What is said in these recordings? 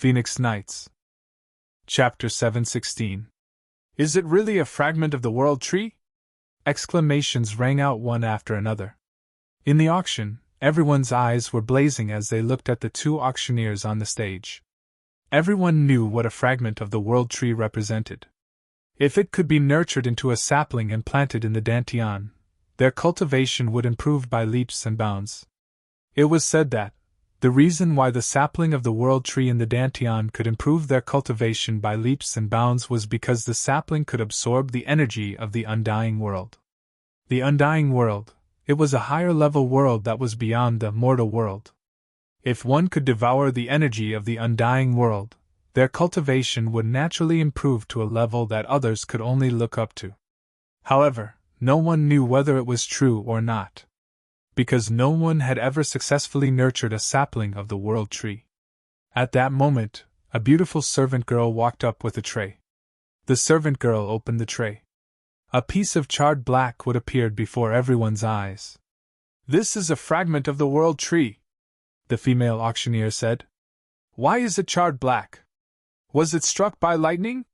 Phoenix Nights. Chapter 716. Is it really a fragment of the World Tree? Exclamations rang out one after another. In the auction, everyone's eyes were blazing as they looked at the two auctioneers on the stage. Everyone knew what a fragment of the World Tree represented. If it could be nurtured into a sapling and planted in the Dantian, their cultivation would improve by leaps and bounds. It was said that the reason why the sapling of the World Tree in the Dantian could improve their cultivation by leaps and bounds was because the sapling could absorb the energy of the undying world. The undying world, it was a higher-level world that was beyond the mortal world. If one could devour the energy of the undying world, their cultivation would naturally improve to a level that others could only look up to. However, no one knew whether it was true or not, because no one had ever successfully nurtured a sapling of the World Tree. At that moment, a beautiful servant girl walked up with a tray. The servant girl opened the tray. A piece of charred black wood appeared before everyone's eyes. "This is a fragment of the World Tree," the female auctioneer said. "Why is it charred black? Was it struck by lightning?"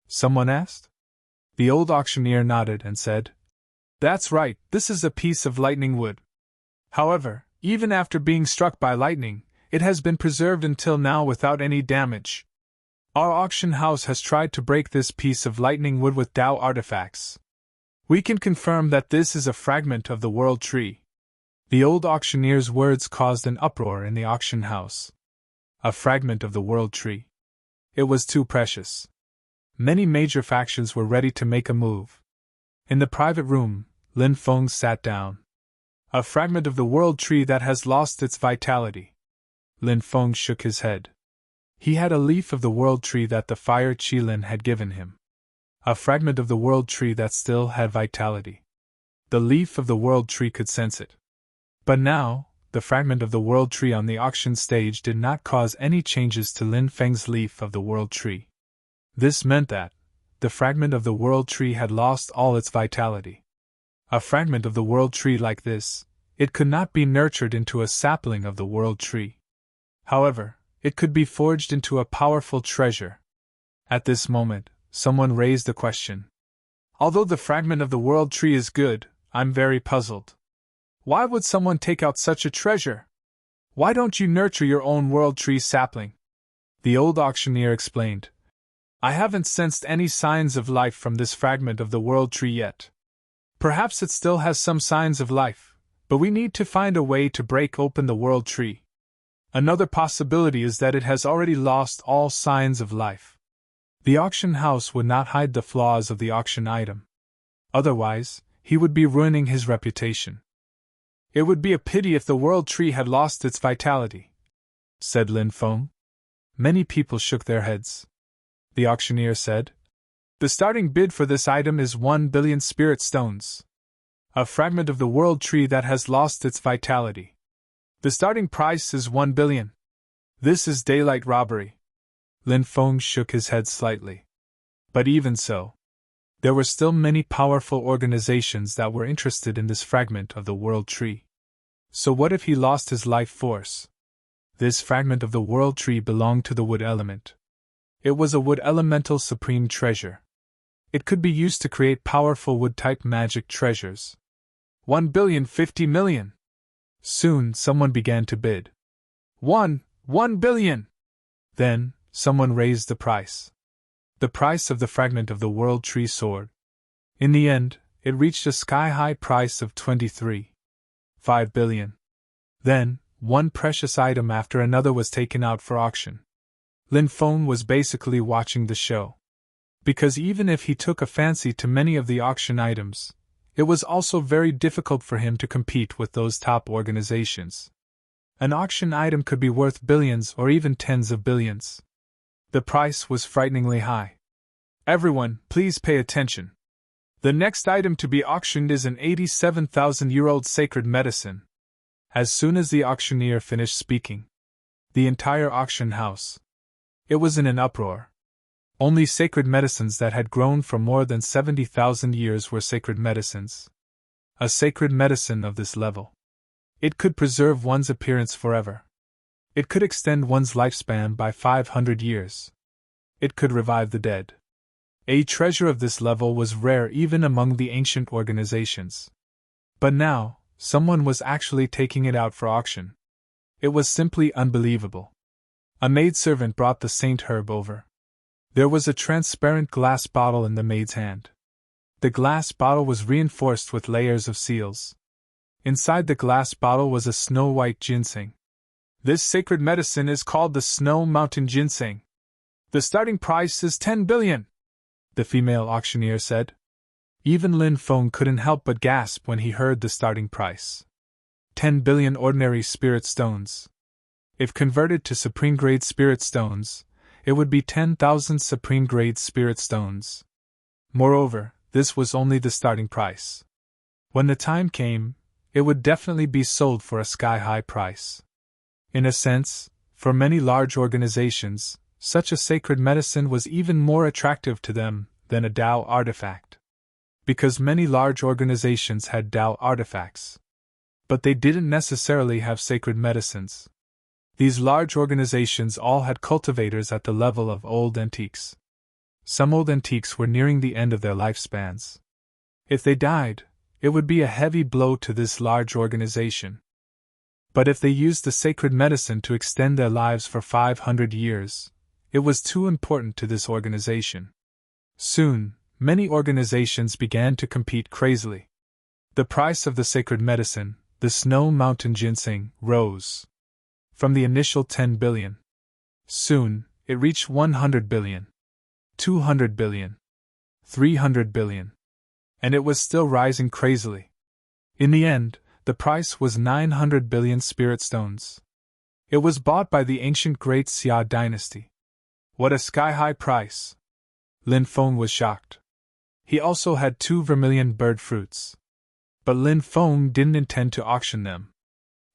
someone asked. The old auctioneer nodded and said, "That's right, this is a piece of lightning wood. However, even after being struck by lightning, it has been preserved until now without any damage. Our auction house has tried to break this piece of lightning wood with Tao artifacts. We can confirm that this is a fragment of the World Tree." The old auctioneer's words caused an uproar in the auction house. A fragment of the World Tree. It was too precious. Many major factions were ready to make a move. In the private room, Lin Feng sat down. "A fragment of the World Tree that has lost its vitality." Lin Feng shook his head. He had a leaf of the World Tree that the Fire Qilin had given him. A fragment of the World Tree that still had vitality. The leaf of the World Tree could sense it. But now, the fragment of the World Tree on the auction stage did not cause any changes to Lin Feng's leaf of the World Tree. This meant that the fragment of the World Tree had lost all its vitality. A fragment of the World Tree like this, it could not be nurtured into a sapling of the World Tree. However, it could be forged into a powerful treasure. At this moment, someone raised a question. "Although the fragment of the World Tree is good, I'm very puzzled. Why would someone take out such a treasure? Why don't you nurture your own World Tree sapling?" The old auctioneer explained. "I haven't sensed any signs of life from this fragment of the World Tree yet. Perhaps it still has some signs of life, but we need to find a way to break open the World Tree. Another possibility is that it has already lost all signs of life." The auction house would not hide the flaws of the auction item. Otherwise, he would be ruining his reputation. "It would be a pity if the World Tree had lost its vitality," said Lin Feng. Many people shook their heads. The auctioneer said, "The starting bid for this item is 1 billion spirit stones. A fragment of the World Tree that has lost its vitality. The starting price is 1 billion. This is daylight robbery." Lin Feng shook his head slightly. But even so, there were still many powerful organizations that were interested in this fragment of the World Tree. So what if he lost his life force? This fragment of the World Tree belonged to the wood element. It was a wood elemental supreme treasure. It could be used to create powerful wood-type magic treasures. 1 billion. Soon, someone began to bid. 1 billion! Then, someone raised the price. The price of the fragment of the World Tree soared. In the end, it reached a sky-high price of 23.5 billion. Then, one precious item after another was taken out for auction. Lin Feng was basically watching the show. Because even if he took a fancy to many of the auction items, it was also very difficult for him to compete with those top organizations. An auction item could be worth billions or even tens of billions. The price was frighteningly high. "Everyone, please pay attention. The next item to be auctioned is an 87,000-year-old sacred medicine." As soon as the auctioneer finished speaking, the entire auction house, it was in an uproar. Only sacred medicines that had grown for more than 70,000 years were sacred medicines. A sacred medicine of this level. It could preserve one's appearance forever. It could extend one's lifespan by 500 years. It could revive the dead. A treasure of this level was rare even among the ancient organizations. But now, someone was actually taking it out for auction. It was simply unbelievable. A maidservant brought the Saint Herb over. There was a transparent glass bottle in the maid's hand. The glass bottle was reinforced with layers of seals. Inside the glass bottle was a snow-white ginseng. This sacred medicine is called the Snow Mountain Ginseng. The starting price is 10 billion, the female auctioneer said. Even Lin Feng couldn't help but gasp when he heard the starting price. 10 billion ordinary spirit stones. If converted to supreme-grade spirit stones, it would be 10,000 supreme-grade spirit stones. Moreover, this was only the starting price. When the time came, it would definitely be sold for a sky-high price. In a sense, for many large organizations, such a sacred medicine was even more attractive to them than a Tao artifact. Because many large organizations had Tao artifacts. But they didn't necessarily have sacred medicines. These large organizations all had cultivators at the level of old antiques. Some old antiques were nearing the end of their lifespans. If they died, it would be a heavy blow to this large organization. But if they used the sacred medicine to extend their lives for 500 years, it was too important to this organization. Soon, many organizations began to compete crazily. The price of the sacred medicine, the Snow Mountain Ginseng, rose. From the initial 10 billion. Soon, it reached 100 billion. 200 billion. 300 billion. And it was still rising crazily. In the end, the price was 900 billion spirit stones. It was bought by the ancient Great Xia dynasty. What a sky-high price! Lin Feng was shocked. He also had 2 vermilion bird fruits. But Lin Feng didn't intend to auction them.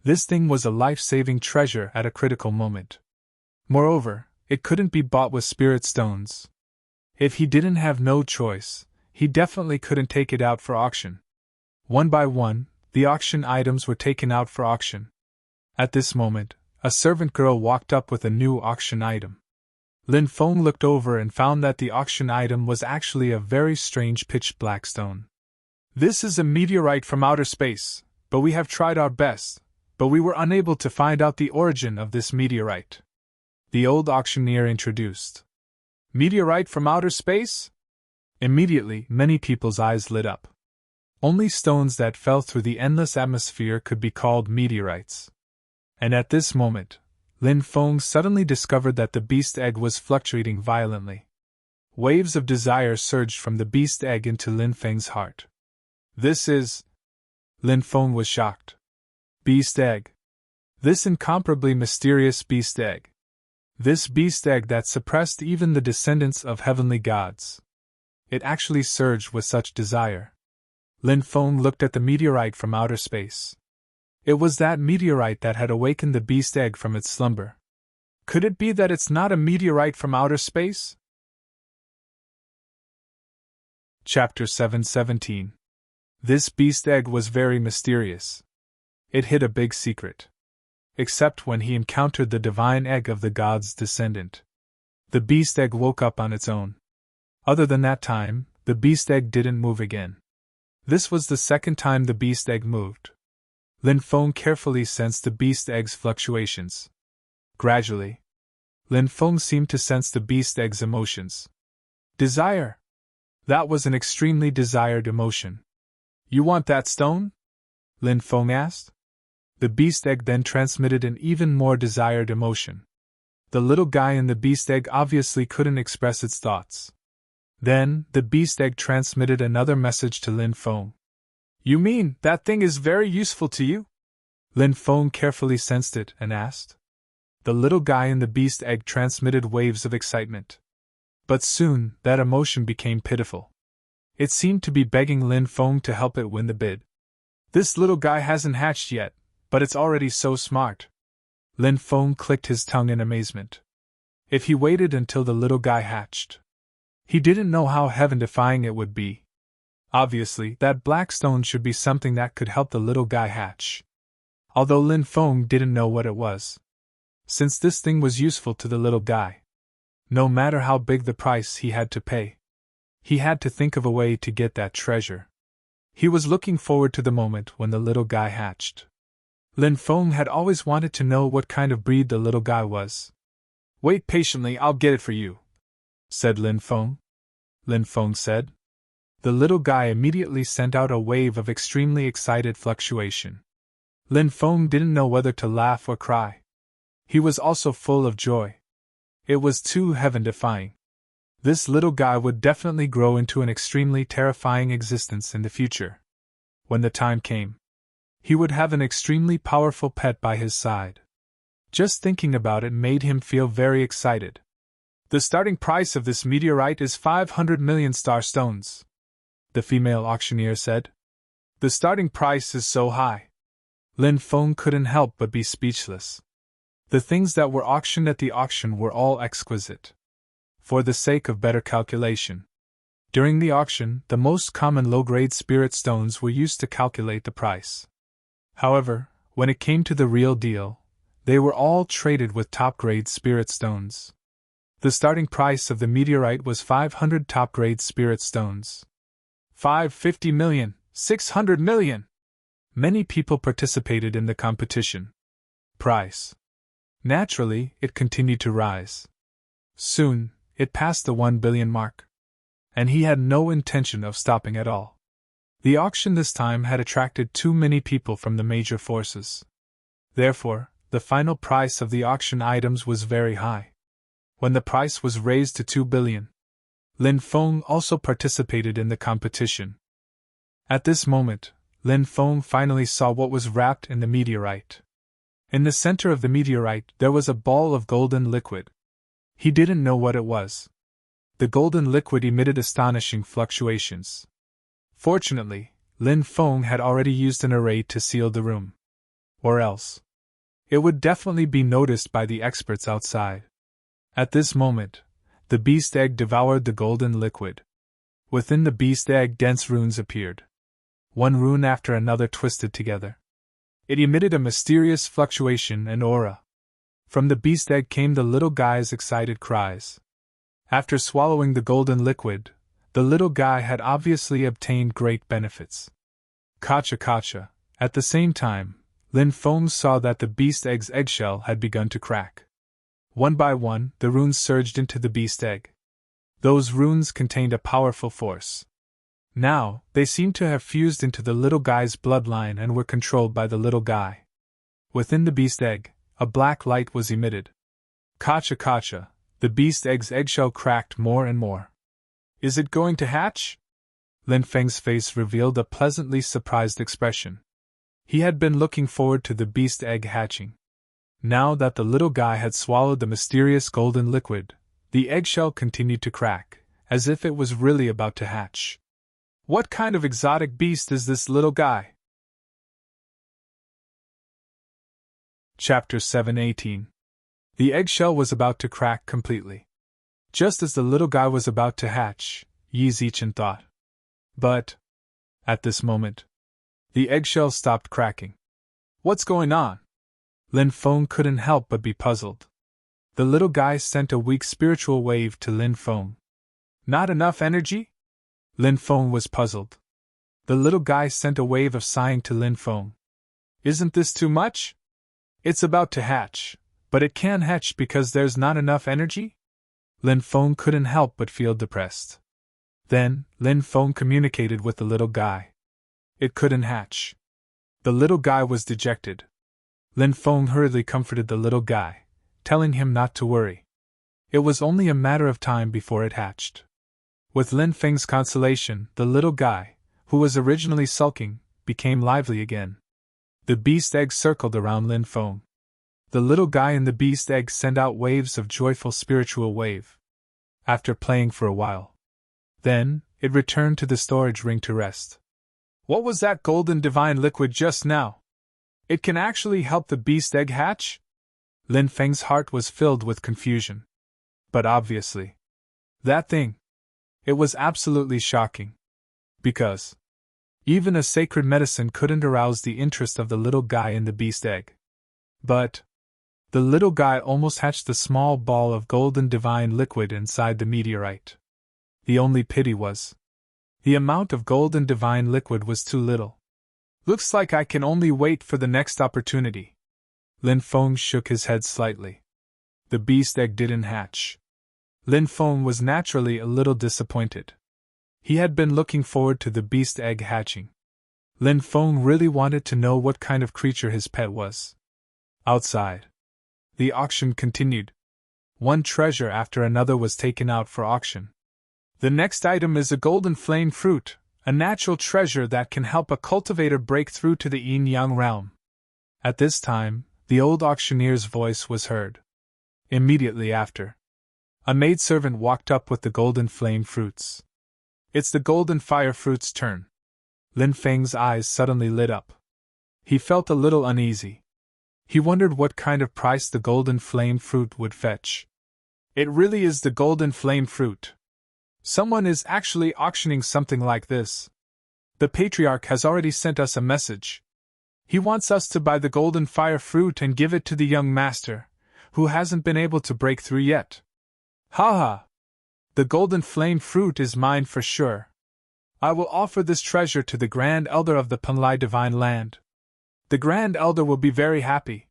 This thing was a life-saving treasure at a critical moment. Moreover, it couldn't be bought with spirit stones. If he didn't have no choice, he definitely couldn't take it out for auction. One by one, the auction items were taken out for auction. At this moment, a servant girl walked up with a new auction item. Lin Feng looked over and found that the auction item was actually a very strange pitch-black stone. This is a meteorite from outer space, but we have tried our best, but we were unable to find out the origin of this meteorite. The old auctioneer introduced. Meteorite from outer space? Immediately, many people's eyes lit up. Only stones that fell through the endless atmosphere could be called meteorites. And at this moment, Lin Feng suddenly discovered that the beast egg was fluctuating violently. Waves of desire surged from the beast egg into Lin Feng's heart. This is... Lin Feng was shocked. Beast egg. This incomparably mysterious beast egg. This beast egg that suppressed even the descendants of heavenly gods. It actually surged with such desire. Lin Feng looked at the meteorite from outer space. It was that meteorite that had awakened the beast egg from its slumber. Could it be that it's not a meteorite from outer space? Chapter 717. This beast egg was very mysterious. It hid a big secret. Except when he encountered the divine egg of the god's descendant. The beast egg woke up on its own. Other than that time, the beast egg didn't move again. This was the second time the beast egg moved. Lin Feng carefully sensed the beast egg's fluctuations. Gradually, Lin Feng seemed to sense the beast egg's emotions. Desire. That was an extremely desired emotion. You want that stone? Lin Feng asked. The beast egg then transmitted an even more desired emotion. The little guy in the beast egg obviously couldn't express its thoughts. Then, the beast egg transmitted another message to Lin Feng. You mean, that thing is very useful to you? Lin Feng carefully sensed it and asked. The little guy in the beast egg transmitted waves of excitement. But soon, that emotion became pitiful. It seemed to be begging Lin Feng to help it win the bid. This little guy hasn't hatched yet, but it's already so smart. Lin Feng clicked his tongue in amazement. If he waited until the little guy hatched, he didn't know how heaven-defying it would be. Obviously, that black stone should be something that could help the little guy hatch. Although Lin Feng didn't know what it was. since this thing was useful to the little guy. No matter how big the price he had to pay, he had to think of a way to get that treasure. He was looking forward to the moment when the little guy hatched. Lin Feng had always wanted to know what kind of breed the little guy was. "Wait patiently, I'll get it for you," said Lin Feng. Lin Feng said. The little guy immediately sent out a wave of extremely excited fluctuation. Lin Feng didn't know whether to laugh or cry. He was also full of joy. It was too heaven-defying. This little guy would definitely grow into an extremely terrifying existence in the future. When the time came, he would have an extremely powerful pet by his side. Just thinking about it made him feel very excited. "The starting price of this meteorite is 500 million star stones," the female auctioneer said. "The starting price is so high." Lin Feng couldn't help but be speechless. The things that were auctioned at the auction were all exquisite. For the sake of better calculation, during the auction, the most common low-grade spirit stones were used to calculate the price. However, when it came to the real deal, they were all traded with top-grade spirit stones. The starting price of the meteorite was 500 top-grade spirit stones. 550 million, 600 million! Many people participated in the competition. Price. Naturally, it continued to rise. Soon, it passed the 1 billion mark. And he had no intention of stopping at all. The auction this time had attracted too many people from the major forces. Therefore, the final price of the auction items was very high. When the price was raised to 2 billion, Lin Feng also participated in the competition. At this moment, Lin Feng finally saw what was wrapped in the meteorite. In the center of the meteorite there was a ball of golden liquid. He didn't know what it was. The golden liquid emitted astonishing fluctuations. Fortunately, Lin Feng had already used an array to seal the room. Or else, it would definitely be noticed by the experts outside. At this moment, the beast egg devoured the golden liquid. Within the beast egg dense runes appeared. One rune after another twisted together. It emitted a mysterious fluctuation and aura. From the beast egg came the little guy's excited cries. After swallowing the golden liquid, the little guy had obviously obtained great benefits. Kacha kacha. At the same time, Lin Feng saw that the beast egg's eggshell had begun to crack. One by one, the runes surged into the beast egg. Those runes contained a powerful force. Now, they seemed to have fused into the little guy's bloodline and were controlled by the little guy. Within the beast egg, a black light was emitted. Kacha kacha, the beast egg's eggshell cracked more and more. "Is it going to hatch?" Lin Feng's face revealed a pleasantly surprised expression. He had been looking forward to the beast egg hatching. Now that the little guy had swallowed the mysterious golden liquid, the eggshell continued to crack, as if it was really about to hatch. "What kind of exotic beast is this little guy?" Chapter 7:18. The eggshell was about to crack completely. Just as the little guy was about to hatch, Yi Zichen thought. But, at this moment, the eggshell stopped cracking. "What's going on?" Lin Feng couldn't help but be puzzled. The little guy sent a weak spiritual wave to Lin Feng. "Not enough energy?" Lin Feng was puzzled. The little guy sent a wave of sighing to Lin Feng. "Isn't this too much? It's about to hatch, but it can't hatch because there's not enough energy?" Lin Feng couldn't help but feel depressed. Then, Lin Feng communicated with the little guy. It couldn't hatch. The little guy was dejected. Lin Feng hurriedly comforted the little guy, telling him not to worry. It was only a matter of time before it hatched. With Lin Feng's consolation, the little guy, who was originally sulking, became lively again. The beast egg circled around Lin Feng. The little guy in the beast egg sent out waves of joyful spiritual wave. After playing for a while, then, it returned to the storage ring to rest. "What was that golden divine liquid just now? It can actually help the beast egg hatch?" Lin Feng's heart was filled with confusion. But obviously, that thing. It was absolutely shocking. Because even a sacred medicine couldn't arouse the interest of the little guy in the beast egg. But The little guy almost hatched the small ball of golden divine liquid inside the meteorite. The only pity was, the amount of golden divine liquid was too little. Looks like I can only wait for the next opportunity. Lin Feng shook his head slightly. The beast egg didn't hatch. Lin Feng was naturally a little disappointed. He had been looking forward to the beast egg hatching. Lin Feng really wanted to know what kind of creature his pet was. Outside, the auction continued. One treasure after another was taken out for auction. The next item is a golden flame fruit, a natural treasure that can help a cultivator break through to the yin-yang realm. At this time, the old auctioneer's voice was heard. Immediately after, a maidservant walked up with the golden flame fruits. It's the golden fire fruit's turn. Lin Feng's eyes suddenly lit up. He felt a little uneasy. He wondered what kind of price the golden flame fruit would fetch. It really is the golden flame fruit. Someone is actually auctioning something like this. The patriarch has already sent us a message. He wants us to buy the golden fire fruit and give it to the young master, who hasn't been able to break through yet. Ha ha! The golden flame fruit is mine for sure. I will offer this treasure to the Grand Elder of the Panlai Divine Land. The Grand Elder will be very happy.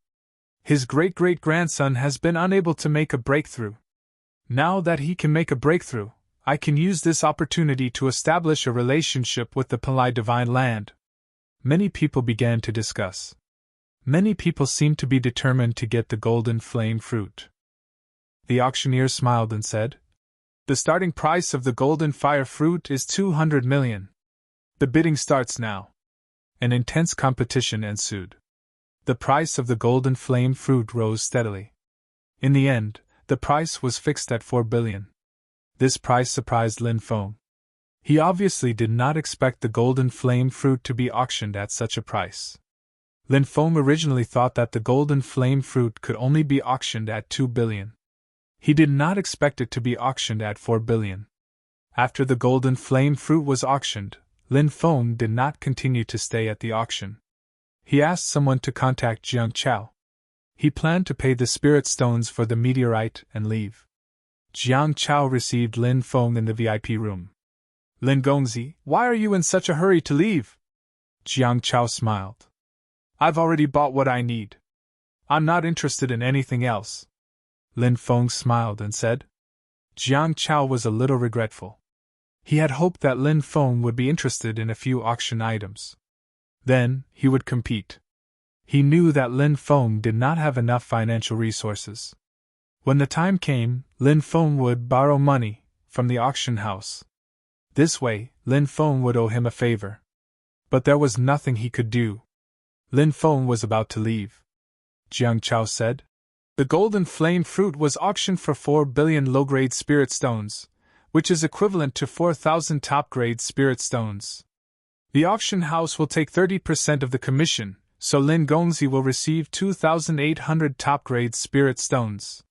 His great-great-grandson has been unable to make a breakthrough. Now that he can make a breakthrough, I can use this opportunity to establish a relationship with the Panlai Divine Land. Many people began to discuss. Many people seemed to be determined to get the golden flame fruit. The auctioneer smiled and said, "The starting price of the golden fire fruit is 200 million. The bidding starts now." An intense competition ensued. The price of the golden flame fruit rose steadily. In the end, the price was fixed at 4 billion. This price surprised Lin Feng. He obviously did not expect the golden flame fruit to be auctioned at such a price. Lin Feng originally thought that the golden flame fruit could only be auctioned at 2 billion. He did not expect it to be auctioned at 4 billion. After the golden flame fruit was auctioned, Lin Feng did not continue to stay at the auction. He asked someone to contact Jiang Chao. He planned to pay the spirit stones for the meteorite and leave. Jiang Chao received Lin Feng in the VIP room. "Lin Gongzi, why are you in such a hurry to leave?" Jiang Chao smiled. "I've already bought what I need. I'm not interested in anything else." Lin Feng smiled and said. Jiang Chao was a little regretful. He had hoped that Lin Feng would be interested in a few auction items. Then, he would compete. He knew that Lin Feng did not have enough financial resources. When the time came, Lin Feng would borrow money from the auction house. This way, Lin Feng would owe him a favor. But there was nothing he could do. Lin Feng was about to leave. Jiang Chao said, "The golden flame fruit was auctioned for 4 billion low-grade spirit stones, which is equivalent to 4,000 top-grade spirit stones. The auction house will take 30% of the commission, so Lin Gongzi will receive 2,800 top-grade spirit stones.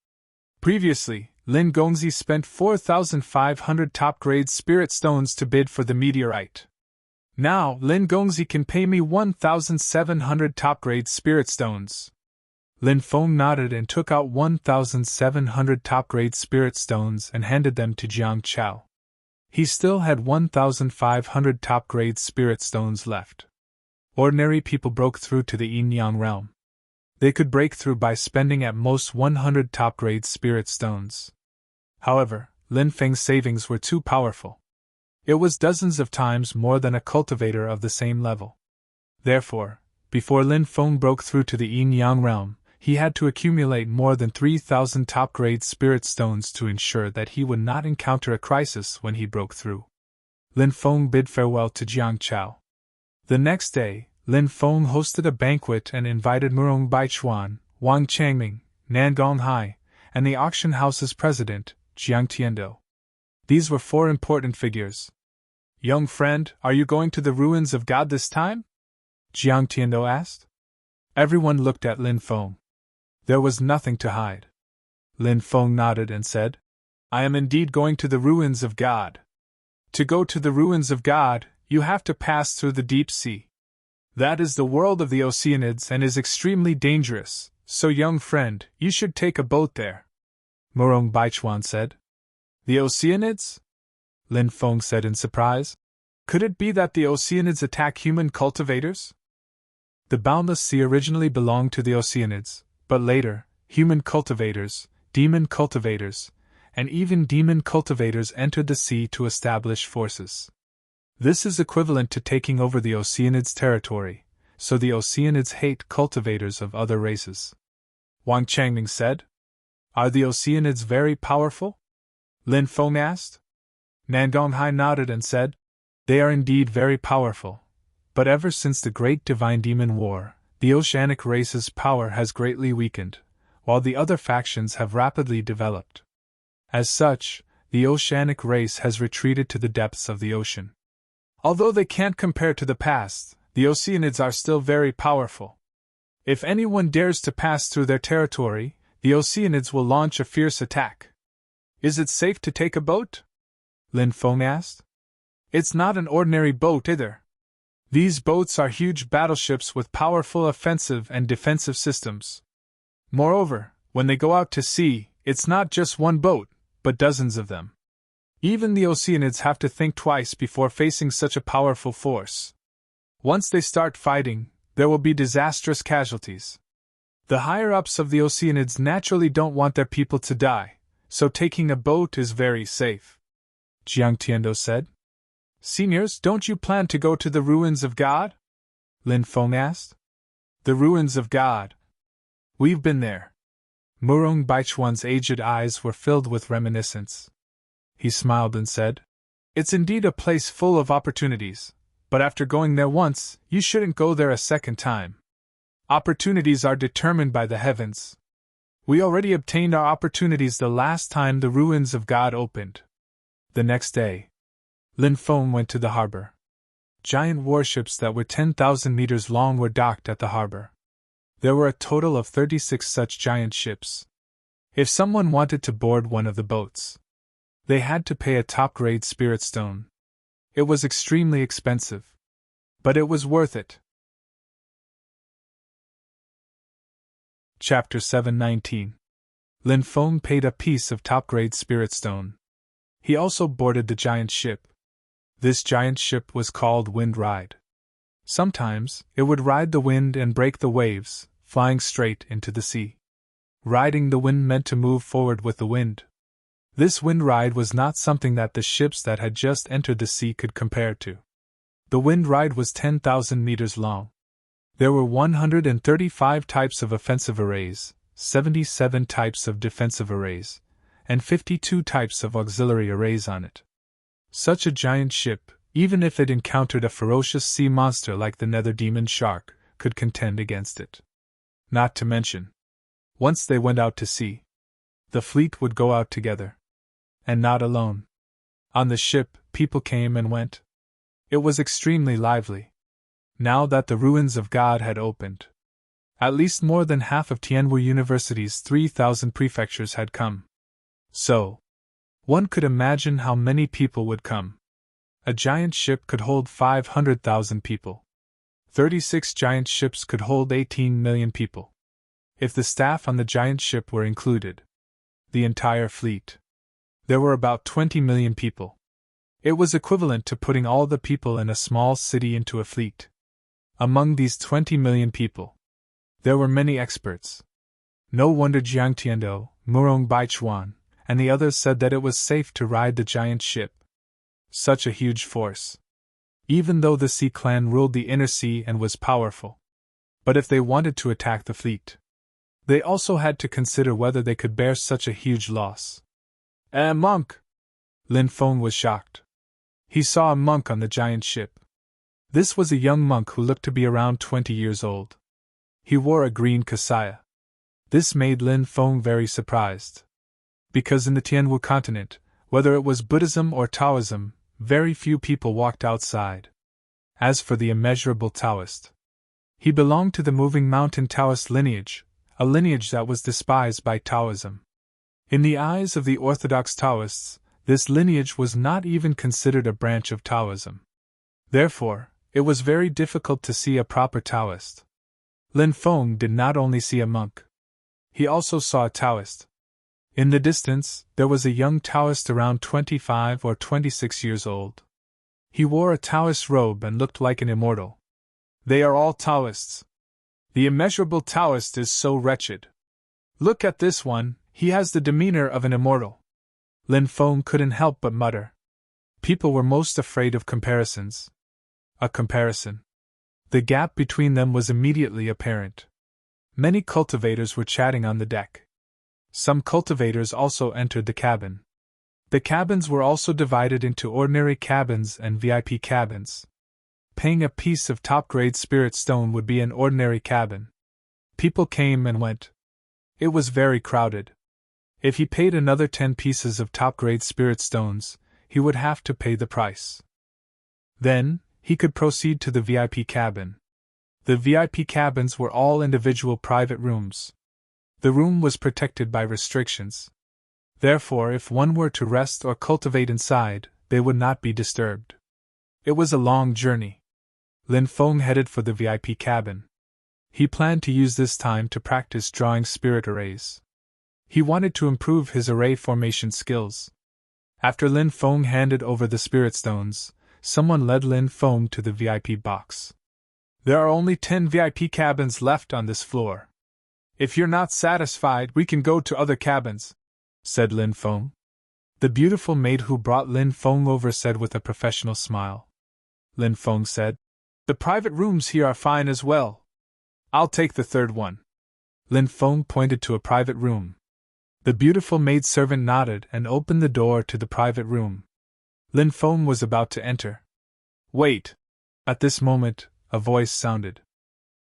Previously, Lin Gongzi spent 4,500 top-grade spirit stones to bid for the meteorite. Now, Lin Gongzi can pay me 1,700 top-grade spirit stones." Lin Feng nodded and took out 1,700 top-grade spirit stones and handed them to Jiang Chao. He still had 1,500 top-grade spirit stones left. Ordinary people broke through to the yin-yang realm. They could break through by spending at most 100 top-grade spirit stones. However, Lin Feng's savings were too powerful. It was dozens of times more than a cultivator of the same level. Therefore, before Lin Feng broke through to the yin-yang realm, he had to accumulate more than 3,000 top-grade spirit stones to ensure that he would not encounter a crisis when he broke through. Lin Feng bid farewell to Jiang Chao. The next day, Lin Feng hosted a banquet and invited Murong Baichuan, Wang Changming, Nan Gonghai, and the auction house's president, Jiang Tiando. These were 4 important figures. "Young friend, are you going to the ruins of God this time?" Jiang Tiando asked. Everyone looked at Lin Feng. There was nothing to hide. Lin Feng nodded and said, "I am indeed going to the ruins of God. To go to the ruins of God, you have to pass through the deep sea. That is the world of the Oceanids and is extremely dangerous, So young friend, you should take a boat there, Murong Baichuan said. The Oceanids? Lin Feng said in surprise. Could it be that the Oceanids attack human cultivators? The boundless sea originally belonged to the Oceanids, but later, human cultivators, demon cultivators, and even demon cultivators entered the sea to establish forces. This is equivalent to taking over the Oceanids' territory, so the Oceanids hate cultivators of other races. Wang Changming said. Are the Oceanids very powerful? Lin Feng asked. Nandonghai nodded and said, They are indeed very powerful, but ever since the Great Divine Demon War, the oceanic race's power has greatly weakened, while the other factions have rapidly developed. As such, the oceanic race has retreated to the depths of the ocean. Although they can't compare to the past, the Oceanids are still very powerful. If anyone dares to pass through their territory, the Oceanids will launch a fierce attack. Is it safe to take a boat? Lin Feng asked. It's not an ordinary boat either. These boats are huge battleships with powerful offensive and defensive systems. Moreover, when they go out to sea, it's not just one boat, but dozens of them. Even the Oceanids have to think twice before facing such a powerful force. Once they start fighting, there will be disastrous casualties. The higher-ups of the Oceanids naturally don't want their people to die, so taking a boat is very safe. Jiang Tiando said. Seniors, don't you plan to go to the ruins of God? Lin Feng asked. The ruins of God. We've been there. Murong Baichuan's aged eyes were filled with reminiscence. He smiled and said, It's indeed a place full of opportunities, but after going there once, you shouldn't go there a second time. Opportunities are determined by the heavens. We already obtained our opportunities the last time the ruins of God opened. The next day, Lin Feng went to the harbor. Giant warships that were 10,000 meters long were docked at the harbor. There were a total of 36 such giant ships. If someone wanted to board one of the boats, they had to pay a top-grade spirit stone. It was extremely expensive, but it was worth it. Chapter 719. Lin Feng paid a piece of top-grade spirit stone. He also boarded the giant ship. This giant ship was called Wind Ride. Sometimes, it would ride the wind and break the waves, flying straight into the sea. Riding the wind meant to move forward with the wind. This wind ride was not something that the ships that had just entered the sea could compare to. The wind ride was 10,000 meters long. There were 135 types of offensive arrays, 77 types of defensive arrays, and 52 types of auxiliary arrays on it. Such a giant ship, even if it encountered a ferocious sea monster like the nether demon shark, could contend against it. Not to mention, once they went out to sea, the fleet would go out together. And not alone. On the ship, people came and went. It was extremely lively. Now that the ruins of God had opened, at least more than half of Tianwu University's 3,000 prefectures had come. So, one could imagine how many people would come. A giant ship could hold 500,000 people. 36 giant ships could hold 18 million people. If the staff on the giant ship were included, the entire fleet, there were about 20 million people. It was equivalent to putting all the people in a small city into a fleet. Among these 20 million people, there were many experts. No wonder Jiang Tiando, Murong Baichuan, and the others said that it was safe to ride the giant ship. Such a huge force. Even though the Sea Clan ruled the inner sea and was powerful. But if they wanted to attack the fleet, they also had to consider whether they could bear such a huge loss. A monk! Lin Feng was shocked. He saw a monk on the giant ship. This was a young monk who looked to be around 20 years old. He wore a green kasaya. This made Lin Feng very surprised. Because in the Tianwu continent, whether it was Buddhism or Taoism, very few people walked outside. As for the immeasurable Taoist, he belonged to the moving mountain Taoist lineage, a lineage that was despised by Taoism. In the eyes of the orthodox Taoists, this lineage was not even considered a branch of Taoism. Therefore, it was very difficult to see a proper Taoist. Lin Feng did not only see a monk, He also saw a Taoist. In the distance, there was a young Taoist around 25 or 26 years old. He wore a Taoist robe and looked like an immortal. They are all Taoists. The immeasurable Taoist is so wretched. Look at this one, he has the demeanor of an immortal. Lin Feng couldn't help but mutter. People were most afraid of comparisons. A comparison. The gap between them was immediately apparent. Many cultivators were chatting on the deck. Some cultivators also entered the cabin. The cabins were also divided into ordinary cabins and VIP cabins. Paying a piece of top-grade spirit stone would be an ordinary cabin. People came and went. It was very crowded. If he paid another 10 pieces of top-grade spirit stones, he would have to pay the price. Then, he could proceed to the VIP cabin. The VIP cabins were all individual private rooms. The room was protected by restrictions. Therefore, if one were to rest or cultivate inside, they would not be disturbed. It was a long journey. Lin Feng headed for the VIP cabin. He planned to use this time to practice drawing spirit arrays. He wanted to improve his array formation skills. After Lin Feng handed over the spirit stones, someone led Lin Feng to the VIP box. There are only 10 VIP cabins left on this floor. If you're not satisfied, we can go to other cabins, said Lin Feng. The beautiful maid who brought Lin Feng over said with a professional smile. Lin Feng said, "The private rooms here are fine as well. I'll take the third one." Lin Feng pointed to a private room. The beautiful maidservant nodded and opened the door to the private room. Lin Feng was about to enter. "Wait!" At this moment, a voice sounded.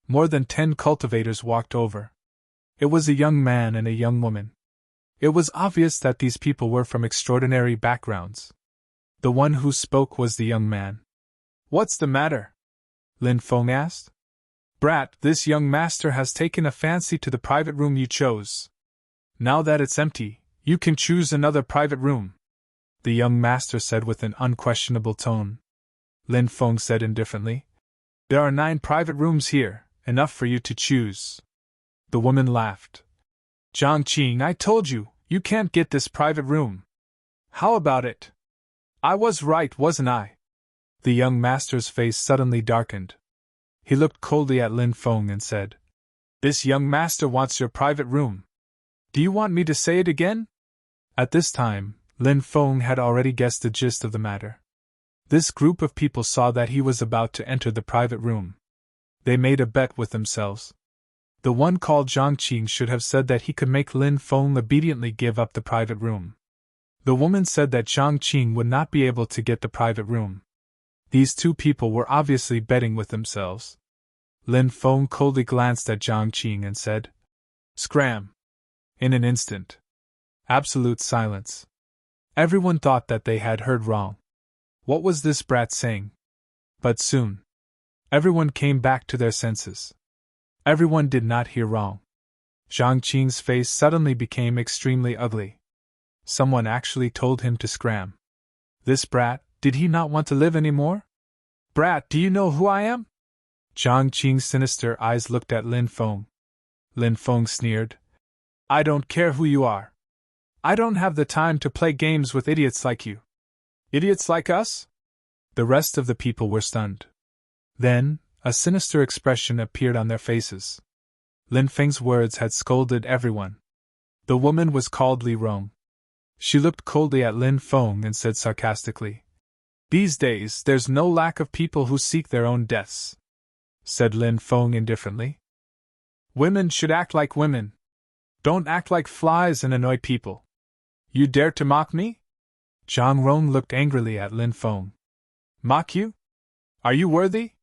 More than 10 cultivators walked over. It was a young man and a young woman. It was obvious that these people were from extraordinary backgrounds. The one who spoke was the young man. "What's the matter?" Lin Feng asked. "Brat, this young master has taken a fancy to the private room you chose. Now that it's empty, you can choose another private room," the young master said with an unquestionable tone. Lin Feng said indifferently, "There are 9 private rooms here, enough for you to choose." The woman laughed. "Zhang Qing, I told you, you can't get this private room. How about it? I was right, wasn't I?" The young master's face suddenly darkened. He looked coldly at Lin Feng and said, "This young master wants your private room. Do you want me to say it again?" At this time, Lin Feng had already guessed the gist of the matter. This group of people saw that he was about to enter the private room. They made a bet with themselves. The one called Zhang Qing should have said that he could make Lin Feng obediently give up the private room. The woman said that Zhang Qing would not be able to get the private room. These two people were obviously betting with themselves. Lin Feng coldly glanced at Zhang Qing and said, "Scram!" In an instant. Absolute silence. Everyone thought that they had heard wrong. What was this brat saying? But soon, everyone came back to their senses. Everyone did not hear wrong. Zhang Qing's face suddenly became extremely ugly. Someone actually told him to scram. This brat, did he not want to live anymore? "Brat, do you know who I am?" Zhang Qing's sinister eyes looked at Lin Feng. Lin Feng sneered, "I don't care who you are. I don't have the time to play games with idiots like you." "Idiots like us?" The rest of the people were stunned. Then, a sinister expression appeared on their faces. Lin Feng's words had scolded everyone. The woman was called Li Rong. She looked coldly at Lin Feng and said sarcastically, "These days, there's no lack of people who seek their own deaths," said Lin Feng indifferently. "Women should act like women. Don't act like flies and annoy people. You dare to mock me?" Zhang Rong looked angrily at Lin Feng. "Mock you? Are you worthy?"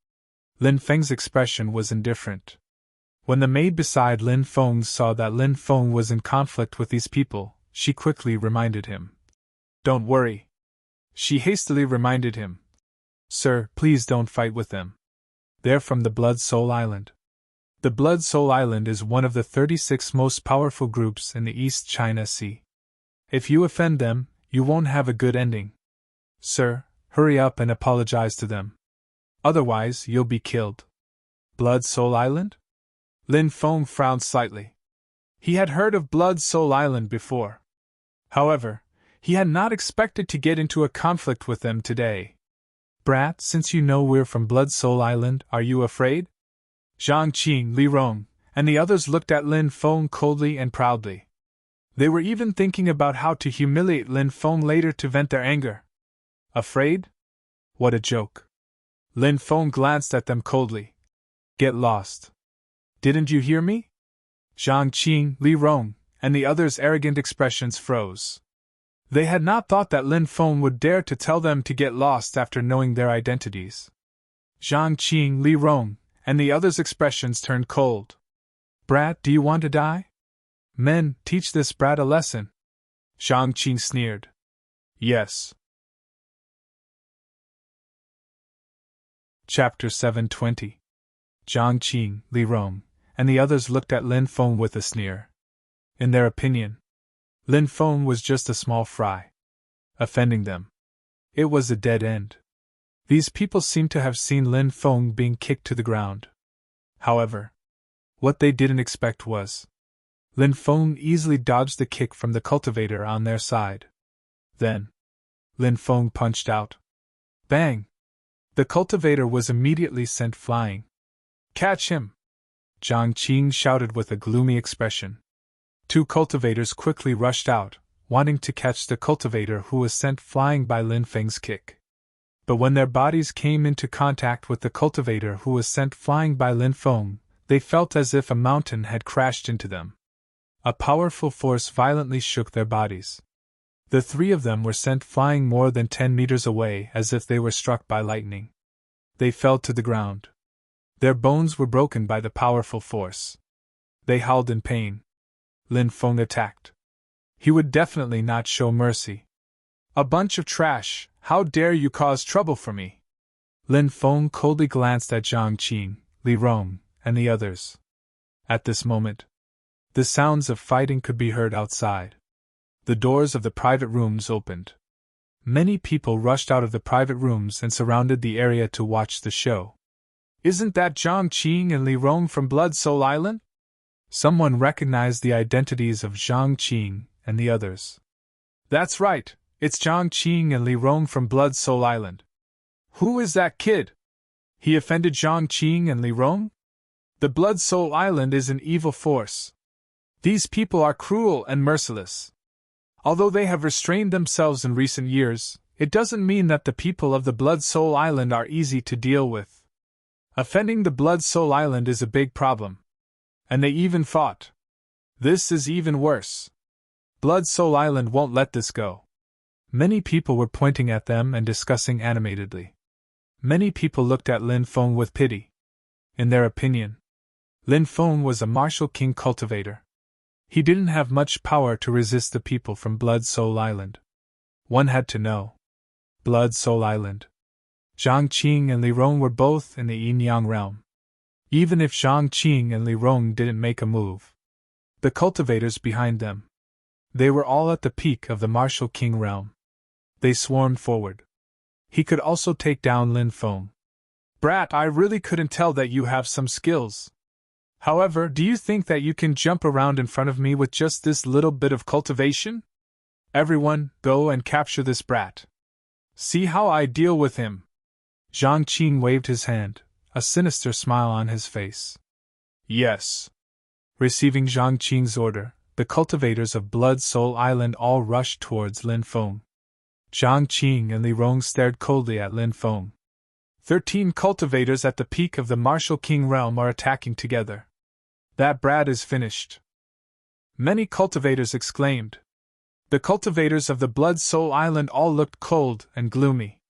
Lin Feng's expression was indifferent. When the maid beside Lin Feng saw that Lin Feng was in conflict with these people, she quickly reminded him. "Don't worry." She hastily reminded him. "Sir, please don't fight with them. They're from the Blood Soul Island. The Blood Soul Island is one of the 36 most powerful groups in the East China Sea. If you offend them, you won't have a good ending. Sir, hurry up and apologize to them. Otherwise, you'll be killed." "Blood Soul Island?" Lin Feng frowned slightly. He had heard of Blood Soul Island before. However, he had not expected to get into a conflict with them today. Brat, since you know we're from Blood Soul Island, are you afraid? Zhang Qing, Li Rong, and the others looked at Lin Feng coldly and proudly. They were even thinking about how to humiliate Lin Feng later to vent their anger. Afraid? What a joke. Lin Feng glanced at them coldly. Get lost. Didn't you hear me? Zhang Qing, Li Rong, and the others' arrogant expressions froze. They had not thought that Lin Feng would dare to tell them to get lost after knowing their identities. Zhang Qing, Li Rong, and the others' expressions turned cold. Brat, do you want to die? Men, teach this brat a lesson. Zhang Qing sneered. Yes. Chapter 720. Zhang Qing, Li Rong, and the others looked at Lin Feng with a sneer. In their opinion, Lin Feng was just a small fry. Offending them, it was a dead end. These people seemed to have seen Lin Feng being kicked to the ground. However, what they didn't expect was Lin Feng easily dodged the kick from the cultivator on their side. Then, Lin Feng punched out. Bang! The cultivator was immediately sent flying. Catch him! Zhang Qing shouted with a gloomy expression. Two cultivators quickly rushed out, wanting to catch the cultivator who was sent flying by Lin Feng's kick. But when their bodies came into contact with the cultivator who was sent flying by Lin Feng, they felt as if a mountain had crashed into them. A powerful force violently shook their bodies. The three of them were sent flying more than 10 meters away as if they were struck by lightning. They fell to the ground. Their bones were broken by the powerful force. They howled in pain. Lin Feng attacked. He would definitely not show mercy. A bunch of trash, how dare you cause trouble for me? Lin Feng coldly glanced at Zhang Qing, Li Rong, and the others. At this moment, the sounds of fighting could be heard outside. The doors of the private rooms opened. Many people rushed out of the private rooms and surrounded the area to watch the show. Isn't that Zhang Qing and Li Rong from Blood Soul Island? Someone recognized the identities of Zhang Qing and the others. That's right, it's Zhang Qing and Li Rong from Blood Soul Island. Who is that kid? He offended Zhang Qing and Li Rong? The Blood Soul Island is an evil force. These people are cruel and merciless. Although they have restrained themselves in recent years, it doesn't mean that the people of the Blood Soul Island are easy to deal with. Offending the Blood Soul Island is a big problem. And they even fought. This is even worse. Blood Soul Island won't let this go. Many people were pointing at them and discussing animatedly. Many people looked at Lin Feng with pity. In their opinion, Lin Feng was a martial king cultivator. He didn't have much power to resist the people from Blood Soul Island. One had to know. Blood Soul Island. Zhang Qing and Li Rong were both in the yin-yang realm. Even if Zhang Qing and Li Rong didn't make a move, the cultivators behind them, they were all at the peak of the martial king realm. They swarmed forward. He could also take down Lin Feng. Brat, I really couldn't tell that you have some skills. However, do you think that you can jump around in front of me with just this little bit of cultivation? Everyone, go and capture this brat. See how I deal with him. Zhang Qing waved his hand, a sinister smile on his face. Yes. Receiving Zhang Qing's order, the cultivators of Blood Soul Island all rushed towards Lin Feng. Zhang Qing and Li Rong stared coldly at Lin Feng. 13 cultivators at the peak of the martial king realm are attacking together. That brat is finished. Many cultivators exclaimed. The cultivators of the Blood Soul Island all looked cold and gloomy.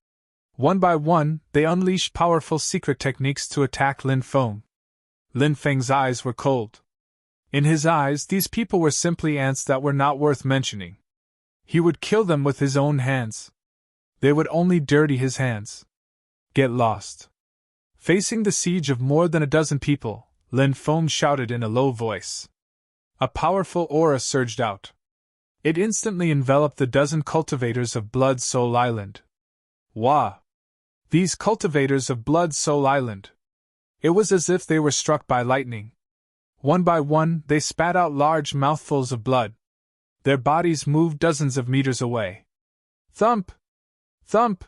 One by one, they unleashed powerful secret techniques to attack Lin Feng. Lin Feng's eyes were cold. In his eyes, these people were simply ants that were not worth mentioning. He would kill them with his own hands. They would only dirty his hands. Get lost. Facing the siege of more than a dozen people, Lin Feng shouted in a low voice. A powerful aura surged out. It instantly enveloped the dozen cultivators of Blood Soul Island. Wah! These cultivators of Blood Soul Island. It was as if they were struck by lightning. One by one, they spat out large mouthfuls of blood. Their bodies moved dozens of meters away. Thump! Thump!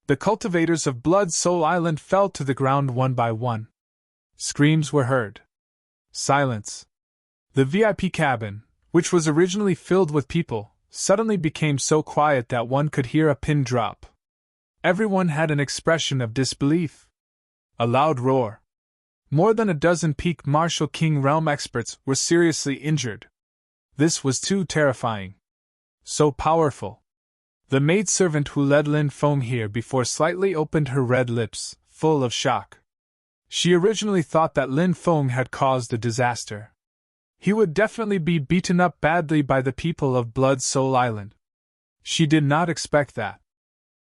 The cultivators of Blood Soul Island fell to the ground one by one. Screams were heard. Silence. The VIP cabin, which was originally filled with people, suddenly became so quiet that one could hear a pin drop. Everyone had an expression of disbelief. A loud roar. More than a dozen Peak Martial King Realm experts were seriously injured. This was too terrifying. So powerful. The maidservant who led Lin Feng here before slightly opened her red lips, full of shock. She originally thought that Lin Feng had caused a disaster. He would definitely be beaten up badly by the people of Blood Soul Island. She did not expect that.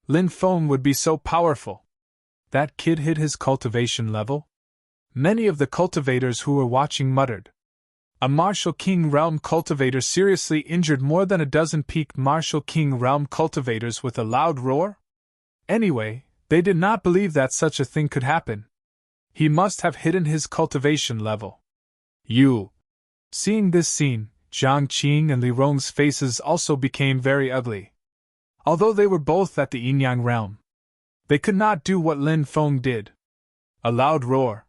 Lin Feng would be so powerful. That kid hit his cultivation level? Many of the cultivators who were watching muttered. A Martial King Realm cultivator seriously injured more than a dozen Peak Martial King Realm cultivators with a loud roar? Anyway, they did not believe that such a thing could happen. He must have hidden his cultivation level. You! Seeing this scene, Zhang Qing and Li Rong's faces also became very ugly. Although they were both at the Yin-Yang realm, they could not do what Lin Feng did. A loud roar.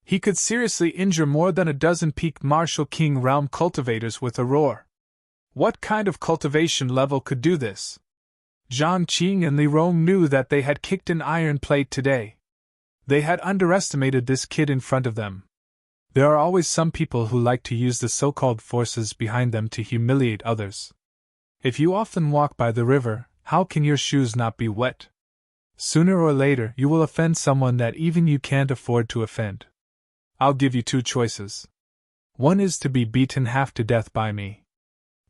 He could seriously injure more than a dozen Peak Martial King Realm cultivators with a roar. What kind of cultivation level could do this? Zhang Qing and Li Rong knew that they had kicked an iron plate today. They had underestimated this kid in front of them. There are always some people who like to use the so-called forces behind them to humiliate others. If you often walk by the river, how can your shoes not be wet? Sooner or later you will offend someone that even you can't afford to offend. I'll give you two choices. One is to be beaten half to death by me.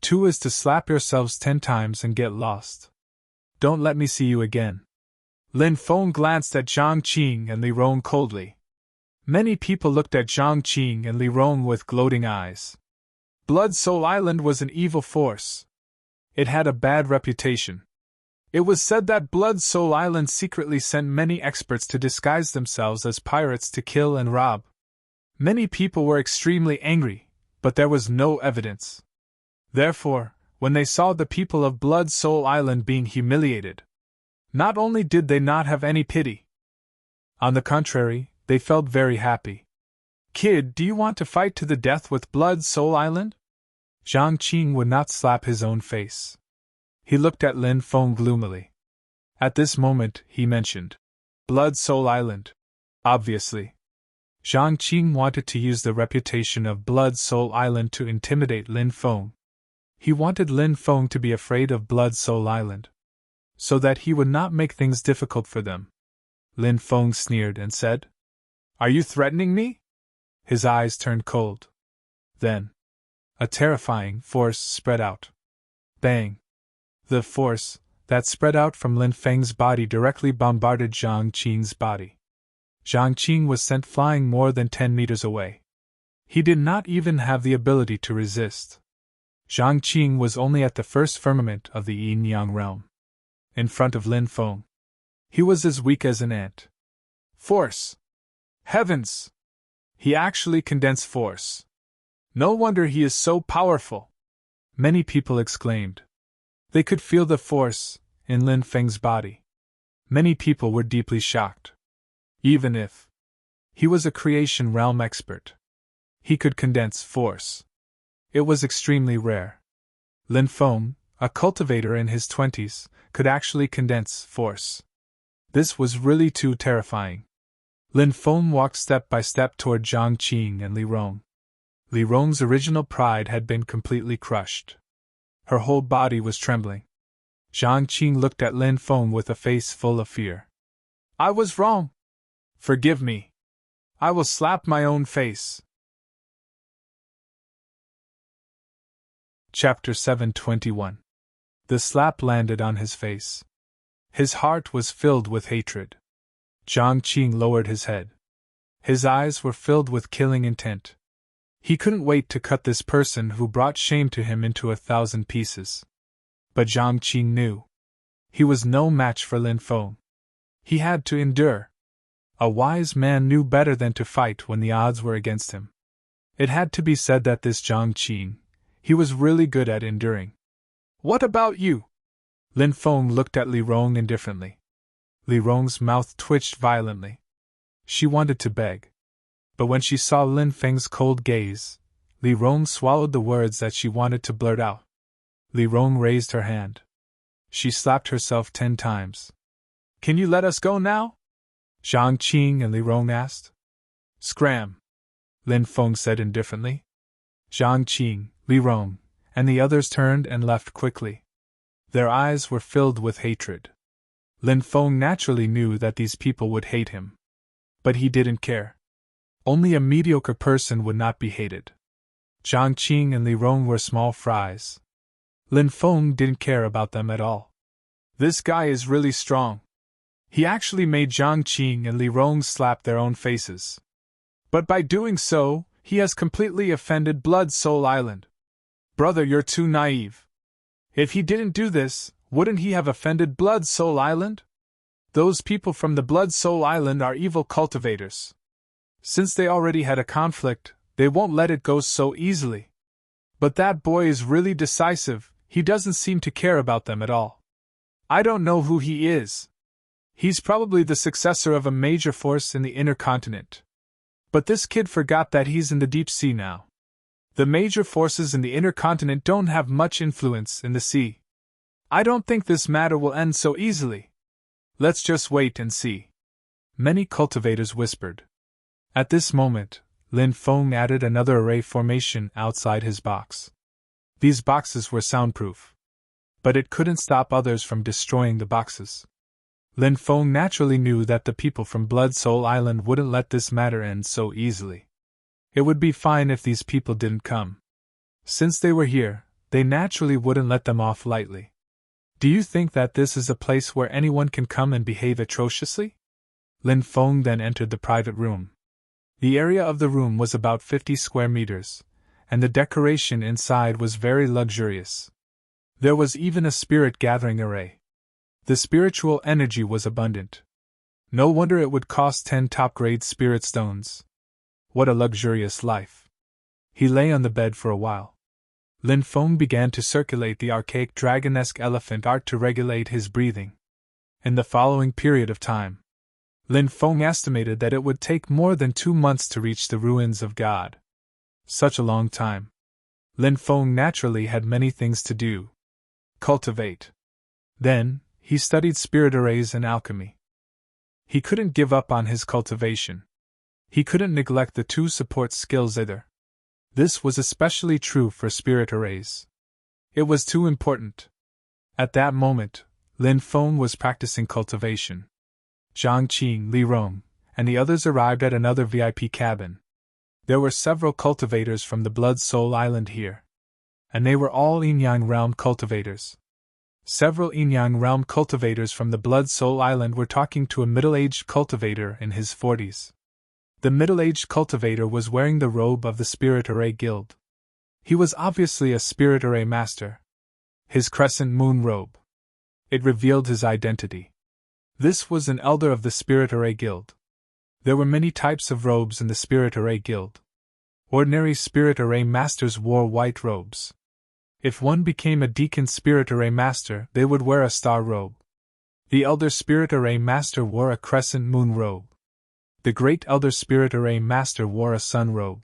Two is to slap yourselves 10 times and get lost. Don't let me see you again. Lin Feng glanced at Zhang Qing and Li Rong coldly. Many people looked at Zhang Qing and Li Rong with gloating eyes. Blood Soul Island was an evil force. It had a bad reputation. It was said that Blood Soul Island secretly sent many experts to disguise themselves as pirates to kill and rob. Many people were extremely angry, but there was no evidence. Therefore, when they saw the people of Blood Soul Island being humiliated, not only did they not have any pity, on the contrary, they felt very happy. Kid, do you want to fight to the death with Blood Soul Island? Zhang Qing would not slap his own face. He looked at Lin Feng gloomily. At this moment, he mentioned Blood Soul Island. Obviously. Zhang Qing wanted to use the reputation of Blood Soul Island to intimidate Lin Feng. He wanted Lin Feng to be afraid of Blood Soul Island, so that he would not make things difficult for them. Lin Feng sneered and said, "Are you threatening me?" His eyes turned cold. Then, a terrifying force spread out. Bang! The force that spread out from Lin Feng's body directly bombarded Zhang Qing's body. Zhang Qing was sent flying more than 10 meters away. He did not even have the ability to resist. Zhang Qing was only at the first firmament of the Yin-Yang realm. In front of Lin Feng, he was as weak as an ant. Force! Heavens! He actually condensed force. No wonder he is so powerful! Many people exclaimed. They could feel the force in Lin Feng's body. Many people were deeply shocked. Even if he was a creation realm expert, he could condense force. It was extremely rare. Lin Feng, a cultivator in his 20s, could actually condense force. This was really too terrifying. Lin Feng walked step by step toward Zhang Qing and Li Rong. Li Rong's original pride had been completely crushed. Her whole body was trembling. Zhang Qing looked at Lin Feng with a face full of fear. I was wrong. Forgive me. I will slap my own face. Chapter 721. The slap landed on his face. His heart was filled with hatred. Zhang Qing lowered his head. His eyes were filled with killing intent. He couldn't wait to cut this person who brought shame to him into 1,000 pieces. But Zhang Qing knew. He was no match for Lin Feng. He had to endure. A wise man knew better than to fight when the odds were against him. It had to be said that this Zhang Qing, he was really good at enduring. What about you? Lin Feng looked at Li Rong indifferently. Li Rong's mouth twitched violently. She wanted to beg. But when she saw Lin Feng's cold gaze, Li Rong swallowed the words that she wanted to blurt out. Li Rong raised her hand. She slapped herself 10 times. Can you let us go now? Zhang Qing and Li Rong asked. Scram! Lin Feng said indifferently. Zhang Qing, Li Rong, and the others turned and left quickly. Their eyes were filled with hatred. Lin Feng naturally knew that these people would hate him. But he didn't care. Only a mediocre person would not be hated. Zhang Qing and Li Rong were small fries. Lin Feng didn't care about them at all. This guy is really strong. He actually made Zhang Qing and Li Rong slap their own faces. But by doing so, he has completely offended Blood Soul Island. Brother, you're too naive. If he didn't do this, wouldn't he have offended Blood Soul Island? Those people from the Blood Soul Island are evil cultivators. Since they already had a conflict, they won't let it go so easily. But that boy is really decisive, he doesn't seem to care about them at all. I don't know who he is. He's probably the successor of a major force in the inner continent. But this kid forgot that he's in the deep sea now. The major forces in the inner continent don't have much influence in the sea. I don't think this matter will end so easily. Let's just wait and see. Many cultivators whispered. At this moment, Lin Feng added another array formation outside his box. These boxes were soundproof. But it couldn't stop others from destroying the boxes. Lin Feng naturally knew that the people from Blood Soul Island wouldn't let this matter end so easily. It would be fine if these people didn't come. Since they were here, they naturally wouldn't let them off lightly. Do you think that this is a place where anyone can come and behave atrociously? Lin Feng then entered the private room. The area of the room was about 50 square meters, and the decoration inside was very luxurious. There was even a spirit gathering array. The spiritual energy was abundant. No wonder it would cost 10 top-grade spirit stones. What a luxurious life. He lay on the bed for a while. Lin Feng began to circulate the archaic dragon-esque elephant art to regulate his breathing. In the following period of time, Lin Feng estimated that it would take more than 2 months to reach the ruins of God. Such a long time. Lin Feng naturally had many things to do. Cultivate. Then, he studied spirit arrays and alchemy. He couldn't give up on his cultivation. He couldn't neglect the 2 support skills either. This was especially true for spirit arrays. It was too important. At that moment, Lin Feng was practicing cultivation. Zhang Qing, Li Rong, and the others arrived at another VIP cabin. There were several cultivators from the Blood Soul Island here. And they were all Yin-Yang Realm cultivators. Several Yin-Yang Realm cultivators from the Blood Soul Island were talking to a middle-aged cultivator in his 40s. The middle-aged cultivator was wearing the robe of the Spirit Array Guild. He was obviously a Spirit Array master. His crescent moon robe. It revealed his identity. This was an elder of the Spirit Array Guild. There were many types of robes in the Spirit Array Guild. Ordinary Spirit Array masters wore white robes. If one became a Deacon Spirit Array Master, they would wear a star robe. The Elder Spirit Array Master wore a crescent moon robe. The Great Elder Spirit Array Master wore a sun robe.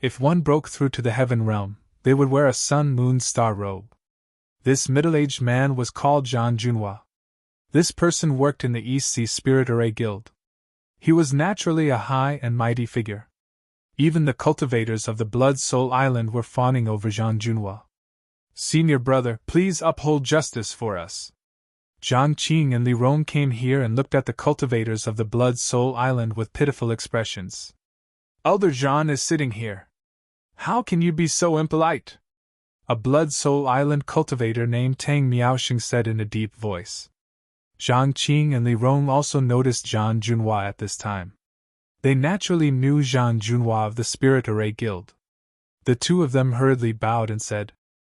If one broke through to the Heaven Realm, they would wear a sun-moon star robe. This middle-aged man was called Zhang Junhua. This person worked in the East Sea Spirit Array Guild. He was naturally a high and mighty figure. Even the cultivators of the Blood Soul Island were fawning over Zhang Junhua. Senior brother, please uphold justice for us. Zhang Qing and Li Rong came here and looked at the cultivators of the Blood Soul Island with pitiful expressions. Elder Zhang is sitting here. How can you be so impolite? A Blood Soul Island cultivator named Tang Miaoxing said in a deep voice. Zhang Qing and Li Rong also noticed Zhang Junhua at this time. They naturally knew Zhang Junhua of the Spirit Array Guild. The 2 of them hurriedly bowed and said,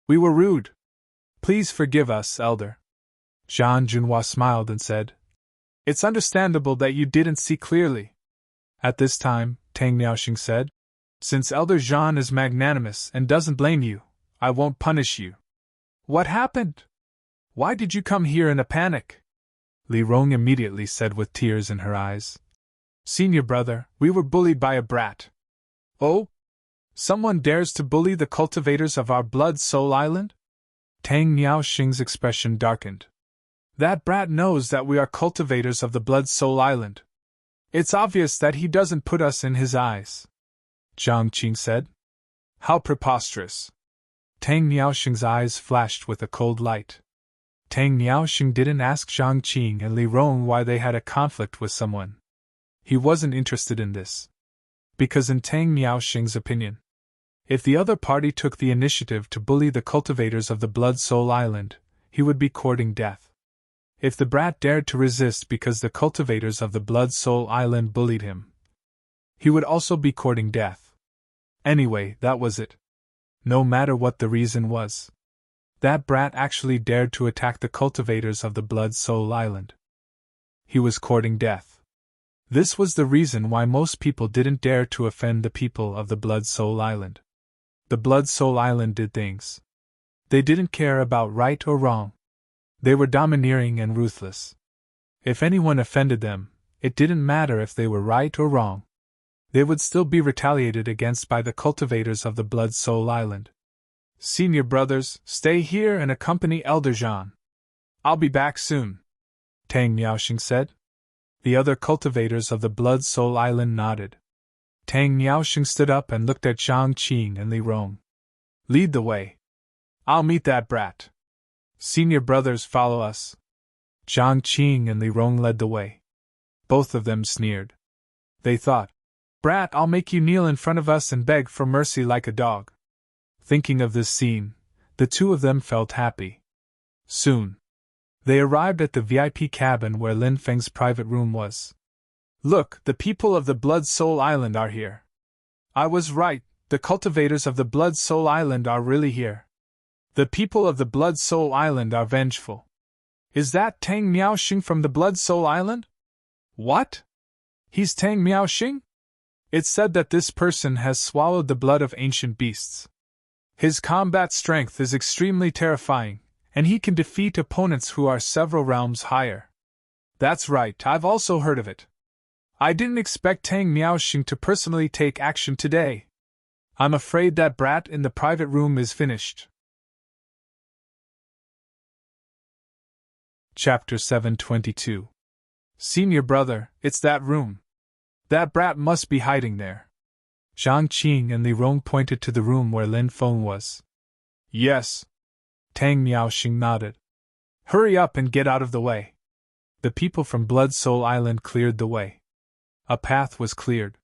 "We were rude. Please forgive us, Elder." Zhang Junhua smiled and said, "It's understandable that you didn't see clearly." At this time, Tang Miaoxing said, Since Elder Jean is magnanimous and doesn't blame you, I won't punish you. What happened? Why did you come here in a panic? Li Rong immediately said with tears in her eyes. Senior brother, we were bullied by a brat. Oh? Someone dares to bully the cultivators of our Blood Soul Island? Tang Miaoxing's expression darkened. That brat knows that we are cultivators of the Blood Soul Island. It's obvious that he doesn't put us in his eyes. Zhang Qing said. How preposterous. Tang Miaoxing's eyes flashed with a cold light. Tang Miaoxing didn't ask Zhang Qing and Li Rong why they had a conflict with someone. He wasn't interested in this. Because in Tang Miaoxing's opinion, if the other party took the initiative to bully the cultivators of the Blood Soul Island, he would be courting death. If the brat dared to resist because the cultivators of the Blood Soul Island bullied him, he would also be courting death. Anyway, that was it. No matter what the reason was, that brat actually dared to attack the cultivators of the Blood Soul Island. He was courting death. This was the reason why most people didn't dare to offend the people of the Blood Soul Island. The Blood Soul Island did things. They didn't care about right or wrong. They were domineering and ruthless. If anyone offended them, it didn't matter if they were right or wrong. They would still be retaliated against by the cultivators of the Blood Soul Island. Senior brothers, stay here and accompany Elder Jean. I'll be back soon, Tang Miaoxing said. The other cultivators of the Blood Soul Island nodded. Tang Miaoxing stood up and looked at Zhang Qing and Li Rong. Lead the way. I'll meet that brat. Senior brothers, follow us. Zhang Qing and Li Rong led the way. Both of them sneered. They thought, Brat, I'll make you kneel in front of us and beg for mercy like a dog. Thinking of this scene, the two of them felt happy. Soon, they arrived at the VIP cabin where Lin Feng's private room was. Look, the people of the Blood Soul Island are here. I was right, the cultivators of the Blood Soul Island are really here. The people of the Blood Soul Island are vengeful. Is that Tang Miaoxing from the Blood Soul Island? What? He's Tang Miaoxing? It's said that this person has swallowed the blood of ancient beasts. His combat strength is extremely terrifying, and he can defeat opponents who are several realms higher. That's right, I've also heard of it. I didn't expect Tang Miaoxing to personally take action today. I'm afraid that brat in the private room is finished. Chapter 722. Senior brother, it's that room. That brat must be hiding there. Zhang Qing and Li Rong pointed to the room where Lin Feng was. Yes. Tang Miaoxing nodded. Hurry up and get out of the way. The people from Blood Soul Island cleared the way. A path was cleared.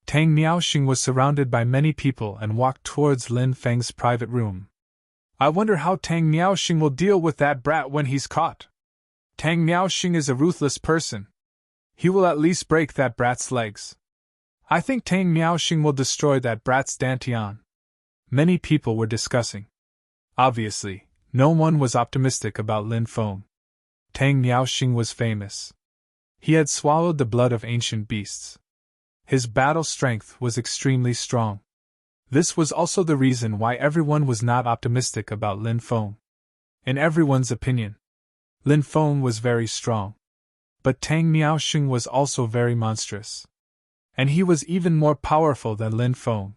Tang Miaoxing was surrounded by many people and walked towards Lin Feng's private room. I wonder how Tang Miaoxing will deal with that brat when he's caught. Tang Miaoxing is a ruthless person. He will at least break that brat's legs. I think Tang Miaoxing will destroy that brat's dantian. Many people were discussing. Obviously, no one was optimistic about Lin Feng. Tang Miaoxing was famous. He had swallowed the blood of ancient beasts. His battle strength was extremely strong. This was also the reason why everyone was not optimistic about Lin Feng. In everyone's opinion, Lin Feng was very strong. But Tang Miaoxing was also very monstrous. And he was even more powerful than Lin Feng.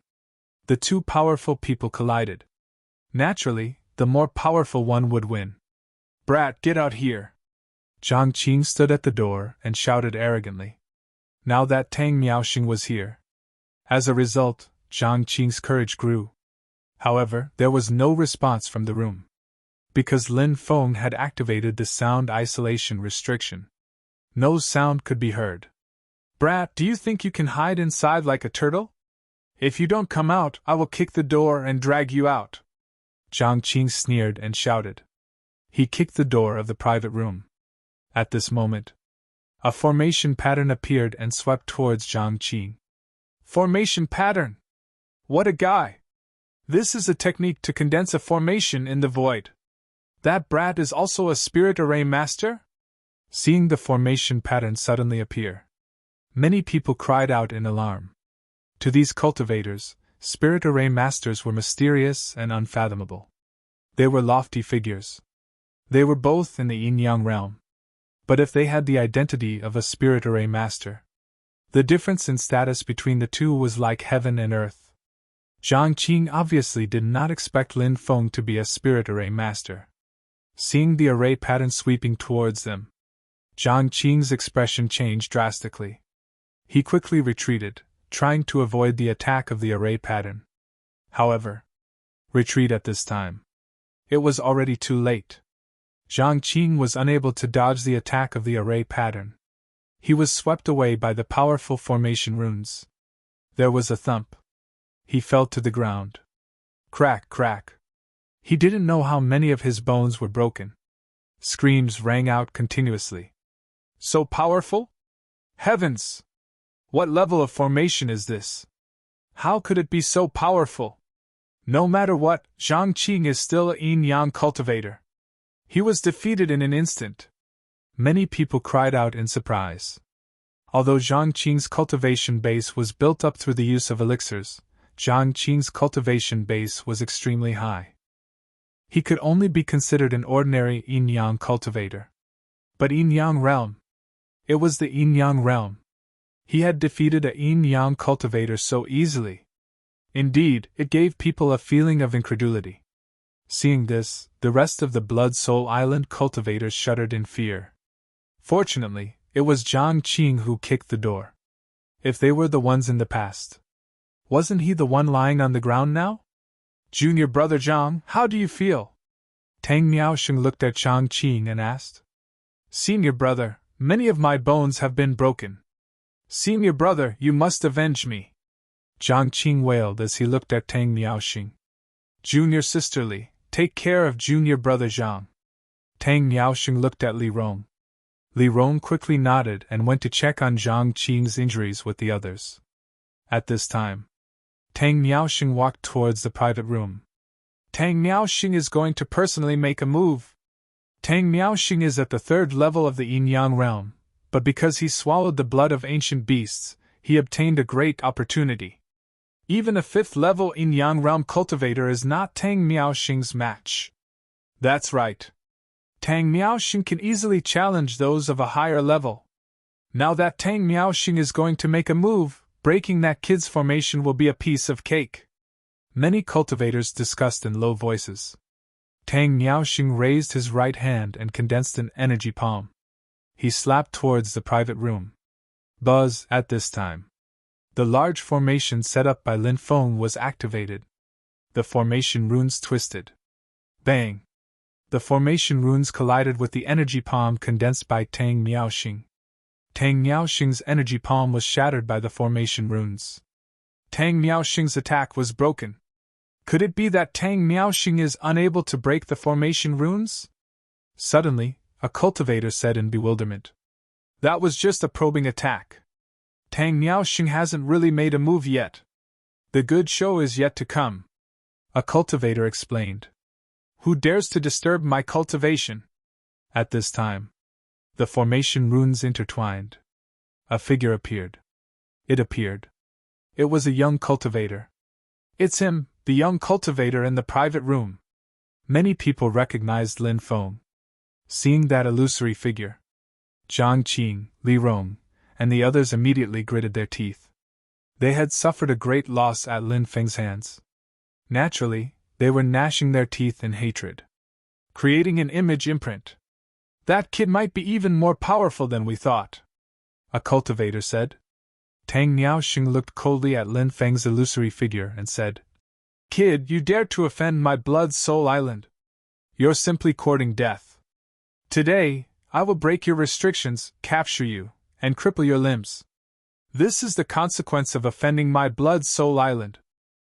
The two powerful people collided. Naturally, the more powerful one would win. Brat, get out here! Zhang Qing stood at the door and shouted arrogantly. Now that Tang Miaoxing was here. As a result, Zhang Qing's courage grew. However, there was no response from the room. Because Lin Feng had activated the sound isolation restriction. No sound could be heard. Brat, do you think you can hide inside like a turtle? If you don't come out, I will kick the door and drag you out. Zhang Qing sneered and shouted. He kicked the door of the private room. At this moment, a formation pattern appeared and swept towards Zhang Qing. Formation pattern! What a guy! This is a technique to condense a formation in the void. That brat is also a spirit array master? Seeing the formation pattern suddenly appear, many people cried out in alarm. To these cultivators, spirit array masters were mysterious and unfathomable. They were lofty figures. They were both in the yin-yang realm. But if they had the identity of a spirit array master, the difference in status between the two was like heaven and earth. Zhang Qing obviously did not expect Lin Feng to be a spirit array master. Seeing the array pattern sweeping towards them, Zhang Qing's expression changed drastically. He quickly retreated, trying to avoid the attack of the array pattern. However, retreat at this time. It was already too late. Zhang Qing was unable to dodge the attack of the array pattern. He was swept away by the powerful formation runes. There was a thump. He fell to the ground. Crack, crack. He didn't know how many of his bones were broken. Screams rang out continuously. So powerful? Heavens! What level of formation is this? How could it be so powerful? No matter what, Zhang Qing is still a yin-yang cultivator. He was defeated in an instant. Many people cried out in surprise. Although Zhang Qing's cultivation base was built up through the use of elixirs, Zhang Qing's cultivation base was extremely high. He could only be considered an ordinary yin-yang cultivator. But yin-yang realm. It was the yin-yang realm. He had defeated a yin-yang cultivator so easily. Indeed, it gave people a feeling of incredulity. Seeing this, the rest of the Blood Soul Island cultivators shuddered in fear. Fortunately, it was Zhang Qing who kicked the door. If they were the ones in the past, wasn't he the one lying on the ground now? Junior brother Zhang, how do you feel? Tang Miaosheng looked at Zhang Qing and asked. Senior brother, many of my bones have been broken. Senior brother, you must avenge me. Zhang Qing wailed as he looked at Tang Miaosheng. Junior sisterly, take care of junior brother Zhang. Tang Miaosheng looked at Li Rong. Li Rong quickly nodded and went to check on Zhang Qing's injuries with the others. At this time, Tang Miaosheng walked towards the private room. Tang Miaosheng is going to personally make a move. Tang Miaosheng is at the 3rd level of the yin-yang realm, but because he swallowed the blood of ancient beasts, he obtained a great opportunity. Even a 5th level yin-yang realm cultivator is not Tang Miaosheng's match. That's right. Tang Miaosheng can easily challenge those of a higher level. Now that Tang Miaosheng is going to make a move, breaking that kid's formation will be a piece of cake. Many cultivators discussed in low voices. Tang Miaosheng raised his right hand and condensed an energy palm. He slapped towards the private room. Buzz, at this time. The large formation set up by Lin Feng was activated. The formation runes twisted. Bang! The formation runes collided with the energy palm condensed by Tang Miaosheng. Tang Miaosheng's energy palm was shattered by the formation runes. Tang Miaosheng's attack was broken. Could it be that Tang Miaosheng is unable to break the formation runes? Suddenly, a cultivator said in bewilderment. That was just a probing attack. Tang Miaosheng hasn't really made a move yet. The good show is yet to come. A cultivator explained. Who dares to disturb my cultivation? At this time, the formation runes intertwined. A figure appeared. It appeared. It was a young cultivator. It's him, the young cultivator in the private room. Many people recognized Lin Feng. Seeing that illusory figure, Zhang Qing, Li Rong, and the others immediately gritted their teeth. They had suffered a great loss at Lin Feng's hands. Naturally, they were gnashing their teeth in hatred, creating an image imprint. That kid might be even more powerful than we thought, a cultivator said. Tang Miaosheng looked coldly at Lin Feng's illusory figure and said, Kid, you dare to offend my Blood Soul Island. You're simply courting death. Today, I will break your restrictions, capture you, and cripple your limbs. This is the consequence of offending my Blood Soul Island.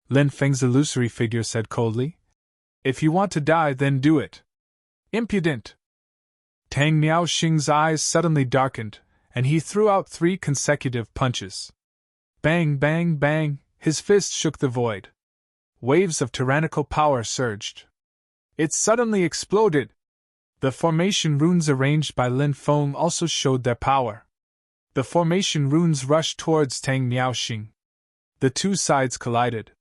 Lin Feng's illusory figure said coldly. If you want to die, then do it. Impudent! Tang Miaosheng's eyes suddenly darkened, and he threw out 3 consecutive punches. Bang, bang, bang, his fist shook the void. Waves of tyrannical power surged. It suddenly exploded. The formation runes arranged by Lin Feng also showed their power. The formation runes rushed towards Tang Miaosheng. The two sides collided.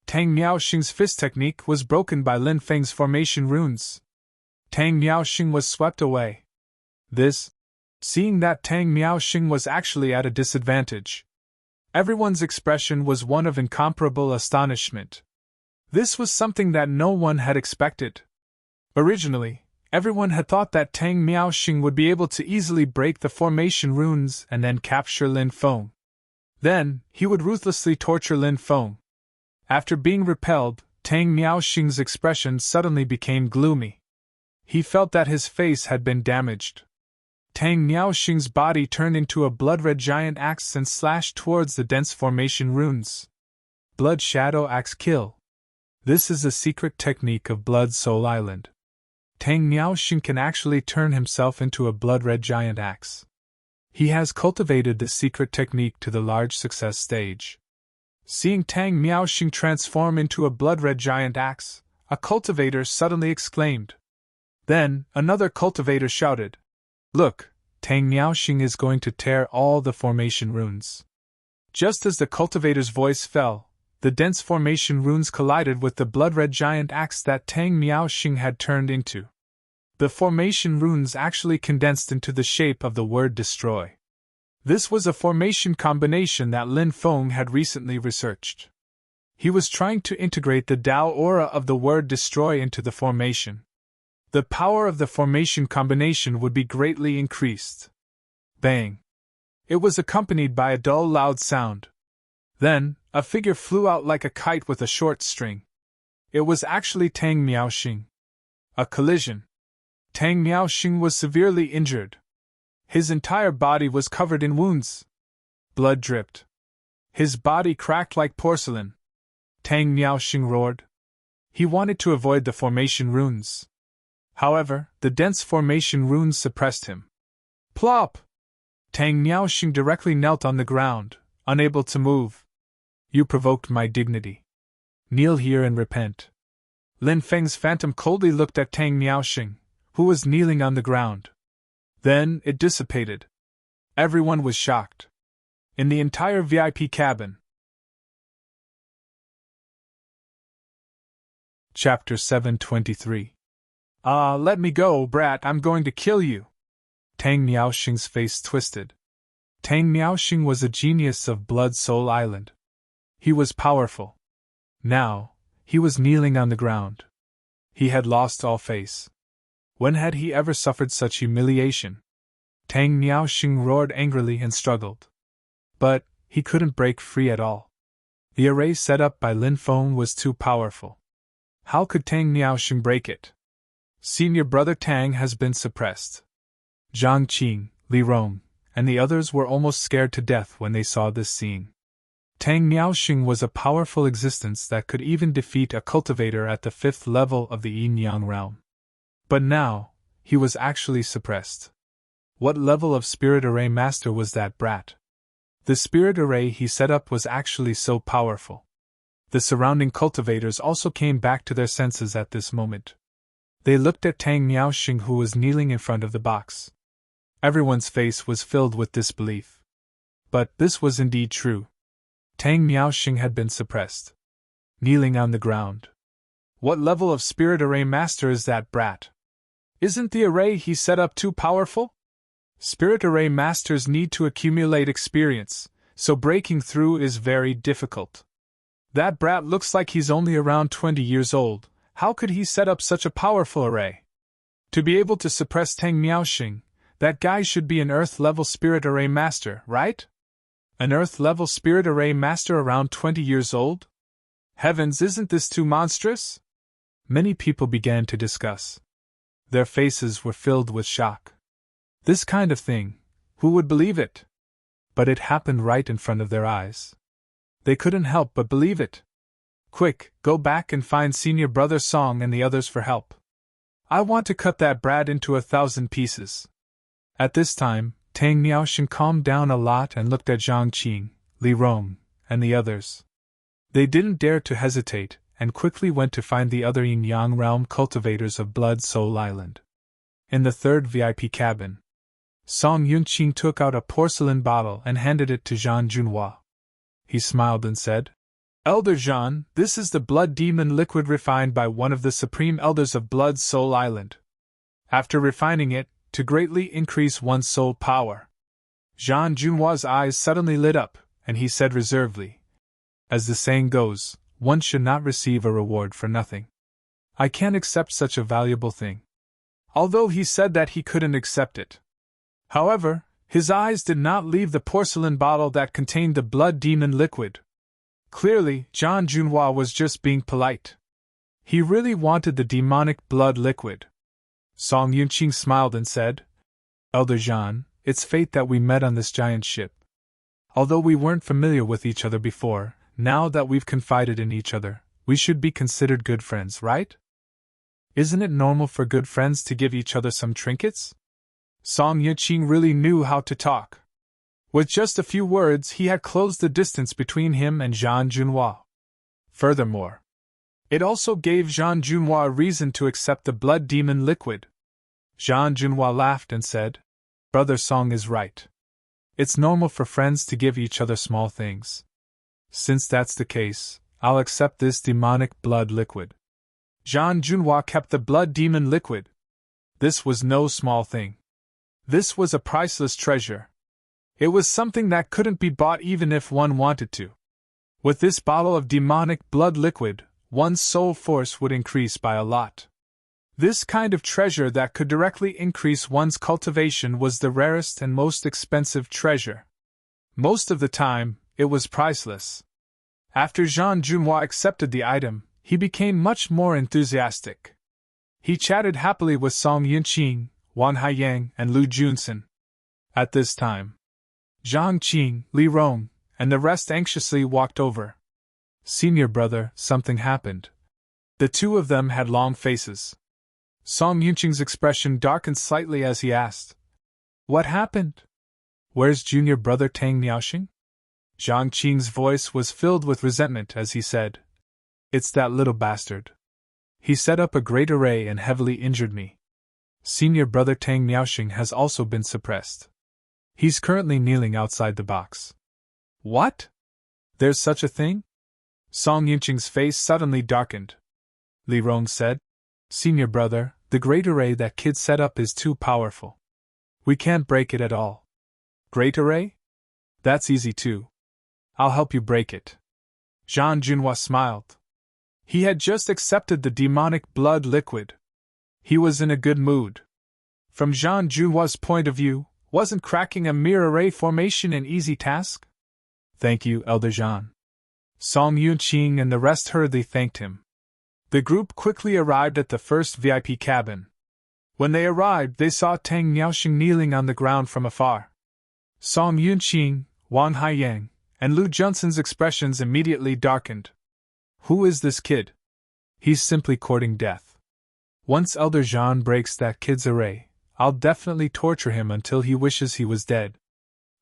Tang Miaoxing's fist technique was broken by Lin Feng's formation runes. Tang Miaoxing was swept away. Seeing that Tang Miaoxing was actually at a disadvantage. Everyone's expression was one of incomparable astonishment. This was something that no one had expected. Originally, everyone had thought that Tang Miaoxing would be able to easily break the formation runes and then capture Lin Feng. Then, he would ruthlessly torture Lin Feng. After being repelled, Tang Miaoxing's expression suddenly became gloomy. He felt that his face had been damaged. Tang Miaoxing's body turned into a blood-red giant axe and slashed towards the dense formation runes. Blood Shadow Axe Kill. This is a secret technique of Blood Soul Island. Tang Miaoxing can actually turn himself into a blood-red giant axe. He has cultivated this secret technique to the large success stage. Seeing Tang Miaoxing transform into a blood-red giant axe, a cultivator suddenly exclaimed. Then, another cultivator shouted, "Look, Tang Miaoxing is going to tear all the formation runes." Just as the cultivator's voice fell, the dense formation runes collided with the blood-red giant axe that Tang Miaoxing had turned into. The formation runes actually condensed into the shape of the word destroy. This was a formation combination that Lin Feng had recently researched. He was trying to integrate the Dao aura of the word destroy into the formation. The power of the formation combination would be greatly increased. Bang! It was accompanied by a dull, loud sound. Then, a figure flew out like a kite with a short string. It was actually Tang Miaoxing. A collision. Tang Miaoxing was severely injured. His entire body was covered in wounds. Blood dripped. His body cracked like porcelain. Tang Miaoxing roared. He wanted to avoid the formation runes. However, the dense formation runes suppressed him. Plop! Tang Miaoxing directly knelt on the ground, unable to move. "You provoked my dignity. Kneel here and repent." Lin Feng's phantom coldly looked at Tang Miaoxing, who was kneeling on the ground. Then, it dissipated. Everyone was shocked. In the entire VIP cabin. Chapter 723. Let me go, brat, I'm going to kill you." Tang Miaoxing's face twisted. Tang Miaoxing was a genius of Blood Soul Island. He was powerful. Now, he was kneeling on the ground. He had lost all face. When had he ever suffered such humiliation? Tang Miaoxing roared angrily and struggled. But, he couldn't break free at all. The array set up by Lin Feng was too powerful. How could Tang Miaoxing break it? Senior brother Tang has been suppressed. Zhang Qing, Li Rong, and the others were almost scared to death when they saw this scene. Tang Miaoxing was a powerful existence that could even defeat a cultivator at the 5th level of the Yin-Yang realm. But now, he was actually suppressed. What level of spirit array master was that brat? The spirit array he set up was actually so powerful. The surrounding cultivators also came back to their senses at this moment. They looked at Tang Miaoxing, who was kneeling in front of the box. Everyone's face was filled with disbelief. But this was indeed true. Tang Miaoxing had been suppressed. Kneeling on the ground. What level of spirit array master is that brat? Isn't the array he set up too powerful? Spirit array masters need to accumulate experience, so breaking through is very difficult. That brat looks like he's only around 20 years old. How could he set up such a powerful array? To be able to suppress Tang Miaoxing, that guy should be an Earth-level spirit array master, right? An Earth-level spirit array master around 20 years old? Heavens, isn't this too monstrous? Many people began to discuss. Their faces were filled with shock. This kind of thing, who would believe it? But it happened right in front of their eyes. They couldn't help but believe it. Quick, go back and find Senior Brother Song and the others for help. I want to cut that brat into 1,000 pieces. At this time, Tang Miaoxing calmed down a lot and looked at Zhang Qing, Li Rong, and the others. They didn't dare to hesitate, and quickly went to find the other Yin-Yang realm cultivators of Blood Soul Island. In the 3rd VIP cabin, Song Yunqing took out a porcelain bottle and handed it to Zhang Junhua. he smiled and said. Elder Jean, this is the blood demon liquid refined by one of the supreme elders of Blood Soul Island. After refining it, to greatly increase one's soul power. Jean Junhua's eyes suddenly lit up, and he said reservedly, as the saying goes, one should not receive a reward for nothing. I can't accept such a valuable thing. Although he said that he couldn't accept it. However, his eyes did not leave the porcelain bottle that contained the blood demon liquid. Clearly, Jean Junhua was just being polite. He really wanted the demonic blood liquid. Song Yunqing smiled and said, Elder Jean, it's fate that we met on this giant ship. Although we weren't familiar with each other before, now that we've confided in each other, we should be considered good friends, right? Isn't it normal for good friends to give each other some trinkets? Song Yunqing really knew how to talk. With just a few words, he had closed the distance between him and Jean Junhua. Furthermore, it also gave Jean Junhua a reason to accept the blood demon liquid. Jean Junhua laughed and said, Brother Song is right. It's normal for friends to give each other small things. Since that's the case, I'll accept this demonic blood liquid. Jean Junhua kept the blood demon liquid. This was no small thing. This was a priceless treasure. It was something that couldn't be bought even if one wanted to. With this bottle of demonic blood liquid, one's soul force would increase by a lot. This kind of treasure that could directly increase one's cultivation was the rarest and most expensive treasure. Most of the time, it was priceless. After Jean Junhua accepted the item, he became much more enthusiastic. He chatted happily with Song Yunqing, Wang Haiyang, and Lu Junsen. At this time, Zhang Qing, Li Rong, and the rest anxiously walked over. Senior brother, something happened. The two of them had long faces. Song Yunqing's expression darkened slightly as he asked, What happened? Where's junior brother Tang Miaoxing? Zhang Qing's voice was filled with resentment as he said, It's that little bastard. He set up a great array and heavily injured me. Senior brother Tang Miaoxing has also been suppressed. He's currently kneeling outside the box. What? There's such a thing? Song Yunqing's face suddenly darkened. Li Rong said, Senior brother, the great array that kid set up is too powerful. We can't break it at all. Great array? That's easy too. I'll help you break it. Jean Junhua smiled. He had just accepted the demonic blood liquid. He was in a good mood. From Jean Junhua's point of view, wasn't cracking a mere array formation an easy task? Thank you, Elder Jean. Song Yunqing and the rest hurriedly thanked him. The group quickly arrived at the first VIP cabin. When they arrived, they saw Tang Miaoxing kneeling on the ground from afar. Song Yunqing, Wang Haiyang, and Lu Junsen's expressions immediately darkened. Who is this kid? He's simply courting death. Once Elder Jean breaks that kid's array, I'll definitely torture him until he wishes he was dead.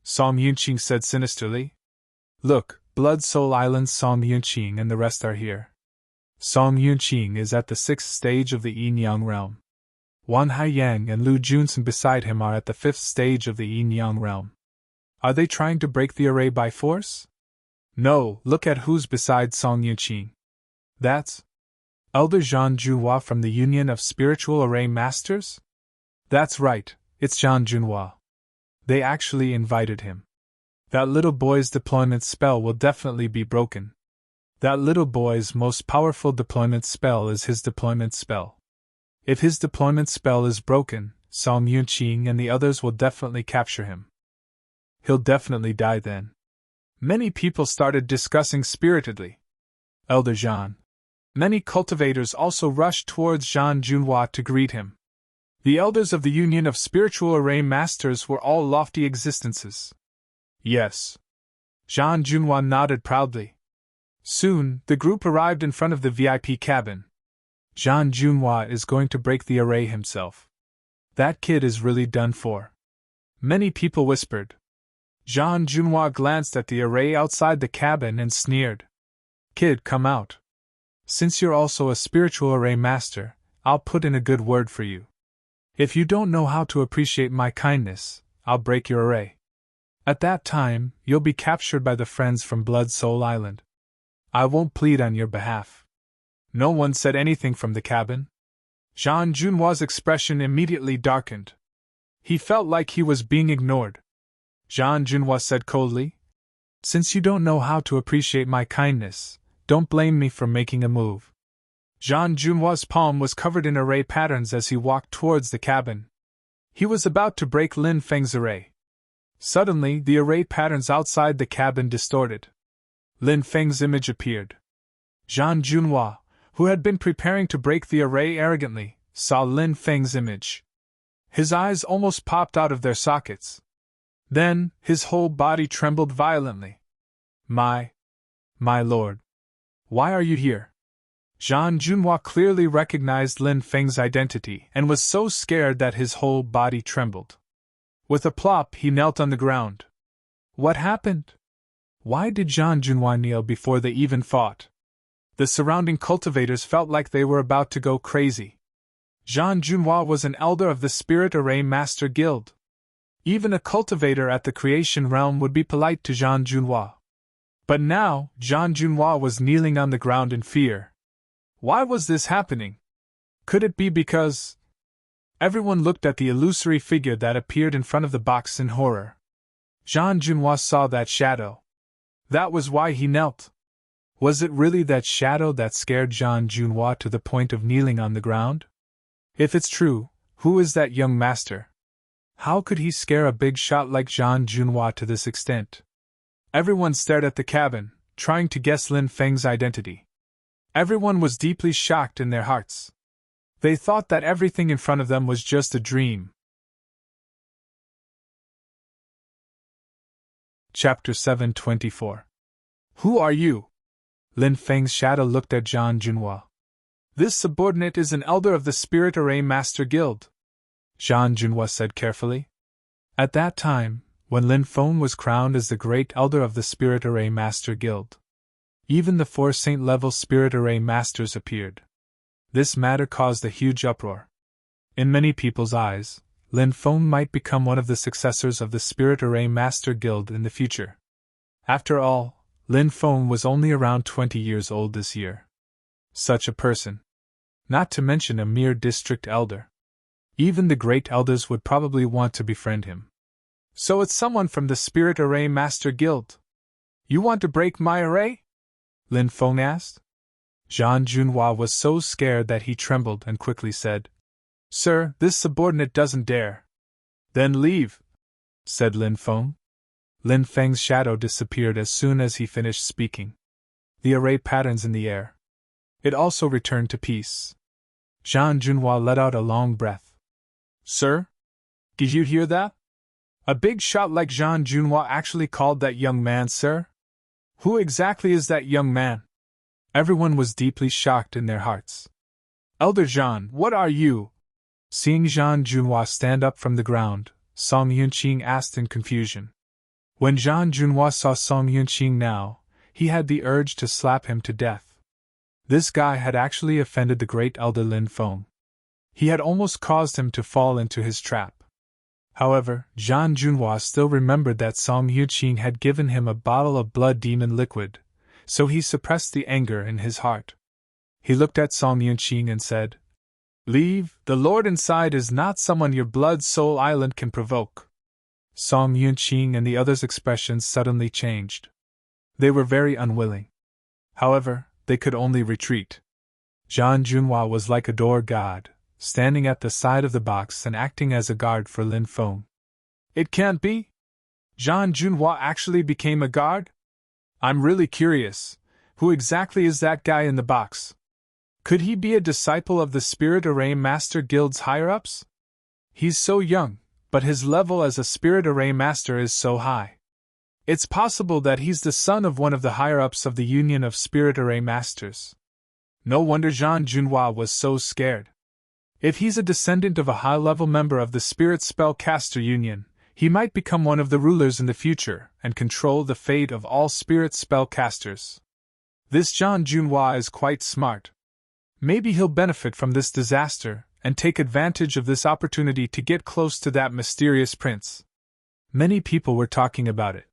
Song Yunqing said sinisterly. Look, Blood Soul Island's Song Yunqing and the rest are here. Song Yunqing is at the 6th stage of the Yin-Yang realm. Wang Haiyang and Lu Junsen beside him are at the 5th stage of the Yin-Yang realm. Are they trying to break the array by force? No, look at who's beside Song Yunqing. That's Elder Jean Junhua from the Union of Spiritual Array Masters? That's right, it's Jean Junhua. They actually invited him. That little boy's deployment spell will definitely be broken. That little boy's most powerful deployment spell is his deployment spell. If his deployment spell is broken, Song Yunqing and the others will definitely capture him. He'll definitely die then. Many people started discussing spiritedly. Elder Jean. Many cultivators also rushed towards Jean Junhua to greet him. The elders of the Union of Spiritual Array Masters were all lofty existences. Yes. Jean Junhua nodded proudly. Soon, the group arrived in front of the VIP cabin. Jean Junhua is going to break the array himself. That kid is really done for. Many people whispered. Jean Junhua glanced at the array outside the cabin and sneered. Kid, come out. Since you're also a spiritual array master, I'll put in a good word for you. If you don't know how to appreciate my kindness, I'll break your array. At that time, you'll be captured by the friends from Blood Soul Island. I won't plead on your behalf. No one said anything from the cabin. Jean Junho's expression immediately darkened. He felt like he was being ignored. Jean Junho said coldly, "Since you don't know how to appreciate my kindness, don't blame me for making a move." Jean Junho's palm was covered in array patterns as he walked towards the cabin. He was about to break Lin Feng's array. Suddenly, the array patterns outside the cabin distorted. Lin Feng's image appeared. Jean Junho, who had been preparing to break the array arrogantly, saw Lin Feng's image. His eyes almost popped out of their sockets. Then, his whole body trembled violently. My lord. Why are you here?" Jean Junho clearly recognized Lin Feng's identity and was so scared that his whole body trembled. With a plop, he knelt on the ground. What happened? Why did Jean Junho kneel before they even fought? The surrounding cultivators felt like they were about to go crazy. Jean Junho was an elder of the Spirit Array Master Guild. Even a cultivator at the creation realm would be polite to Jean Junho. But now, Jean Junho was kneeling on the ground in fear. Why was this happening? Could it be because... Everyone looked at the illusory figure that appeared in front of the box in horror. Jean Junho saw that shadow. That was why he knelt. Was it really that shadow that scared Jean Junho to the point of kneeling on the ground? If it's true, who is that young master? How could he scare a big shot like Jean Junho to this extent? Everyone stared at the cabin, trying to guess Lin Feng's identity. Everyone was deeply shocked in their hearts. They thought that everything in front of them was just a dream. Chapter 724. Who are you? Lin Feng's shadow looked at Jean Junho. This subordinate is an elder of the Spirit Array Master Guild, Jean Junho said carefully. At that time, when Lin Feng was crowned as the great elder of the Spirit Array Master Guild, even the 4 Saint-level Spirit Array Masters appeared. This matter caused a huge uproar. In many people's eyes, Lin Feng might become one of the successors of the Spirit Array Master Guild in the future. After all, Lin Feng was only around 20 years old this year. Such a person. Not to mention a mere district elder. Even the great elders would probably want to befriend him. So it's someone from the Spirit Array Master Guild. You want to break my array? Lin Feng asked. Jean Junho was so scared that he trembled and quickly said, "Sir, this subordinate doesn't dare." "Then leave," said Lin Feng. Lin Feng's shadow disappeared as soon as he finished speaking. The array patterns in the air. It also returned to peace. Jean Junho let out a long breath. "Sir? Did you hear that? A big shot like Jean Junho actually called that young man sir? Who exactly is that young man?" Everyone was deeply shocked in their hearts. "Elder Jean, what are you?" Seeing Jean Junho stand up from the ground, Song Yunqing asked in confusion. When Jean Junho saw Song Yunqing now, he had the urge to slap him to death. This guy had actually offended the great elder Lin Feng. He had almost caused him to fall into his trap. However, Jean Junho still remembered that Song Yunqing had given him a bottle of blood demon liquid, so he suppressed the anger in his heart. He looked at Song Yunqing and said, "Leave, the lord inside is not someone your Blood Soul Island can provoke." Song Yunqing and the others' expressions suddenly changed. They were very unwilling. However, they could only retreat. Jean Junho was like a door god, standing at the side of the box and acting as a guard for Lin Feng. It can't be? Jean Junho actually became a guard? I'm really curious. Who exactly is that guy in the box? Could he be a disciple of the Spirit Array Master Guild's higher-ups? He's so young, but his level as a Spirit Array Master is so high. It's possible that he's the son of one of the higher-ups of the Union of Spirit Array Masters. No wonder Jean Junho was so scared. If he's a descendant of a high-level member of the Spirit Spellcaster Union, he might become one of the rulers in the future and control the fate of all spirit spellcasters. This Jean Junho is quite smart. Maybe he'll benefit from this disaster and take advantage of this opportunity to get close to that mysterious prince. Many people were talking about it.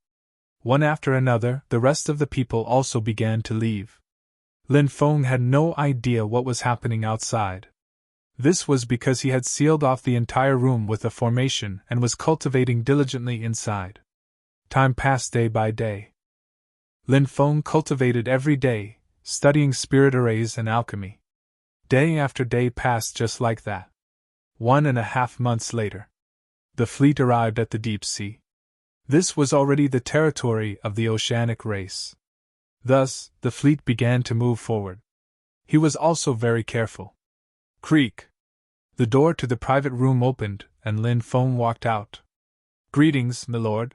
One after another, the rest of the people also began to leave. Lin Feng had no idea what was happening outside. This was because he had sealed off the entire room with a formation and was cultivating diligently inside. Time passed day by day. Lin Feng cultivated every day, studying spirit arrays and alchemy. Day after day passed just like that. 1.5 months later, the fleet arrived at the deep sea. This was already the territory of the oceanic race. Thus, the fleet began to move forward. He was also very careful. Creak! The door to the private room opened, and Lin Feng walked out. Greetings, milord.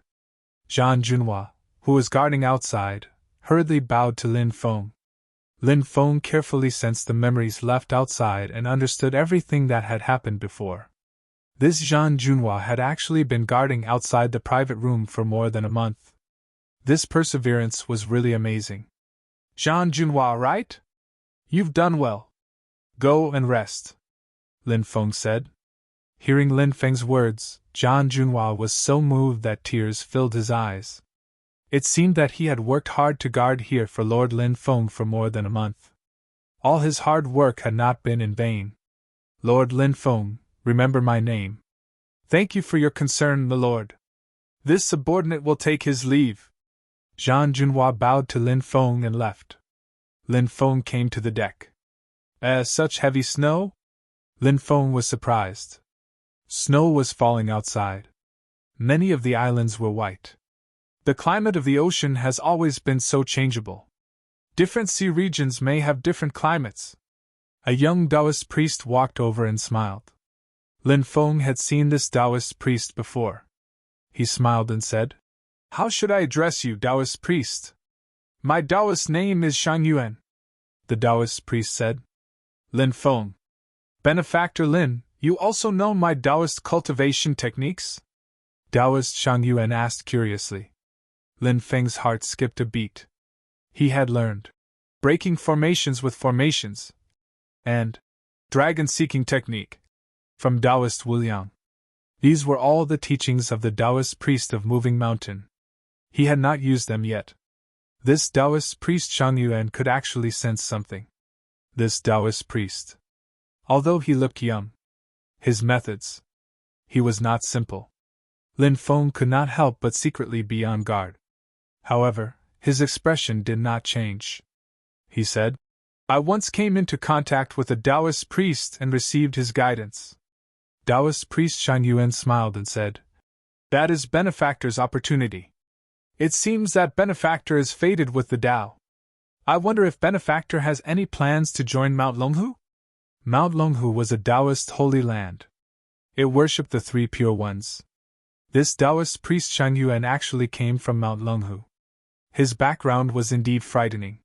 Jean Junhua, who was guarding outside, hurriedly bowed to Lin Feng. Lin Feng carefully sensed the memories left outside and understood everything that had happened before. This Jean Junhua had actually been guarding outside the private room for more than a month. This perseverance was really amazing. Jean Junhua, right? You've done well. Go and rest, Lin Feng said. Hearing Lin Feng's words, Jean Junhua was so moved that tears filled his eyes. It seemed that he had worked hard to guard here for Lord Lin Feng for more than a month. All his hard work had not been in vain. Lord Lin Feng, remember my name. Thank you for your concern, milord. This subordinate will take his leave. Jean Junhua bowed to Lin Feng and left. Lin Feng came to the deck. Such heavy snow? Lin Feng was surprised. Snow was falling outside. Many of the islands were white. The climate of the ocean has always been so changeable. Different sea regions may have different climates. A young Taoist priest walked over and smiled. Lin Feng had seen this Taoist priest before. He smiled and said, How should I address you, Taoist priest? My Taoist name is Shang Yuan, the Taoist priest said. Lin Feng. Benefactor Lin, you also know my Taoist cultivation techniques? Taoist Shang Yuan asked curiously. Lin Feng's heart skipped a beat. He had learned breaking formations with formations and dragon-seeking technique from Taoist Wu Liang. These were all the teachings of the Taoist priest of Moving Mountain. He had not used them yet. This Taoist priest Shang Yuan could actually sense something. This Taoist priest. Although he looked young, his methods. He was not simple. Lin Feng could not help but secretly be on guard. However, his expression did not change. He said, I once came into contact with a Taoist priest and received his guidance. Taoist priest Shang Yuan smiled and said, That is Benefactor's opportunity. It seems that Benefactor is fated with the Tao. I wonder if Benefactor has any plans to join Mount Longhu? Mount Longhu was a Taoist holy land. It worshipped the three pure ones. This Taoist priest Shang Yuan actually came from Mount Longhu. His background was indeed frightening.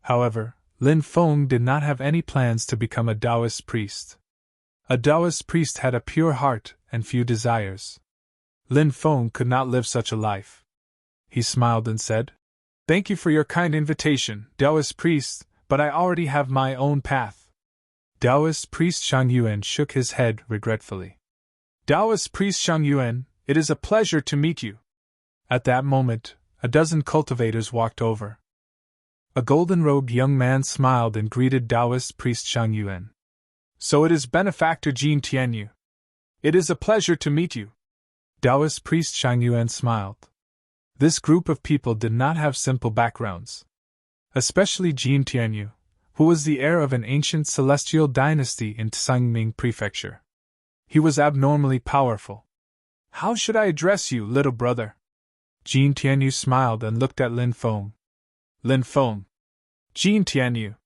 However, Lin Feng did not have any plans to become a Taoist priest. A Taoist priest had a pure heart and few desires. Lin Feng could not live such a life. He smiled and said, Thank you for your kind invitation, Taoist priest, but I already have my own path. Taoist priest Shang Yuan shook his head regretfully. Taoist priest Shang Yuan, it is a pleasure to meet you. At that moment, a dozen cultivators walked over. A golden-robed young man smiled and greeted Taoist priest Shang Yuan. So it is Benefactor Jin Tianyu. It is a pleasure to meet you. Taoist priest Shang Yuan smiled. This group of people did not have simple backgrounds. Especially Jin Tianyu, who was the heir of an ancient celestial dynasty in Tsangming Prefecture. He was abnormally powerful. How should I address you, little brother? Jin Tianyu smiled and looked at Lin Feng. Lin Feng. Jin Tianyu.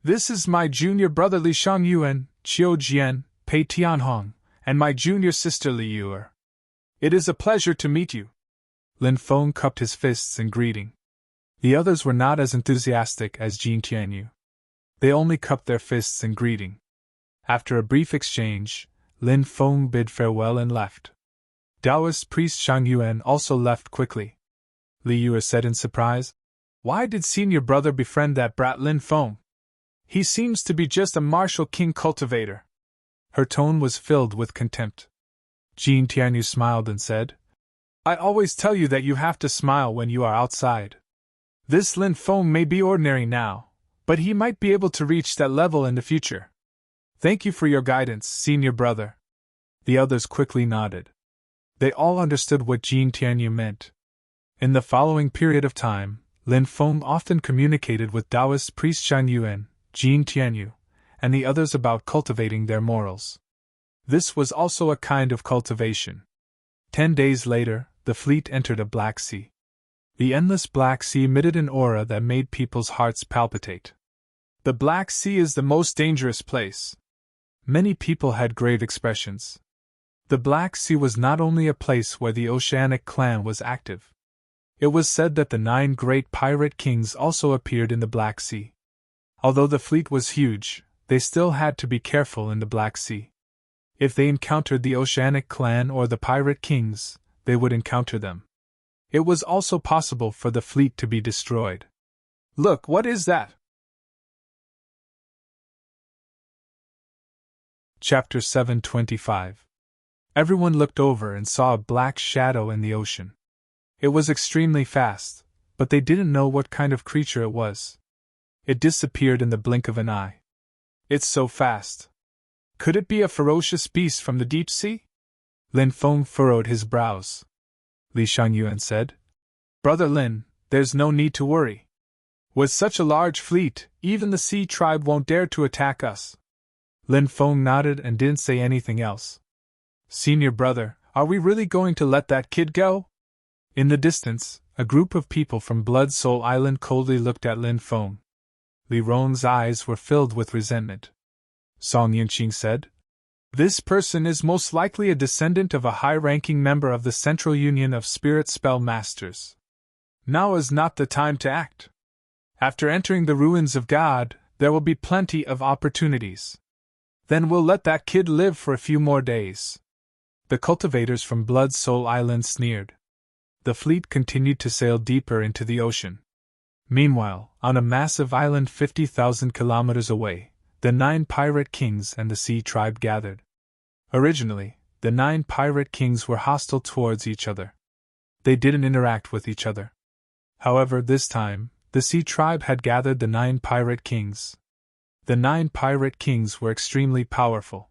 This is my junior brother Li Shang Yuan, Qiu Jian, Pei Tianhong, and my junior sister Li Yuer. It is a pleasure to meet you. Lin Feng cupped his fists in greeting. The others were not as enthusiastic as Jin Tianyu. They only cupped their fists in greeting. After a brief exchange, Lin Feng bid farewell and left. Taoist priest Shang Yuan also left quickly. Li Yuer said in surprise, Why did senior brother befriend that brat Lin Feng? He seems to be just a martial king cultivator. Her tone was filled with contempt. Jin Tianyu smiled and said, I always tell you that you have to smile when you are outside. This Lin Feng may be ordinary now, but he might be able to reach that level in the future. Thank you for your guidance, senior brother. The others quickly nodded. They all understood what Jin Tianyu meant. In the following period of time, Lin Feng often communicated with Taoist priest Shan Yuan, Jin Tianyu, and the others about cultivating their morals. This was also a kind of cultivation. 10 days later, the fleet entered a Black Sea. The endless Black Sea emitted an aura that made people's hearts palpitate. The Black Sea is the most dangerous place. Many people had grave expressions. The Black Sea was not only a place where the Oceanic clan was active. It was said that the 9 great pirate kings also appeared in the Black Sea. Although the fleet was huge, they still had to be careful in the Black Sea. If they encountered the Oceanic clan or the pirate kings, they would encounter them. It was also possible for the fleet to be destroyed. Look, what is that? Chapter 725. Everyone looked over and saw a black shadow in the ocean. It was extremely fast, but they didn't know what kind of creature it was. It disappeared in the blink of an eye. It's so fast. Could it be a ferocious beast from the deep sea? Lin Feng furrowed his brows. Li Shangyuan said, Brother Lin, there's no need to worry. With such a large fleet, even the sea tribe won't dare to attack us. Lin Feng nodded and didn't say anything else. Senior brother, are we really going to let that kid go? In the distance, a group of people from Blood Soul Island coldly looked at Lin Feng. Li Ron's eyes were filled with resentment. Song Yinqing said, This person is most likely a descendant of a high-ranking member of the Central Union of Spirit Spell Masters. Now is not the time to act. After entering the ruins of God, there will be plenty of opportunities. Then we'll let that kid live for a few more days. The cultivators from Blood Soul Island sneered. The fleet continued to sail deeper into the ocean. Meanwhile, on a massive island 50,000 kilometers away, the 9 pirate kings and the sea tribe gathered. Originally, the 9 pirate kings were hostile towards each other. They didn't interact with each other. However, this time, the sea tribe had gathered the 9 pirate kings. The 9 pirate kings were extremely powerful.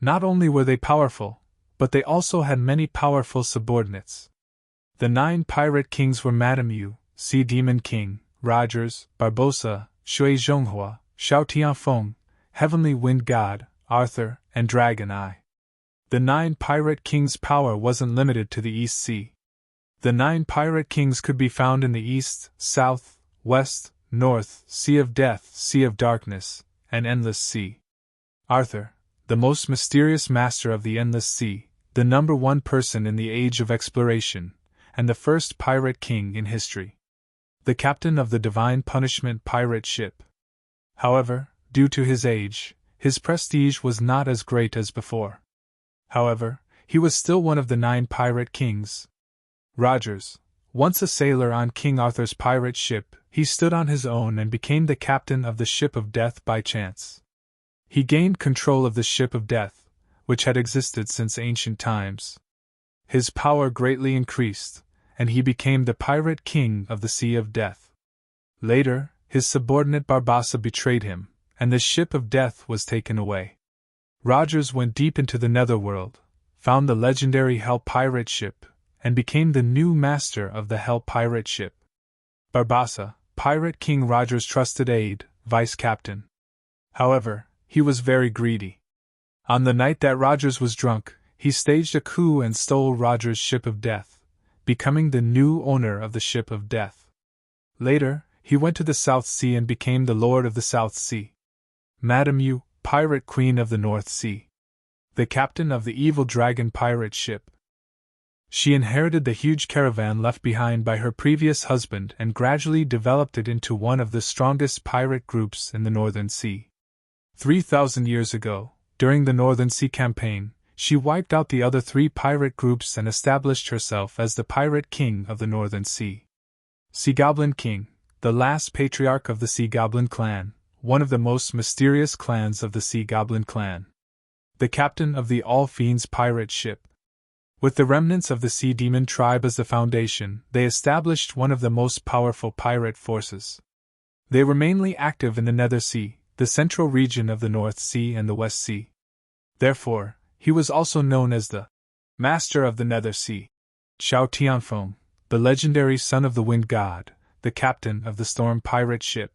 Not only were they powerful, but they also had many powerful subordinates. The 9 pirate kings were Madame Yu, Sea Demon King, Rogers, Barbossa, Shui Zhonghua, Xiao Tianfeng, Heavenly Wind God, Arthur, and Dragon Eye. The 9 pirate kings' power wasn't limited to the East Sea. The 9 pirate kings could be found in the East, South, West, North, Sea of Death, Sea of Darkness, and Endless Sea. Arthur, the most mysterious master of the Endless Sea, the number 1 person in the Age of Exploration, and the first pirate king in history. The captain of the Divine Punishment pirate ship. However, due to his age, his prestige was not as great as before. However, he was still one of the 9 pirate kings. Rogers, once a sailor on King Arthur's pirate ship, he stood on his own and became the captain of the Ship of Death by chance. He gained control of the Ship of Death, which had existed since ancient times. His power greatly increased, and he became the pirate king of the Sea of Death. Later, his subordinate Barbossa betrayed him, and the Ship of Death was taken away. Rogers went deep into the netherworld, found the legendary Hell pirate ship, and became the new master of the Hell pirate ship. Barbossa, Pirate King Rogers' trusted aide, vice-captain. However, he was very greedy. On the night that Rogers was drunk, he staged a coup and stole Rogers' Ship of Death, becoming the new owner of the Ship of Death. Later, he went to the South Sea and became the Lord of the South Sea. Madame Yu, Pirate Queen of the North Sea. The captain of the evil dragon pirate ship. She inherited the huge caravan left behind by her previous husband and gradually developed it into one of the strongest pirate groups in the Northern Sea. 3,000 years ago, during the Northern Sea campaign, she wiped out the other 3 pirate groups and established herself as the Pirate King of the Northern Sea. Sea Goblin King, the last patriarch of the Sea Goblin clan, one of the most mysterious clans of the Sea Goblin clan. The captain of the All Fiends pirate ship. With the remnants of the Sea Demon tribe as the foundation, they established one of the most powerful pirate forces. They were mainly active in the Nether Sea, the central region of the North Sea and the West Sea. Therefore, he was also known as the Master of the Nether Sea. Xiao Tianfeng, the legendary son of the Wind God, the captain of the Storm pirate ship.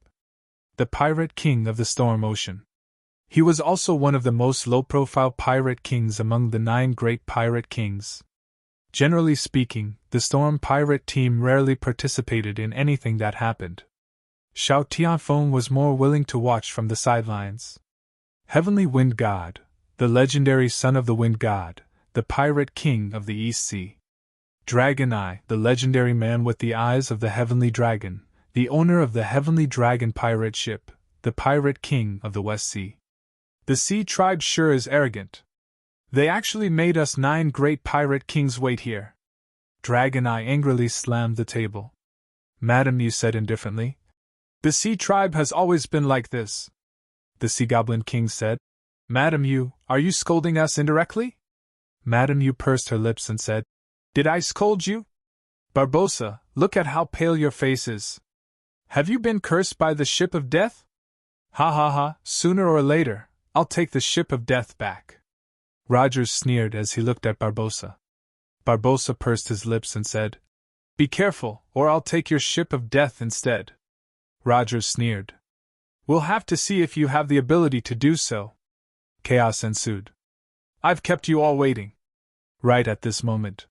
The Pirate King of the Storm Ocean. He was also one of the most low-profile pirate kings among the 9 great pirate kings. Generally speaking, the Storm pirate team rarely participated in anything that happened. Xiao Tianfeng was more willing to watch from the sidelines. Heavenly Wind God, the legendary son of the Wind God, the Pirate King of the East Sea. Dragon Eye, the legendary man with the eyes of the Heavenly Dragon, the owner of the Heavenly Dragon pirate ship, the Pirate King of the West Sea. The Sea tribe sure is arrogant. They actually made us 9 great pirate kings wait here. Dragon Eye angrily slammed the table. Madam, you said indifferently. The Sea tribe has always been like this. The Sea Goblin King said. Madam, are you scolding us indirectly? Madam, you pursed her lips and said, Did I scold you? Barbossa, look at how pale your face is. Have you been cursed by the ship of death? Ha ha ha, sooner or later, I'll take the ship of death back. Rogers sneered as he looked at Barbossa. Barbossa pursed his lips and said, Be careful, or I'll take your ship of death instead. Rogers sneered. We'll have to see if you have the ability to do so. Chaos ensued. I've kept you all waiting. Right at this moment,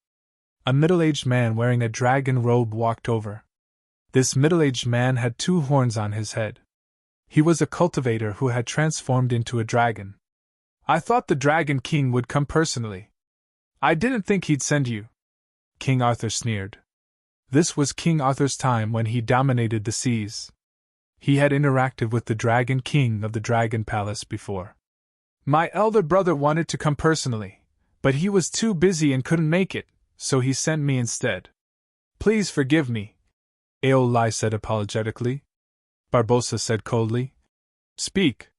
a middle-aged man wearing a dragon robe walked over. This middle-aged man had 2 horns on his head. He was a cultivator who had transformed into a dragon. I thought the Dragon King would come personally. I didn't think he'd send you. King Arthur sneered. This was King Arthur's time when he dominated the seas. He had interacted with the Dragon King of the Dragon Palace before. My elder brother wanted to come personally, but he was too busy and couldn't make it, so he sent me instead. Please forgive me, Aeolai said apologetically. Barbossa said coldly. Speak.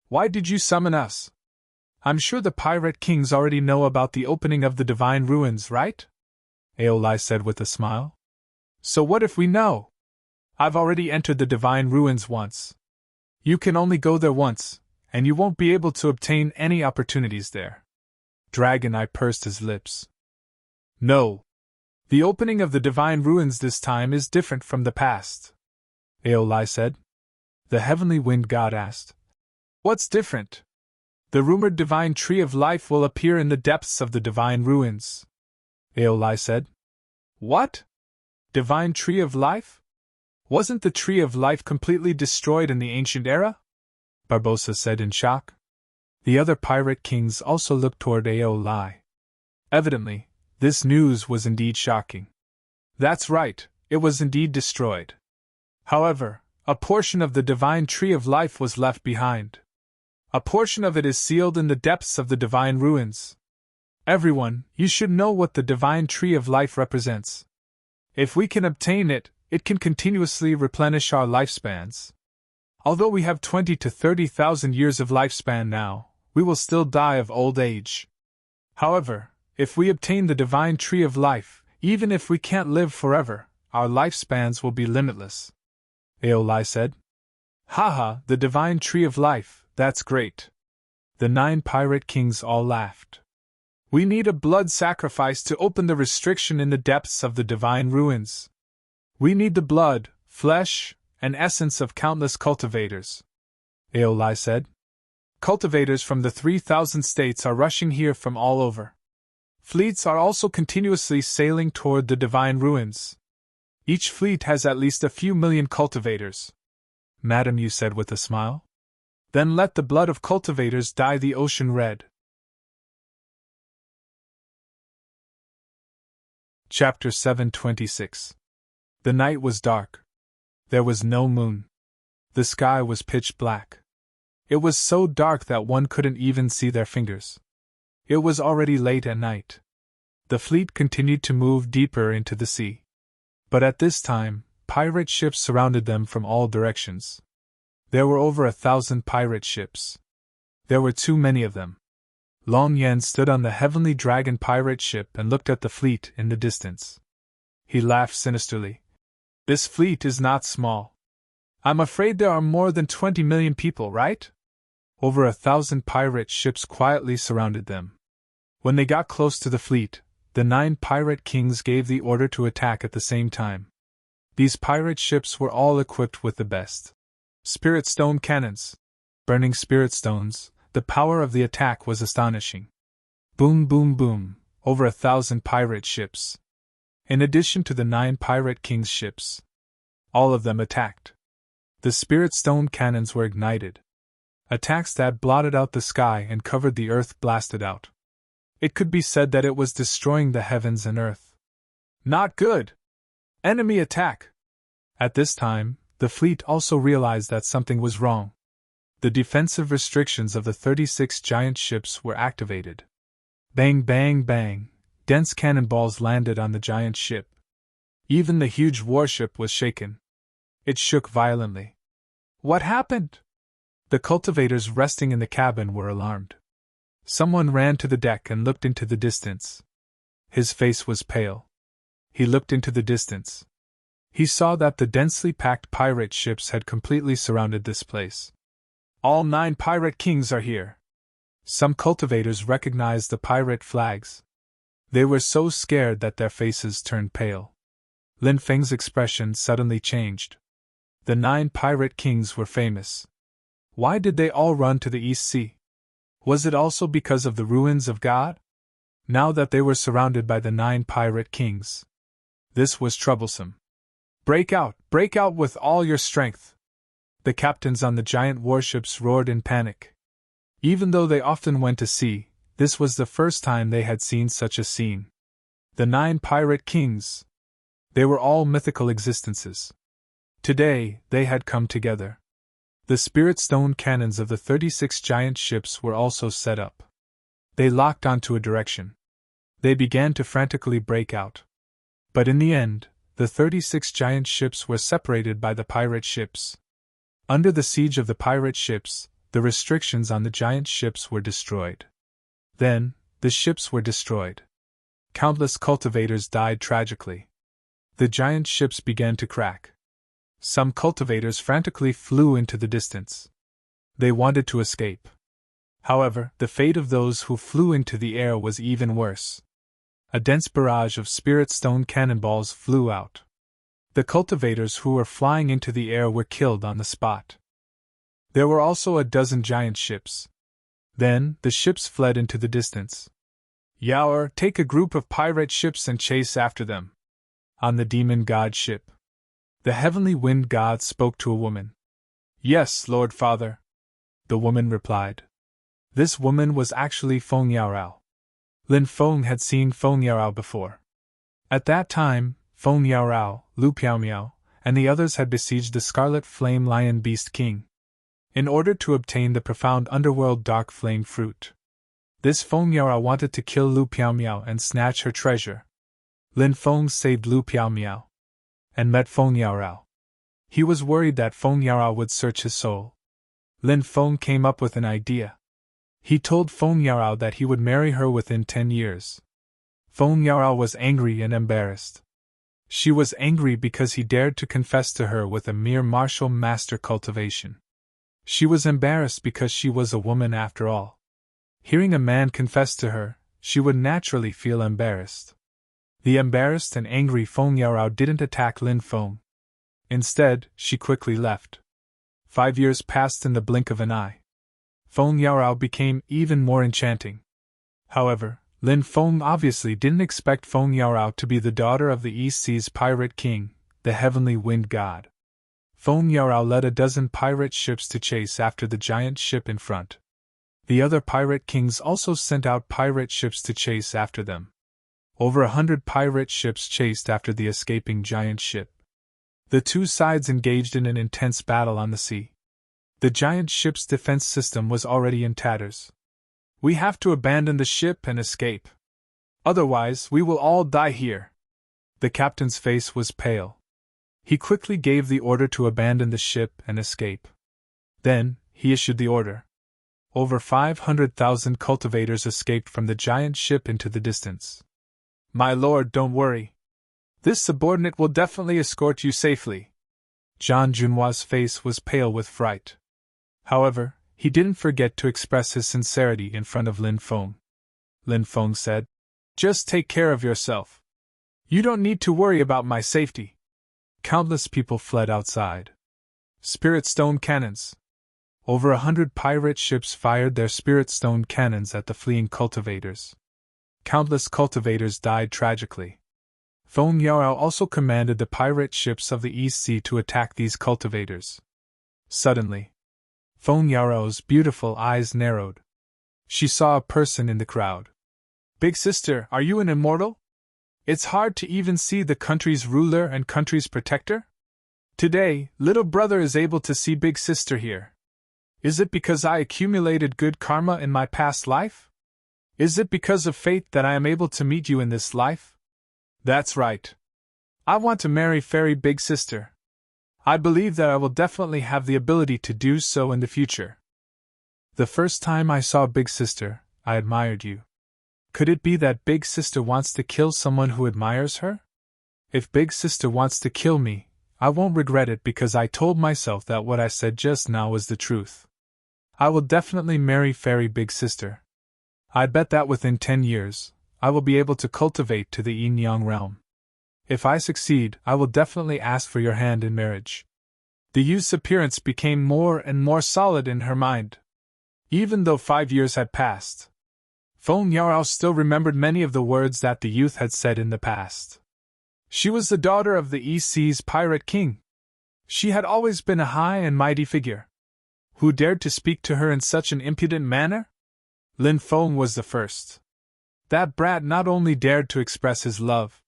Why did you summon us? I'm sure the Pirate Kings already know about the opening of the Divine Ruins, right? Aeolai said with a smile. So what if we know? I've already entered the Divine Ruins once. You can only go there once, and you won't be able to obtain any opportunities there. Dragon Eye pursed his lips. No. The opening of the Divine Ruins this time is different from the past. Aeolai said. The Heavenly Wind God asked. What's different? The rumored Divine Tree of Life will appear in the depths of the Divine Ruins. Aeolai said. What? Divine Tree of Life? Wasn't the Tree of Life completely destroyed in the ancient era? Barbossa said in shock. The other pirate kings also looked toward Aeolai. Evidently, this news was indeed shocking. That's right, it was indeed destroyed. However, a portion of the Divine Tree of Life was left behind. A portion of it is sealed in the depths of the Divine Ruins. Everyone, you should know what the Divine Tree of Life represents. If we can obtain it, it can continuously replenish our lifespans. Although we have 20 to 30,000 years of lifespan now, we will still die of old age. However, if we obtain the Divine Tree of Life, even if we can't live forever, our lifespans will be limitless. Aeolai said. Haha, the Divine Tree of Life, that's great. The 9 pirate kings all laughed. We need a blood sacrifice to open the restriction in the depths of the Divine Ruins. We need the blood, flesh, and essence of countless cultivators. Aeolai said. Cultivators from the 3,000 states are rushing here from all over. Fleets are also continuously sailing toward the Divine Ruins. Each fleet has at least a few million cultivators. Madam, you said with a smile. Then let the blood of cultivators dye the ocean red. Chapter 726. The night was dark. There was no moon. The sky was pitch black. It was so dark that one couldn't even see their fingers. It was already late at night. The fleet continued to move deeper into the sea. But at this time, pirate ships surrounded them from all directions. There were over 1,000 pirate ships. There were too many of them. Long Yan stood on the Heavenly Dragon pirate ship and looked at the fleet in the distance. He laughed sinisterly. This fleet is not small. I'm afraid there are more than 20 million people, right? Over 1,000 pirate ships quietly surrounded them. When they got close to the fleet, the 9 pirate kings gave the order to attack at the same time. These pirate ships were all equipped with the best spirit stone cannons. Burning spirit stones, the power of the attack was astonishing. Boom, boom, boom, over 1,000 pirate ships. In addition to the 9 pirate kings' ships. All of them attacked. The spirit stone cannons were ignited. Attacks that blotted out the sky and covered the earth blasted out. It could be said that it was destroying the heavens and earth. Not good! Enemy attack! At this time, the fleet also realized that something was wrong. The defensive restrictions of the 36 giant ships were activated. Bang, bang, bang, dense cannonballs landed on the giant ship. Even the huge warship was shaken. It shook violently. What happened? The cultivators resting in the cabin were alarmed. Someone ran to the deck and looked into the distance. His face was pale. He looked into the distance. He saw that the densely packed pirate ships had completely surrounded this place. All 9 pirate kings are here. Some cultivators recognized the pirate flags. They were so scared that their faces turned pale. Lin Feng's expression suddenly changed. The 9 pirate kings were famous. Why did they all run to the East Sea? Was it also because of the ruins of God? Now that they were surrounded by the 9 pirate kings. This was troublesome. Break out with all your strength! The captains on the giant warships roared in panic. Even though they often went to sea, this was the first time they had seen such a scene. The 9 pirate kings. They were all mythical existences. Today, they had come together. The spirit stone cannons of the 36 giant ships were also set up. They locked onto a direction. They began to frantically break out. But in the end, the 36 giant ships were separated by the pirate ships. Under the siege of the pirate ships, the restrictions on the giant ships were destroyed. Then, the ships were destroyed. Countless cultivators died tragically. The giant ships began to crack. Some cultivators frantically flew into the distance. They wanted to escape. However, the fate of those who flew into the air was even worse. A dense barrage of spirit stone cannonballs flew out. The cultivators who were flying into the air were killed on the spot. There were also a dozen giant ships. Then, the ships fled into the distance. Yaoer, take a group of pirate ships and chase after them. On the demon god ship. The heavenly wind god spoke to a woman. Yes, Lord Father. The woman replied. This woman was actually Feng Yaorao. Lin Feng had seen Feng Yaorao before. At that time, Feng Yaorao, Lu Piaomiao, and the others had besieged the Scarlet Flame Lion Beast King, in order to obtain the profound underworld dark flame fruit. This Feng Yaorao wanted to kill Lu Piaomiao and snatch her treasure. Lin Feng saved Lu Piaomiao and met Feng Yaorao. He was worried that Feng Yaorao would search his soul. Lin Feng came up with an idea. He told Feng Yaorao that he would marry her within 10 years. Feng Yaorao was angry and embarrassed. She was angry because he dared to confess to her with a mere martial master cultivation. She was embarrassed because she was a woman after all. Hearing a man confess to her, she would naturally feel embarrassed. The embarrassed and angry Feng Yaorao didn't attack Lin Feng. Instead, she quickly left. 5 years passed in the blink of an eye. Feng Yaorao became even more enchanting. However, Lin Feng obviously didn't expect Feng Yaorao to be the daughter of the East Sea's pirate king, the heavenly wind god. Feng Yaorao led a dozen pirate ships to chase after the giant ship in front. The other pirate kings also sent out pirate ships to chase after them. Over 100 pirate ships chased after the escaping giant ship. The two sides engaged in an intense battle on the sea. The giant ship's defense system was already in tatters. We have to abandon the ship and escape. Otherwise, we will all die here. The captain's face was pale. He quickly gave the order to abandon the ship and escape. Then, he issued the order. Over 500,000 cultivators escaped from the giant ship into the distance. My lord, don't worry. This subordinate will definitely escort you safely. Zhang Junhua's face was pale with fright. However, he didn't forget to express his sincerity in front of Lin Feng. Lin Feng said, Just take care of yourself. You don't need to worry about my safety. Countless people fled outside. Spirit stone cannons. Over 100 pirate ships fired their spirit stone cannons at the fleeing cultivators. Countless cultivators died tragically. Feng Yarao also commanded the pirate ships of the East Sea to attack these cultivators. Suddenly, Feng Yarao's beautiful eyes narrowed. She saw a person in the crowd. Big sister, are you an immortal? It's hard to even see the country's ruler and country's protector? Today, little brother is able to see big sister here. Is it because I accumulated good karma in my past life? Is it because of fate that I am able to meet you in this life? That's right. I want to marry fairy big sister. I believe that I will definitely have the ability to do so in the future. The first time I saw big sister, I admired you. Could it be that big sister wants to kill someone who admires her? If big sister wants to kill me, I won't regret it because I told myself that what I said just now was the truth. I will definitely marry fairy big sister. I bet that within 10 years, I will be able to cultivate to the yin-yang realm. If I succeed, I will definitely ask for your hand in marriage. The youth's appearance became more and more solid in her mind. Even though 5 years had passed, Feng Yarao still remembered many of the words that the youth had said in the past. She was the daughter of the East Sea's pirate king. She had always been a high and mighty figure. Who dared to speak to her in such an impudent manner? Lin Feng was the first. That brat not only dared to express his love,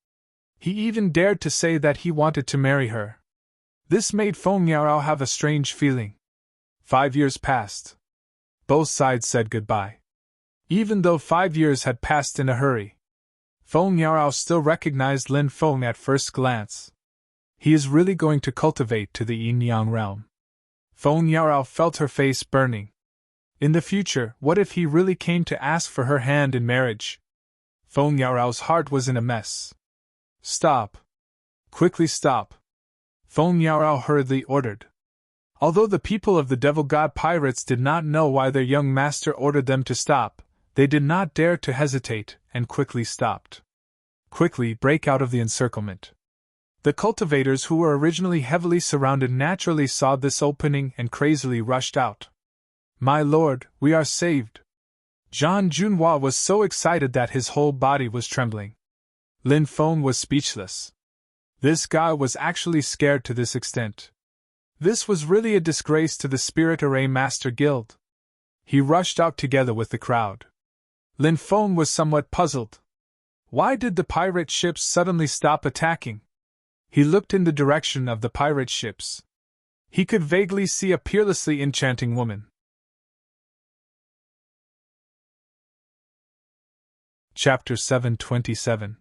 he even dared to say that he wanted to marry her. This made Feng Yarao have a strange feeling. 5 years passed. Both sides said goodbye. Even though 5 years had passed in a hurry, Feng Yarao still recognized Lin Feng at first glance. He is really going to cultivate to the yin-yang realm. Feng Yarao felt her face burning. In the future, what if he really came to ask for her hand in marriage? Feng Yarao's heart was in a mess. Stop. Quickly stop. Feng Yarao hurriedly ordered. Although the people of the Devil God Pirates did not know why their young master ordered them to stop, they did not dare to hesitate, and quickly stopped. Quickly break out of the encirclement. The cultivators who were originally heavily surrounded naturally saw this opening and crazily rushed out. My lord, we are saved. Zhang Junhua was so excited that his whole body was trembling. Lin Feng was speechless. This guy was actually scared to this extent. This was really a disgrace to the Spirit Array Master Guild. He rushed out together with the crowd. Lin Feng was somewhat puzzled. Why did the pirate ships suddenly stop attacking? He looked in the direction of the pirate ships. He could vaguely see a peerlessly enchanting woman. Chapter 727.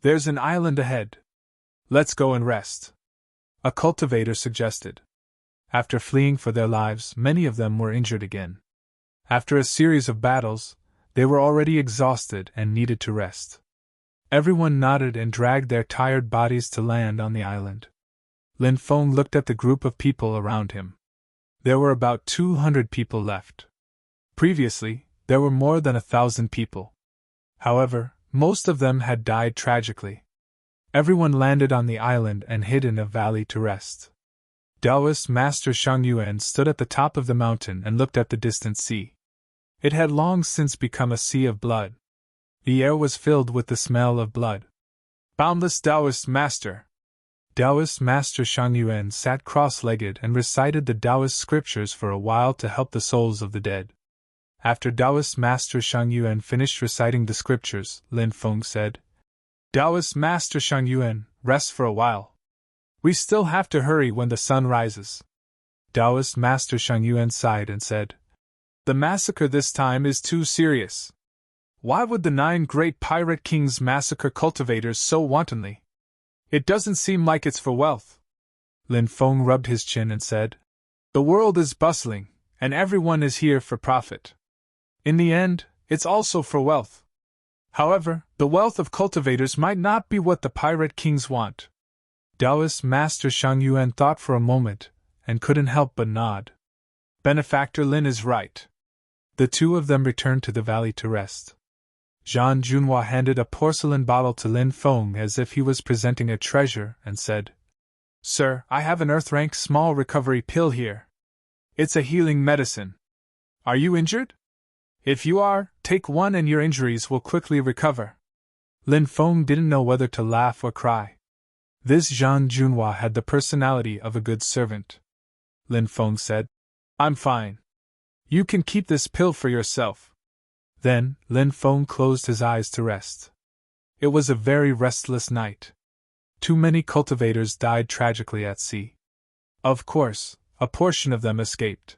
There's an island ahead. Let's go and rest. A cultivator suggested. After fleeing for their lives, many of them were injured again. After a series of battles, they were already exhausted and needed to rest. Everyone nodded and dragged their tired bodies to land on the island. Lin Feng looked at the group of people around him. There were about 200 people left. Previously, there were more than 1,000 people. However, most of them had died tragically. Everyone landed on the island and hid in a valley to rest. Taoist Master Shang Yuan stood at the top of the mountain and looked at the distant sea. It had long since become a sea of blood. The air was filled with the smell of blood. Boundless Taoist Master! Taoist Master Shang Yuan sat cross-legged and recited the Taoist scriptures for a while to help the souls of the dead. After Taoist Master Shang Yuan finished reciting the scriptures, Lin Feng said, Taoist Master Shang Yuan, rest for a while. We still have to hurry when the sun rises. Taoist Master Shang Yuan sighed and said, The massacre this time is too serious. Why would the 9 great pirate kings massacre cultivators so wantonly? It doesn't seem like it's for wealth. Lin Feng rubbed his chin and said, The world is bustling, and everyone is here for profit. In the end, it's also for wealth. However, the wealth of cultivators might not be what the pirate kings want. Taoist Master Shang Yuan thought for a moment, and couldn't help but nod. Benefactor Lin is right. The two of them returned to the valley to rest. Jean Junhua handed a porcelain bottle to Lin Feng as if he was presenting a treasure and said, "Sir, I have an earth-rank small recovery pill here. It's a healing medicine. Are you injured? If you are, take one and your injuries will quickly recover." Lin Feng didn't know whether to laugh or cry. This Jean Junhua had the personality of a good servant. Lin Feng said, "I'm fine. You can keep this pill for yourself." Then, Lin Feng closed his eyes to rest. It was a very restless night. Too many cultivators died tragically at sea. Of course, a portion of them escaped.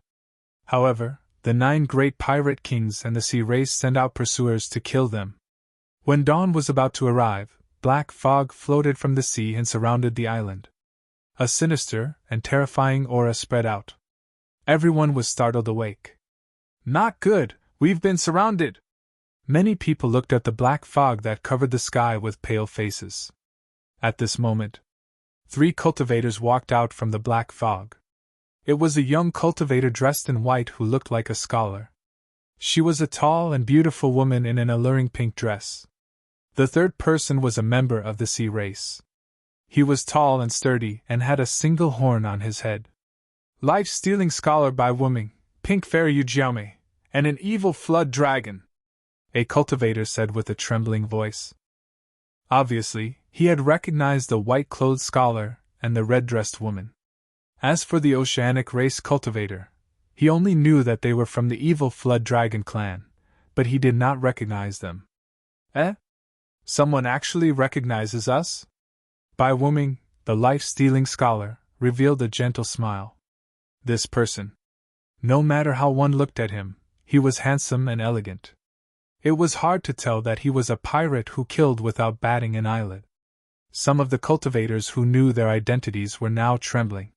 However, the 9 great pirate kings and the sea race sent out pursuers to kill them. When dawn was about to arrive, black fog floated from the sea and surrounded the island. A sinister and terrifying aura spread out. Everyone was startled awake. "Not good, we've been surrounded!" Many people looked at the black fog that covered the sky with pale faces. At this moment, 3 cultivators walked out from the black fog. It was a young cultivator dressed in white who looked like a scholar. She was a tall and beautiful woman in an alluring pink dress. The third person was a member of the sea race. He was tall and sturdy and had a single horn on his head. "Life-stealing scholar by woman, pink fairy Yu Jiaomei, and an evil flood dragon," a cultivator said with a trembling voice. Obviously, he had recognized the white-clothed scholar and the red-dressed woman. As for the oceanic race cultivator, he only knew that they were from the evil flood dragon clan, but he did not recognize them. "Eh? Someone actually recognizes us?" Bai Wuming, the life-stealing scholar, revealed a gentle smile. This person. No matter how one looked at him, he was handsome and elegant. It was hard to tell that he was a pirate who killed without batting an eyelid. Some of the cultivators who knew their identities were now trembling.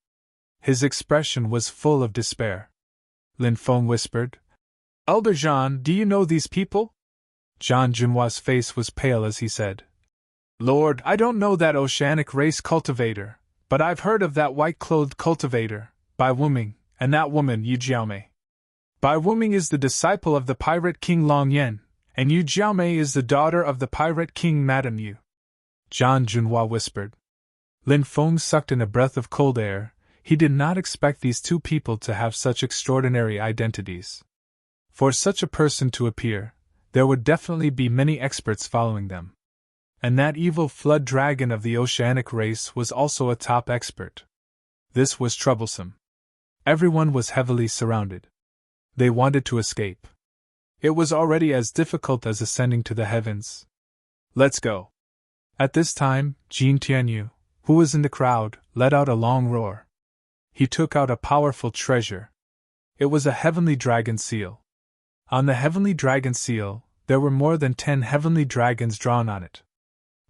His expression was full of despair. Lin Feng whispered, "Elder Jean, do you know these people?" Jean Junhua's face was pale as he said, "Lord, I don't know that oceanic race cultivator, but I've heard of that white-clothed cultivator, Bai Wuming, and that woman Yu Jiaomei. Bai Wuming is the disciple of the pirate king Long Yen, and Yu Jiaomei is the daughter of the pirate king Madame Yu," Jean Junhua whispered. Lin Feng sucked in a breath of cold air. He did not expect these 2 people to have such extraordinary identities. For such a person to appear, there would definitely be many experts following them. And that evil flood dragon of the oceanic race was also a top expert. This was troublesome. Everyone was heavily surrounded. They wanted to escape. It was already as difficult as ascending to the heavens. "Let's go." At this time, Jin Tianyu, who was in the crowd, let out a long roar. He took out a powerful treasure. It was a heavenly dragon seal. On the heavenly dragon seal, there were more than 10 heavenly dragons drawn on it.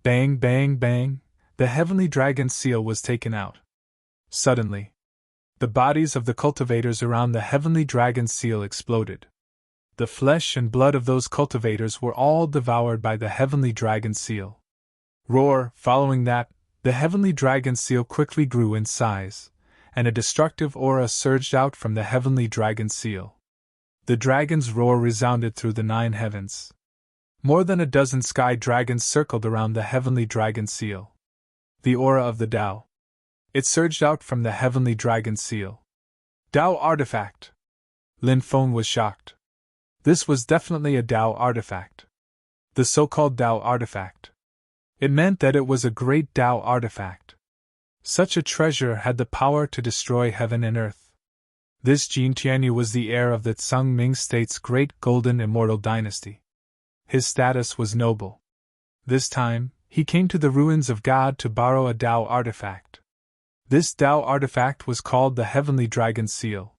Bang, bang, bang, the heavenly dragon seal was taken out. Suddenly, the bodies of the cultivators around the heavenly dragon seal exploded. The flesh and blood of those cultivators were all devoured by the heavenly dragon seal. Roar! Following that, the heavenly dragon seal quickly grew in size, and a destructive aura surged out from the heavenly dragon seal. The dragon's roar resounded through the 9 heavens. More than a dozen sky dragons circled around the heavenly dragon seal. The aura of the Tao. It surged out from the heavenly dragon seal. Tao artifact! Lin Feng was shocked. This was definitely a Tao artifact. The so-called Tao artifact. It meant that it was a great Tao artifact. Such a treasure had the power to destroy heaven and earth. This Jin Tianyu was the heir of the Tsung Ming State's great golden immortal dynasty. His status was noble. This time, he came to the ruins of God to borrow a Tao artifact. This Tao artifact was called the Heavenly Dragon Seal.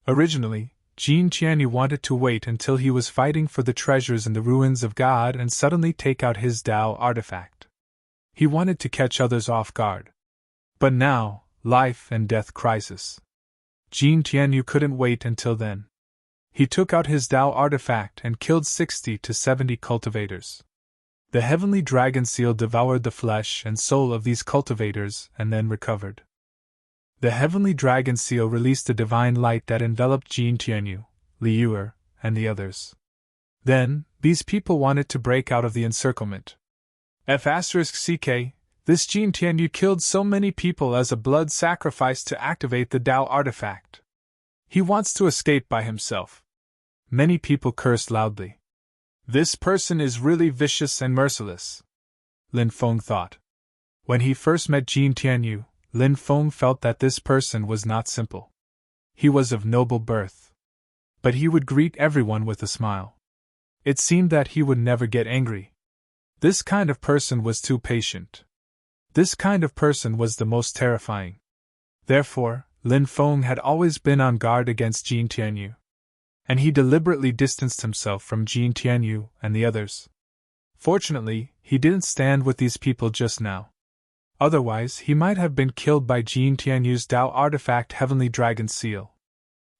Originally, Jin Tianyu wanted to wait until he was fighting for the treasures in the ruins of God and suddenly take out his Tao artifact. He wanted to catch others off guard. But now, life and death crisis. Jin Tianyu couldn't wait until then. He took out his Dao artifact and killed 60 to 70 cultivators. The heavenly dragon seal devoured the flesh and soul of these cultivators and then recovered. The heavenly dragon seal released a divine light that enveloped Jin Tianyu, Liuer, and the others. Then, these people wanted to break out of the encirclement. F***ck, this Jin Tianyu killed so many people as a blood sacrifice to activate the Dao artifact. He wants to escape by himself. Many people cursed loudly. This person is really vicious and merciless, Lin Feng thought. When he first met Jin Tianyu, Lin Feng felt that this person was not simple. He was of noble birth. But he would greet everyone with a smile. It seemed that he would never get angry. This kind of person was too patient. This kind of person was the most terrifying. Therefore, Lin Feng had always been on guard against Jin Tianyu. And he deliberately distanced himself from Jin Tianyu and the others. Fortunately, he didn't stand with these people just now. Otherwise, he might have been killed by Jin Tianyu's Dao artifact Heavenly Dragon Seal.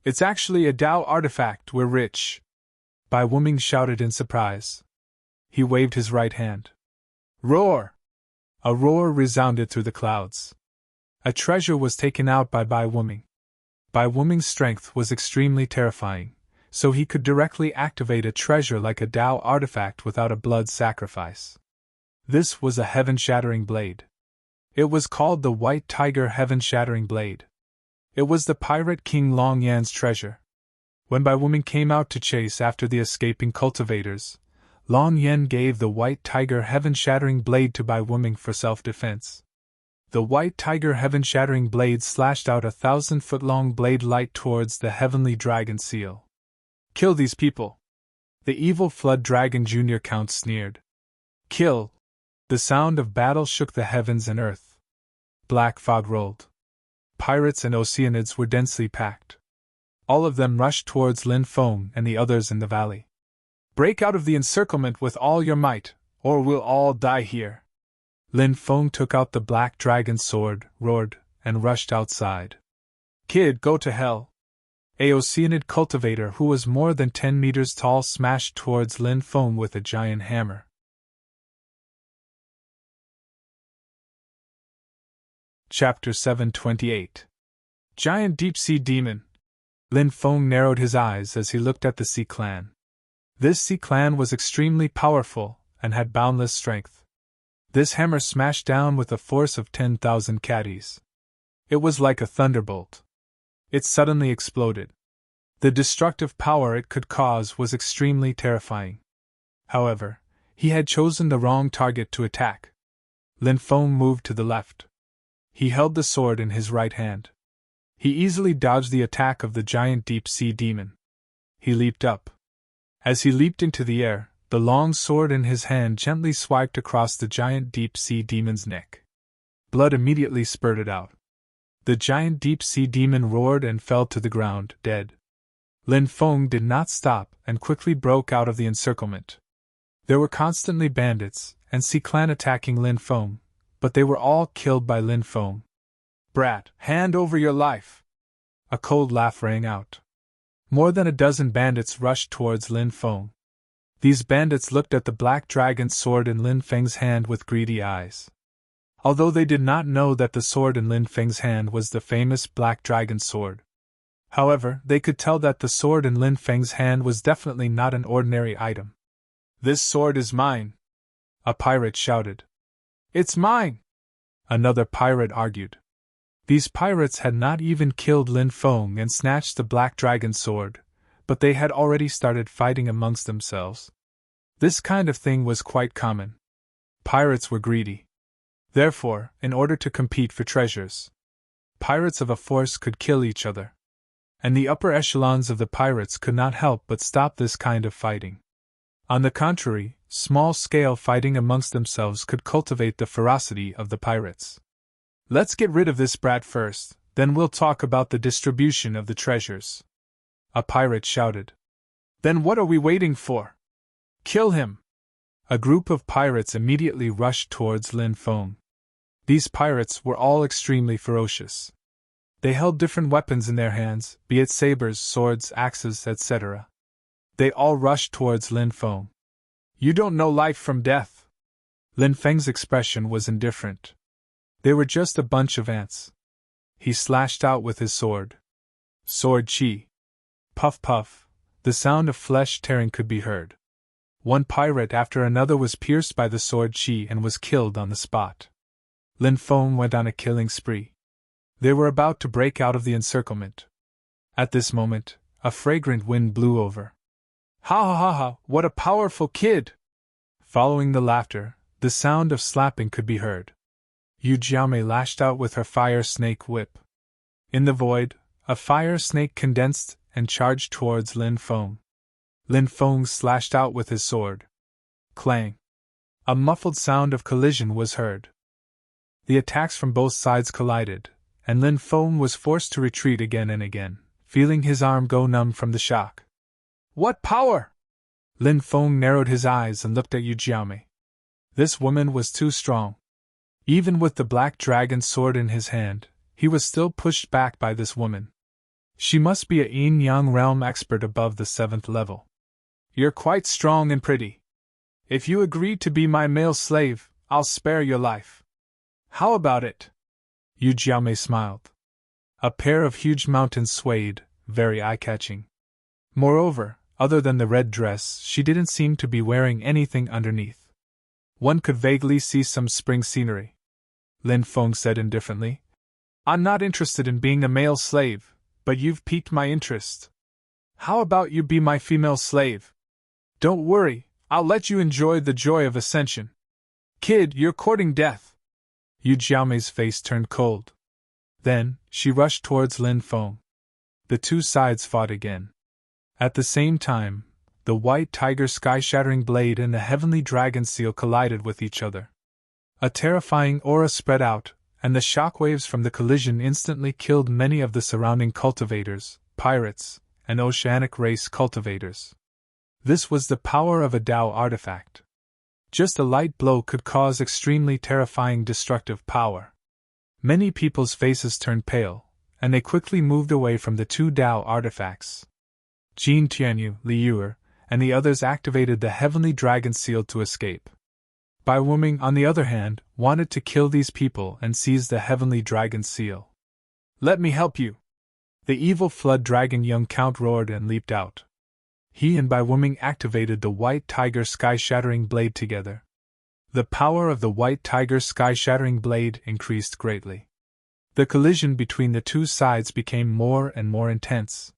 It's actually a Dao artifact, we're rich, Bai Wuming shouted in surprise. He waved his right hand. Roar! A roar resounded through the clouds. A treasure was taken out by Bai Wuming. Bai Wuming's strength was extremely terrifying, so he could directly activate a treasure like a Dao artifact without a blood sacrifice. This was a heaven-shattering blade. It was called the White Tiger Heaven-Shattering Blade. It was the pirate King Long Yan's treasure. When Bai Wuming came out to chase after the escaping cultivators, Long Yan gave the White Tiger Heaven-Shattering Blade to Bai Wuming for self-defense. The White Tiger Heaven-Shattering Blade slashed out a 1,000-foot-long blade light towards the Heavenly Dragon Seal. Kill these people! The evil Flood Dragon Jr. Count sneered. Kill! The sound of battle shook the heavens and earth. Black fog rolled. Pirates and Oceanids were densely packed. All of them rushed towards Lin Feng and the others in the valley. Break out of the encirclement with all your might, or we'll all die here. Lin Feng took out the black dragon sword, roared, and rushed outside. Kid, go to hell! A Oceanid cultivator who was more than 10 meters tall smashed towards Lin Feng with a giant hammer. Chapter 728. Giant Deep-Sea Demon. Lin Feng narrowed his eyes as he looked at the Sea Clan. This Sea Clan was extremely powerful and had boundless strength. This hammer smashed down with a force of 10,000 caddies. It was like a thunderbolt. It suddenly exploded. The destructive power it could cause was extremely terrifying. However, he had chosen the wrong target to attack. Lin Feng moved to the left. He held the sword in his right hand. He easily dodged the attack of the giant deep-sea demon. He leaped up. As he leaped into the air, the long sword in his hand gently swiped across the giant deep-sea demon's neck. Blood immediately spurted out. The giant deep-sea demon roared and fell to the ground, dead. Lin Feng did not stop and quickly broke out of the encirclement. There were constantly bandits and Sea Clan attacking Lin Feng, but they were all killed by Lin Feng. Brat, hand over your life! A cold laugh rang out. More than a dozen bandits rushed towards Lin Feng. These bandits looked at the black dragon's sword in Lin Feng's hand with greedy eyes. Although they did not know that the sword in Lin Feng's hand was the famous black dragon sword. However, they could tell that the sword in Lin Feng's hand was definitely not an ordinary item. This sword is mine! A pirate shouted. It's mine! Another pirate argued. These pirates had not even killed Lin Feng and snatched the black dragon sword, but they had already started fighting amongst themselves. This kind of thing was quite common. Pirates were greedy. Therefore, in order to compete for treasures, pirates of a force could kill each other. And the upper echelons of the pirates could not help but stop this kind of fighting. On the contrary, small-scale fighting amongst themselves could cultivate the ferocity of the pirates. Let's get rid of this brat first, then we'll talk about the distribution of the treasures. A pirate shouted. Then what are we waiting for? Kill him! A group of pirates immediately rushed towards Lin Feng. These pirates were all extremely ferocious. They held different weapons in their hands, be it sabers, swords, axes, etc. They all rushed towards Lin Feng. You don't know life from death. Lin Feng's expression was indifferent. They were just a bunch of ants. He slashed out with his sword. Sword chi. Puff puff, the sound of flesh tearing could be heard. One pirate after another was pierced by the sword chi and was killed on the spot. Lin Feng went on a killing spree. They were about to break out of the encirclement. At this moment, a fragrant wind blew over. Ha ha ha ha, what a powerful kid! Following the laughter, the sound of slapping could be heard. Yu Jiamei lashed out with her fire snake whip. In the void, a fire snake condensed and charged towards Lin Feng. Lin Feng slashed out with his sword. Clang! A muffled sound of collision was heard. The attacks from both sides collided, and Lin Feng was forced to retreat again and again, feeling his arm go numb from the shock. What power! Lin Feng narrowed his eyes and looked at Yu Jiamei. This woman was too strong. Even with the black dragon sword in his hand, he was still pushed back by this woman. She must be a yin-yang realm expert above the 7th level. You're quite strong and pretty. If you agree to be my male slave, I'll spare your life. How about it? Yu Jiamei smiled. A pair of huge mountains swayed, very eye-catching. Moreover, other than the red dress, she didn't seem to be wearing anything underneath. One could vaguely see some spring scenery. Lin Feng said indifferently. I'm not interested in being a male slave, but you've piqued my interest. How about you be my female slave? Don't worry, I'll let you enjoy the joy of ascension. Kid, you're courting death. Yu Jiamei's face turned cold. Then, she rushed towards Lin Feng. The two sides fought again. At the same time, the white tiger sky-shattering blade and the heavenly dragon seal collided with each other. A terrifying aura spread out, and the shockwaves from the collision instantly killed many of the surrounding cultivators, pirates, and oceanic race cultivators. This was the power of a Dao artifact. Just a light blow could cause extremely terrifying destructive power. Many people's faces turned pale, and they quickly moved away from the two Dao artifacts. Jin Tianyu, Li Yuer, and the others activated the heavenly dragon seal to escape. Bai Wuming, on the other hand, wanted to kill these people and seize the heavenly dragon seal. Let me help you! The evil flood dragon young count roared and leaped out. He and Bai Wuming activated the white tiger sky-shattering blade together. The power of the white tiger sky-shattering blade increased greatly. The collision between the two sides became more and more intense.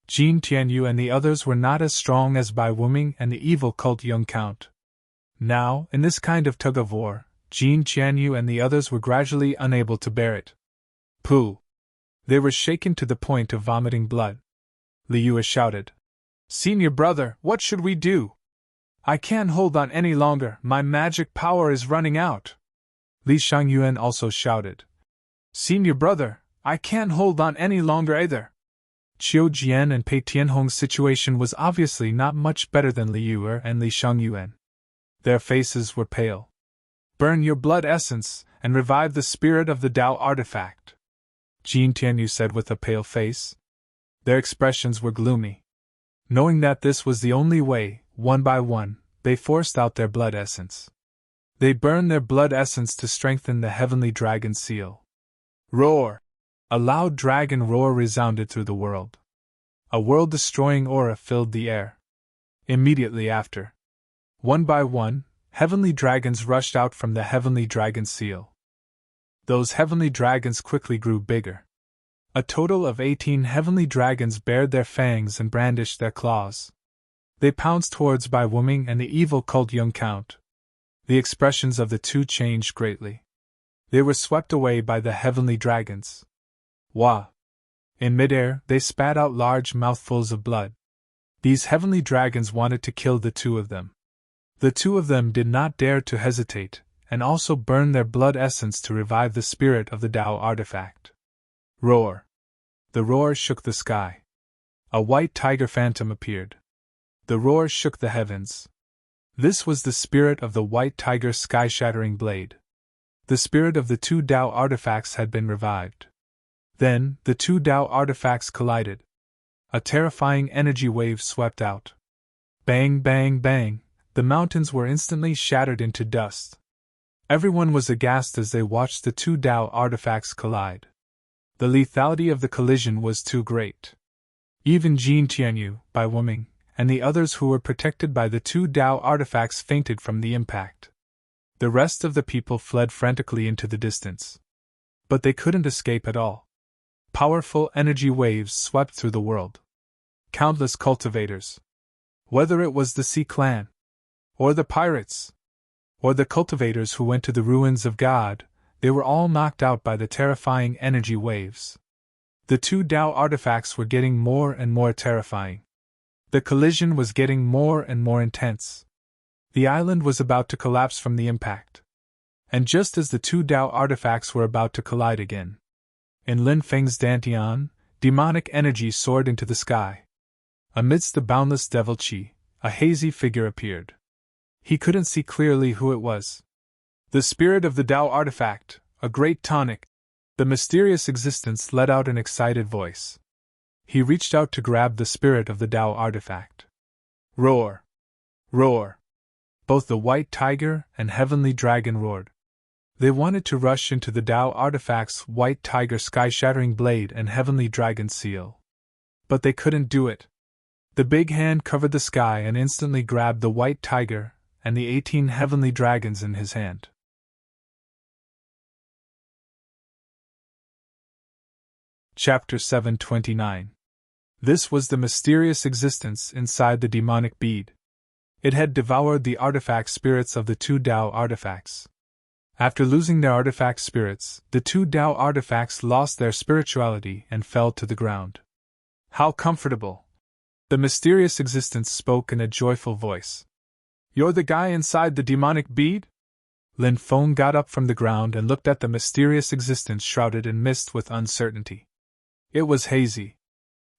Jin Tianyu and the others were not as strong as Bai Wuming and the evil cult young count. Now, in this kind of tug-of-war, Jin Tianyu and the others were gradually unable to bear it. Pooh! They were shaken to the point of vomiting blood. Li Yuer shouted. Senior brother, what should we do? I can't hold on any longer, my magic power is running out. Li Shangyuan also shouted. Senior brother, I can't hold on any longer either. Qiu Jian and Pei Tianhong's situation was obviously not much better than Li Yuer and Li Shangyuan. Their faces were pale. Burn your blood essence, and revive the spirit of the Dao artifact, Jin Tianyu said with a pale face. Their expressions were gloomy. Knowing that this was the only way, one by one, they forced out their blood essence. They burned their blood essence to strengthen the heavenly dragon seal. Roar! A loud dragon roar resounded through the world. A world-destroying aura filled the air. Immediately after, one by one, heavenly dragons rushed out from the heavenly dragon seal. Those heavenly dragons quickly grew bigger. A total of 18 heavenly dragons bared their fangs and brandished their claws. They pounced towards Bai Wuming and the evil cult young count. The expressions of the two changed greatly. They were swept away by the heavenly dragons. Wah! In midair, they spat out large mouthfuls of blood. These heavenly dragons wanted to kill the two of them. The two of them did not dare to hesitate, and also burned their blood essence to revive the spirit of the Dao artifact. Roar! The roar shook the sky. A white tiger phantom appeared. The roar shook the heavens. This was the spirit of the white tiger sky-shattering blade. The spirit of the two Dao artifacts had been revived. Then, the two Tao artifacts collided. A terrifying energy wave swept out. Bang, bang, bang, the mountains were instantly shattered into dust. Everyone was aghast as they watched the two Tao artifacts collide. The lethality of the collision was too great. Even Jin Tianyu, Bai Wuming, and the others who were protected by the two Tao artifacts fainted from the impact. The rest of the people fled frantically into the distance. But they couldn't escape at all. Powerful energy waves swept through the world. Countless cultivators. Whether it was the Sea Clan, or the pirates, or the cultivators who went to the ruins of God, they were all knocked out by the terrifying energy waves. The two Tao artifacts were getting more and more terrifying. The collision was getting more and more intense. The island was about to collapse from the impact. And just as the two Tao artifacts were about to collide again, in Lin Feng's dantian, demonic energy soared into the sky. Amidst the boundless devil chi, a hazy figure appeared. He couldn't see clearly who it was. The spirit of the Tao artifact, a great tonic. The mysterious existence let out an excited voice. He reached out to grab the spirit of the Tao artifact. Roar! Roar! Both the white tiger and heavenly dragon roared. They wanted to rush into the Tao artifact's white tiger sky-shattering blade and heavenly dragon seal. But they couldn't do it. The big hand covered the sky and instantly grabbed the white tiger and the 18 heavenly dragons in his hand. Chapter 729. This was the mysterious existence inside the demonic bead. It had devoured the artifact spirits of the two Tao artifacts. After losing their artifact spirits, the two Tao artifacts lost their spirituality and fell to the ground. How comfortable! The mysterious existence spoke in a joyful voice. You're the guy inside the demonic bead? Lin Feng got up from the ground and looked at the mysterious existence shrouded in mist with uncertainty. It was hazy.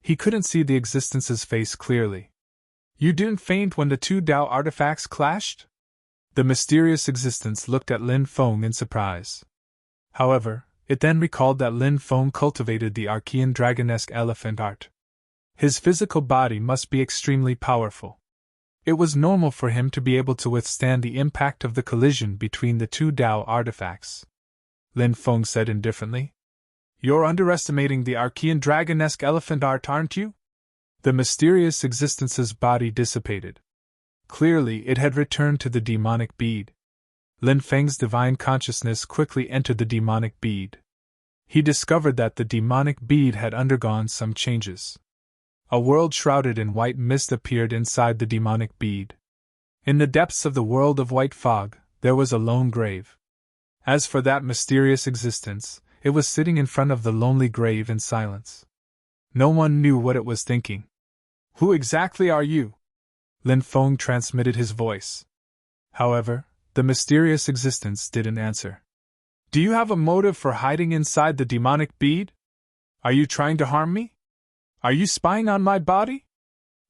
He couldn't see the existence's face clearly. You didn't faint when the two Tao artifacts clashed? The mysterious existence looked at Lin Feng in surprise. However, it then recalled that Lin Feng cultivated the Archean dragonesque elephant art. His physical body must be extremely powerful. It was normal for him to be able to withstand the impact of the collision between the two Tao artifacts. Lin Feng said indifferently. You're underestimating the Archean dragonesque elephant art, aren't you? The mysterious existence's body dissipated. Clearly, it had returned to the demonic bead. Lin Feng's divine consciousness quickly entered the demonic bead. He discovered that the demonic bead had undergone some changes. A world shrouded in white mist appeared inside the demonic bead. In the depths of the world of white fog, there was a lone grave. As for that mysterious existence, it was sitting in front of the lonely grave in silence. No one knew what it was thinking. Who exactly are you? Lin Feng transmitted his voice. However, the mysterious existence didn't answer. Do you have a motive for hiding inside the demonic bead? Are you trying to harm me? Are you spying on my body?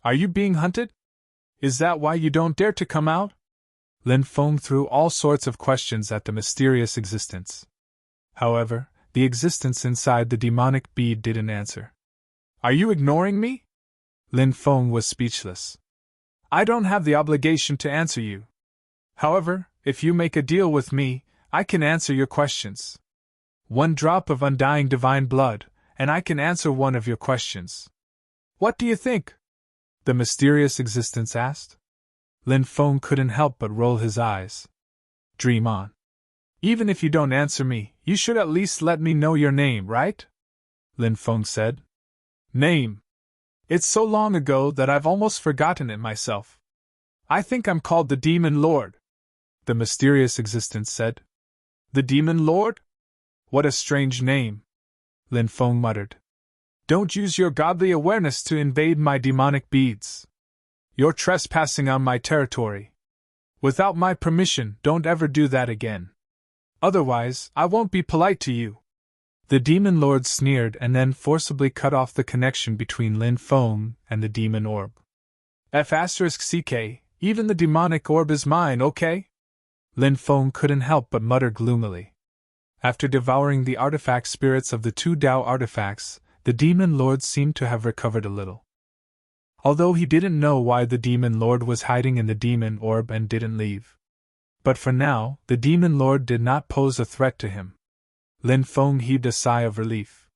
Are you being hunted? Is that why you don't dare to come out? Lin Feng threw all sorts of questions at the mysterious existence. However, the existence inside the demonic bead didn't answer. Are you ignoring me? Lin Feng was speechless. I don't have the obligation to answer you. However, if you make a deal with me, I can answer your questions. 1 drop of undying divine blood, and I can answer one of your questions. What do you think? The mysterious existence asked. Lin Feng couldn't help but roll his eyes. Dream on. Even if you don't answer me, you should at least let me know your name, right? Lin Feng said. Name? It's so long ago that I've almost forgotten it myself. I think I'm called the Demon Lord, the mysterious existence said. The Demon Lord? What a strange name, Lin Feng muttered. Don't use your godly awareness to invade my demonic beads. You're trespassing on my territory. Without my permission, don't ever do that again. Otherwise, I won't be polite to you. The Demon Lord sneered and then forcibly cut off the connection between Lin Feng and the demon orb. F***CK, even the demonic orb is mine, okay? Lin Feng couldn't help but mutter gloomily. After devouring the artifact spirits of the two Dao artifacts, the demon lord seemed to have recovered a little. Although he didn't know why the demon lord was hiding in the demon orb and didn't leave. But for now, the demon lord did not pose a threat to him. Lin Feng heaved a sigh of relief.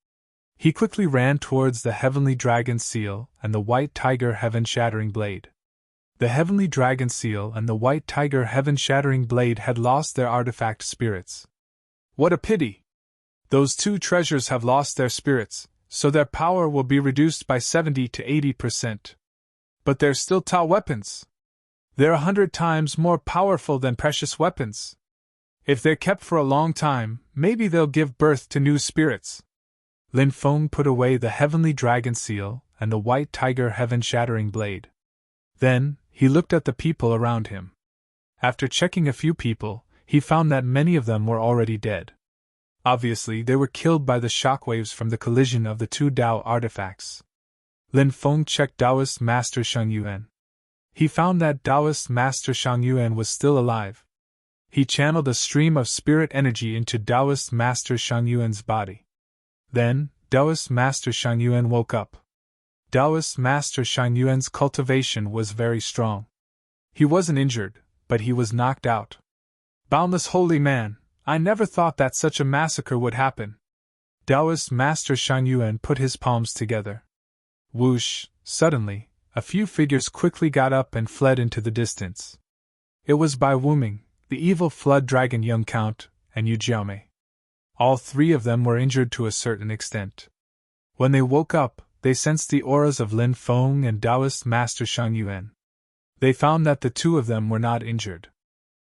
He quickly ran towards the Heavenly Dragon Seal and the White Tiger Heaven-Shattering Blade. The Heavenly Dragon Seal and the White Tiger Heaven-Shattering Blade had lost their artifact spirits. What a pity! Those two treasures have lost their spirits, so their power will be reduced by 70 to 80%. But they're still Tao weapons. They're 100 times more powerful than precious weapons. If they're kept for a long time, maybe they'll give birth to new spirits. Lin Feng put away the Heavenly Dragon Seal and the White Tiger Heaven-Shattering Blade. Then, he looked at the people around him. After checking a few people, he found that many of them were already dead. Obviously, they were killed by the shockwaves from the collision of the two Dao artifacts. Lin Feng checked Taoist Master Sheng Yuan. He found that Taoist Master Sheng Yuan was still alive. He channeled a stream of spirit energy into Taoist Master Sheng Yuan's body. Then, Taoist Master Sheng Yuan woke up. Taoist Master Sheng Yuan's cultivation was very strong. He wasn't injured, but he was knocked out. Boundless holy man, I never thought that such a massacre would happen. Taoist Master Sheng Yuan put his palms together. Whoosh! Suddenly, a few figures quickly got up and fled into the distance. It was Bai Wuming, the evil flood dragon young count, and Yu Jiaomei. All three of them were injured to a certain extent. When they woke up, they sensed the auras of Lin Feng and Taoist Master Sheng Yuan. They found that the two of them were not injured.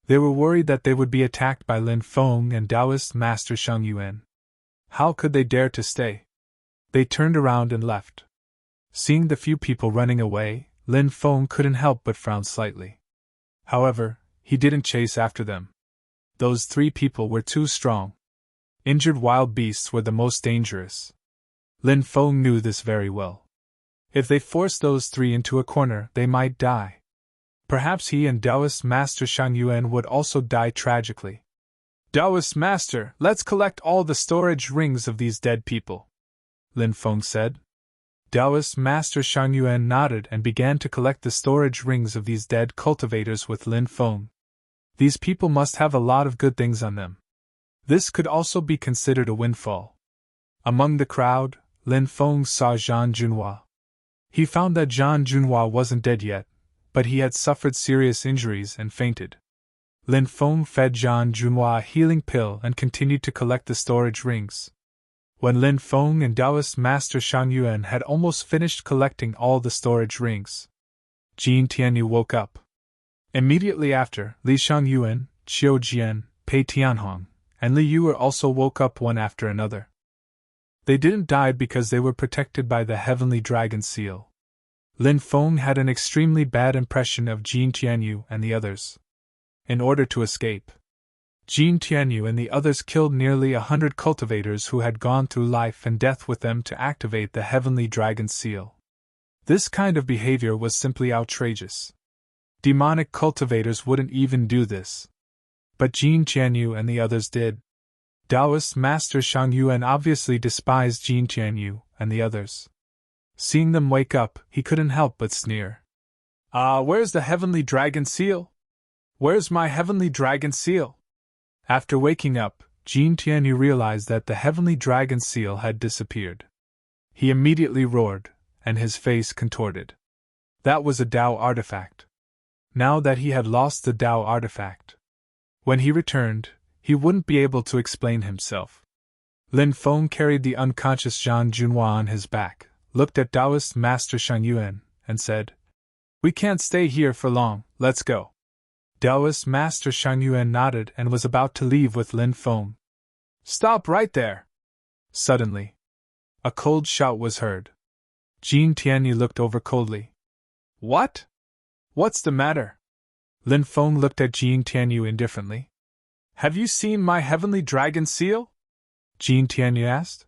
They were worried that they would be attacked by Lin Feng and Taoist Master Sheng Yuan. How could they dare to stay? They turned around and left. Seeing the few people running away, Lin Feng couldn't help but frown slightly. However, he didn't chase after them. Those three people were too strong. Injured wild beasts were the most dangerous. Lin Feng knew this very well. If they forced those three into a corner, they might die. Perhaps he and Taoist Master Sheng Yuan would also die tragically. Taoist Master, let's collect all the storage rings of these dead people, Lin Feng said. Taoist Master Sheng Yuan nodded and began to collect the storage rings of these dead cultivators with Lin Feng. These people must have a lot of good things on them. This could also be considered a windfall. Among the crowd, Lin Feng saw Zhang Junhua. He found that Zhang Junhua wasn't dead yet, but he had suffered serious injuries and fainted. Lin Feng fed Zhang Junhua a healing pill and continued to collect the storage rings. When Lin Feng and Taoist Master Sheng Yuan had almost finished collecting all the storage rings, Jin Tianyu woke up. Immediately after, Li Sheng Yuan, Qiu Jian, Pei Tianhong, and Li Yu also woke up one after another. They didn't die because they were protected by the Heavenly Dragon Seal. Lin Feng had an extremely bad impression of Jin Tianyu and the others. In order to escape, Jin Tianyu and the others killed nearly 100 cultivators who had gone through life and death with them to activate the Heavenly Dragon Seal. This kind of behavior was simply outrageous. Demonic cultivators wouldn't even do this. But Jin Tianyu and the others did. Taoist Master Sheng Yuan obviously despised Jin Tianyu and the others. Seeing them wake up, he couldn't help but sneer. Where's the Heavenly Dragon Seal? Where's my Heavenly Dragon Seal? After waking up, Jin Tianyu realized that the Heavenly Dragon Seal had disappeared. He immediately roared, and his face contorted. That was a Dao artifact. Now that he had lost the Dao artifact, when he returned, he wouldn't be able to explain himself. Lin Feng carried the unconscious Zhang Junhua on his back, looked at Taoist Master Sheng Yuan, and said, "We can't stay here for long, let's go." Taoist Master Sheng Yuan nodded and was about to leave with Lin Feng. "Stop right there!" Suddenly, a cold shout was heard. Jin Tianyu looked over coldly. "What? What's the matter?" Lin Feng looked at Jin Tianyu indifferently. "Have you seen my Heavenly Dragon Seal?" Jin Tianyu asked.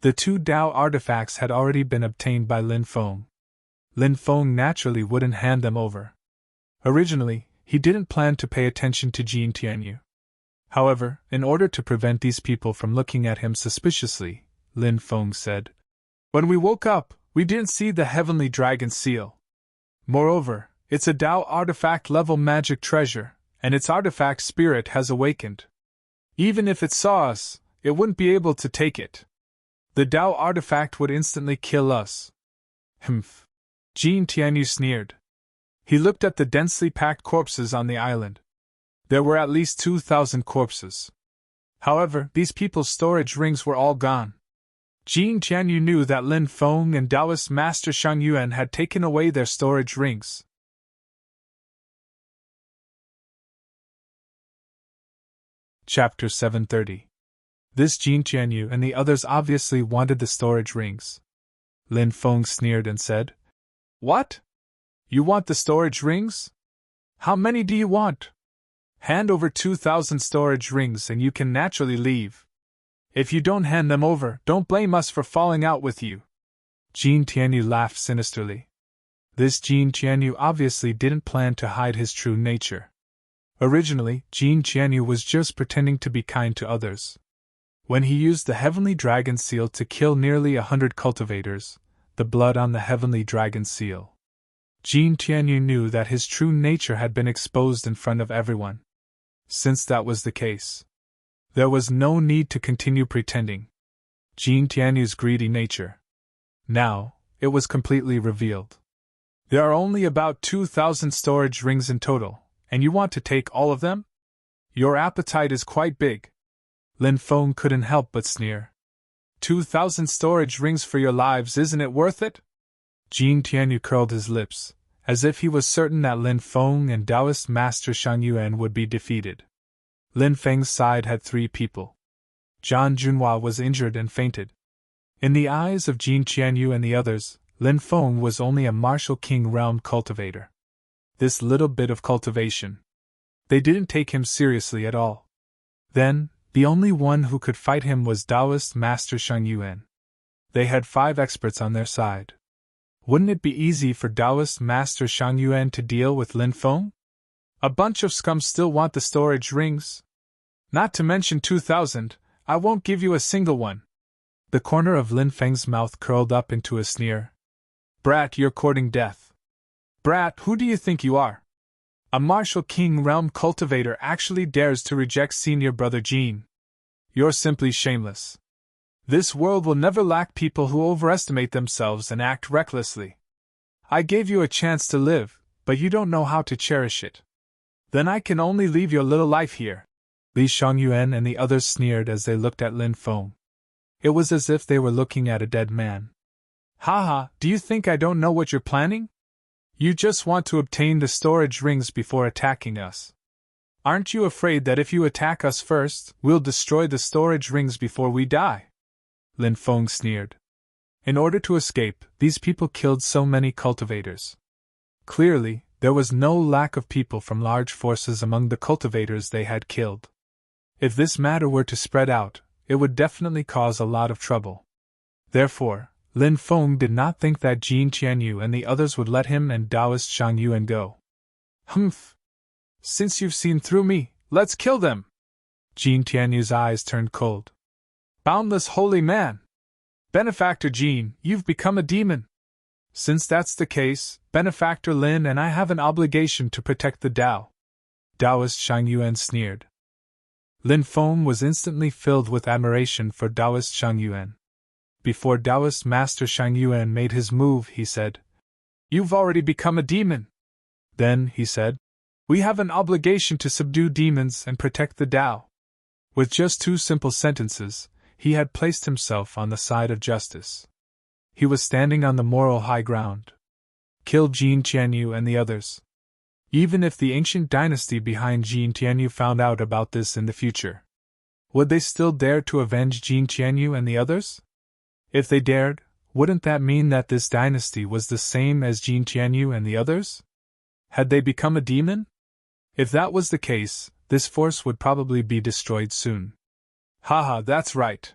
The two Dao artifacts had already been obtained by Lin Feng. Lin Feng naturally wouldn't hand them over. Originally, he didn't plan to pay attention to Jin Tianyu. However, in order to prevent these people from looking at him suspiciously, Lin Feng said, "When we woke up, we didn't see the heavenly dragon seal. Moreover, it's a Dao artifact level magic treasure, and its artifact spirit has awakened. Even if it saw us, it wouldn't be able to take it. The Dao artifact would instantly kill us." Humph. Jin Tianyu sneered. He looked at the densely packed corpses on the island. There were at least 2,000 corpses. However, these people's storage rings were all gone. Jin Tianyu knew that Lin Feng and Taoist Master Shang Yuan had taken away their storage rings. Chapter 730. This Jin Tianyu and the others obviously wanted the storage rings. Lin Feng sneered and said, "What? You want the storage rings? How many do you want? Hand over 2,000 storage rings and you can naturally leave. If you don't hand them over, don't blame us for falling out with you." Jin Tianyu laughed sinisterly. This Jin Tianyu obviously didn't plan to hide his true nature. Originally, Jin Tianyu was just pretending to be kind to others. When he used the Heavenly Dragon Seal to kill nearly 100 cultivators, the blood on the Heavenly Dragon Seal, Jin Tianyu knew that his true nature had been exposed in front of everyone. Since that was the case, there was no need to continue pretending. Jin Tianyu's greedy nature. Now, it was completely revealed. There are only about 2,000 storage rings in total, and you want to take all of them? Your appetite is quite big. Lin Feng couldn't help but sneer. 2,000 storage rings for your lives, isn't it worth it? Jin Tianyu curled his lips, as if he was certain that Lin Feng and Taoist Master Shang Yuan would be defeated. Lin Feng's side had 3 people. Zhang Junhua was injured and fainted. In the eyes of Jin Tianyu and the others, Lin Feng was only a martial king realm cultivator. This little bit of cultivation. They didn't take him seriously at all. Then, the only one who could fight him was Taoist Master Shang Yuan. They had 5 experts on their side. Wouldn't it be easy for Taoist Master Shang Yuan to deal with Lin Feng? A bunch of scum still want the storage rings. Not to mention 2,000, I won't give you a single one. The corner of Lin Feng's mouth curled up into a sneer. Brat, you're courting death. Brat, who do you think you are? A martial king realm cultivator actually dares to reject senior brother Jin. You're simply shameless. This world will never lack people who overestimate themselves and act recklessly. I gave you a chance to live, but you don't know how to cherish it. Then I can only leave your little life here. Li Shangyuan and the others sneered as they looked at Lin Feng. It was as if they were looking at a dead man. Haha, do you think I don't know what you're planning? You just want to obtain the storage rings before attacking us. Aren't you afraid that if you attack us first, we'll destroy the storage rings before we die? Lin Feng sneered. In order to escape, these people killed so many cultivators. Clearly, there was no lack of people from large forces among the cultivators they had killed. If this matter were to spread out, it would definitely cause a lot of trouble. Therefore, Lin Feng did not think that Jin Tianyu and the others would let him and Taoist Shang Yuan go. Humph! Since you've seen through me, let's kill them! Jin Tianyu's eyes turned cold. Boundless holy man! Benefactor Jin, you've become a demon! Since that's the case, Benefactor Lin and I have an obligation to protect the Dao. Taoist Shang Yuan sneered. Lin Feng was instantly filled with admiration for Taoist Shang Yuan. Before Taoist Master Shang Yuan made his move, he said, You've already become a demon. Then, he said, we have an obligation to subdue demons and protect the Dao. With just 2 simple sentences, he had placed himself on the side of justice. He was standing on the moral high ground. Kill Jin Tianyu and the others. Even if the ancient dynasty behind Jin Tianyu found out about this in the future, would they still dare to avenge Jin Tianyu and the others? If they dared, wouldn't that mean that this dynasty was the same as Jin Tianyu and the others? Had they become a demon? If that was the case, this force would probably be destroyed soon. Haha, that's right.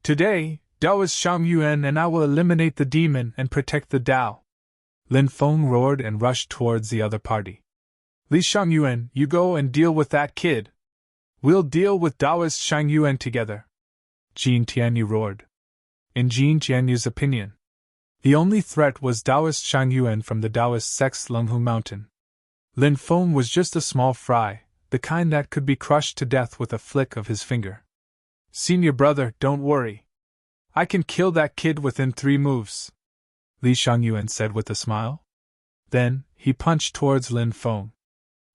Today, Taoist Shang Yuan and I will eliminate the demon and protect the Dao. Lin Feng roared and rushed towards the other party. Li Shangyuan, you go and deal with that kid. We'll deal with Taoist Shang Yuan together, Jin Tianyu roared. In Jin Tianyu's opinion, the only threat was Taoist Shang Yuan from the Taoist sect's Lunghu Mountain. Lin Feng was just a small fry, the kind that could be crushed to death with a flick of his finger. Senior brother, don't worry. I can kill that kid within 3 moves, Li Shangyuan said with a smile. Then, he punched towards Lin Feng.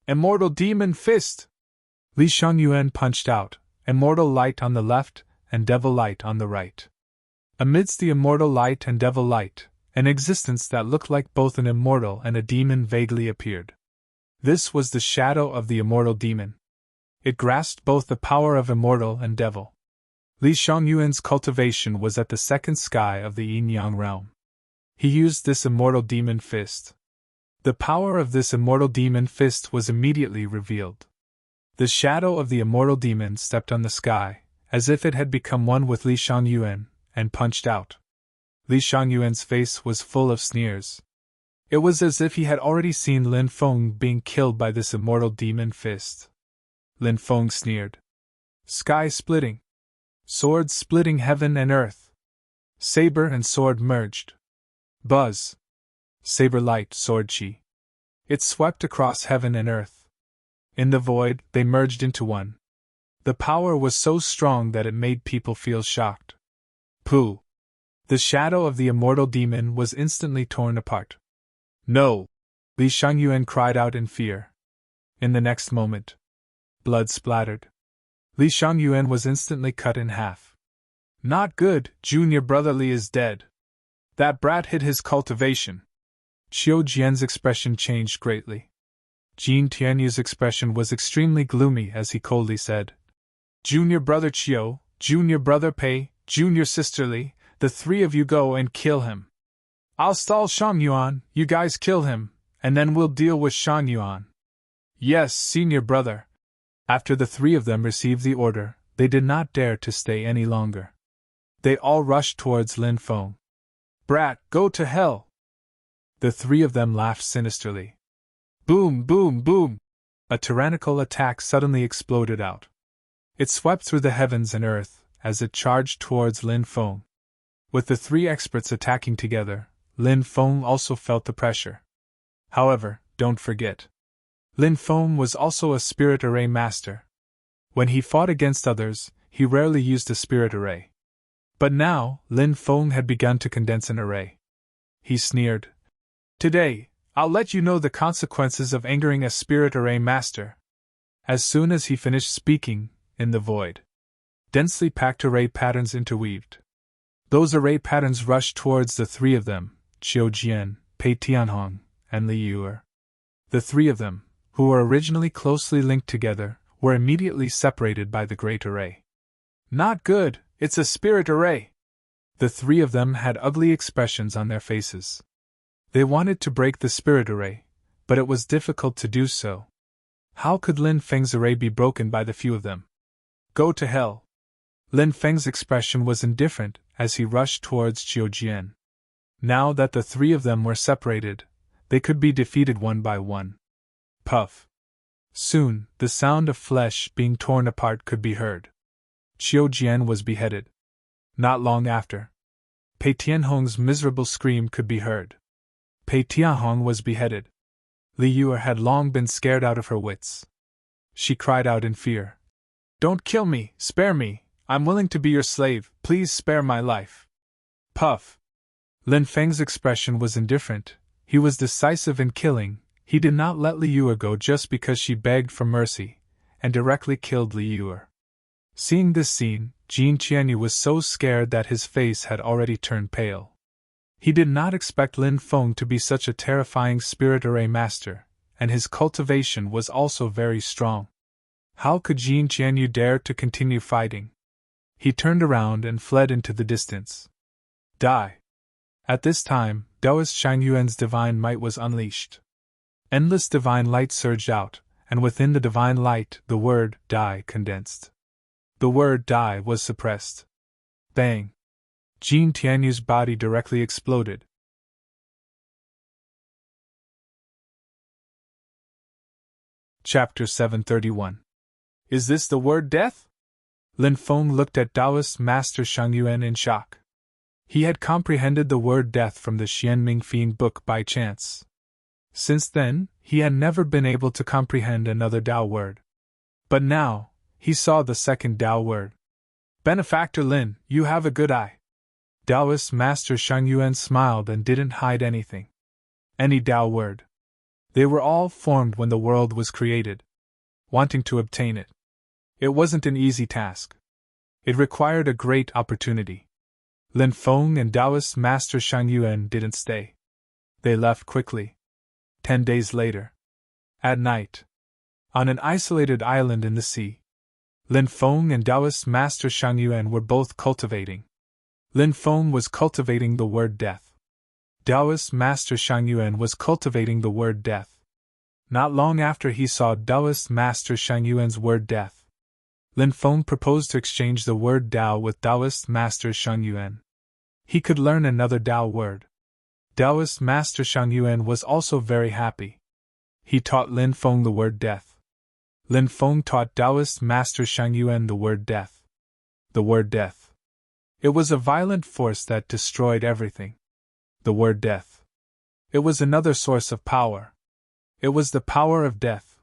Immortal Demon Fist! Li Shangyuan punched out, Immortal Light on the left and Devil Light on the right. Amidst the Immortal Light and Devil Light, an existence that looked like both an immortal and a demon vaguely appeared. This was the shadow of the immortal demon. It grasped both the power of immortal and devil. Li Shangyuan's cultivation was at the second sky of the yin-yang realm. He used this immortal demon fist. The power of this immortal demon fist was immediately revealed. The shadow of the immortal demon stepped on the sky, as if it had become one with Li Shangyuan, and punched out. Li Shangyuan's face was full of sneers. It was as if he had already seen Lin Feng being killed by this immortal demon fist. Lin Feng sneered. Sky splitting. Sword splitting heaven and earth. Saber and sword merged. Buzz. Saber light sword chi. It swept across heaven and earth. In the void, they merged into one. The power was so strong that it made people feel shocked. Pooh! The shadow of the immortal demon was instantly torn apart. No! Li Shangyuan cried out in fear. In the next moment, blood splattered. Li Shangyuan was instantly cut in half. Not good, junior brother Li is dead. That brat hid his cultivation. Qiu Jian's expression changed greatly. Jin Tianyu's expression was extremely gloomy as he coldly said, Junior brother Qiu, junior brother Pei, junior sister Li, the 3 of you go and kill him. I'll stall Shang Yuan, you guys kill him, and then we'll deal with Shang Yuan. Yes, senior brother. After the 3 of them received the order, they did not dare to stay any longer. They all rushed towards Lin Feng. Brat, go to hell! The 3 of them laughed sinisterly. Boom, boom, boom! A tyrannical attack suddenly exploded out. It swept through the heavens and earth as it charged towards Lin Feng. With the 3 experts attacking together, Lin Feng also felt the pressure. However, don't forget, Lin Feng was also a spirit array master. When he fought against others, he rarely used a spirit array. But now, Lin Feng had begun to condense an array. He sneered. Today, I'll let you know the consequences of angering a spirit array master. As soon as he finished speaking, in the void, densely packed array patterns interweaved. Those array patterns rushed towards the 3 of them, Qiu Jian, Pei Tianhong, and Li Yuer. The 3 of them, who were originally closely linked together, were immediately separated by the great array. Not good, it's a spirit array! The 3 of them had ugly expressions on their faces. They wanted to break the spirit array, but it was difficult to do so. How could Lin Feng's array be broken by the few of them? Go to hell! Lin Feng's expression was indifferent as he rushed towards Qiu Jian. Now that the 3 of them were separated, they could be defeated one by one. Puff! Soon, the sound of flesh being torn apart could be heard. Qiu Jian was beheaded. Not long after, Pei Tianhong's miserable scream could be heard. Pei Tianhong was beheaded. Li Yuer had long been scared out of her wits. She cried out in fear. Don't kill me, spare me, I'm willing to be your slave, please spare my life. Puff! Lin Feng's expression was indifferent, he was decisive in killing, he did not let Li Yuer go just because she begged for mercy, and directly killed Li Yuer. Seeing this scene, Jin Tianyu was so scared that his face had already turned pale. He did not expect Lin Feng to be such a terrifying spirit array master, and his cultivation was also very strong. How could Jin Tianyu dare to continue fighting? He turned around and fled into the distance. Die! At this time, Taoist Shang Yuan's divine might was unleashed. Endless divine light surged out, and within the divine light the word die condensed. The word die was suppressed. Bang! Jin Tianyu's body directly exploded. Chapter 731. Is this the word death? Lin Feng looked at Taoist Master Shang Yuan in shock. He had comprehended the word death from the Xianming Fiend book by chance. Since then, he had never been able to comprehend another Dao word. But now, he saw the second Dao word. Benefactor Lin, you have a good eye. Taoist Master Shang Yuan smiled and didn't hide anything. Any Dao word. They were all formed when the world was created. Wanting to obtain it. It wasn't an easy task. It required a great opportunity. Lin Feng and Taoist Master Shang Yuan didn't stay. They left quickly. 10 days later. At night. On an isolated island in the sea. Lin Feng and Taoist Master Shang Yuan were both cultivating. Lin Feng was cultivating the word death. Taoist Master Shang Yuan was cultivating the word death. Not long after he saw Taoist Master Shang Yuan's word death, Lin Feng proposed to exchange the word Dao with Taoist Master Shang Yuan. He could learn another Dao word. Taoist Master Shang Yuan was also very happy. He taught Lin Feng the word death. Lin Feng taught Taoist Master Shang Yuan the word death. The word death. It was a violent force that destroyed everything. The word death. It was another source of power. It was the power of death.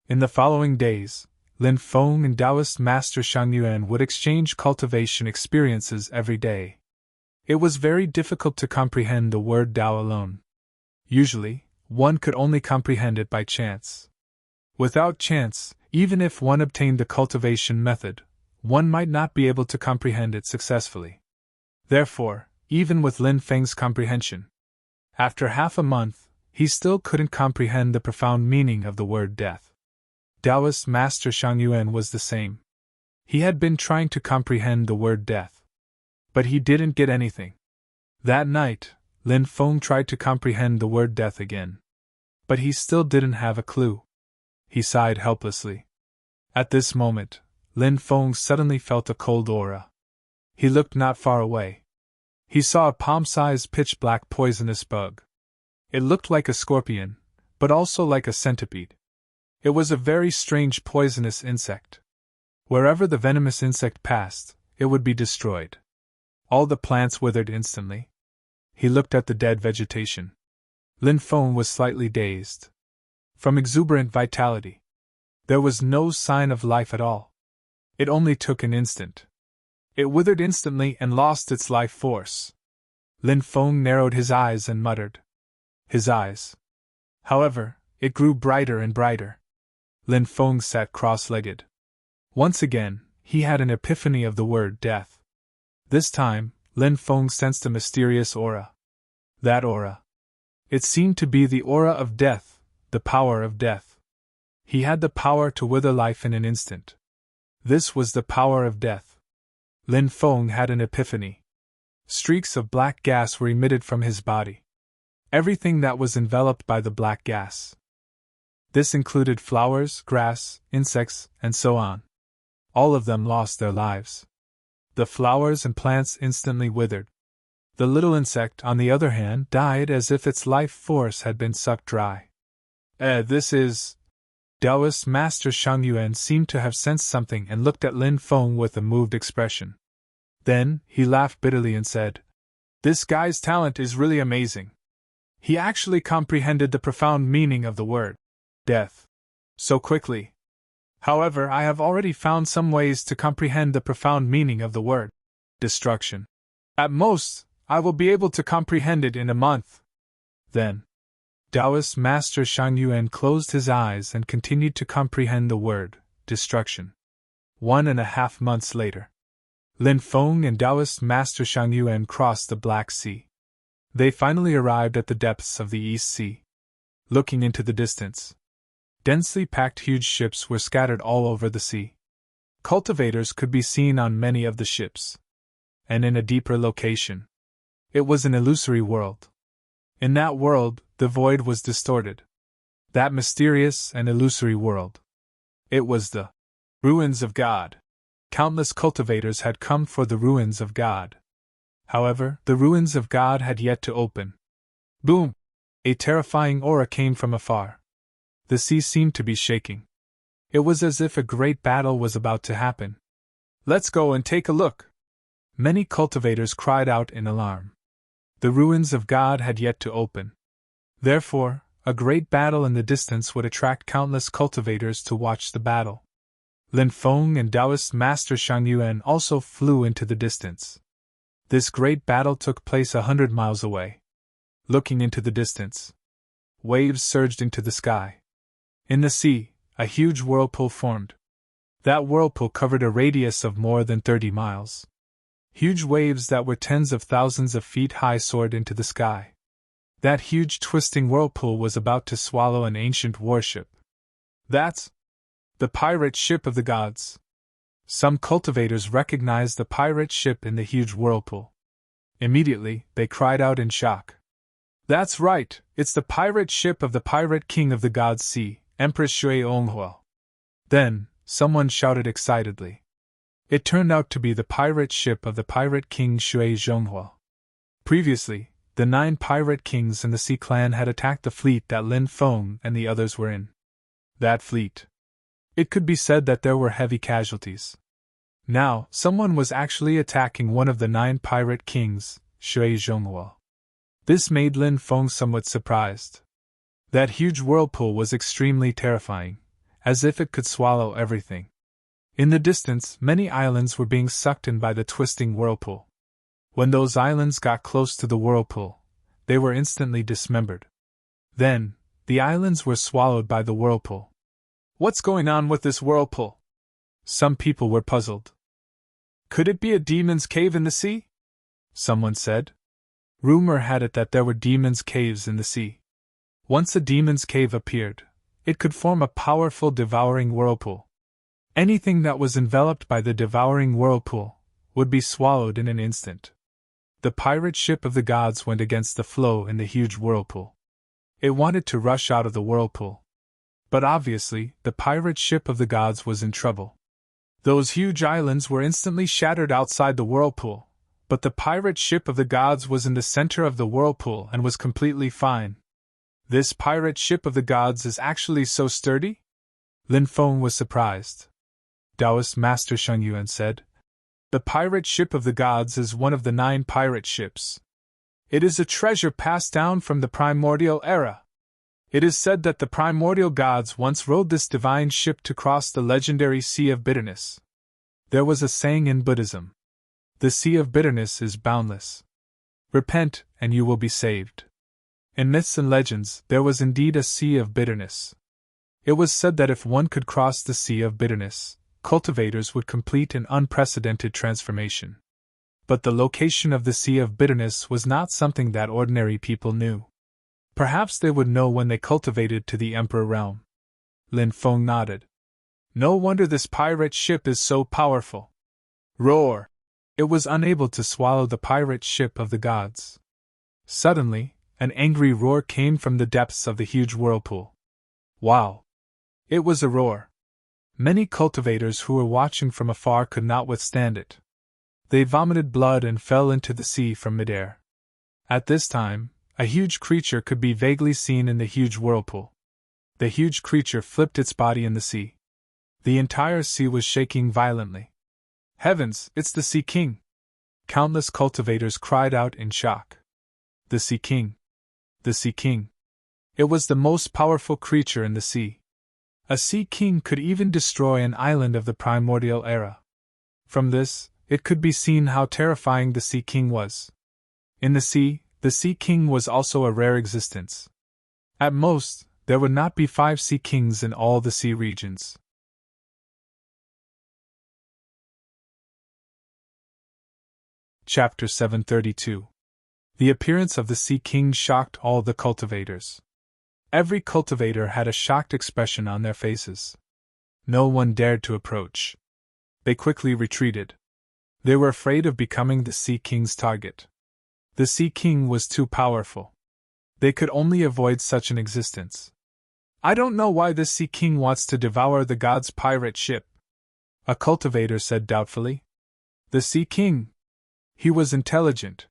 In the following days, Lin Feng and Taoist Master Shang Yuan would exchange cultivation experiences every day. It was very difficult to comprehend the word Dao alone. Usually, one could only comprehend it by chance. Without chance, even if one obtained the cultivation method, one might not be able to comprehend it successfully. Therefore, even with Lin Feng's comprehension, after half a month, he still couldn't comprehend the profound meaning of the word death. Taoist Master Shang Yuan was the same. He had been trying to comprehend the word death. But he didn't get anything. That night, Lin Feng tried to comprehend the word death again. But he still didn't have a clue. He sighed helplessly. At this moment, Lin Feng suddenly felt a cold aura. He looked not far away. He saw a palm-sized pitch-black poisonous bug. It looked like a scorpion, but also like a centipede. It was a very strange poisonous insect. Wherever the venomous insect passed, it would be destroyed. All the plants withered instantly. He looked at the dead vegetation. Lin Feng was slightly dazed. From exuberant vitality, there was no sign of life at all. It only took an instant. It withered instantly and lost its life force. Lin Feng narrowed his eyes and muttered. His eyes. However, it grew brighter and brighter. Lin Feng sat cross-legged. Once again, he had an epiphany of the word death. This time, Lin Feng sensed a mysterious aura. That aura. It seemed to be the aura of death, the power of death. He had the power to wither life in an instant. This was the power of death. Lin Feng had an epiphany. Streaks of black gas were emitted from his body. Everything that was enveloped by the black gas. This included flowers, grass, insects, and so on. All of them lost their lives. The flowers and plants instantly withered. The little insect, on the other hand, died as if its life force had been sucked dry. This is... Taoist Master Shang Yuan seemed to have sensed something and looked at Lin Feng with a moved expression. Then, he laughed bitterly and said, This guy's talent is really amazing. He actually comprehended the profound meaning of the word death so quickly. However, I have already found some ways to comprehend the profound meaning of the word destruction. At most, I will be able to comprehend it in a month. Then, Taoist Master Shang Yuan closed his eyes and continued to comprehend the word destruction. 1.5 months later, Lin Feng and Taoist Master Shang Yuan crossed the Black Sea. They finally arrived at the depths of the East Sea. Looking into the distance, densely packed huge ships were scattered all over the sea. Cultivators could be seen on many of the ships. And in a deeper location, it was an illusory world. In that world, the void was distorted. That mysterious and illusory world. It was the ruins of God. Countless cultivators had come for the ruins of God. However, the ruins of God had yet to open. Boom! A terrifying aura came from afar. The sea seemed to be shaking. It was as if a great battle was about to happen. "Let's go and take a look!" Many cultivators cried out in alarm. The ruins of God had yet to open. Therefore, a great battle in the distance would attract countless cultivators to watch the battle. Lin Feng and Taoist Master Shang Yuan also flew into the distance. This great battle took place 100 miles away. Looking into the distance, waves surged into the sky. In the sea, a huge whirlpool formed. That whirlpool covered a radius of more than 30 miles. Huge waves that were tens of thousands of feet high soared into the sky. That huge twisting whirlpool was about to swallow an ancient warship. "That's the pirate ship of the gods." Some cultivators recognized the pirate ship in the huge whirlpool. Immediately, they cried out in shock. "That's right, it's the pirate ship of the pirate king of the gods sea, Empress Shui Onghua." Then, someone shouted excitedly. It turned out to be the pirate ship of the pirate king Shui Zhonghua. Previously, the 9 pirate kings in the Sea clan had attacked the fleet that Lin Feng and the others were in. That fleet. It could be said that there were heavy casualties. Now, someone was actually attacking one of the 9 pirate kings, Shui Zhonghua. This made Lin Feng somewhat surprised. That huge whirlpool was extremely terrifying, as if it could swallow everything. In the distance, many islands were being sucked in by the twisting whirlpool. When those islands got close to the whirlpool, they were instantly dismembered. Then, the islands were swallowed by the whirlpool. "What's going on with this whirlpool?" Some people were puzzled. "Could it be a demon's cave in the sea?" someone said. Rumor had it that there were demons' caves in the sea. Once a demon's cave appeared, it could form a powerful devouring whirlpool. Anything that was enveloped by the devouring whirlpool would be swallowed in an instant. The pirate ship of the gods went against the flow in the huge whirlpool. It wanted to rush out of the whirlpool. But obviously, the pirate ship of the gods was in trouble. Those huge islands were instantly shattered outside the whirlpool, but the pirate ship of the gods was in the center of the whirlpool and was completely fine. "This pirate ship of the gods is actually so sturdy?" Lin Feng was surprised. Taoist Master Shang Yuan said, "The pirate ship of the gods is one of the 9 pirate ships. It is a treasure passed down from the primordial era. It is said that the primordial gods once rode this divine ship to cross the legendary Sea of Bitterness. There was a saying in Buddhism. The Sea of Bitterness is boundless. Repent, and you will be saved." In myths and legends, there was indeed a Sea of Bitterness. It was said that if one could cross the Sea of Bitterness, cultivators would complete an unprecedented transformation. But the location of the Sea of Bitterness was not something that ordinary people knew. Perhaps they would know when they cultivated to the Emperor realm. Lin Feng nodded. "No wonder this pirate ship is so powerful." Roar! It was unable to swallow the pirate ship of the gods. Suddenly, an angry roar came from the depths of the huge whirlpool. Wow! It was a roar. Many cultivators who were watching from afar could not withstand it. They vomited blood and fell into the sea from midair. At this time, a huge creature could be vaguely seen in the huge whirlpool. The huge creature flipped its body in the sea. The entire sea was shaking violently. "Heavens, it's the Sea King!" Countless cultivators cried out in shock. The Sea King! The Sea King! It was the most powerful creature in the sea. A Sea King could even destroy an island of the primordial era. From this, it could be seen how terrifying the Sea King was. In the Sea King was also a rare existence. At most, there would not be 5 Sea Kings in all the sea regions. Chapter 732. The appearance of the Sea King shocked all the cultivators. Every cultivator had a shocked expression on their faces. No one dared to approach. They quickly retreated. They were afraid of becoming the Sea King's target. The Sea King was too powerful. They could only avoid such an existence. "I don't know why this Sea King wants to devour the god's pirate ship," a cultivator said doubtfully. "The Sea King? He was intelligent.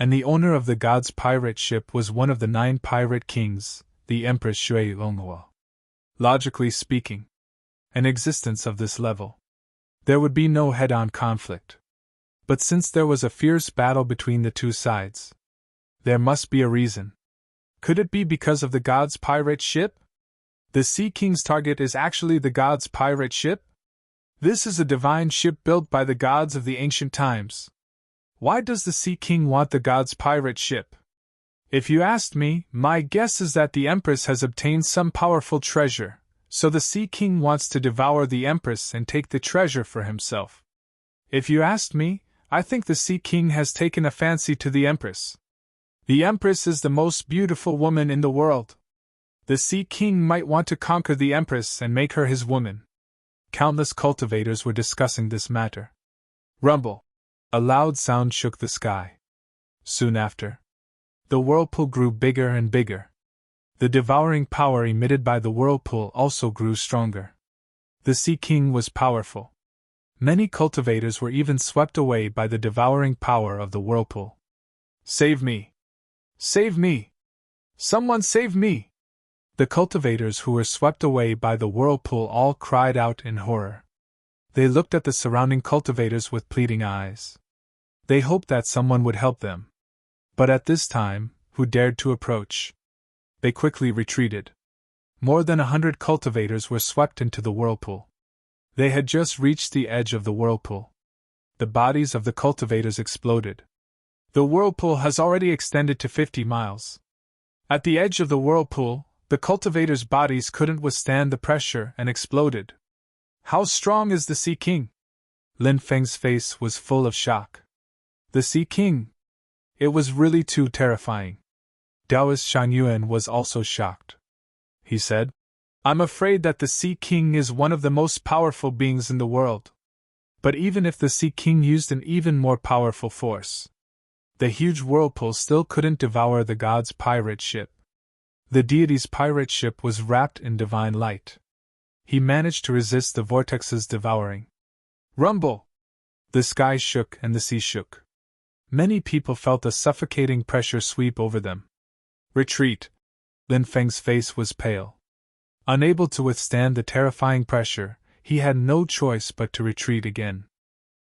And the owner of the god's pirate ship was one of the 9 pirate kings, the Empress Shui Onghua. Logically speaking, an existence of this level. There would be no head-on conflict. But since there was a fierce battle between the two sides, there must be a reason. Could it be because of the god's pirate ship? The Sea King's target is actually the god's pirate ship? This is a divine ship built by the gods of the ancient times. Why does the Sea King want the god's pirate ship? If you asked me, my guess is that the Empress has obtained some powerful treasure, so the Sea King wants to devour the Empress and take the treasure for himself. If you asked me, I think the Sea King has taken a fancy to the Empress. The Empress is the most beautiful woman in the world. The Sea King might want to conquer the Empress and make her his woman. Countless cultivators were discussing this matter. Rumble! A loud sound shook the sky. Soon after, the whirlpool grew bigger and bigger. The devouring power emitted by the whirlpool also grew stronger. The Sea King was powerful. Many cultivators were even swept away by the devouring power of the whirlpool. Save me! Save me! Someone save me! The cultivators who were swept away by the whirlpool all cried out in horror. They looked at the surrounding cultivators with pleading eyes. They hoped that someone would help them. But at this time, who dared to approach? They quickly retreated. More than 100 cultivators were swept into the whirlpool. They had just reached the edge of the whirlpool. The bodies of the cultivators exploded. The whirlpool has already extended to 50 miles. At the edge of the whirlpool, the cultivators' bodies couldn't withstand the pressure and exploded. How strong is the Sea King? Lin Feng's face was full of shock. The Sea King? It was really too terrifying. Taoist Shang Yuan was also shocked. He said, I'm afraid that the Sea King is one of the most powerful beings in the world. But even if the Sea King used an even more powerful force, the huge whirlpool still couldn't devour the god's pirate ship. The deity's pirate ship was wrapped in divine light. He managed to resist the vortex's devouring. Rumble! The sky shook and the sea shook. Many people felt a suffocating pressure sweep over them. Retreat! Lin Feng's face was pale. Unable to withstand the terrifying pressure, he had no choice but to retreat again.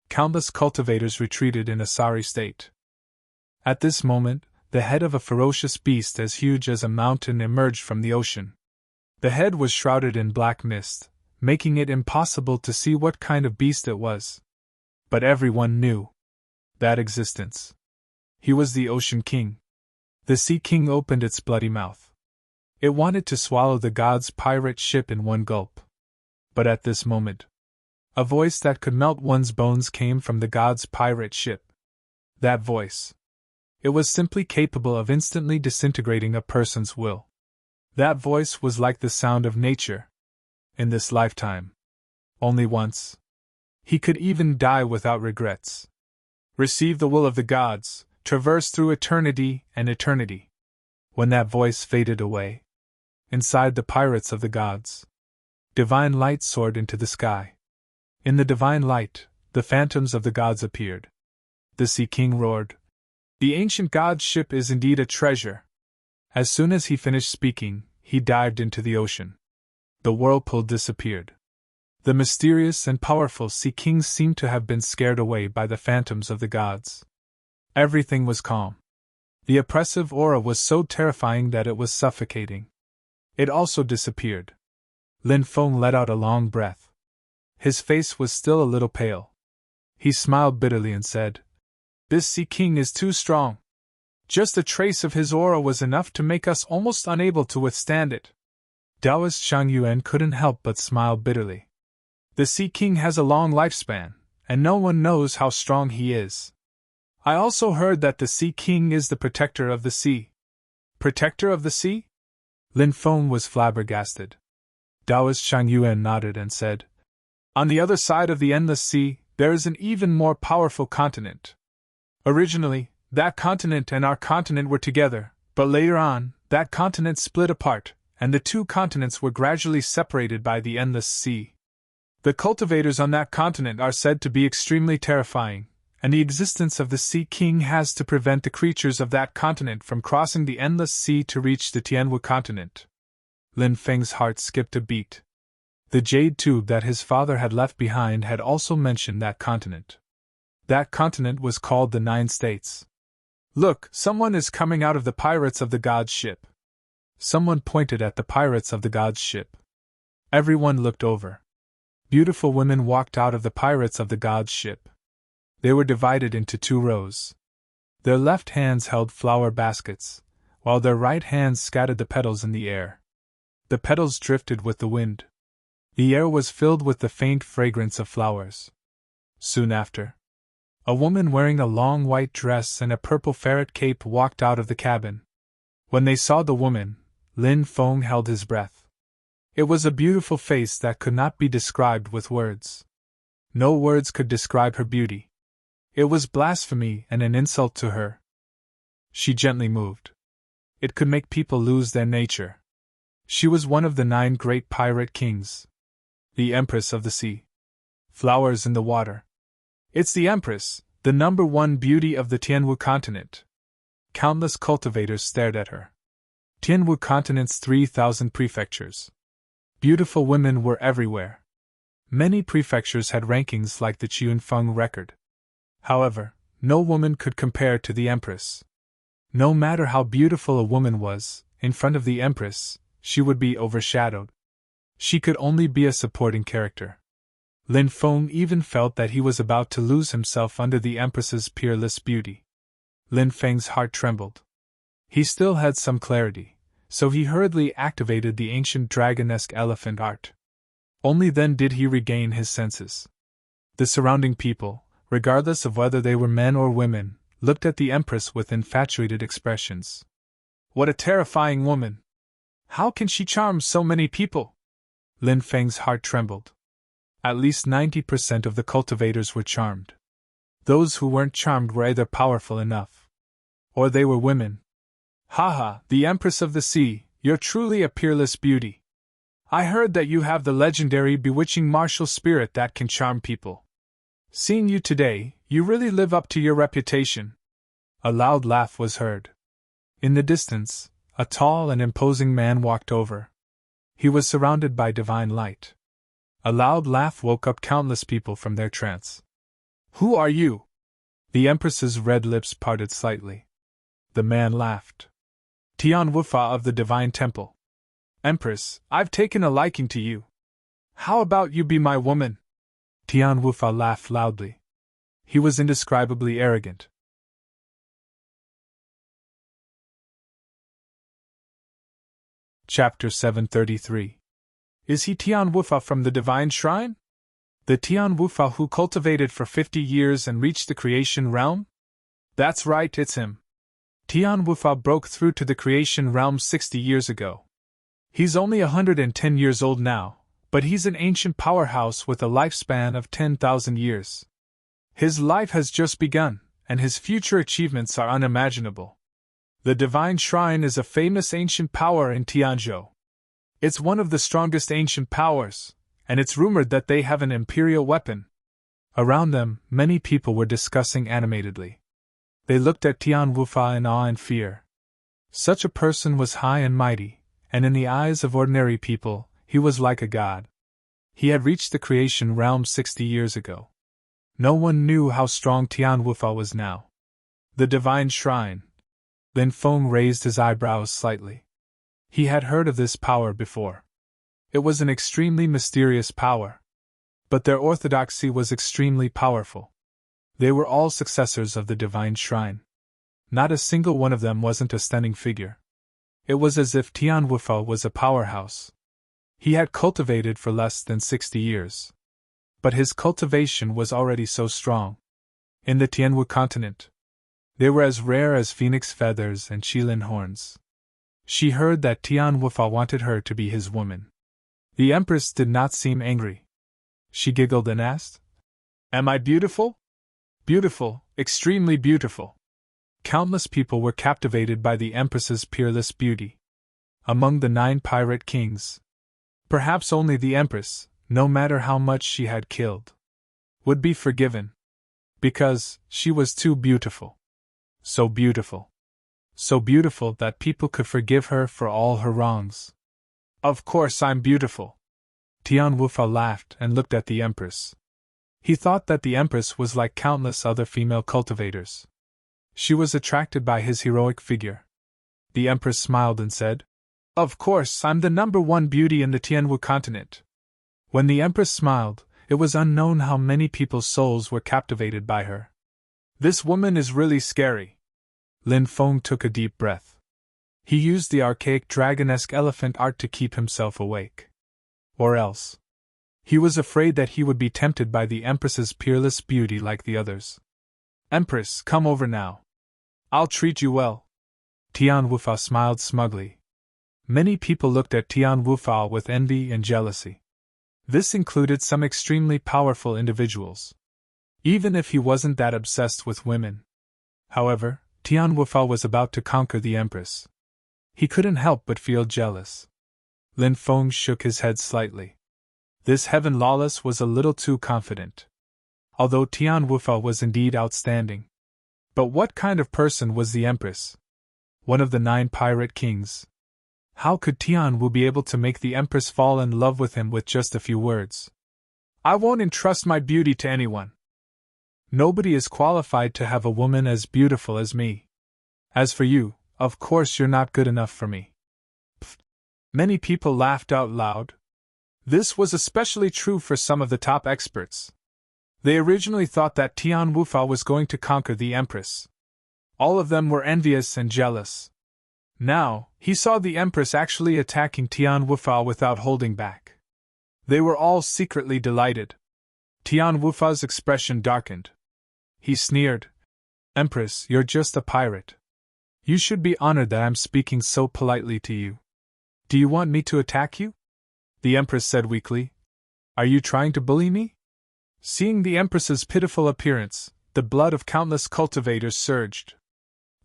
Countless cultivators retreated in a sorry state. At this moment, the head of a ferocious beast as huge as a mountain emerged from the ocean. The head was shrouded in black mist, making it impossible to see what kind of beast it was. But everyone knew that existence. He was the Ocean King. The Sea King opened its bloody mouth. It wanted to swallow the god's pirate ship in one gulp. But at this moment, a voice that could melt one's bones came from the god's pirate ship. That voice. It was simply capable of instantly disintegrating a person's will. That voice was like the sound of nature. In this lifetime. Only once. He could even die without regrets. Receive the will of the gods, traverse through eternity and eternity. When that voice faded away, inside the pirates of the gods, divine light soared into the sky. In the divine light, the phantoms of the gods appeared. The Sea King roared, The ancient god's ship is indeed a treasure. As soon as he finished speaking, he dived into the ocean. The whirlpool disappeared. The mysterious and powerful Sea Kings seemed to have been scared away by the phantoms of the gods. Everything was calm. The oppressive aura was so terrifying that it was suffocating. It also disappeared. Lin Feng let out a long breath. His face was still a little pale. He smiled bitterly and said, This Sea King is too strong. Just a trace of his aura was enough to make us almost unable to withstand it. Taoist Shang Yuan couldn't help but smile bitterly. The Sea King has a long lifespan, and no one knows how strong he is. I also heard that the Sea King is the protector of the sea. Protector of the sea? Lin Feng was flabbergasted. Taoist Shang Yuan nodded and said, On the other side of the endless sea, there is an even more powerful continent. Originally, that continent and our continent were together, but later on, that continent split apart, and the two continents were gradually separated by the endless sea. The cultivators on that continent are said to be extremely terrifying, and the existence of the Sea King has to prevent the creatures of that continent from crossing the endless sea to reach the Tianwu continent. Lin Feng's heart skipped a beat. The jade tube that his father had left behind had also mentioned that continent. That continent was called the Nine States. "Look, someone is coming out of the Pirates of the Gods ship." Someone pointed at the Pirates of the Gods ship. Everyone looked over. Beautiful women walked out of the Pirates of the Gods ship. They were divided into 2 rows. Their left hands held flower baskets, while their right hands scattered the petals in the air. The petals drifted with the wind. The air was filled with the faint fragrance of flowers. Soon after, a woman wearing a long white dress and a purple ferret cape walked out of the cabin. When they saw the woman, Lin Feng held his breath. It was a beautiful face that could not be described with words. No words could describe her beauty. It was blasphemy and an insult to her. She gently moved. It could make people lose their nature. She was one of the 9 great pirate kings. The Empress of the Sea. Flowers in the water. It's the Empress, the #1 beauty of the Tianwu continent. Countless cultivators stared at her. Tianwu continent's 3,000 prefectures. Beautiful women were everywhere. Many prefectures had rankings like the Qianfeng record. However, no woman could compare to the Empress. No matter how beautiful a woman was, in front of the Empress, she would be overshadowed. She could only be a supporting character. Lin Feng even felt that he was about to lose himself under the Empress's peerless beauty. Lin Feng's heart trembled. He still had some clarity, so he hurriedly activated the ancient dragon-esque elephant art. Only then did he regain his senses. The surrounding people, regardless of whether they were men or women, looked at the Empress with infatuated expressions. What a terrifying woman! How can she charm so many people? Lin Feng's heart trembled. At least 90% of the cultivators were charmed. Those who weren't charmed were either powerful enough, or they were women. Haha, the Empress of the Sea, you're truly a peerless beauty. I heard that you have the legendary bewitching martial spirit that can charm people. Seeing you today, you really live up to your reputation. A loud laugh was heard. In the distance, a tall and imposing man walked over. He was surrounded by divine light. A loud laugh woke up countless people from their trance. Who are you? The Empress's red lips parted slightly. The man laughed. Tian Wufa of the Divine Temple. Empress, I've taken a liking to you. How about you be my woman? Tian Wufa laughed loudly. He was indescribably arrogant. Chapter 733. Is he Tian Wufa from the Divine Shrine? The Tian Wufa who cultivated for 50 years and reached the creation realm? That's right, it's him. Tian Wufa broke through to the creation realm 60 years ago. He's only 110 years old now, but he's an ancient powerhouse with a lifespan of 10,000 years. His life has just begun, and his future achievements are unimaginable. The Divine Shrine is a famous ancient power in Tianzhou. It's one of the strongest ancient powers, and it's rumored that they have an imperial weapon. Around them, many people were discussing animatedly. They looked at Tian Wufa in awe and fear. Such a person was high and mighty, and in the eyes of ordinary people, he was like a god. He had reached the creation realm 60 years ago. No one knew how strong Tian Wufa was now. The Divine Shrine. Lin Feng raised his eyebrows slightly. He had heard of this power before. It was an extremely mysterious power. But their orthodoxy was extremely powerful. They were all successors of the Divine Shrine. Not a single one of them wasn't a stunning figure. It was as if Tian Wufa was a powerhouse. He had cultivated for less than 60 years. But his cultivation was already so strong. In the Tianwu continent, they were as rare as phoenix feathers and qilin horns. She heard that Tian Wufa wanted her to be his woman. The Empress did not seem angry. She giggled and asked, "Am I beautiful?" "Beautiful, extremely beautiful." Countless people were captivated by the Empress's peerless beauty. Among the 9 pirate kings, perhaps only the Empress, no matter how much she had killed, would be forgiven. Because she was too beautiful. So beautiful. So beautiful that people could forgive her for all her wrongs. Of course I'm beautiful. Tian Wufa laughed and looked at the Empress. He thought that the Empress was like countless other female cultivators. She was attracted by his heroic figure. The Empress smiled and said, "Of course, I'm the #1 beauty in the Tianwu continent." When the Empress smiled, it was unknown how many people's souls were captivated by her. "This woman is really scary." Lin Feng took a deep breath. He used the archaic dragon-esque elephant art to keep himself awake. Or else. He was afraid that he would be tempted by the Empress's peerless beauty like the others. "Empress, come over now. I'll treat you well." Tian Wufa smiled smugly. Many people looked at Tian Wufa with envy and jealousy. This included some extremely powerful individuals. Even if he wasn't that obsessed with women. However, Tian Wufa was about to conquer the Empress. He couldn't help but feel jealous. Lin Feng shook his head slightly. This Heaven Lawless was a little too confident. Although Tian Wufa was indeed outstanding. But what kind of person was the Empress? One of the 9 pirate kings. How could Tian Wu be able to make the Empress fall in love with him with just a few words? "I won't entrust my beauty to anyone. Nobody is qualified to have a woman as beautiful as me. As for you, of course you're not good enough for me." Pfft. Many people laughed out loud. This was especially true for some of the top experts. They originally thought that Tian Wufa was going to conquer the Empress. All of them were envious and jealous. Now, he saw the Empress actually attacking Tian Wufa without holding back. They were all secretly delighted. Tian Wufa's expression darkened. He sneered, "Empress, you're just a pirate. You should be honored that I'm speaking so politely to you. Do you want me to attack you?" The Empress said weakly, "Are you trying to bully me?" Seeing the Empress's pitiful appearance, the blood of countless cultivators surged.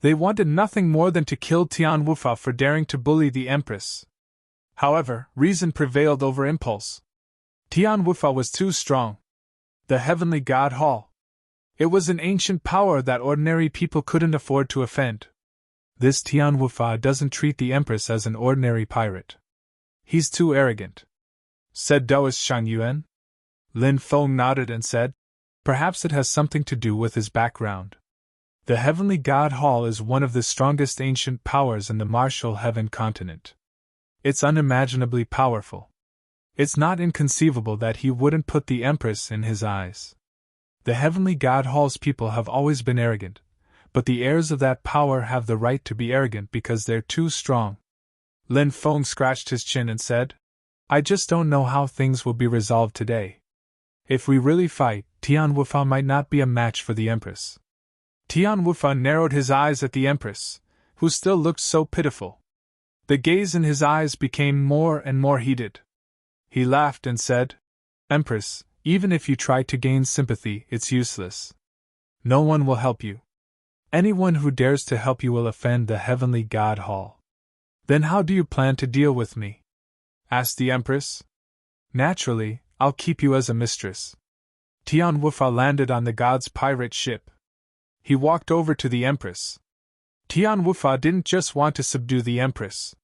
They wanted nothing more than to kill Tian Wufa for daring to bully the Empress. However, reason prevailed over impulse. Tian Wufa was too strong. The Heavenly God Hall. It was an ancient power that ordinary people couldn't afford to offend. This Tian Wufa doesn't treat the Empress as an ordinary pirate. He's too arrogant, said Daoist Shang Yuan. Lin Feng nodded and said, "Perhaps it has something to do with his background. The Heavenly God Hall is one of the strongest ancient powers in the martial heaven continent. It's unimaginably powerful. It's not inconceivable that he wouldn't put the Empress in his eyes. The Heavenly God Hall's people have always been arrogant, but the heirs of that power have the right to be arrogant because they're too strong." Lin Feng scratched his chin and said, "I just don't know how things will be resolved today. If we really fight, Tian Wufa might not be a match for the Empress." Tian Wufa narrowed his eyes at the Empress, who still looked so pitiful. The gaze in his eyes became more and more heated. He laughed and said, "Empress, even if you try to gain sympathy, it's useless. No one will help you. Anyone who dares to help you will offend the Heavenly God Hall." "Then how do you plan to deal with me?" asked the Empress. "Naturally, I'll keep you as a mistress." Tian Wufa landed on the god's pirate ship. He walked over to the Empress. Tian Wufa didn't just want to subdue the Empress.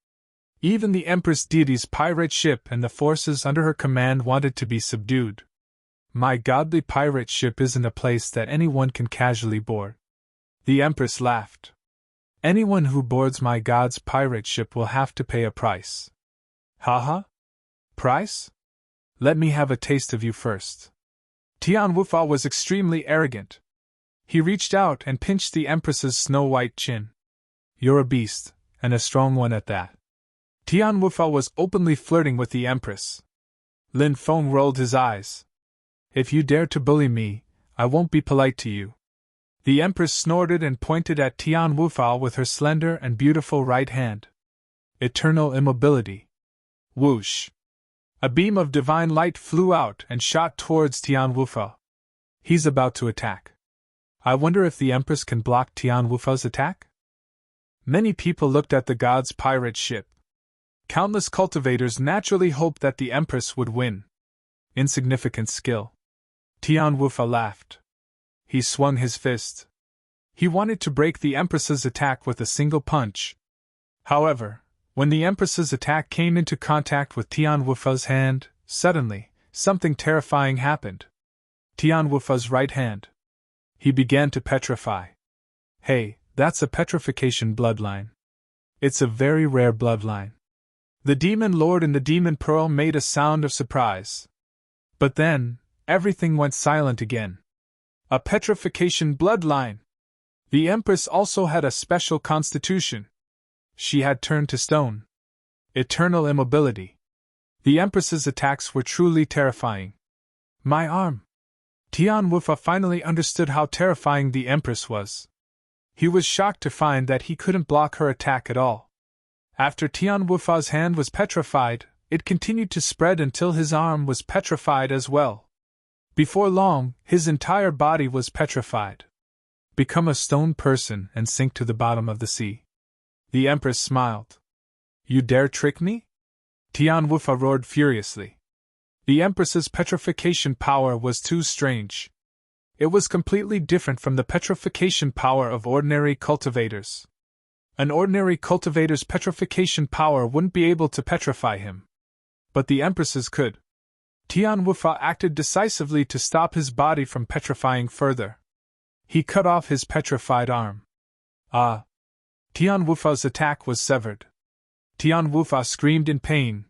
Even the Empress deity's pirate ship and the forces under her command wanted to be subdued. My godly pirate ship isn't a place that anyone can casually board. The Empress laughed. "Anyone who boards my god's pirate ship will have to pay a price." "Haha? Price? Let me have a taste of you first." Tian Wufa was extremely arrogant. He reached out and pinched the Empress's snow-white chin. "You're a beast, and a strong one at that." Tian Wufa was openly flirting with the Empress. Lin Feng rolled his eyes. "If you dare to bully me, I won't be polite to you." The Empress snorted and pointed at Tian Wufa with her slender and beautiful right hand. Eternal immobility. Whoosh! A beam of divine light flew out and shot towards Tian Wufa. He's about to attack. I wonder if the Empress can block Tian Wufa's attack? Many people looked at the god's pirate ship. Countless cultivators naturally hoped that the Empress would win. Insignificant skill. Tian Wufa laughed. He swung his fist. He wanted to break the Empress's attack with a single punch. However, when the Empress's attack came into contact with Tian Wufa's hand, suddenly, something terrifying happened. Tian Wufa's right hand. He began to petrify. Hey, that's a petrification bloodline. It's a very rare bloodline. The Demon Lord and the Demon Pearl made a sound of surprise. But then, everything went silent again. A petrification bloodline! The Empress also had a special constitution. She had turned to stone. Eternal immobility. The Empress's attacks were truly terrifying. My arm! Tian Wufa finally understood how terrifying the Empress was. He was shocked to find that he couldn't block her attack at all. After Tian Wufa's hand was petrified, it continued to spread until his arm was petrified as well. Before long, his entire body was petrified. Become a stone person and sink to the bottom of the sea. The Empress smiled. You dare trick me? Tian Wufa roared furiously. The Empress's petrification power was too strange. It was completely different from the petrification power of ordinary cultivators. An ordinary cultivator's petrification power wouldn't be able to petrify him. But the Empress's could. Tian Wufa acted decisively to stop his body from petrifying further. He cut off his petrified arm. Ah! Tian Wufa's attack was severed. Tian Wufa screamed in pain.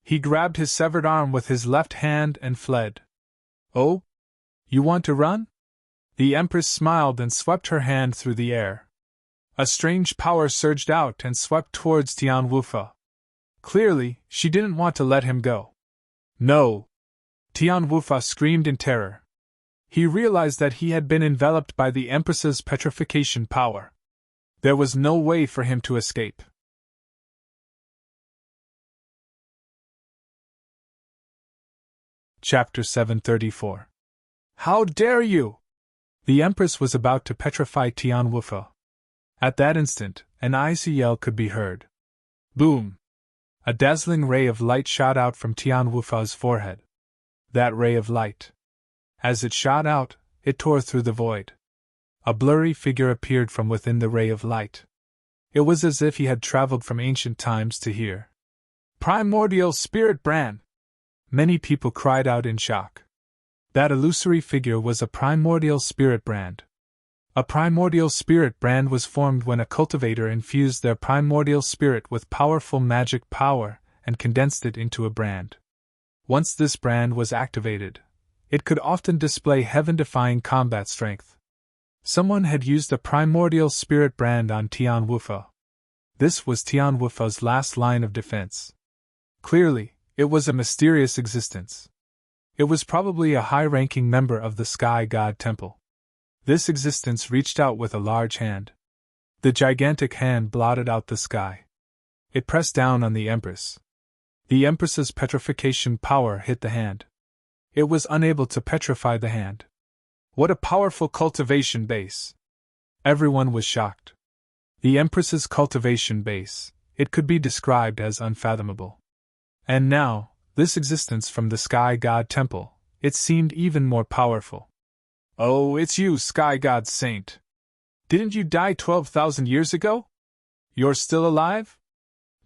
He grabbed his severed arm with his left hand and fled. Oh? You want to run? The Empress smiled and swept her hand through the air. A strange power surged out and swept towards Tian Wufa. Clearly, she didn't want to let him go. No! Tian Wufa screamed in terror. He realized that he had been enveloped by the Empress's petrification power. There was no way for him to escape. Chapter 734. How dare you! The Empress was about to petrify Tian Wufa. At that instant, an icy yell could be heard. Boom! A dazzling ray of light shot out from Tian Wufa's forehead. That ray of light. As it shot out, it tore through the void. A blurry figure appeared from within the ray of light. It was as if he had traveled from ancient times to here. Primordial Spirit Brand! Many people cried out in shock. That illusory figure was a primordial spirit brand. A primordial spirit brand was formed when a cultivator infused their primordial spirit with powerful magic power and condensed it into a brand. Once this brand was activated, it could often display heaven-defying combat strength. Someone had used a primordial spirit brand on Tian Wufa. This was Tian Wufa's last line of defense. Clearly, it was a mysterious existence. It was probably a high-ranking member of the Sky God Temple. This existence reached out with a large hand. The gigantic hand blotted out the sky. It pressed down on the Empress. The Empress's petrification power hit the hand. It was unable to petrify the hand. What a powerful cultivation base! Everyone was shocked. The Empress's cultivation base, it could be described as unfathomable. And now, this existence from the Sky God Temple, it seemed even more powerful. Oh, it's you, Sky God Saint. Didn't you die 12,000 years ago? You're still alive?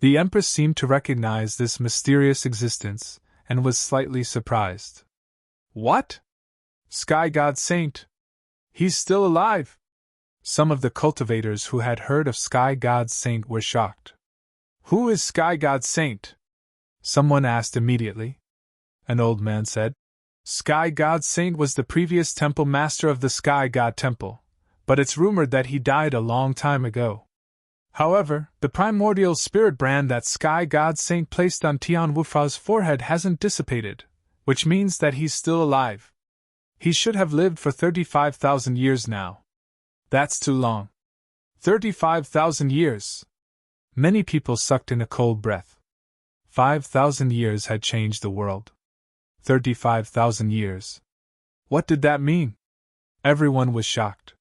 The Empress seemed to recognize this mysterious existence, and was slightly surprised. What? Sky God Saint? He's still alive? Some of the cultivators who had heard of Sky God Saint were shocked. Who is Sky God Saint? Someone asked immediately. An old man said. Sky God Saint was the previous temple master of the Sky God Temple, but it's rumored that he died a long time ago. However, the primordial spirit brand that Sky God Saint placed on Tian Wufa's forehead hasn't dissipated, which means that he's still alive. He should have lived for 35,000 years now. That's too long. 35,000 years! Many people sucked in a cold breath. 5,000 years had changed the world. 35,000 years. What did that mean? Everyone was shocked.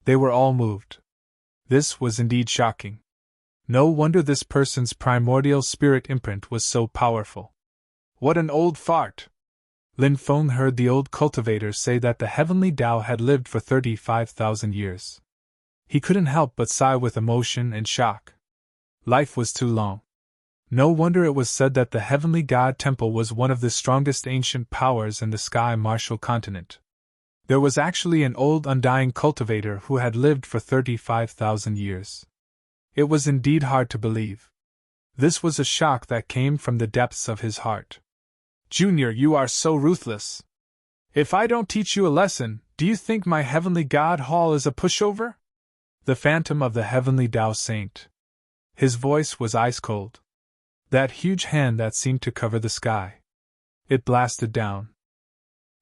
They were all moved. This was indeed shocking. No wonder this person's primordial spirit imprint was so powerful. What an old fart! Lin Feng heard the old cultivator say that the heavenly Tao had lived for 35,000 years. He couldn't help but sigh with emotion and shock. Life was too long. No wonder it was said that the Heavenly God Temple was one of the strongest ancient powers in the Sky Martial continent. There was actually an old undying cultivator who had lived for 35,000 years. It was indeed hard to believe. This was a shock that came from the depths of his heart. Junior, you are so ruthless. If I don't teach you a lesson, do you think my Heavenly God Hall is a pushover? The phantom of the Heavenly Tao Saint. His voice was ice cold. That huge hand that seemed to cover the sky. It blasted down.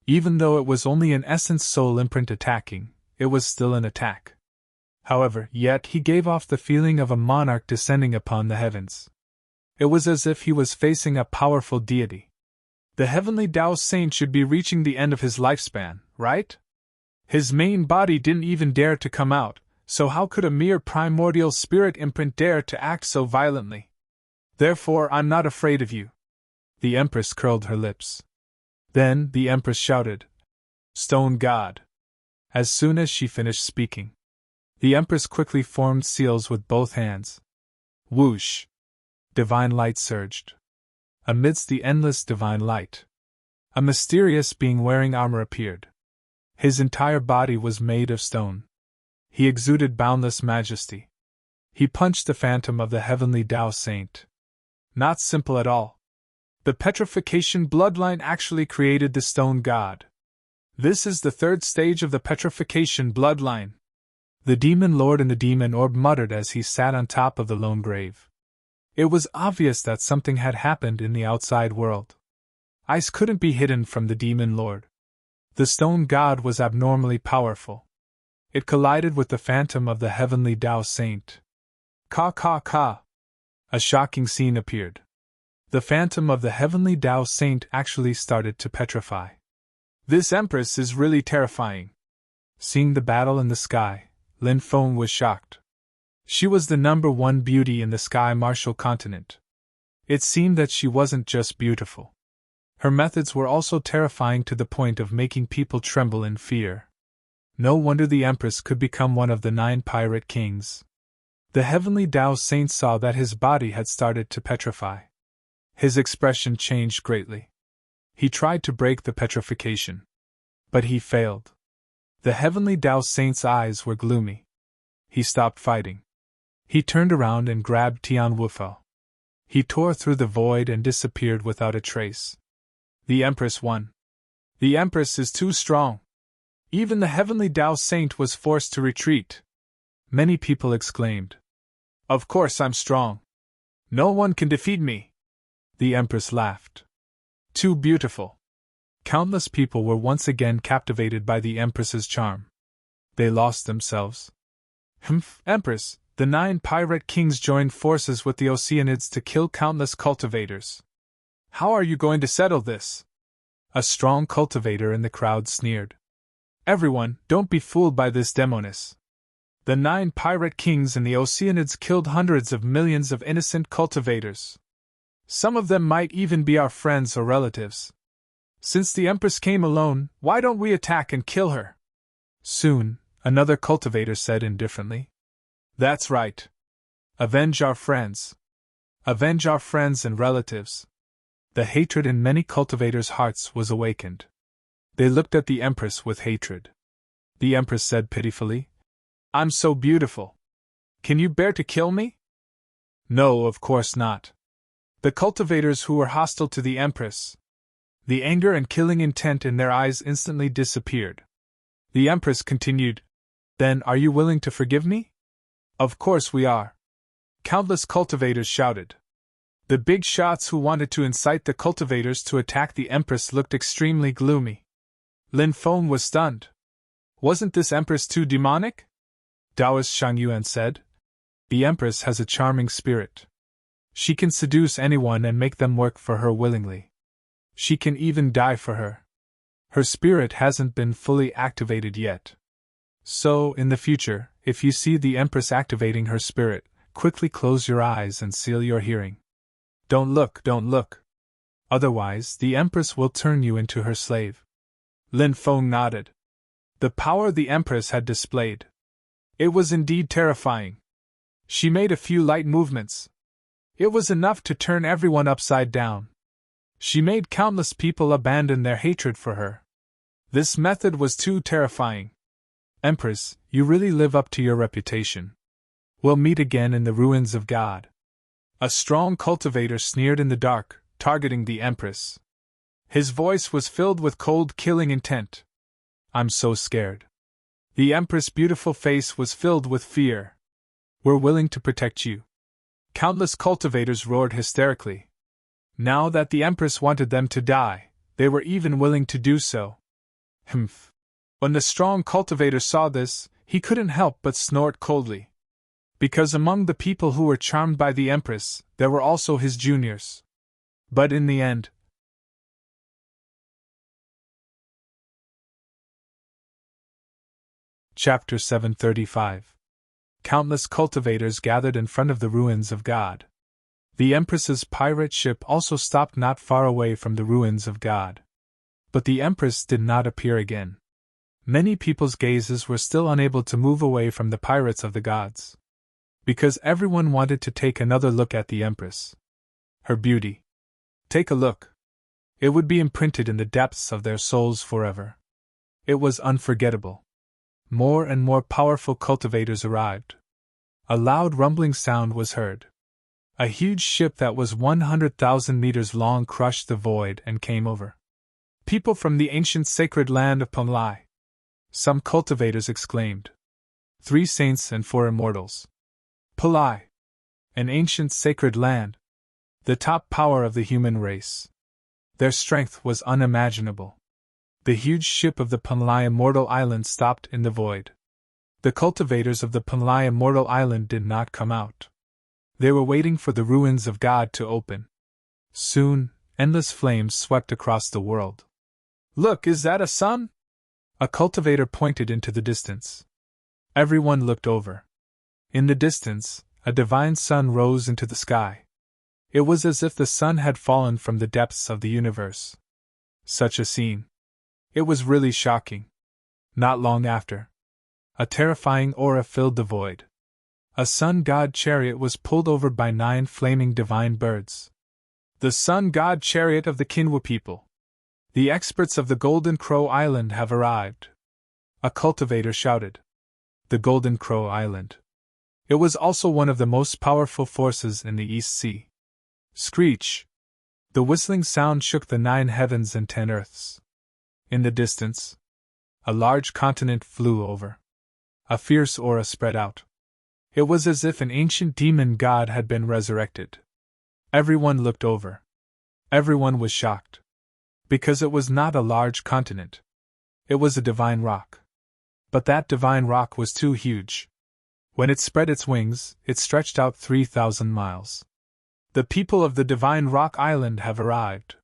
Even though it was only an essence soul imprint attacking, it was still an attack. However, yet he gave off the feeling of a monarch descending upon the heavens. It was as if he was facing a powerful deity. The Heavenly Tao Saint should be reaching the end of his lifespan, right? His main body didn't even dare to come out, so how could a mere primordial spirit imprint dare to act so violently? Therefore, I'm not afraid of you. The Empress curled her lips. Then the Empress shouted, Stone God! As soon as she finished speaking, the Empress quickly formed seals with both hands. Whoosh! Divine light surged. Amidst the endless divine light, a mysterious being wearing armor appeared. His entire body was made of stone. He exuded boundless majesty. He punched the phantom of the Heavenly Tao Saint. Not simple at all. The petrification bloodline actually created the stone god. This is the third stage of the petrification bloodline. The demon lord in the demon orb muttered as he sat on top of the lone grave. It was obvious that something had happened in the outside world. Ice couldn't be hidden from the demon lord. The stone god was abnormally powerful. It collided with the phantom of the Heavenly Tao Saint. Ka ka ka! A shocking scene appeared. The phantom of the Heavenly Tao Saint actually started to petrify. This Empress is really terrifying. Seeing the battle in the sky, Lin Feng was shocked. She was the #1 beauty in the Sky Martial continent. It seemed that she wasn't just beautiful. Her methods were also terrifying to the point of making people tremble in fear. No wonder the Empress could become one of the 9 pirate kings. The Heavenly Tao Saint saw that his body had started to petrify. His expression changed greatly. He tried to break the petrification. But he failed. The Heavenly Tao Saint's eyes were gloomy. He stopped fighting. He turned around and grabbed Tian Wufo. He tore through the void and disappeared without a trace. The Empress won. The Empress is too strong. Even the Heavenly Tao Saint was forced to retreat. Many people exclaimed. Of course I'm strong. No one can defeat me. The Empress laughed. Too beautiful. Countless people were once again captivated by the Empress's charm. They lost themselves. Empress, the 9 pirate kings joined forces with the Oceanids to kill countless cultivators. How are you going to settle this? A strong cultivator in the crowd sneered. Everyone, don't be fooled by this demoness. The 9 pirate kings and the Oceanids killed hundreds of millions of innocent cultivators. Some of them might even be our friends or relatives. Since the Empress came alone, why don't we attack and kill her? Soon, another cultivator said indifferently. That's right. Avenge our friends. Avenge our friends and relatives. The hatred in many cultivators' hearts was awakened. They looked at the Empress with hatred. The Empress said pitifully, I'm so beautiful. Can you bear to kill me? No, of course not. The cultivators who were hostile to the Empress. The anger and killing intent in their eyes instantly disappeared. The Empress continued, Then are you willing to forgive me? Of course we are. Countless cultivators shouted. The big shots who wanted to incite the cultivators to attack the Empress looked extremely gloomy. Lin Feng was stunned. Wasn't this Empress too demonic? Taoist Shang Yuan said. The Empress has a charming spirit. She can seduce anyone and make them work for her willingly. She can even die for her. Her spirit hasn't been fully activated yet. So, in the future, if you see the Empress activating her spirit, quickly close your eyes and seal your hearing. Don't look. Otherwise, the Empress will turn you into her slave. Lin Feng nodded. The power the Empress had displayed. It was indeed terrifying. She made a few light movements. It was enough to turn everyone upside down. She made countless people abandon their hatred for her. This method was too terrifying. Empress, you really live up to your reputation. We'll meet again in the ruins of God. A strong cultivator sneered in the dark, targeting the Empress. His voice was filled with cold, killing intent. I'm so scared. The Empress' beautiful face was filled with fear. We're willing to protect you. Countless cultivators roared hysterically. Now that the Empress wanted them to die, they were even willing to do so. Humph. When the strong cultivator saw this, he couldn't help but snort coldly. Because among the people who were charmed by the Empress, there were also his juniors. But in the end, Chapter 735. Countless cultivators gathered in front of the ruins of God. The Empress's pirate ship also stopped not far away from the ruins of God. But the Empress did not appear again. Many people's gazes were still unable to move away from the pirates of the gods. Because everyone wanted to take another look at the Empress. Her beauty. Take a look. It would be imprinted in the depths of their souls forever. It was unforgettable. More and more powerful cultivators arrived. A loud rumbling sound was heard. A huge ship that was 100,000 meters long crushed the void and came over. People from the ancient sacred land of Primeval. Some cultivators exclaimed. 3 saints and 4 immortals. Primeval. An ancient sacred land. The top power of the human race. Their strength was unimaginable. The huge ship of the Primeval Immortal Island stopped in the void. The cultivators of the Primeval Immortal Island did not come out. They were waiting for the ruins of God to open. Soon, endless flames swept across the world. Look, is that a sun? A cultivator pointed into the distance. Everyone looked over. In the distance, a divine sun rose into the sky. It was as if the sun had fallen from the depths of the universe. Such a scene. It was really shocking. Not long after, a terrifying aura filled the void. A sun god chariot was pulled over by 9 flaming divine birds. The sun god chariot of the Kinwa people. The experts of the Golden Crow Island have arrived. A cultivator shouted. The Golden Crow Island. It was also one of the most powerful forces in the East Sea. Screech! The whistling sound shook the 9 heavens and 10 earths. In the distance, a large continent flew over. A fierce aura spread out. It was as if an ancient demon god had been resurrected. Everyone looked over. Everyone was shocked. Because it was not a large continent. It was a divine rock. But that divine rock was too huge. When it spread its wings, it stretched out 3,000 miles. The people of the divine rock island have arrived.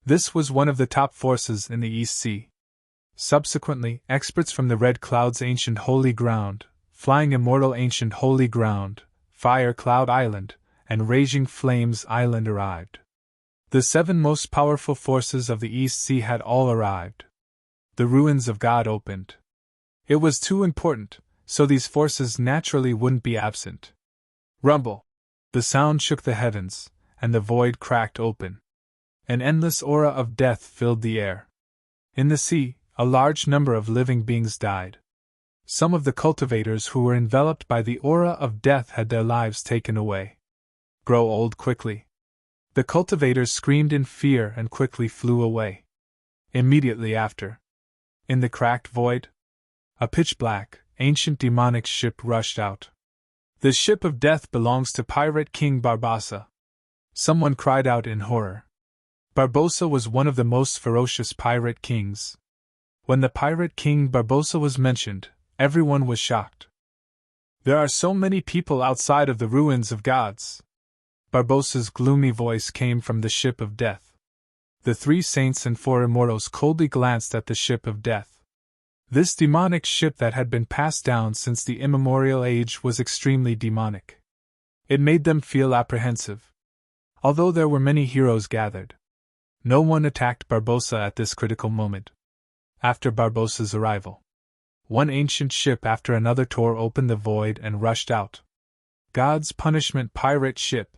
This was one of the top forces in the East Sea. Subsequently, experts from the Red Cloud's ancient holy ground, Flying Immortal Ancient Holy Ground, Fire Cloud Island, and Raging Flames Island arrived. The 7 most powerful forces of the East Sea had all arrived. The ruins of God opened. It was too important, so these forces naturally wouldn't be absent. Rumble! The sound shook the heavens, and the void cracked open. An endless aura of death filled the air. In the sea, a large number of living beings died. Some of the cultivators who were enveloped by the aura of death had their lives taken away. Grow old quickly. The cultivators screamed in fear and quickly flew away. Immediately after, in the cracked void, a pitch-black, ancient demonic ship rushed out. The ship of death belongs to Pirate King Barbossa. Someone cried out in horror. Barbossa was one of the most ferocious pirate kings. When the Pirate King Barbossa was mentioned, everyone was shocked. There are so many people outside of the ruins of gods. Barbossa's gloomy voice came from the ship of death. The 3 saints and 4 immortals coldly glanced at the ship of death. This demonic ship that had been passed down since the immemorial age was extremely demonic. It made them feel apprehensive. Although there were many heroes gathered, no one attacked Barbossa at this critical moment. After Barbossa's arrival, one ancient ship after another tore open the void and rushed out. God's punishment pirate ship.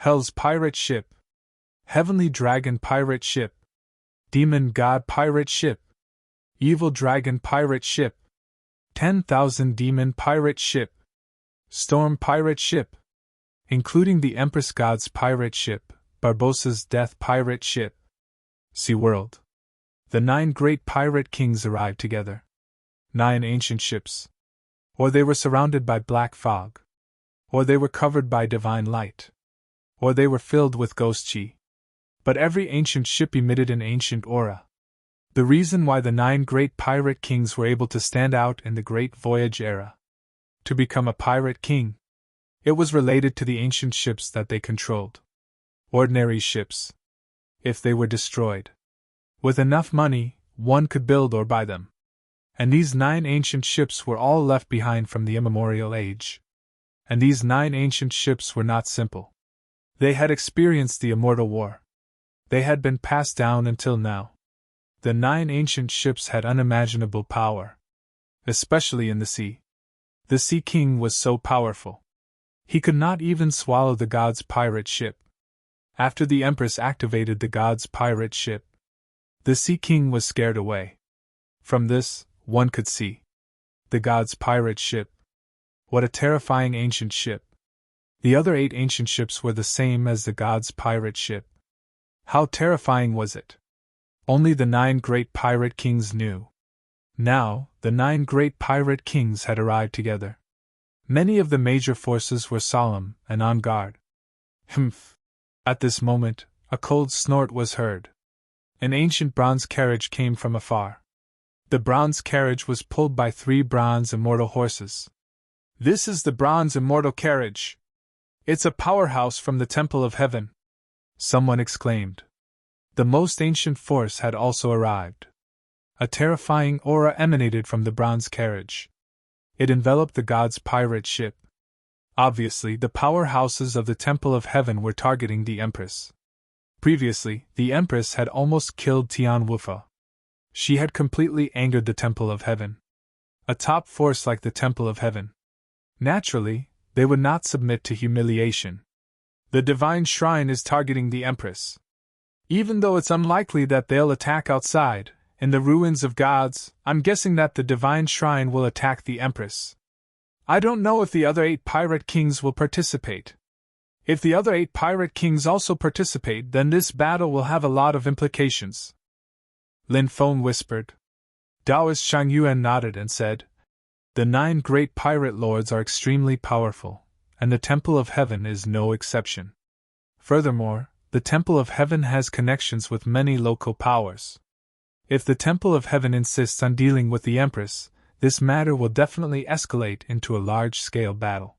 Hell's pirate ship, heavenly dragon pirate ship, demon god pirate ship, evil dragon pirate ship, 10,000 demon pirate ship, storm pirate ship, including the Empress God's pirate ship, Barbossa's death pirate ship. Sea World. The 9 great pirate kings arrived together. 9 ancient ships. Or they were surrounded by black fog. Or they were covered by divine light. Or they were filled with ghost chi. But every ancient ship emitted an ancient aura. The reason why the 9 great pirate kings were able to stand out in the Great Voyage era. To become a pirate king. It was related to the ancient ships that they controlled. Ordinary ships. If they were destroyed. With enough money, one could build or buy them. And these 9 ancient ships were all left behind from the immemorial age. And these 9 ancient ships were not simple. They had experienced the immortal war. They had been passed down until now. The 9 ancient ships had unimaginable power. Especially in the sea. The Sea King was so powerful. He could not even swallow the god's pirate ship. After the Empress activated the god's pirate ship, the Sea King was scared away. From this, one could see. The god's pirate ship. What a terrifying ancient ship. The other 8 ancient ships were the same as the god's pirate ship. How terrifying was it? Only the 9 great pirate kings knew. Now, the 9 great pirate kings had arrived together. Many of the major forces were solemn and on guard. Humph! At this moment, a cold snort was heard. An ancient bronze carriage came from afar. The bronze carriage was pulled by 3 bronze immortal horses. This is the bronze immortal carriage. It's a powerhouse from the Temple of Heaven. Someone exclaimed. The most ancient force had also arrived. A terrifying aura emanated from the bronze carriage. It enveloped the god's pirate ship. Obviously, the powerhouses of the Temple of Heaven were targeting the Empress. Previously, the Empress had almost killed Tian Wufa. She had completely angered the Temple of Heaven. A top force like the Temple of Heaven. Naturally, they would not submit to humiliation. The Divine Shrine is targeting the Empress. Even though it's unlikely that they'll attack outside, in the ruins of gods, I'm guessing that the Divine Shrine will attack the Empress. I don't know if the other 8 pirate kings will participate. If the other 8 pirate kings also participate, then this battle will have a lot of implications. Lin Feng whispered. Taoist Shang Yuan nodded and said, The 9 great pirate lords are extremely powerful, and the Temple of Heaven is no exception. Furthermore, the Temple of Heaven has connections with many local powers. If the Temple of Heaven insists on dealing with the Empress, this matter will definitely escalate into a large-scale battle.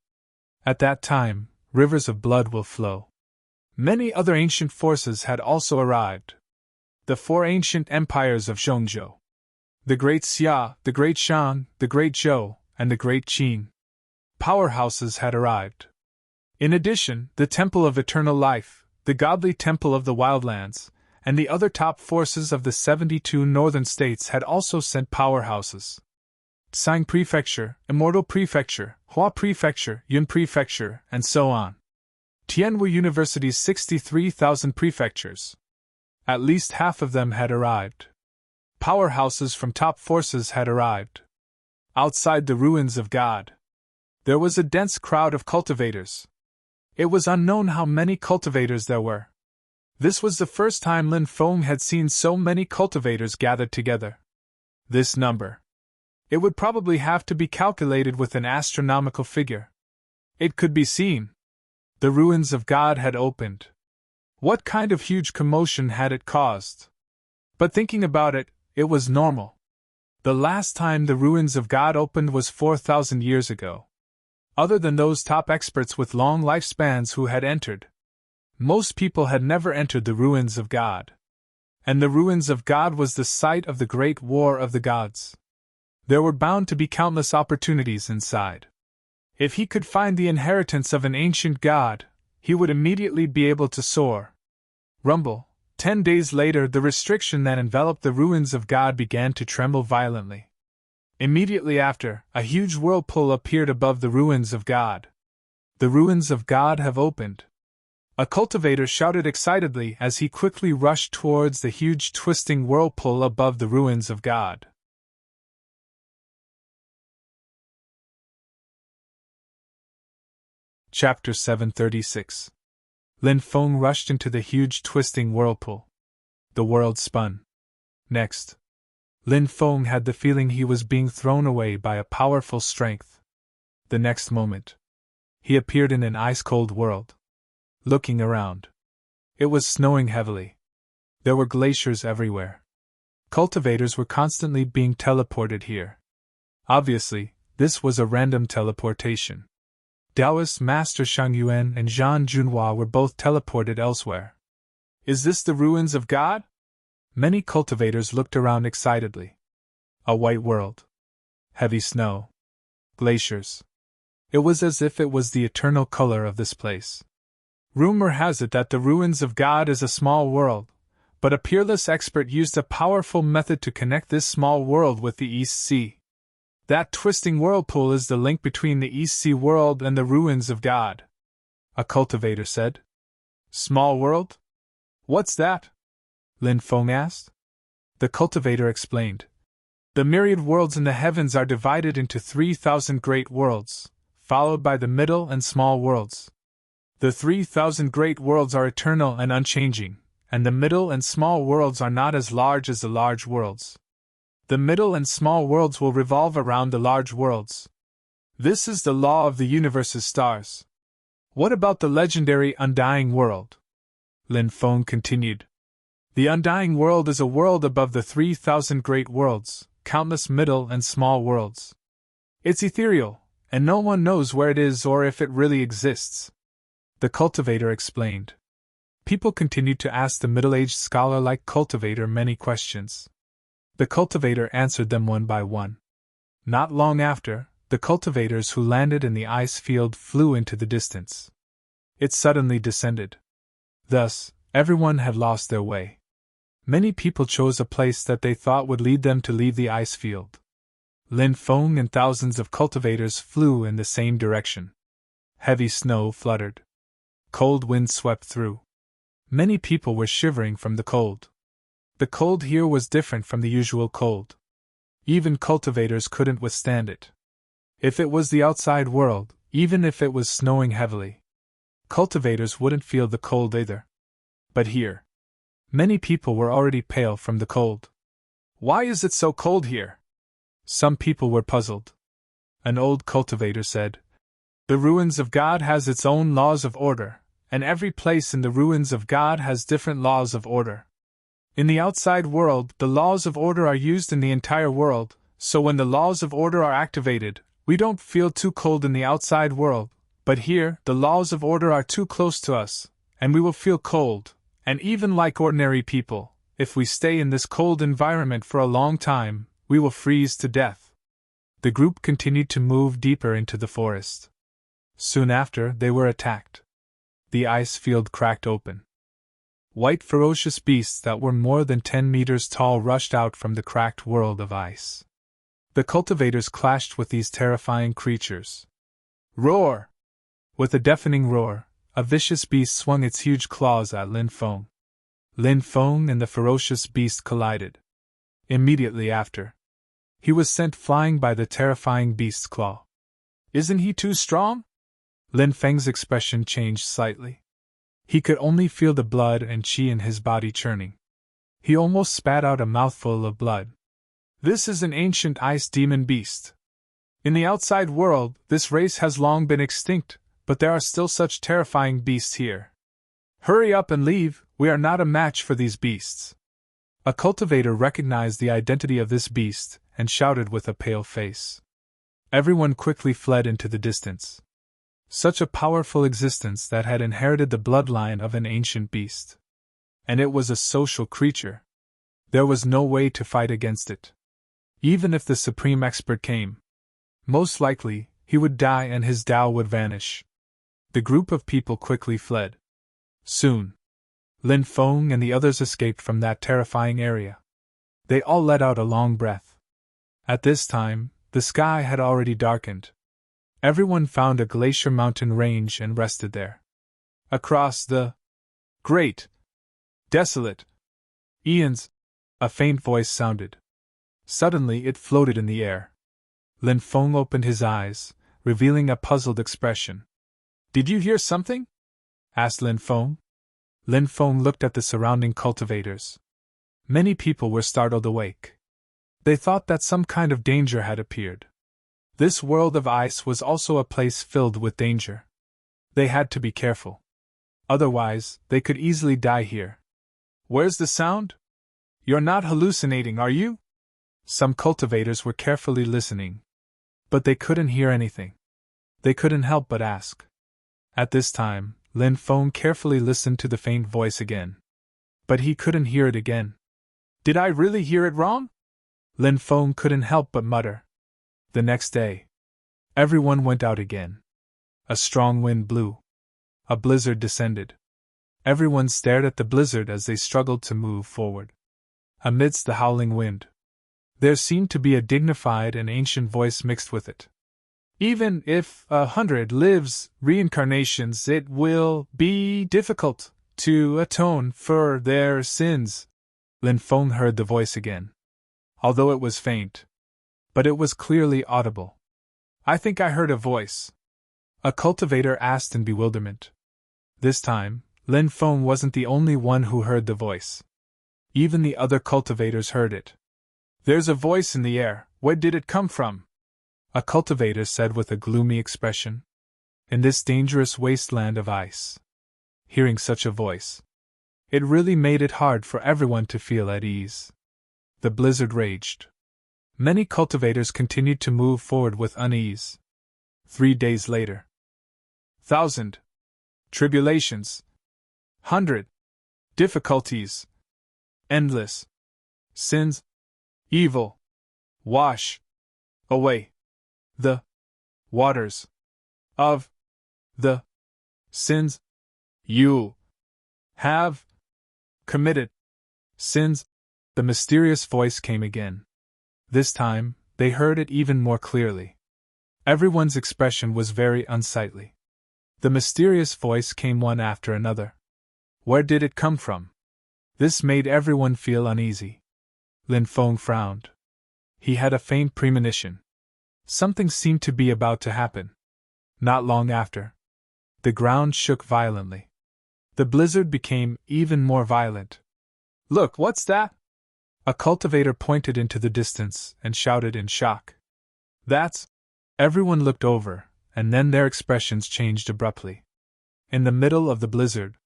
At that time, rivers of blood will flow. Many other ancient forces had also arrived. The 4 ancient empires of Zhongzhou. The Great Xia, the Great Shan, the Great Zhou, and the Great Qin. Powerhouses had arrived. In addition, the Temple of Eternal Life, the Godly Temple of the Wildlands, and the other top forces of the 72 northern states had also sent powerhouses. Tsang Prefecture, Immortal Prefecture, Hua Prefecture, Yun Prefecture, and so on. Tianwu University's 63,000 prefectures. At least half of them had arrived. Powerhouses from top forces had arrived. Outside the ruins of God, there was a dense crowd of cultivators. It was unknown how many cultivators there were. This was the first time Lin Feng had seen so many cultivators gathered together. This number. It would probably have to be calculated with an astronomical figure. It could be seen. The ruins of God had opened. What kind of huge commotion had it caused? But thinking about it, it was normal. The last time the ruins of God opened was 4,000 years ago. Other than those top experts with long lifespans who had entered, most people had never entered the ruins of God. And the ruins of God was the site of the great war of the gods. There were bound to be countless opportunities inside. If he could find the inheritance of an ancient god, he would immediately be able to soar. Rumble. 10 days later, the restriction that enveloped the ruins of God began to tremble violently. Immediately after, a huge whirlpool appeared above the ruins of God. The ruins of God have opened. A cultivator shouted excitedly as he quickly rushed towards the huge twisting whirlpool above the ruins of God. Chapter 736. Lin Feng rushed into the huge twisting whirlpool. The world spun. Next, Lin Feng had the feeling he was being thrown away by a powerful strength. The next moment, he appeared in an ice-cold world. Looking around, it was snowing heavily. There were glaciers everywhere. Cultivators were constantly being teleported here. Obviously, this was a random teleportation. Taoist Master Shang Yuan and Zhang Junhua were both teleported elsewhere. Is this the ruins of God? Many cultivators looked around excitedly. A white world. Heavy snow. Glaciers. It was as if it was the eternal color of this place. Rumor has it that the ruins of God is a small world, but a peerless expert used a powerful method to connect this small world with the East Sea. That twisting whirlpool is the link between the East Sea world and the ruins of God, a cultivator said. Small world? What's that? Lin Feng asked. The cultivator explained. The myriad worlds in the heavens are divided into 3,000 great worlds, followed by the middle and small worlds. The 3,000 great worlds are eternal and unchanging, and the middle and small worlds are not as large as the large worlds. The middle and small worlds will revolve around the large worlds. This is the law of the universe's stars. What about the legendary undying world? Lin Feng continued. The undying world is a world above the 3,000 great worlds, countless middle and small worlds. It's ethereal, and no one knows where it is or if it really exists. The cultivator explained. People continued to ask the middle-aged scholar-like cultivator many questions. The cultivator answered them one by one. Not long after, the cultivators who landed in the ice field flew into the distance. It suddenly descended. Thus, everyone had lost their way. Many people chose a place that they thought would lead them to leave the ice field. Lin Feng and thousands of cultivators flew in the same direction. Heavy snow fluttered. Cold wind swept through. Many people were shivering from the cold. The cold here was different from the usual cold. Even cultivators couldn't withstand it. If it was the outside world, even if it was snowing heavily, cultivators wouldn't feel the cold either. But here, many people were already pale from the cold. Why is it so cold here? Some people were puzzled. An old cultivator said, The ruins of God has its own laws of order, and every place in the ruins of God has different laws of order. In the outside world, the laws of order are used in the entire world, so when the laws of order are activated, we don't feel too cold in the outside world, but here, the laws of order are too close to us, and we will feel cold, and even like ordinary people, if we stay in this cold environment for a long time, we will freeze to death. The group continued to move deeper into the forest. Soon after, they were attacked. The ice field cracked open. White ferocious beasts that were more than 10 meters tall rushed out from the cracked world of ice. The cultivators clashed with these terrifying creatures. Roar! With a deafening roar, a vicious beast swung its huge claws at Lin Feng. Lin Feng and the ferocious beast collided. Immediately after, he was sent flying by the terrifying beast's claw. Isn't he too strong? Lin Feng's expression changed slightly. He could only feel the blood and qi in his body churning. He almost spat out a mouthful of blood. This is an ancient ice demon beast. In the outside world, this race has long been extinct, but there are still such terrifying beasts here. Hurry up and leave, we are not a match for these beasts. A cultivator recognized the identity of this beast and shouted with a pale face. Everyone quickly fled into the distance. Such a powerful existence that had inherited the bloodline of an ancient beast. And it was a social creature. There was no way to fight against it. Even if the supreme expert came, most likely, he would die and his Tao would vanish. The group of people quickly fled. Soon, Lin Feng and the others escaped from that terrifying area. They all let out a long breath. At this time, the sky had already darkened. Everyone found a glacier mountain range and rested there. Across the great, desolate eons, a faint voice sounded. Suddenly it floated in the air. Lin Feng opened his eyes, revealing a puzzled expression. Did you hear something? Asked Lin Feng. Lin Feng looked at the surrounding cultivators. Many people were startled awake. They thought that some kind of danger had appeared. This world of ice was also a place filled with danger. They had to be careful. Otherwise, they could easily die here. Where's the sound? You're not hallucinating, are you? Some cultivators were carefully listening. But they couldn't hear anything. They couldn't help but ask. At this time, Lin Feng carefully listened to the faint voice again. But he couldn't hear it again. Did I really hear it wrong? Lin Feng couldn't help but mutter. The next day, everyone went out again. A strong wind blew. A blizzard descended. Everyone stared at the blizzard as they struggled to move forward. Amidst the howling wind, there seemed to be a dignified and ancient voice mixed with it. Even if 100 lives reincarnations, it will be difficult to atone for their sins. Lin Feng heard the voice again. Although it was faint, but it was clearly audible. I think I heard a voice. A cultivator asked in bewilderment. This time, Lin Feng wasn't the only one who heard the voice. Even the other cultivators heard it. There's a voice in the air, where did it come from? A cultivator said with a gloomy expression. In this dangerous wasteland of ice. Hearing such a voice, it really made it hard for everyone to feel at ease. The blizzard raged. Many cultivators continued to move forward with unease. 3 days later. 1,000. Tribulations. 100. Difficulties. Endless. Sins. Evil. Wash away the waters of the sins you have committed. Sins. The mysterious voice came again. This time, they heard it even more clearly. Everyone's expression was very unsightly. The mysterious voice came one after another. Where did it come from? This made everyone feel uneasy. Lin Feng frowned. He had a faint premonition. Something seemed to be about to happen. Not long after, the ground shook violently. The blizzard became even more violent. Look, what's that? A cultivator pointed into the distance and shouted in shock. That's... Everyone looked over, and then their expressions changed abruptly. In the middle of the blizzard,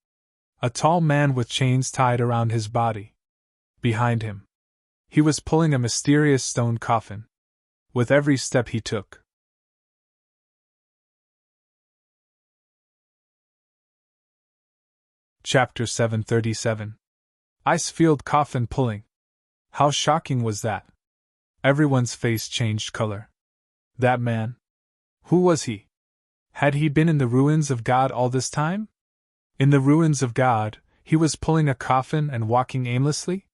a tall man with chains tied around his body. Behind him, he was pulling a mysterious stone coffin. With every step he took, Chapter 737. Icefield coffin pulling. How shocking was that? Everyone's face changed color. That man? Who was he? Had he been in the ruins of God all this time? In the ruins of God, he was pulling a coffin and walking aimlessly?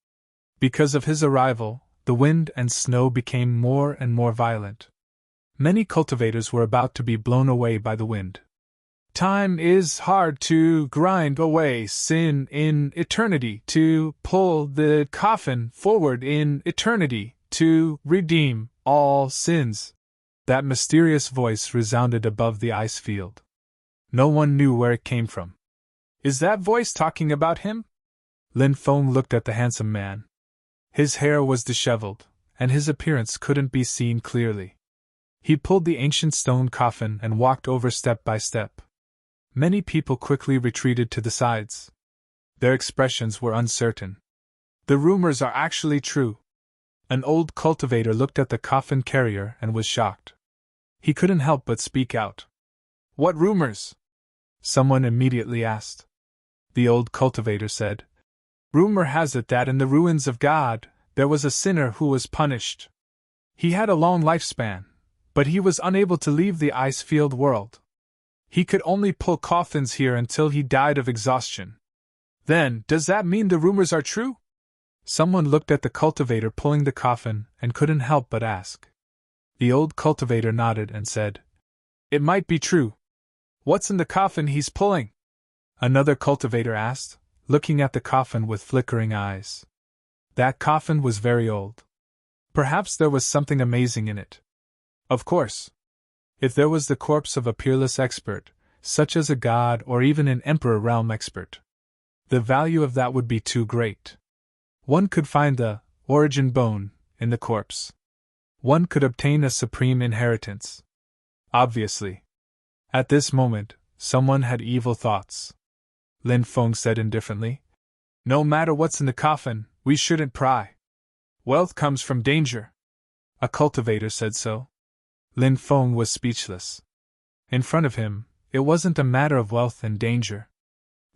Because of his arrival, the wind and snow became more and more violent. Many cultivators were about to be blown away by the wind. Time is hard to grind away sin in eternity, to pull the coffin forward in eternity, to redeem all sins. That mysterious voice resounded above the ice field. No one knew where it came from. Is that voice talking about him? Lin Feng looked at the handsome man. His hair was disheveled, and his appearance couldn't be seen clearly. He pulled the ancient stone coffin and walked over step by step. Many people quickly retreated to the sides. Their expressions were uncertain. The rumors are actually true. An old cultivator looked at the coffin carrier and was shocked. He couldn't help but speak out. What rumors? Someone immediately asked. The old cultivator said, Rumor has it that in the ruins of God, there was a sinner who was punished. He had a long lifespan, but he was unable to leave the ice-field world. He could only pull coffins here until he died of exhaustion. Then, does that mean the rumors are true? Someone looked at the cultivator pulling the coffin and couldn't help but ask. The old cultivator nodded and said, It might be true. What's in the coffin he's pulling? Another cultivator asked, looking at the coffin with flickering eyes. That coffin was very old. Perhaps there was something amazing in it. Of course. If there was the corpse of a peerless expert, such as a god or even an emperor realm expert, the value of that would be too great. One could find the origin bone in the corpse. One could obtain a supreme inheritance. Obviously. At this moment, someone had evil thoughts. Lin Feng said indifferently. No matter what's in the coffin, we shouldn't pry. Wealth comes from danger. A cultivator said so. Lin Feng was speechless. In front of him, it wasn't a matter of wealth and danger.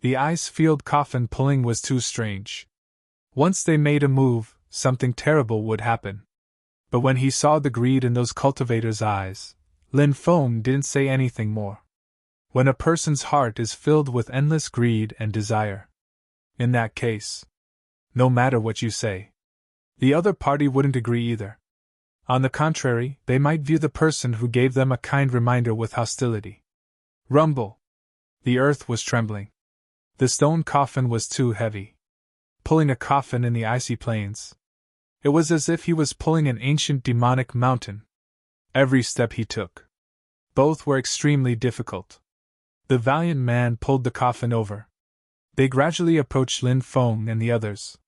The ice-field coffin pulling was too strange. Once they made a move, something terrible would happen. But when he saw the greed in those cultivators' eyes, Lin Feng didn't say anything more. When a person's heart is filled with endless greed and desire, in that case, no matter what you say, the other party wouldn't agree either. On the contrary, they might view the person who gave them a kind reminder with hostility. Rumble! The earth was trembling. The stone coffin was too heavy. Pulling a coffin in the icy plains. It was as if he was pulling an ancient demonic mountain. Every step he took. Both were extremely difficult. The valiant man pulled the coffin over. They gradually approached Lin Feng and the others.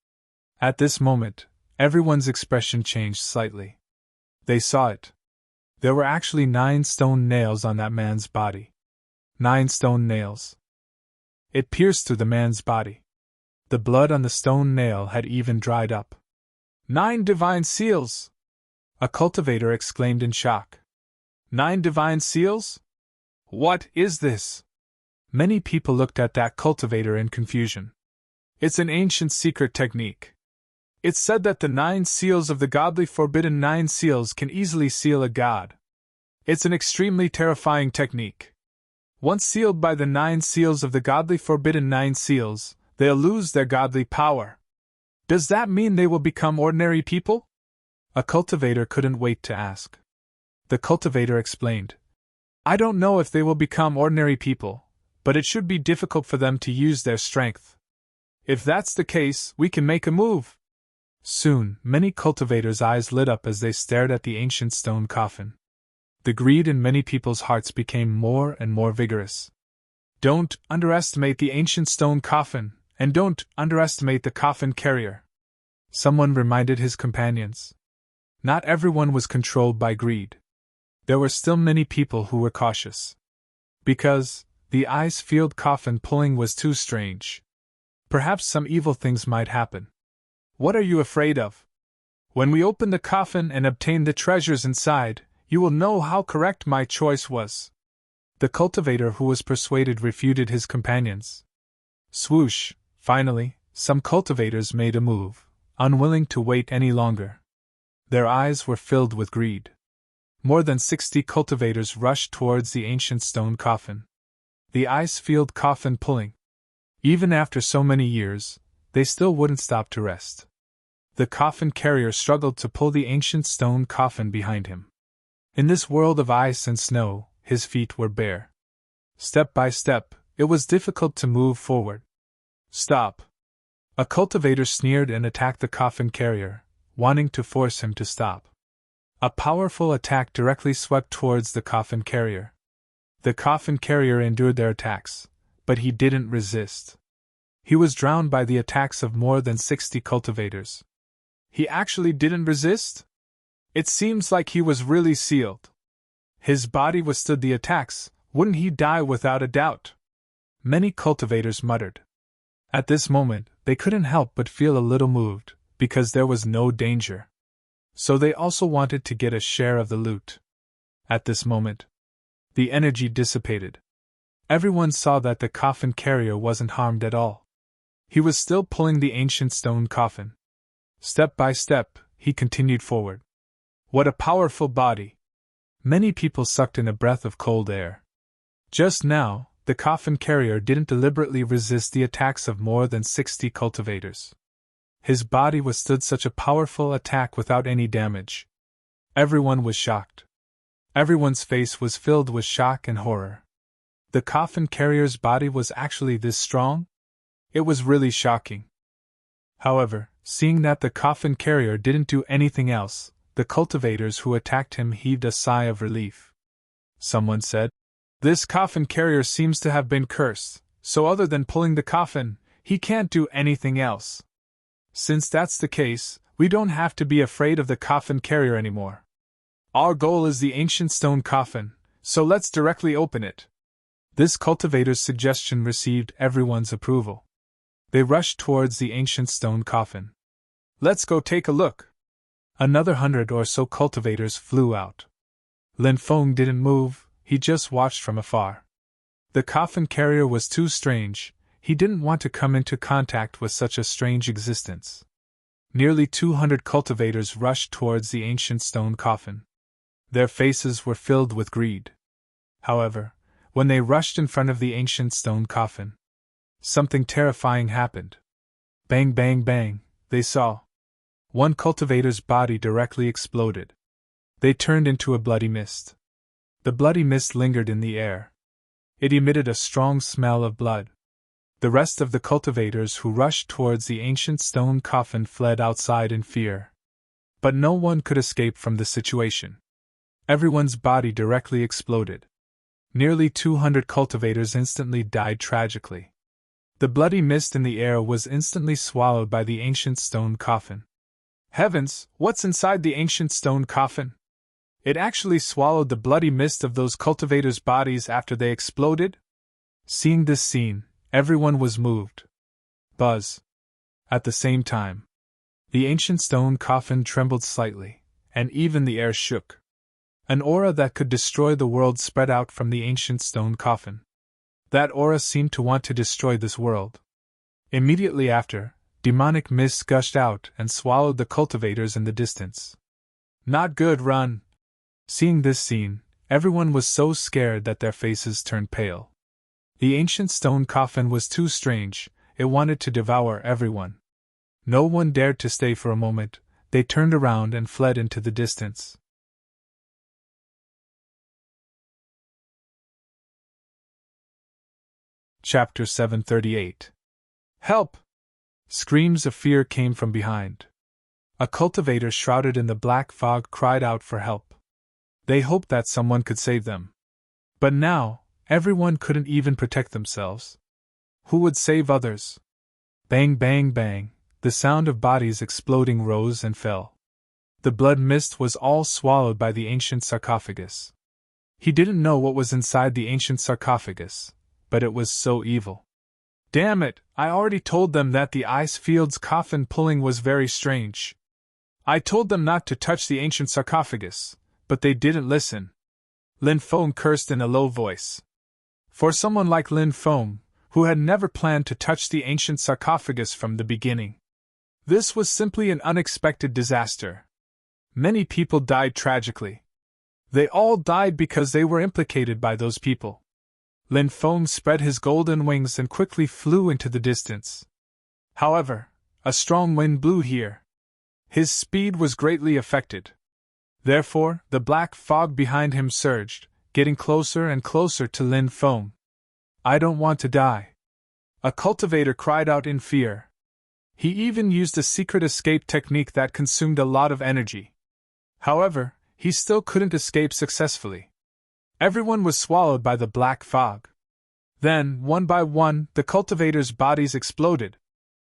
At this moment, everyone's expression changed slightly. They saw it. There were actually 9 stone nails on that man's body. 9 stone nails. It pierced through the man's body. The blood on the stone nail had even dried up. 9 divine seals! A cultivator exclaimed in shock. 9 divine seals? What is this? Many people looked at that cultivator in confusion. It's an ancient secret technique. It's said that the 9 seals of the godly forbidden 9 seals can easily seal a god. It's an extremely terrifying technique. Once sealed by the 9 seals of the godly forbidden 9 seals, they'll lose their godly power. Does that mean they will become ordinary people? A cultivator couldn't wait to ask. The cultivator explained. I don't know if they will become ordinary people, but it should be difficult for them to use their strength. If that's the case, we can make a move. Soon, many cultivators' eyes lit up as they stared at the ancient stone coffin. The greed in many people's hearts became more and more vigorous. Don't underestimate the ancient stone coffin, and don't underestimate the coffin carrier. Someone reminded his companions. Not everyone was controlled by greed. There were still many people who were cautious. Because the ice-field coffin pulling was too strange. Perhaps some evil things might happen. What are you afraid of? When we open the coffin and obtain the treasures inside, you will know how correct my choice was. The cultivator who was persuaded refuted his companions. Swoosh! Finally, some cultivators made a move, unwilling to wait any longer. Their eyes were filled with greed. More than 60 cultivators rushed towards the ancient stone coffin. The ice-field coffin pulling. Even after so many years, they still wouldn't stop to rest. The coffin carrier struggled to pull the ancient stone coffin behind him. In this world of ice and snow, his feet were bare. Step by step, it was difficult to move forward. Stop! A cultivator sneered and attacked the coffin carrier, wanting to force him to stop. A powerful attack directly swept towards the coffin carrier. The coffin carrier endured their attacks, but he didn't resist. He was drowned by the attacks of more than 60 cultivators. He actually didn't resist? It seems like he was really sealed. His body withstood the attacks, wouldn't he die without a doubt? Many cultivators muttered. At this moment, they couldn't help but feel a little moved, because there was no danger. So they also wanted to get a share of the loot. At this moment, the energy dissipated. Everyone saw that the coffin carrier wasn't harmed at all. He was still pulling the ancient stone coffin. Step by step, he continued forward. What a powerful body! Many people sucked in a breath of cold air. Just now, the coffin carrier didn't deliberately resist the attacks of more than 60 cultivators. His body withstood such a powerful attack without any damage. Everyone was shocked. Everyone's face was filled with shock and horror. The coffin carrier's body was actually this strong? It was really shocking. However, seeing that the coffin carrier didn't do anything else, the cultivators who attacked him heaved a sigh of relief. Someone said, "This coffin carrier seems to have been cursed, so other than pulling the coffin, he can't do anything else. Since that's the case, we don't have to be afraid of the coffin carrier anymore. Our goal is the ancient stone coffin, so let's directly open it." This cultivator's suggestion received everyone's approval. They rushed towards the ancient stone coffin. "Let's go take a look." Another 100 or so cultivators flew out. Lin Feng didn't move, he just watched from afar. The coffin carrier was too strange, he didn't want to come into contact with such a strange existence. Nearly 200 cultivators rushed towards the ancient stone coffin. Their faces were filled with greed. However, when they rushed in front of the ancient stone coffin, something terrifying happened. Bang, bang, bang, they saw. One cultivator's body directly exploded. They turned into a bloody mist. The bloody mist lingered in the air. It emitted a strong smell of blood. The rest of the cultivators who rushed towards the ancient stone coffin fled outside in fear. But no one could escape from the situation. Everyone's body directly exploded. Nearly 200 cultivators instantly died tragically. The bloody mist in the air was instantly swallowed by the ancient stone coffin. Heavens, what's inside the ancient stone coffin? It actually swallowed the bloody mist of those cultivators' bodies after they exploded? Seeing this scene, everyone was moved. Buzz. At the same time, the ancient stone coffin trembled slightly, and even the air shook. An aura that could destroy the world spread out from the ancient stone coffin. That aura seemed to want to destroy this world. Immediately after, demonic mist gushed out and swallowed the cultivators in the distance. Not good, run! Seeing this scene, everyone was so scared that their faces turned pale. The ancient stone coffin was too strange, it wanted to devour everyone. No one dared to stay for a moment, they turned around and fled into the distance. Chapter 738. Help! Screams of fear came from behind. A cultivator shrouded in the black fog cried out for help. They hoped that someone could save them. But now, everyone couldn't even protect themselves. Who would save others? Bang, bang, bang, the sound of bodies exploding rose and fell. The blood mist was all swallowed by the ancient sarcophagus. He didn't know what was inside the ancient sarcophagus, but it was so evil. Damn it, I already told them that the ice field's coffin pulling was very strange. I told them not to touch the ancient sarcophagus, but they didn't listen. Lin Feng cursed in a low voice. For someone like Lin Feng, who had never planned to touch the ancient sarcophagus from the beginning, this was simply an unexpected disaster. Many people died tragically. They all died because they were implicated by those people. Lin Feng spread his golden wings and quickly flew into the distance. However, a strong wind blew here. His speed was greatly affected. Therefore, the black fog behind him surged, getting closer and closer to Lin Feng. I don't want to die. A cultivator cried out in fear. He even used a secret escape technique that consumed a lot of energy. However, he still couldn't escape successfully. Everyone was swallowed by the black fog. Then, one by one, the cultivators' bodies exploded.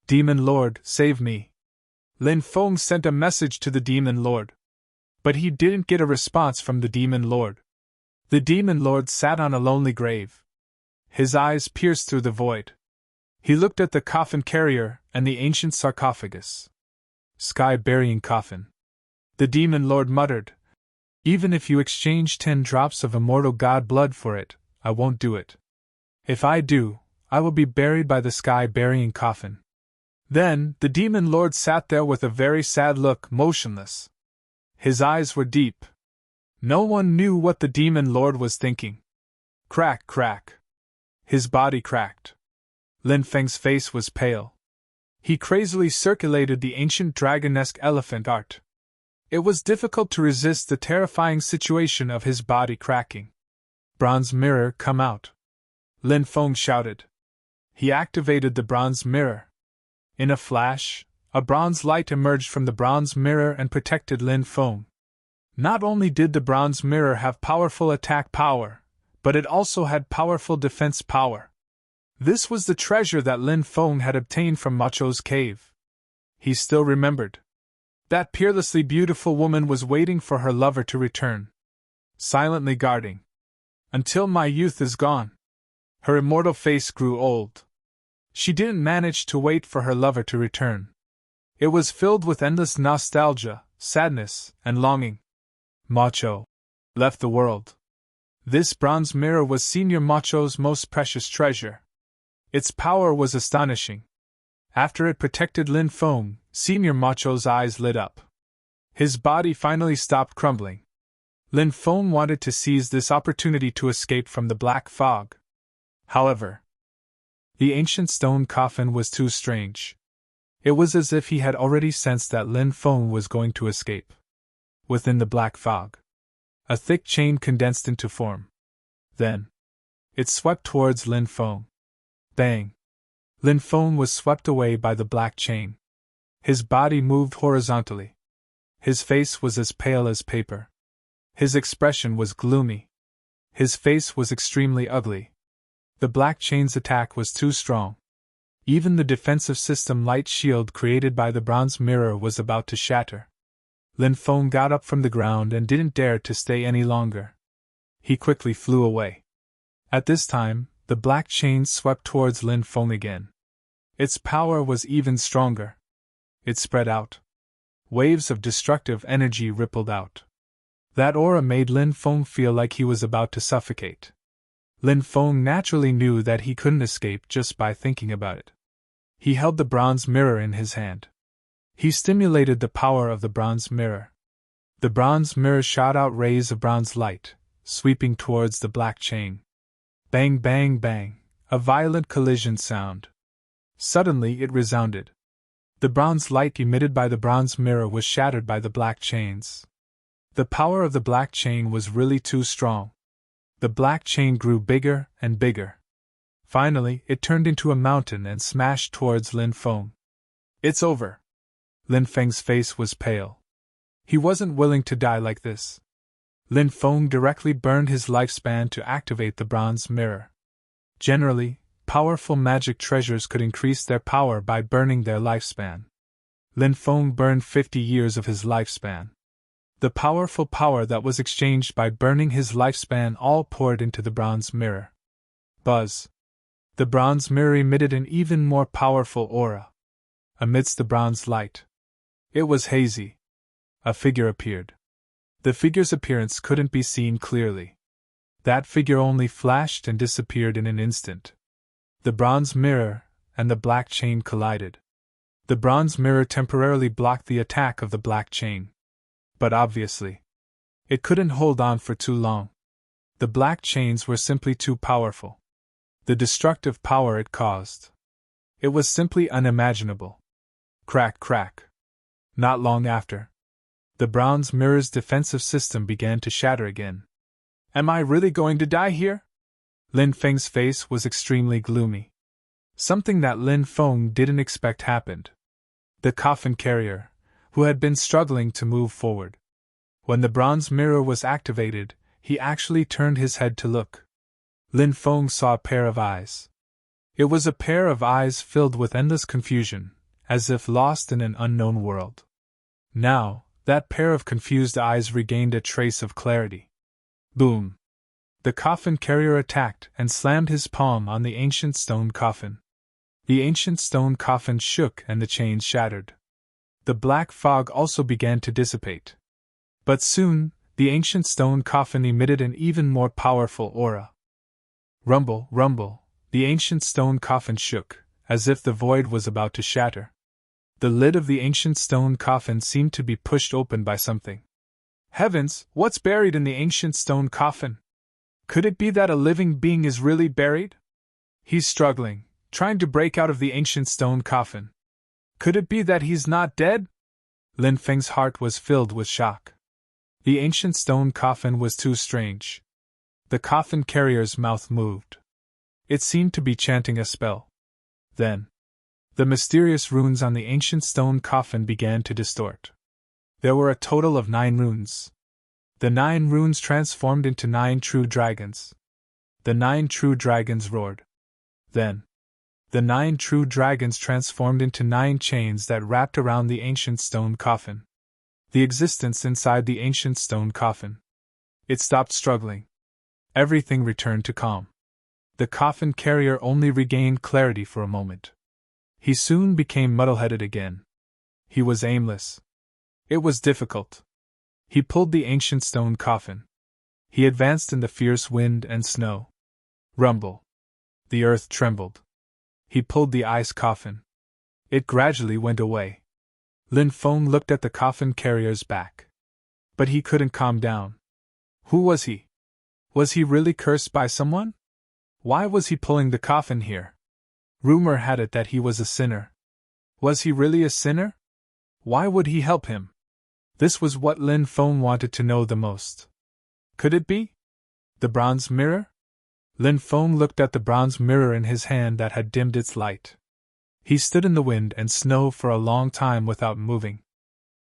Demon Lord, save me. Lin Feng sent a message to the Demon Lord. But he didn't get a response from the Demon Lord. The Demon Lord sat on a lonely grave. His eyes pierced through the void. He looked at the coffin carrier and the ancient sarcophagus. Sky-burying coffin. The Demon Lord muttered, "Even if you exchange 10 drops of immortal god blood for it, I won't do it. If I do, I will be buried by the sky-burying coffin." Then, the Demon Lord sat there with a very sad look, motionless. His eyes were deep. No one knew what the Demon Lord was thinking. Crack, crack. His body cracked. Lin Feng's face was pale. He crazily circulated the ancient dragonesque elephant art. It was difficult to resist the terrifying situation of his body cracking. Bronze mirror, come out. Lin Feng shouted. He activated the bronze mirror. In a flash, a bronze light emerged from the bronze mirror and protected Lin Feng. Not only did the bronze mirror have powerful attack power, but it also had powerful defense power. This was the treasure that Lin Feng had obtained from Macho's cave. He still remembered. That peerlessly beautiful woman was waiting for her lover to return, silently guarding. Until my youth is gone. Her immortal face grew old. She didn't manage to wait for her lover to return. It was filled with endless nostalgia, sadness, and longing. Macho left the world. This bronze mirror was Senior Macho's most precious treasure. Its power was astonishing. After it protected Lin Feng, Senior Macho's eyes lit up. His body finally stopped crumbling. Lin Feng wanted to seize this opportunity to escape from the black fog. However, the ancient stone coffin was too strange. It was as if he had already sensed that Lin Feng was going to escape. Within the black fog, a thick chain condensed into form. Then, it swept towards Lin Feng. Bang! Lin Feng was swept away by the black chain. His body moved horizontally. His face was as pale as paper. His expression was gloomy. His face was extremely ugly. The black chain's attack was too strong. Even the defensive system light shield created by the bronze mirror was about to shatter. Lin Feng got up from the ground and didn't dare to stay any longer. He quickly flew away. At this time, the black chain swept towards Lin Feng again. Its power was even stronger. It spread out. Waves of destructive energy rippled out. That aura made Lin Feng feel like he was about to suffocate. Lin Feng naturally knew that he couldn't escape just by thinking about it. He held the bronze mirror in his hand. He stimulated the power of the bronze mirror. The bronze mirror shot out rays of bronze light, sweeping towards the black chain. Bang, bang, bang, a violent collision sound. Suddenly it resounded. The bronze light emitted by the bronze mirror was shattered by the black chains. The power of the black chain was really too strong. The black chain grew bigger and bigger. Finally, it turned into a mountain and smashed towards Lin Feng. It's over. Lin Feng's face was pale. He wasn't willing to die like this. Lin Feng directly burned his lifespan to activate the bronze mirror. Generally, powerful magic treasures could increase their power by burning their lifespan. Lin Feng burned 50 years of his lifespan. The powerful power that was exchanged by burning his lifespan all poured into the bronze mirror. Buzz! The bronze mirror emitted an even more powerful aura. Amidst the bronze light, it was hazy. A figure appeared. The figure's appearance couldn't be seen clearly. That figure only flashed and disappeared in an instant. The bronze mirror and the black chain collided. The bronze mirror temporarily blocked the attack of the black chain. But obviously, it couldn't hold on for too long. The black chains were simply too powerful. The destructive power it caused. It was simply unimaginable. Crack, crack. Not long after, the bronze mirror's defensive system began to shatter again. Am I really going to die here? Lin Feng's face was extremely gloomy. Something that Lin Feng didn't expect happened. The coffin carrier, who had been struggling to move forward. When the bronze mirror was activated, he actually turned his head to look. Lin Feng saw a pair of eyes. It was a pair of eyes filled with endless confusion, as if lost in an unknown world. Now, that pair of confused eyes regained a trace of clarity. Boom! The coffin carrier attacked and slammed his palm on the ancient stone coffin. The ancient stone coffin shook and the chains shattered. The black fog also began to dissipate. But soon, the ancient stone coffin emitted an even more powerful aura. Rumble, rumble, the ancient stone coffin shook, as if the void was about to shatter. The lid of the ancient stone coffin seemed to be pushed open by something. Heavens, what's buried in the ancient stone coffin? Could it be that a living being is really buried? He's struggling, trying to break out of the ancient stone coffin. Could it be that he's not dead? Lin Feng's heart was filled with shock. The ancient stone coffin was too strange. The coffin carrier's mouth moved. It seemed to be chanting a spell. Then, the mysterious runes on the ancient stone coffin began to distort. There were a total of 9 runes. The 9 runes transformed into 9 true dragons. The 9 true dragons roared. Then, the 9 true dragons transformed into 9 chains that wrapped around the ancient stone coffin. The existence inside the ancient stone coffin. It stopped struggling. Everything returned to calm. The coffin carrier only regained clarity for a moment. He soon became muddle-headed again. He was aimless. It was difficult. He pulled the ancient stone coffin. He advanced in the fierce wind and snow. Rumble. The earth trembled. He pulled the ice coffin. It gradually went away. Lin Feng looked at the coffin carrier's back. But he couldn't calm down. Who was he? Was he really cursed by someone? Why was he pulling the coffin here? Rumor had it that he was a sinner. Was he really a sinner? Why would he help him? This was what Lin Feng wanted to know the most. Could it be the bronze mirror? Lin Feng looked at the bronze mirror in his hand that had dimmed its light. He stood in the wind and snow for a long time without moving,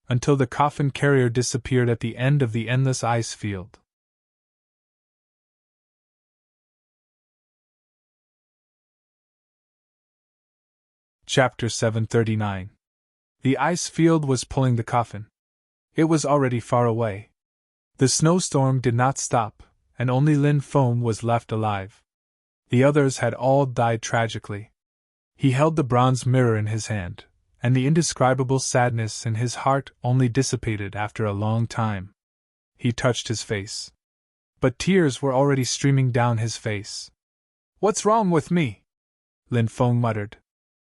until the coffin carrier disappeared at the end of the endless ice field. Chapter 739. The ice field was pulling the coffin. It was already far away. The snowstorm did not stop, and only Lin Feng was left alive. The others had all died tragically. He held the bronze mirror in his hand, and the indescribable sadness in his heart only dissipated after a long time. He touched his face. But tears were already streaming down his face. "What's wrong with me?" Lin Feng muttered.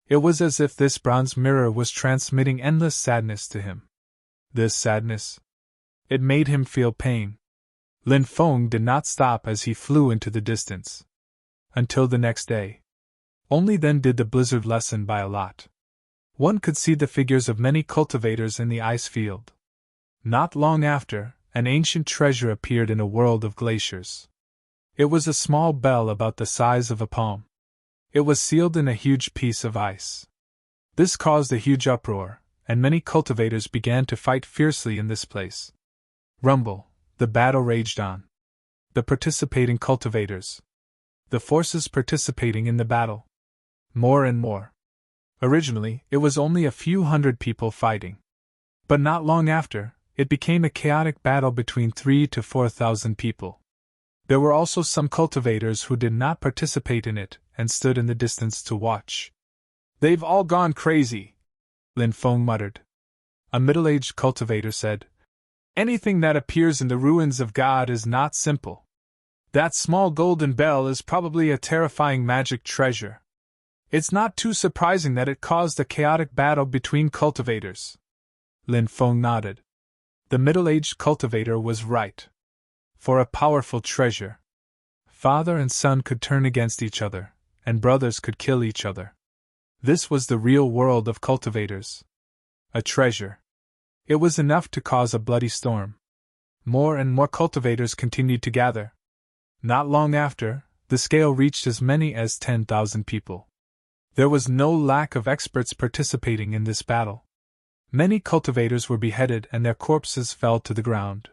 It was as if this bronze mirror was transmitting endless sadness to him. This sadness. It made him feel pain. Lin Feng did not stop as he flew into the distance. Until the next day. Only then did the blizzard lessen by a lot. One could see the figures of many cultivators in the ice field. Not long after, an ancient treasure appeared in a world of glaciers. It was a small bell about the size of a palm. It was sealed in a huge piece of ice. This caused a huge uproar, and many cultivators began to fight fiercely in this place. Rumble, the battle raged on. The participating cultivators. The forces participating in the battle. More and more. Originally, it was only a few hundred people fighting. But not long after, it became a chaotic battle between 3,000 to 4,000 people. There were also some cultivators who did not participate in it and stood in the distance to watch. "They've all gone crazy," Lin Feng muttered. A middle-aged cultivator said, "Anything that appears in the ruins of God is not simple. That small golden bell is probably a terrifying magic treasure. It's not too surprising that it caused a chaotic battle between cultivators." Lin Feng nodded. The middle-aged cultivator was right. For a powerful treasure. Father and son could turn against each other, and brothers could kill each other. This was the real world of cultivators. A treasure. It was enough to cause a bloody storm. More and more cultivators continued to gather. Not long after, the scale reached as many as 10,000 people. There was no lack of experts participating in this battle. Many cultivators were beheaded and their corpses fell to the ground.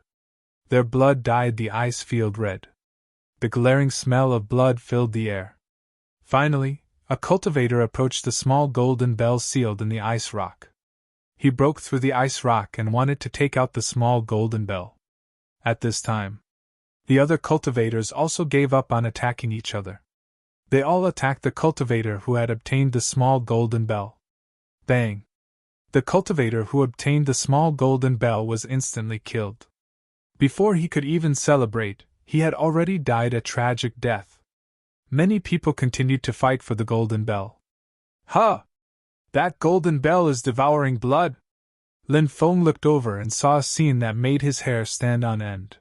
Their blood dyed the ice field red. The glaring smell of blood filled the air. Finally, a cultivator approached the small golden bell sealed in the ice rock. He broke through the ice rock and wanted to take out the small golden bell. At this time, the other cultivators also gave up on attacking each other. They all attacked the cultivator who had obtained the small golden bell. Bang! The cultivator who obtained the small golden bell was instantly killed. Before he could even celebrate, he had already died a tragic death. Many people continued to fight for the golden bell. "Huh! That golden bell is devouring blood!" Lin Feng looked over and saw a scene that made his hair stand on end.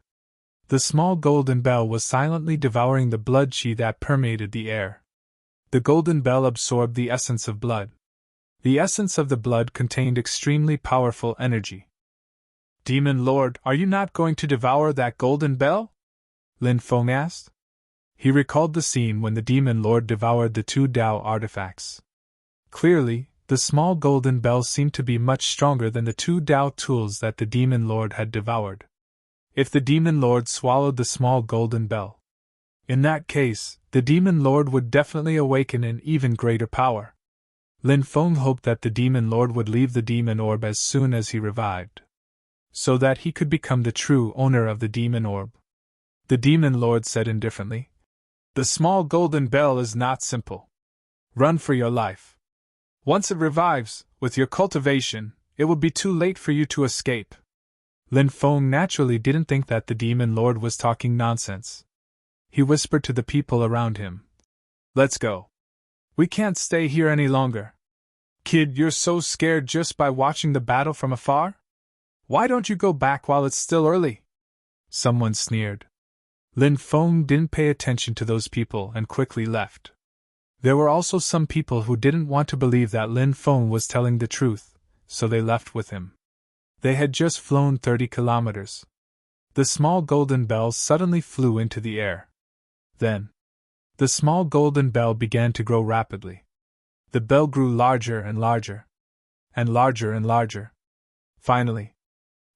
The small golden bell was silently devouring the blood chi that permeated the air. The golden bell absorbed the essence of blood. The essence of the blood contained extremely powerful energy. "Demon Lord, are you not going to devour that golden bell?" Lin Feng asked. He recalled the scene when the demon lord devoured the 2 Tao artifacts. Clearly, the small golden bell seemed to be much stronger than the 2 Tao tools that the demon lord had devoured. If the demon lord swallowed the small golden bell, in that case, the demon lord would definitely awaken in even greater power. Lin Feng hoped that the demon lord would leave the demon orb as soon as he revived, so that he could become the true owner of the demon orb. The demon lord said indifferently, "The small golden bell is not simple. Run for your life. Once it revives, with your cultivation, it will be too late for you to escape." Lin Feng naturally didn't think that the demon lord was talking nonsense. He whispered to the people around him, "Let's go. We can't stay here any longer. Kid, you're so scared just by watching the battle from afar? Why don't you go back while it's still early?" Someone sneered. Lin Feng didn't pay attention to those people and quickly left. There were also some people who didn't want to believe that Lin Feng was telling the truth, so they left with him. They had just flown 30 kilometers. The small golden bell suddenly flew into the air. Then, the small golden bell began to grow rapidly. The bell grew larger and larger, and larger and larger. Finally,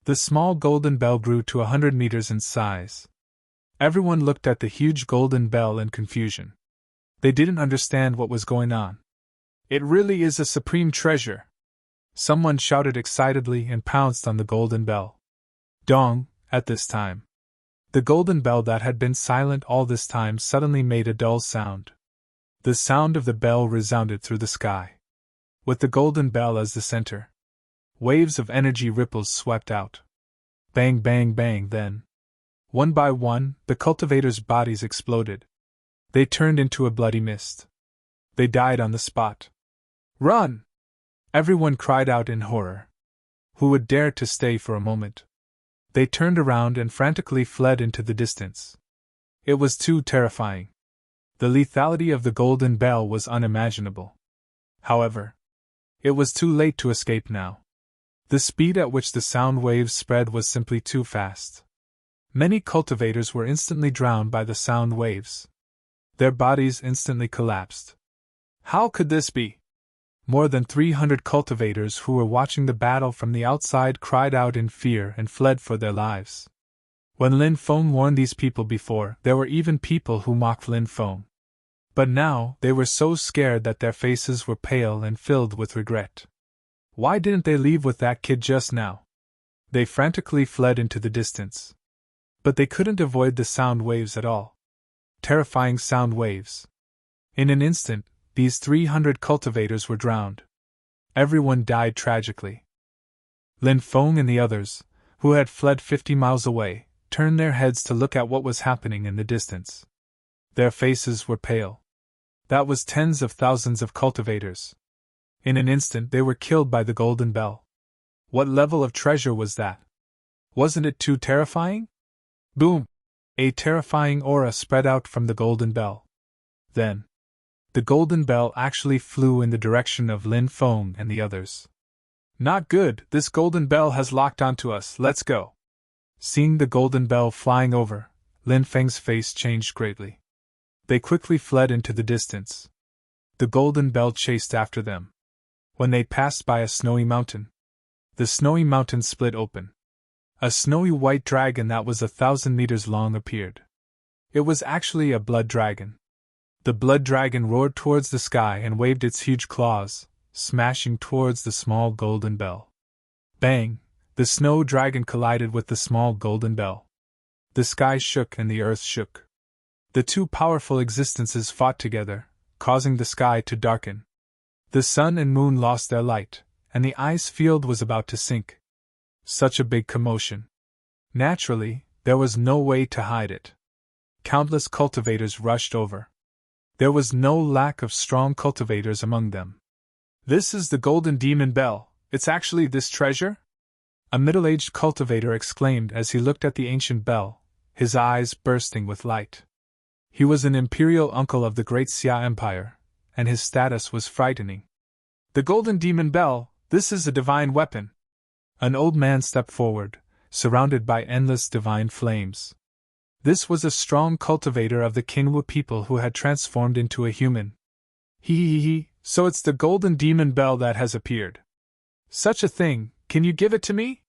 the small golden bell grew to 100 meters in size. Everyone looked at the huge golden bell in confusion. They didn't understand what was going on. "It really is a supreme treasure!" Someone shouted excitedly and pounced on the golden bell. Dong, at this time. The golden bell that had been silent all this time suddenly made a dull sound. The sound of the bell resounded through the sky. With the golden bell as the center, waves of energy ripples swept out. Bang, bang, bang, then. One by one, the cultivators' bodies exploded. They turned into a bloody mist. They died on the spot. "Run!" Everyone cried out in horror. Who would dare to stay for a moment? They turned around and frantically fled into the distance. It was too terrifying. The lethality of the golden bell was unimaginable. However, it was too late to escape now. The speed at which the sound waves spread was simply too fast. Many cultivators were instantly drowned by the sound waves. Their bodies instantly collapsed. How could this be? More than 300 cultivators who were watching the battle from the outside cried out in fear and fled for their lives. When Lin Feng warned these people before, there were even people who mocked Lin Feng. But now, they were so scared that their faces were pale and filled with regret. Why didn't they leave with that kid just now? They frantically fled into the distance. But they couldn't avoid the sound waves at all. Terrifying sound waves. In an instant, these 300 cultivators were drowned. Everyone died tragically. Lin Feng and the others, who had fled 50 miles away, turned their heads to look at what was happening in the distance. Their faces were pale. That was tens of thousands of cultivators. In an instant they were killed by the golden bell. What level of treasure was that? Wasn't it too terrifying? Boom! A terrifying aura spread out from the golden bell. Then, the golden bell actually flew in the direction of Lin Feng and the others. "Not good, this golden bell has locked onto us, let's go." Seeing the golden bell flying over, Lin Feng's face changed greatly. They quickly fled into the distance. The golden bell chased after them. When they passed by a snowy mountain, the snowy mountain split open. A snowy white dragon that was 1,000 meters long appeared. It was actually a blood dragon. The blood dragon roared towards the sky and waved its huge claws, smashing towards the small golden bell. Bang! The snow dragon collided with the small golden bell. The sky shook and the earth shook. The two powerful existences fought together, causing the sky to darken. The sun and moon lost their light, and the ice field was about to sink. Such a big commotion. Naturally, there was no way to hide it. Countless cultivators rushed over. There was no lack of strong cultivators among them. "This is the golden demon bell, it's actually this treasure?" A middle-aged cultivator exclaimed as he looked at the ancient bell, his eyes bursting with light. He was an imperial uncle of the great Xia Empire, and his status was frightening. "The golden demon bell, this is a divine weapon." An old man stepped forward, surrounded by endless divine flames. This was a strong cultivator of the Kinwu people who had transformed into a human. So it's the golden demon bell that has appeared. Such a thing, can you give it to me?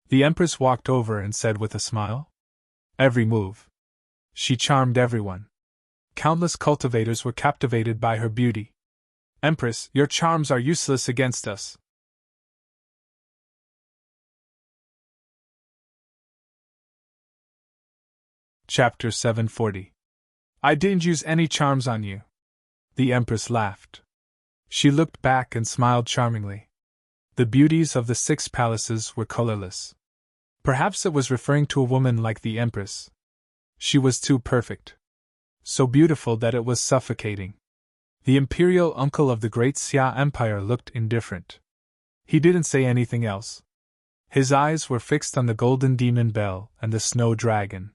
The Empress walked over and said with a smile. Every move. She charmed everyone. Countless cultivators were captivated by her beauty. Empress, your charms are useless against us. Chapter 740. I didn't use any charms on you. The Empress laughed. She looked back and smiled charmingly. The beauties of the 6 palaces were colorless. Perhaps it was referring to a woman like the Empress. She was too perfect. So beautiful that it was suffocating. The imperial uncle of the great Xia Empire looked indifferent. He didn't say anything else. His eyes were fixed on the golden demon bell and the snow dragon.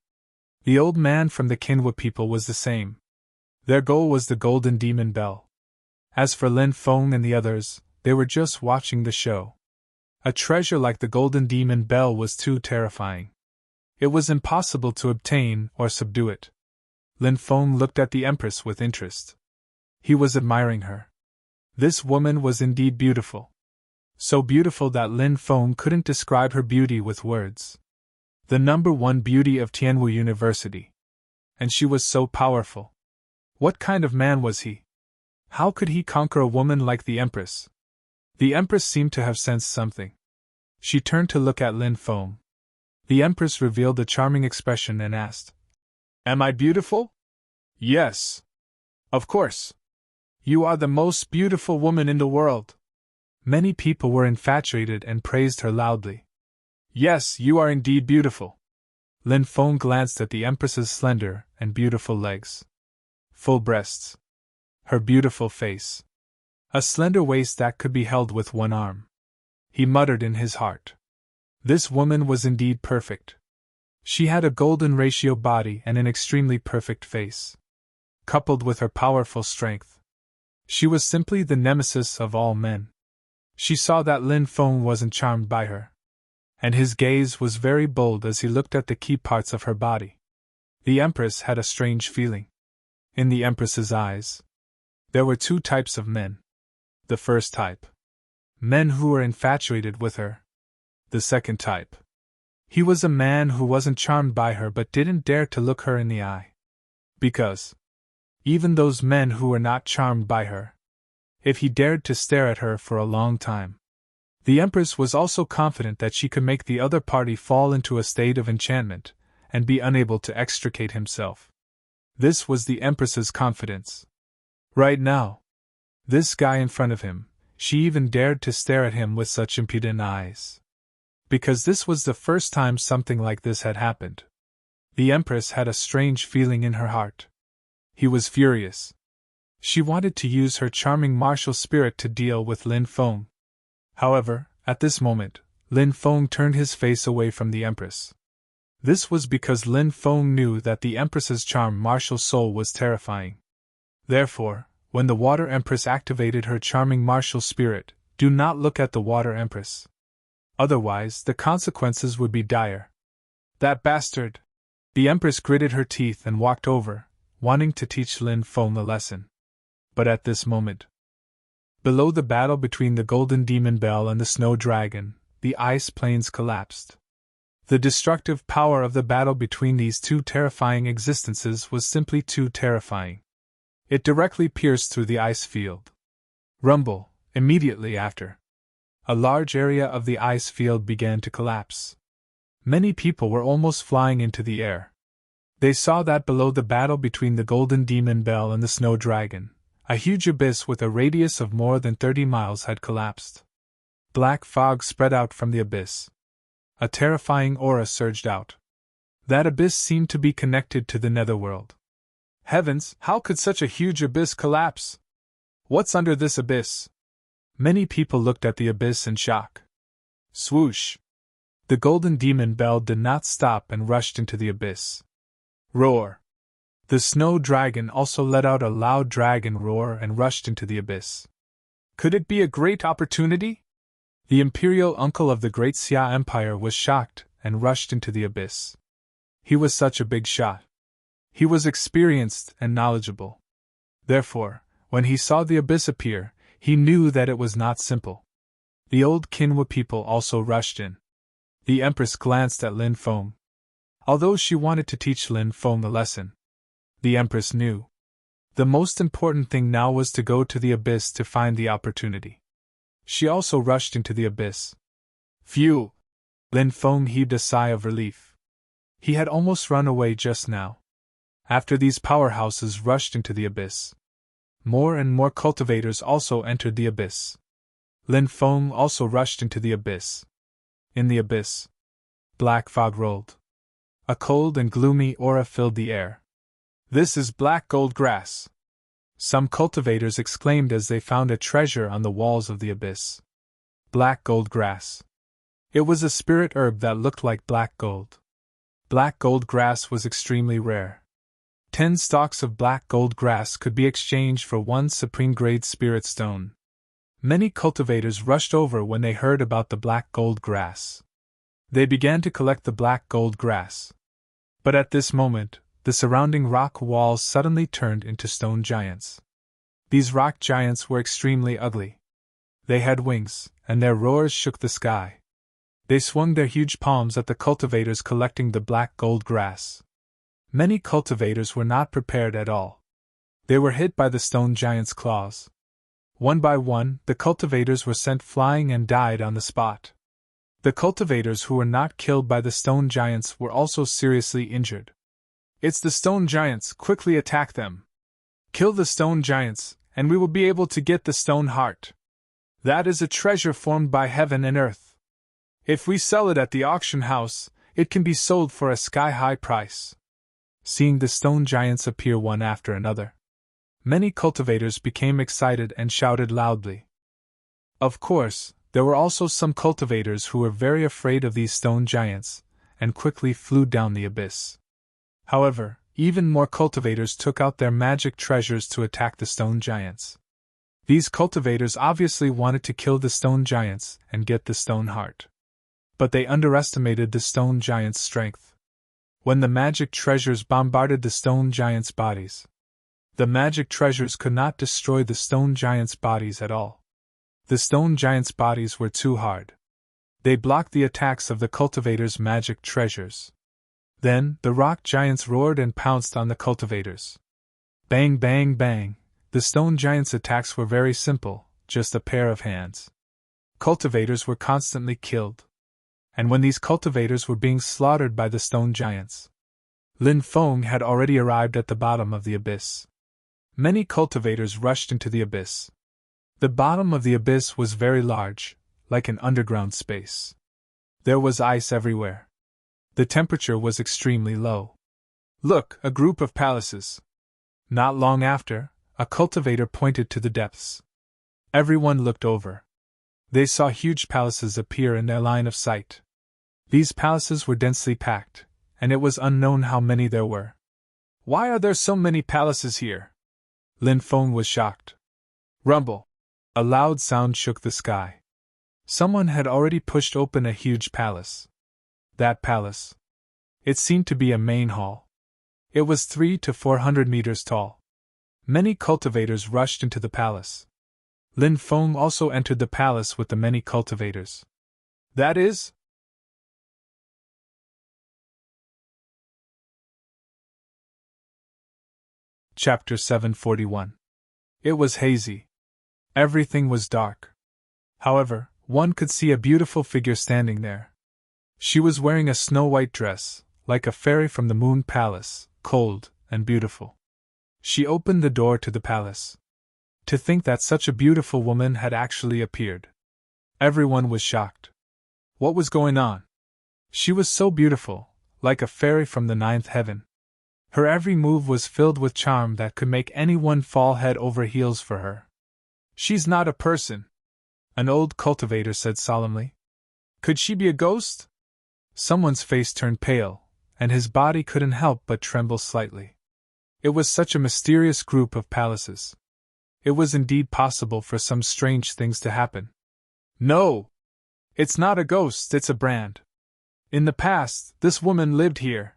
The old man from the Kinwu people was the same. Their goal was the golden demon bell. As for Lin Feng and the others, they were just watching the show. A treasure like the golden demon bell was too terrifying. It was impossible to obtain or subdue it. Lin Feng looked at the Empress with interest. He was admiring her. This woman was indeed beautiful. So beautiful that Lin Feng couldn't describe her beauty with words. The #1 beauty of Tianwu University. And she was so powerful. What kind of man was he? How could he conquer a woman like the Empress? The Empress seemed to have sensed something. She turned to look at Lin Feng. The Empress revealed a charming expression and asked, Am I beautiful? Yes. Of course. You are the most beautiful woman in the world. Many people were infatuated and praised her loudly. Yes, you are indeed beautiful. Lin Feng glanced at the Empress's slender and beautiful legs. Full breasts. Her beautiful face. A slender waist that could be held with one arm. He muttered in his heart. This woman was indeed perfect. She had a golden ratio body and an extremely perfect face. Coupled with her powerful strength, she was simply the nemesis of all men. She saw that Lin Feng wasn't charmed by her. And his gaze was very bold as he looked at the key parts of her body. The Empress had a strange feeling. In the Empress's eyes, there were 2 types of men. The first type. Men who were infatuated with her. The second type. He was a man who wasn't charmed by her but didn't dare to look her in the eye. Because even those men who were not charmed by her, if he dared to stare at her for a long time, the Empress was also confident that she could make the other party fall into a state of enchantment and be unable to extricate himself. This was the Empress's confidence. Right now, this guy in front of him, she even dared to stare at him with such impudent eyes. Because this was the first time something like this had happened. The Empress had a strange feeling in her heart. He was furious. She wanted to use her charming martial spirit to deal with Lin Feng. However, at this moment, Lin Feng turned his face away from the Empress. This was because Lin Feng knew that the Empress's charmed martial soul was terrifying. Therefore, when the Water Empress activated her charming martial spirit, do not look at the Water Empress. Otherwise, the consequences would be dire. That bastard! The Empress gritted her teeth and walked over, wanting to teach Lin Feng a lesson. But at this moment, below the battle between the Golden Demon Bell and the Snow Dragon, the ice plains collapsed. The destructive power of the battle between these 2 terrifying existences was simply too terrifying. It directly pierced through the ice field. Rumble, immediately after. A large area of the ice field began to collapse. Many people were almost flying into the air. They saw that below the battle between the Golden Demon Bell and the Snow Dragon, a huge abyss with a radius of more than 30 miles had collapsed. Black fog spread out from the abyss. A terrifying aura surged out. That abyss seemed to be connected to the netherworld. Heavens, how could such a huge abyss collapse? What's under this abyss? Many people looked at the abyss in shock. Swoosh! The Golden Demon Bell did not stop and rushed into the abyss. Roar! The Snow Dragon also let out a loud dragon roar and rushed into the abyss. Could it be a great opportunity? The imperial uncle of the great Xia Empire was shocked and rushed into the abyss. He was such a big shot. He was experienced and knowledgeable. Therefore, when he saw the abyss appear, he knew that it was not simple. The old Qinhua people also rushed in. The Empress glanced at Lin Feng. Although she wanted to teach Lin Feng a lesson, the Empress knew the most important thing now was to go to the abyss to find the opportunity. She also rushed into the abyss. Phew! Lin Feng heaved a sigh of relief. He had almost run away just now. After these powerhouses rushed into the abyss, more and more cultivators also entered the abyss. Lin Feng also rushed into the abyss. In the abyss, black fog rolled. A cold and gloomy aura filled the air. This is black gold grass, some cultivators exclaimed as they found a treasure on the walls of the abyss. Black gold grass. It was a spirit herb that looked like black gold. Black gold grass was extremely rare. 10 stalks of black gold grass could be exchanged for 1 supreme-grade spirit stone. Many cultivators rushed over when they heard about the black gold grass. They began to collect the black gold grass. But at this moment, the surrounding rock walls suddenly turned into stone giants. These rock giants were extremely ugly. They had wings, and their roars shook the sky. They swung their huge palms at the cultivators collecting the black gold grass. Many cultivators were not prepared at all. They were hit by the stone giants' claws. One by one, the cultivators were sent flying and died on the spot. The cultivators who were not killed by the stone giants were also seriously injured. It's the stone giants, quickly attack them. Kill the stone giants, and we will be able to get the stone heart. That is a treasure formed by heaven and earth. If we sell it at the auction house, it can be sold for a sky-high price. Seeing the stone giants appear one after another, many cultivators became excited and shouted loudly. Of course, there were also some cultivators who were very afraid of these stone giants, and quickly flew down the abyss. However, even more cultivators took out their magic treasures to attack the stone giants. These cultivators obviously wanted to kill the stone giants and get the stone heart. But they underestimated the stone giants' strength. When the magic treasures bombarded the stone giants' bodies, the magic treasures could not destroy the stone giants' bodies at all. The stone giants' bodies were too hard. They blocked the attacks of the cultivators' magic treasures. Then, the rock giants roared and pounced on the cultivators. Bang, bang, bang. The stone giants' attacks were very simple, just a pair of hands. Cultivators were constantly killed. And when these cultivators were being slaughtered by the stone giants, Lin Feng had already arrived at the bottom of the abyss. Many cultivators rushed into the abyss. The bottom of the abyss was very large, like an underground space. There was ice everywhere. The temperature was extremely low. Look, a group of palaces. Not long after, a cultivator pointed to the depths. Everyone looked over. They saw huge palaces appear in their line of sight. These palaces were densely packed, and it was unknown how many there were. Why are there so many palaces here? Lin Feng was shocked. Rumble! A loud sound shook the sky. Someone had already pushed open a huge palace. That palace. It seemed to be a main hall. It was 300 to 400 meters tall. Many cultivators rushed into the palace. Lin Feng also entered the palace with the many cultivators. That is? Chapter 741. It was hazy. Everything was dark. However, one could see a beautiful figure standing there. She was wearing a snow-white dress, like a fairy from the Moon Palace, cold and beautiful. She opened the door to the palace. To think that such a beautiful woman had actually appeared. Everyone was shocked. What was going on? She was so beautiful, like a fairy from the 9th heaven. Her every move was filled with charm that could make anyone fall head over heels for her. She's not a person, an old cultivator said solemnly. Could she be a ghost? Someone's face turned pale, and his body couldn't help but tremble slightly. It was such a mysterious group of palaces. It was indeed possible for some strange things to happen. No! It's not a ghost, it's a brand. In the past, this woman lived here.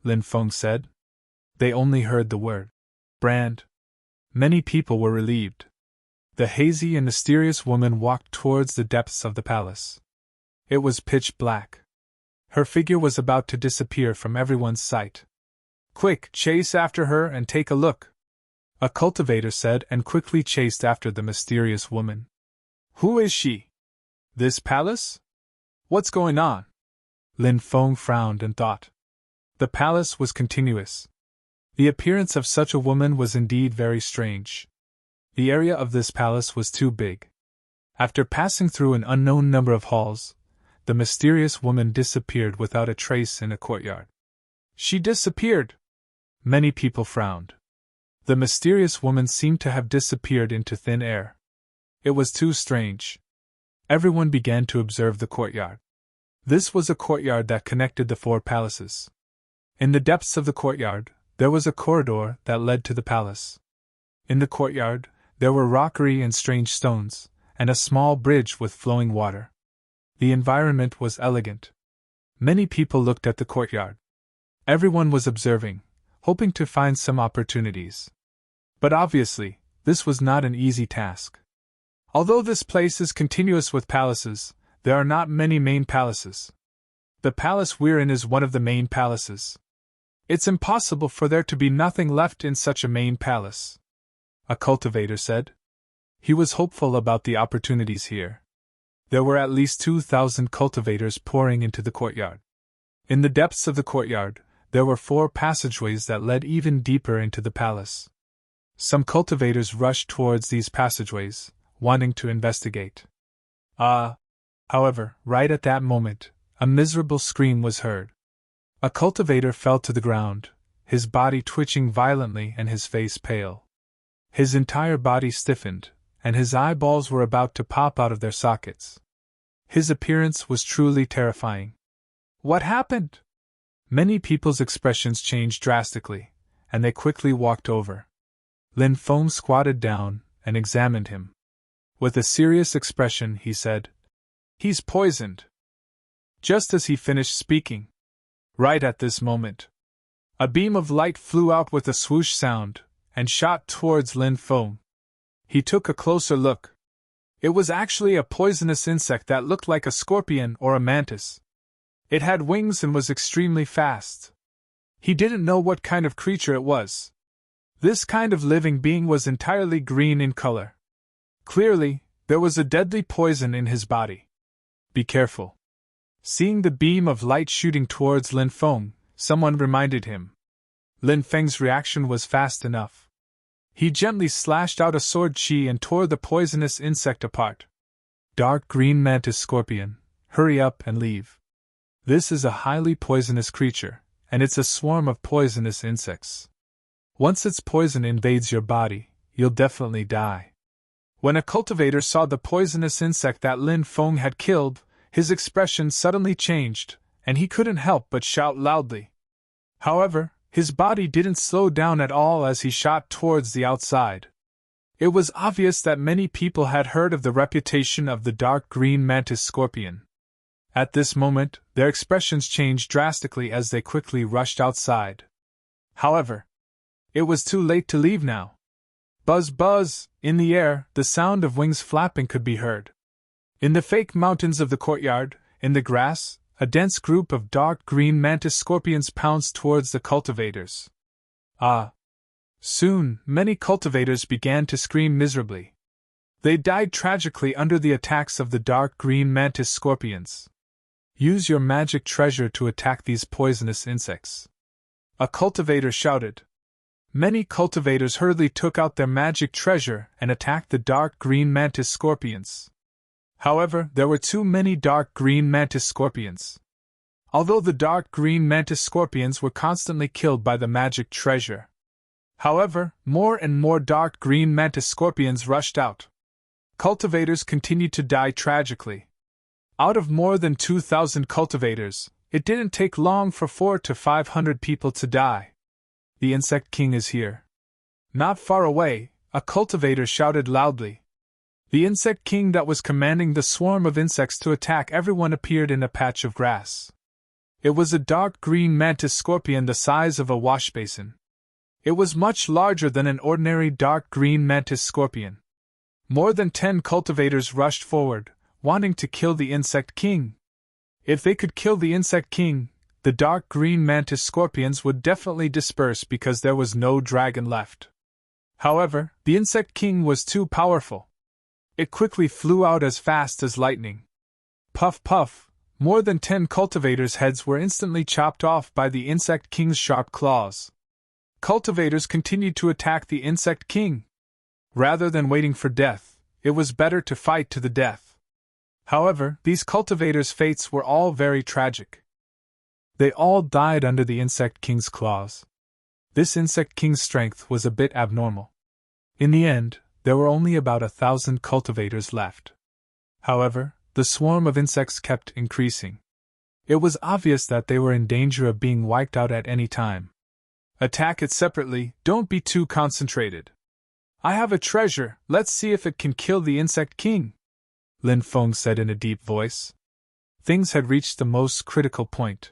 Lin Feng said. They only heard the word brand. Many people were relieved. The hazy and mysterious woman walked towards the depths of the palace. It was pitch black. Her figure was about to disappear from everyone's sight. Quick, chase after her and take a look, a cultivator said and quickly chased after the mysterious woman. Who is she? This palace? What's going on? Lin Feng frowned and thought. The palace was continuous. The appearance of such a woman was indeed very strange. The area of this palace was too big. After passing through an unknown number of halls, the mysterious woman disappeared without a trace in a courtyard. She disappeared! Many people frowned. The mysterious woman seemed to have disappeared into thin air. It was too strange. Everyone began to observe the courtyard. This was a courtyard that connected the four palaces. In the depths of the courtyard, there was a corridor that led to the palace. In the courtyard, there were rockery and strange stones, and a small bridge with flowing water. The environment was elegant. Many people looked at the courtyard. Everyone was observing, hoping to find some opportunities. But obviously, this was not an easy task. Although this place is continuous with palaces, there are not many main palaces. The palace we're in is one of the main palaces. It's impossible for there to be nothing left in such a main palace, a cultivator said. He was hopeful about the opportunities here. There were at least 2,000 cultivators pouring into the courtyard. In the depths of the courtyard, there were 4 passageways that led even deeper into the palace. Some cultivators rushed towards these passageways, wanting to investigate. However, right at that moment, a miserable scream was heard. A cultivator fell to the ground, his body twitching violently and his face pale. His entire body stiffened, and his eyeballs were about to pop out of their sockets. His appearance was truly terrifying. What happened? Many people's expressions changed drastically, and they quickly walked over. Lin Feng squatted down and examined him. With a serious expression, he said, "He's poisoned." Just as he finished speaking, right at this moment, a beam of light flew out with a swoosh sound and shot towards Lin Feng. He took a closer look. It was actually a poisonous insect that looked like a scorpion or a mantis. It had wings and was extremely fast. He didn't know what kind of creature it was. This kind of living being was entirely green in color. Clearly, there was a deadly poison in his body. Be careful. Seeing the beam of light shooting towards Lin Feng, someone reminded him. Lin Feng's reaction was fast enough. He gently slashed out a sword chi and tore the poisonous insect apart. Dark green mantis scorpion, hurry up and leave. This is a highly poisonous creature, and it's a swarm of poisonous insects. Once its poison invades your body, you'll definitely die. When a cultivator saw the poisonous insect that Lin Feng had killed, his expression suddenly changed, and he couldn't help but shout loudly. However, his body didn't slow down at all as he shot towards the outside. It was obvious that many people had heard of the reputation of the dark green mantis scorpion. At this moment, their expressions changed drastically as they quickly rushed outside. However, it was too late to leave now. Buzz buzz, in the air, the sound of wings flapping could be heard. In the fake mountains of the courtyard, in the grass, a dense group of dark green mantis scorpions pounced towards the cultivators. Soon, many cultivators began to scream miserably. They died tragically under the attacks of the dark green mantis scorpions. Use your magic treasure to attack these poisonous insects, a cultivator shouted. Many cultivators hurriedly took out their magic treasure and attacked the dark green mantis scorpions. However, there were too many dark green mantis scorpions. Although the dark green mantis scorpions were constantly killed by the magic treasure. However, more and more dark green mantis scorpions rushed out. Cultivators continued to die tragically. Out of more than 2,000 cultivators, it didn't take long for 400 to 500 people to die. The insect king is here. Not far away, a cultivator shouted loudly. The insect king that was commanding the swarm of insects to attack everyone appeared in a patch of grass. It was a dark green mantis scorpion the size of a washbasin. It was much larger than an ordinary dark green mantis scorpion. More than 10 cultivators rushed forward, wanting to kill the insect king. If they could kill the insect king, the dark green mantis scorpions would definitely disperse because there was no dragon left. However, the insect king was too powerful. It quickly flew out as fast as lightning. Puff puff, more than 10 cultivators' heads were instantly chopped off by the insect king's sharp claws. Cultivators continued to attack the insect king. Rather than waiting for death, it was better to fight to the death. However, these cultivators' fates were all very tragic. They all died under the insect king's claws. This insect king's strength was a bit abnormal. In the end, there were only about 1,000 cultivators left. However, the swarm of insects kept increasing. It was obvious that they were in danger of being wiped out at any time. Attack it separately, don't be too concentrated. I have a treasure, let's see if it can kill the insect king, Lin Feng said in a deep voice. Things had reached the most critical point.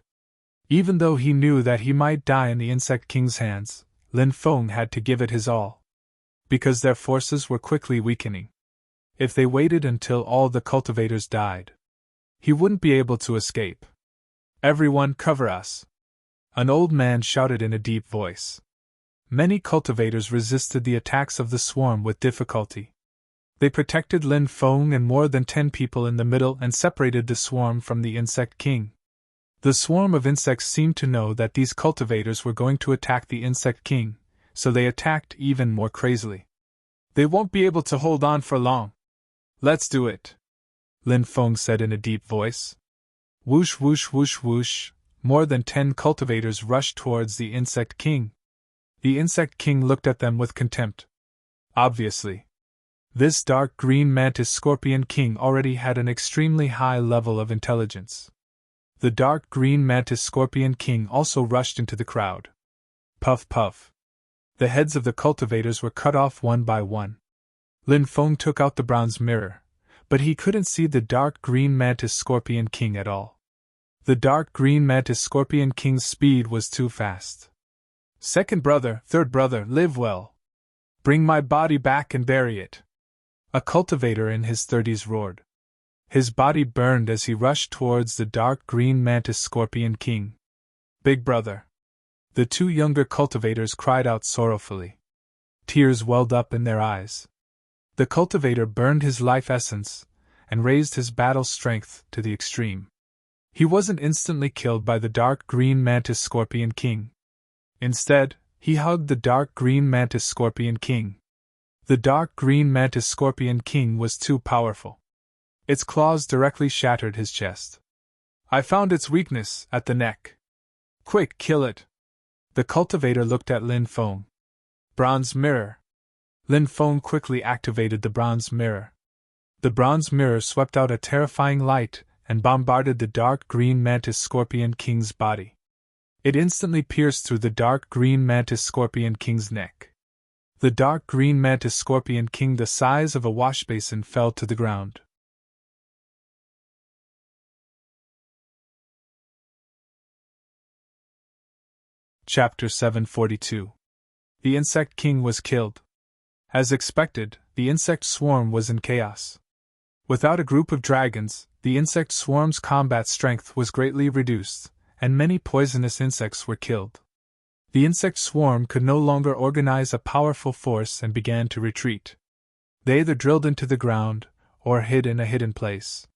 Even though he knew that he might die in the insect king's hands, Lin Feng had to give it his all. Because their forces were quickly weakening. If they waited until all the cultivators died, he wouldn't be able to escape. Everyone cover us! An old man shouted in a deep voice. Many cultivators resisted the attacks of the swarm with difficulty. They protected Lin Feng and more than 10 people in the middle and separated the swarm from the insect king. The swarm of insects seemed to know that these cultivators were going to attack the insect king, so they attacked even more crazily. They won't be able to hold on for long. Let's do it, Lin Feng said in a deep voice. Whoosh whoosh whoosh whoosh, more than 10 cultivators rushed towards the insect king. The insect king looked at them with contempt. Obviously, this dark green mantis scorpion king already had an extremely high level of intelligence. The dark green mantis scorpion king also rushed into the crowd. Puff puff. The heads of the cultivators were cut off one by one. Lin Feng took out the bronze mirror, but he couldn't see the dark green mantis scorpion king at all. The dark green mantis scorpion king's speed was too fast. Second brother, third brother, live well. Bring my body back and bury it. A cultivator in his 30s roared. His body burned as he rushed towards the dark green mantis scorpion king. Big brother. The 2 younger cultivators cried out sorrowfully. Tears welled up in their eyes. The cultivator burned his life essence and raised his battle strength to the extreme. He wasn't instantly killed by the dark green mantis scorpion king. Instead, he hugged the dark green mantis scorpion king. The dark green mantis scorpion king was too powerful. Its claws directly shattered his chest. I found its weakness at the neck. Quick, kill it. The cultivator looked at Lin Feng. Bronze mirror. Lin Feng quickly activated the bronze mirror. The bronze mirror swept out a terrifying light and bombarded the dark green mantis scorpion king's body. It instantly pierced through the dark green mantis scorpion king's neck. The dark green mantis scorpion king the size of a washbasin fell to the ground. Chapter 742. The insect king was killed. As expected, the insect swarm was in chaos. Without a group of dragons, the insect swarm's combat strength was greatly reduced, and many poisonous insects were killed. The insect swarm could no longer organize a powerful force and began to retreat. They either drilled into the ground, or hid in a hidden place.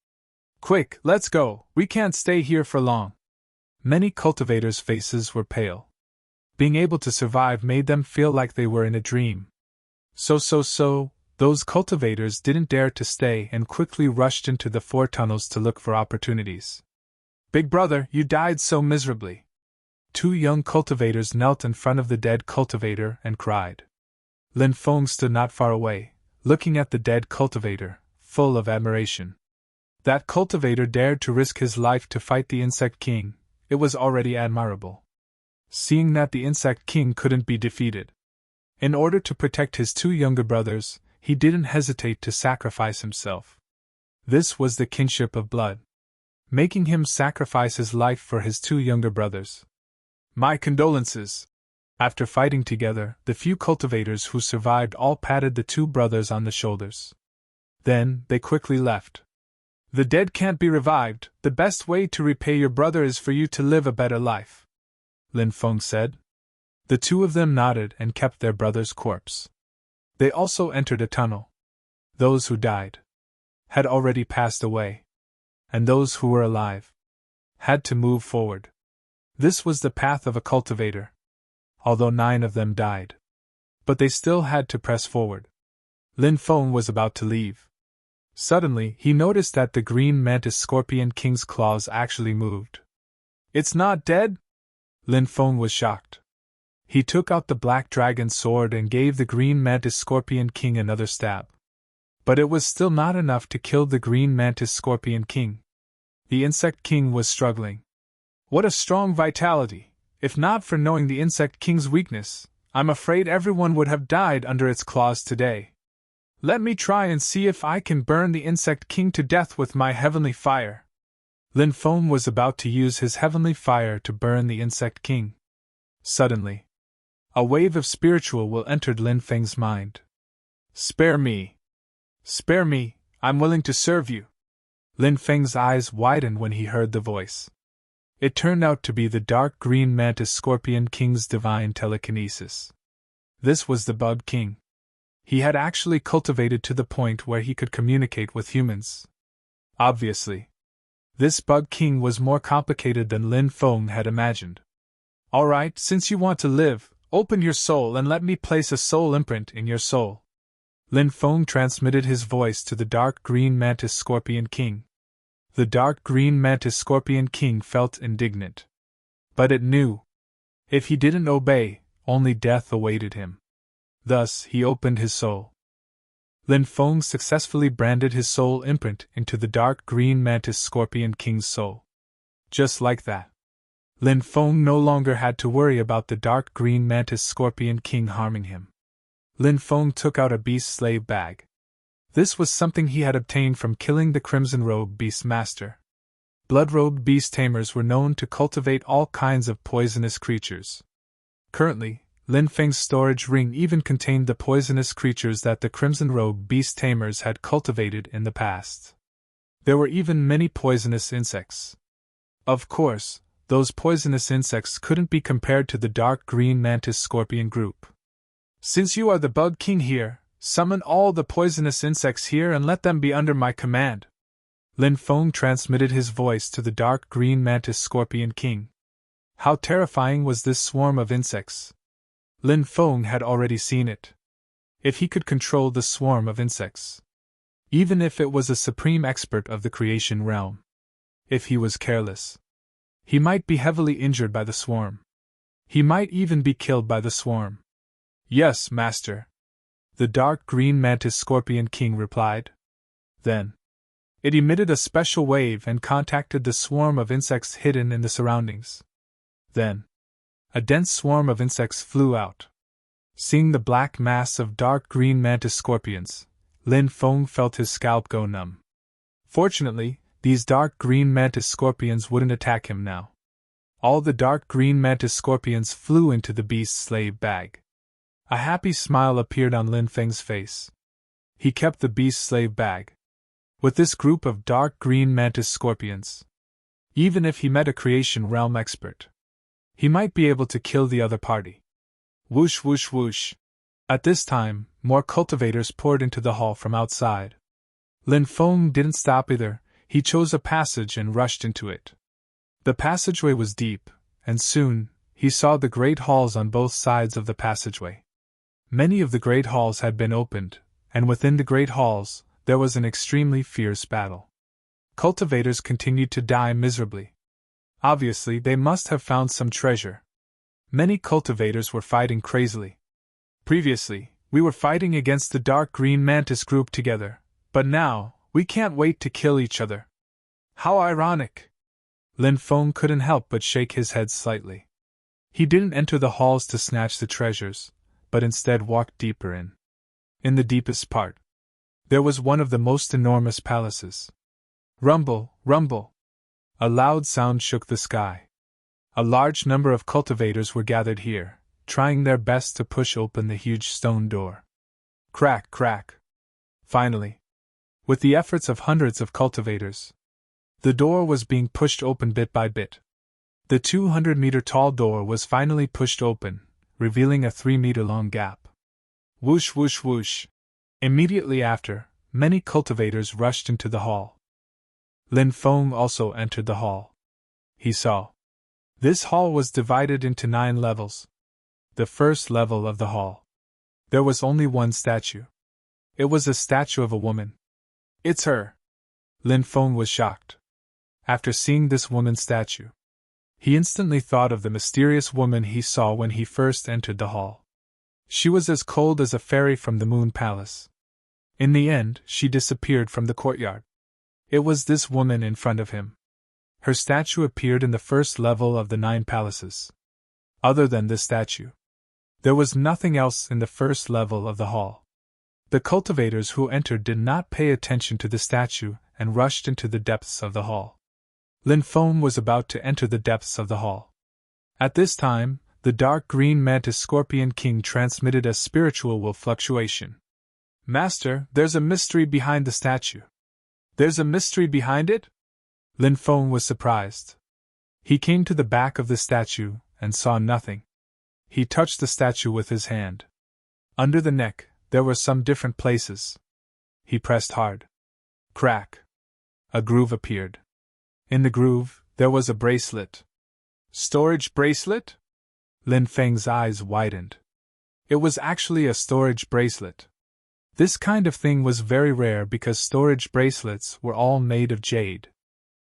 Quick, let's go, we can't stay here for long. Many cultivators' faces were pale. Being able to survive made them feel like they were in a dream. So, those cultivators didn't dare to stay and quickly rushed into the 4 tunnels to look for opportunities. Big brother, you died so miserably. 2 young cultivators knelt in front of the dead cultivator and cried. Lin Feng stood not far away, looking at the dead cultivator, full of admiration. That cultivator dared to risk his life to fight the insect king. It was already admirable. Seeing that the insect king couldn't be defeated, in order to protect his 2 younger brothers, he didn't hesitate to sacrifice himself. This was the kinship of blood. making him sacrifice his life for his two younger brothers. My condolences. After fighting together, the few cultivators who survived all patted the two brothers on the shoulders. Then, they quickly left. The dead can't be revived. The best way to repay your brother is for you to live a better life, Lin Feng said. The two of them nodded and kept their brother's corpse. They also entered a tunnel. Those who died had already passed away, and those who were alive had to move forward. This was the path of a cultivator, although 9 of them died. But they still had to press forward. Lin Feng was about to leave. Suddenly, he noticed that the green mantis scorpion king's claws actually moved. It's not dead? Lin Feng was shocked. He took out the black dragon sword and gave the green mantis scorpion king another stab. But it was still not enough to kill the green mantis scorpion king. The insect king was struggling. What a strong vitality! If not for knowing the insect king's weakness, I'm afraid everyone would have died under its claws today. Let me try and see if I can burn the insect king to death with my heavenly fire. Lin Feng was about to use his heavenly fire to burn the insect king. Suddenly, a wave of spiritual will entered Lin Feng's mind. Spare me! Spare me, I'm willing to serve you. Lin Feng's eyes widened when he heard the voice. It turned out to be the dark green mantis scorpion king's divine telekinesis. This was the bug king. He had actually cultivated to the point where he could communicate with humans. Obviously, this bug king was more complicated than Lin Feng had imagined. Alright, since you want to live, open your soul and let me place a soul imprint in your soul. Lin Feng transmitted his voice to the dark green mantis scorpion king. The dark green mantis scorpion king felt indignant. But it knew. If he didn't obey, only death awaited him. Thus, he opened his soul. Lin Feng successfully branded his soul imprint into the dark green mantis scorpion king's soul. Just like that, Lin Feng no longer had to worry about the dark green mantis scorpion king harming him. Lin Feng took out a beast slave bag. This was something he had obtained from killing the crimson-robed beast master. Blood-robed beast tamers were known to cultivate all kinds of poisonous creatures. Currently, Lin Feng's storage ring even contained the poisonous creatures that the crimson-robed beast tamers had cultivated in the past. There were even many poisonous insects. Of course, those poisonous insects couldn't be compared to the dark green mantis scorpion group. Since you are the bug king here, summon all the poisonous insects here and let them be under my command. Lin Feng transmitted his voice to the dark green mantis scorpion king. How terrifying was this swarm of insects! Lin Feng had already seen it. If he could control the swarm of insects, even if it was a supreme expert of the creation realm, if he was careless, he might be heavily injured by the swarm. He might even be killed by the swarm. Yes, master. The dark green mantis scorpion king replied. Then, it emitted a special wave and contacted the swarm of insects hidden in the surroundings. Then, a dense swarm of insects flew out. Seeing the black mass of dark green mantis scorpions, Lin Feng felt his scalp go numb. Fortunately, these dark green mantis scorpions wouldn't attack him now. All the dark green mantis scorpions flew into the beast's slave bag. A happy smile appeared on Lin Feng's face. He kept the beast's slave bag. With this group of dark green mantis scorpions, even if he met a creation realm expert, he might be able to kill the other party. Whoosh whoosh whoosh. At this time, more cultivators poured into the hall from outside. Lin Feng didn't stop either. He chose a passage and rushed into it. The passageway was deep, and soon, he saw the great halls on both sides of the passageway. Many of the great halls had been opened, and within the great halls, there was an extremely fierce battle. Cultivators continued to die miserably. Obviously, they must have found some treasure. Many cultivators were fighting crazily. Previously, we were fighting against the dark green mantis group together, but now, we can't wait to kill each other. How ironic! Lin Feng couldn't help but shake his head slightly. He didn't enter the halls to snatch the treasures, but instead walked deeper in. In the deepest part, there was one of the most enormous palaces. Rumble, rumble! A loud sound shook the sky. A large number of cultivators were gathered here, trying their best to push open the huge stone door. Crack, crack. Finally, with the efforts of hundreds of cultivators, the door was being pushed open bit by bit. The 200-meter-tall door was finally pushed open, revealing a 3-meter-long gap. Whoosh, whoosh, whoosh. Immediately after, many cultivators rushed into the hall. Lin Feng also entered the hall. He saw. This hall was divided into 9 levels. The first level of the hall. There was only one statue. It was a statue of a woman. It's her. Lin Feng was shocked. After seeing this woman's statue, he instantly thought of the mysterious woman he saw when he first entered the hall. She was as cold as a fairy from the Moon Palace. In the end, she disappeared from the courtyard. It was this woman in front of him. Her statue appeared in the first level of the 9 palaces. Other than this statue, there was nothing else in the first level of the hall. The cultivators who entered did not pay attention to the statue and rushed into the depths of the hall. Lin Feng was about to enter the depths of the hall. At this time, the dark green mantis scorpion king transmitted a spiritual will fluctuation. Master, there's a mystery behind the statue. There's a mystery behind it? Lin Feng was surprised. He came to the back of the statue and saw nothing. He touched the statue with his hand. Under the neck, there were some different places. He pressed hard. Crack. A groove appeared. In the groove, there was a bracelet. Storage bracelet? Lin Feng's eyes widened. It was actually a storage bracelet. This kind of thing was very rare because storage bracelets were all made of jade.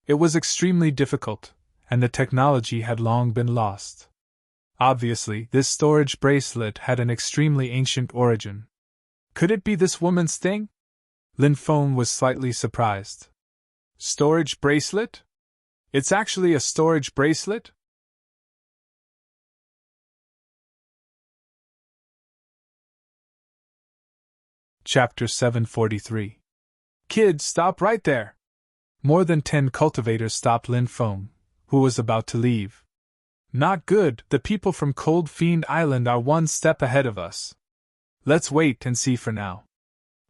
It was extremely difficult, and the technology had long been lost. Obviously, this storage bracelet had an extremely ancient origin. Could it be this woman's thing? Lin Feng was slightly surprised. Storage bracelet? It's actually a storage bracelet? Chapter 743. Kid, stop right there! More than 10 cultivators stopped Lin Feng, who was about to leave. Not good, the people from Cold Fiend Island are one step ahead of us. Let's wait and see for now.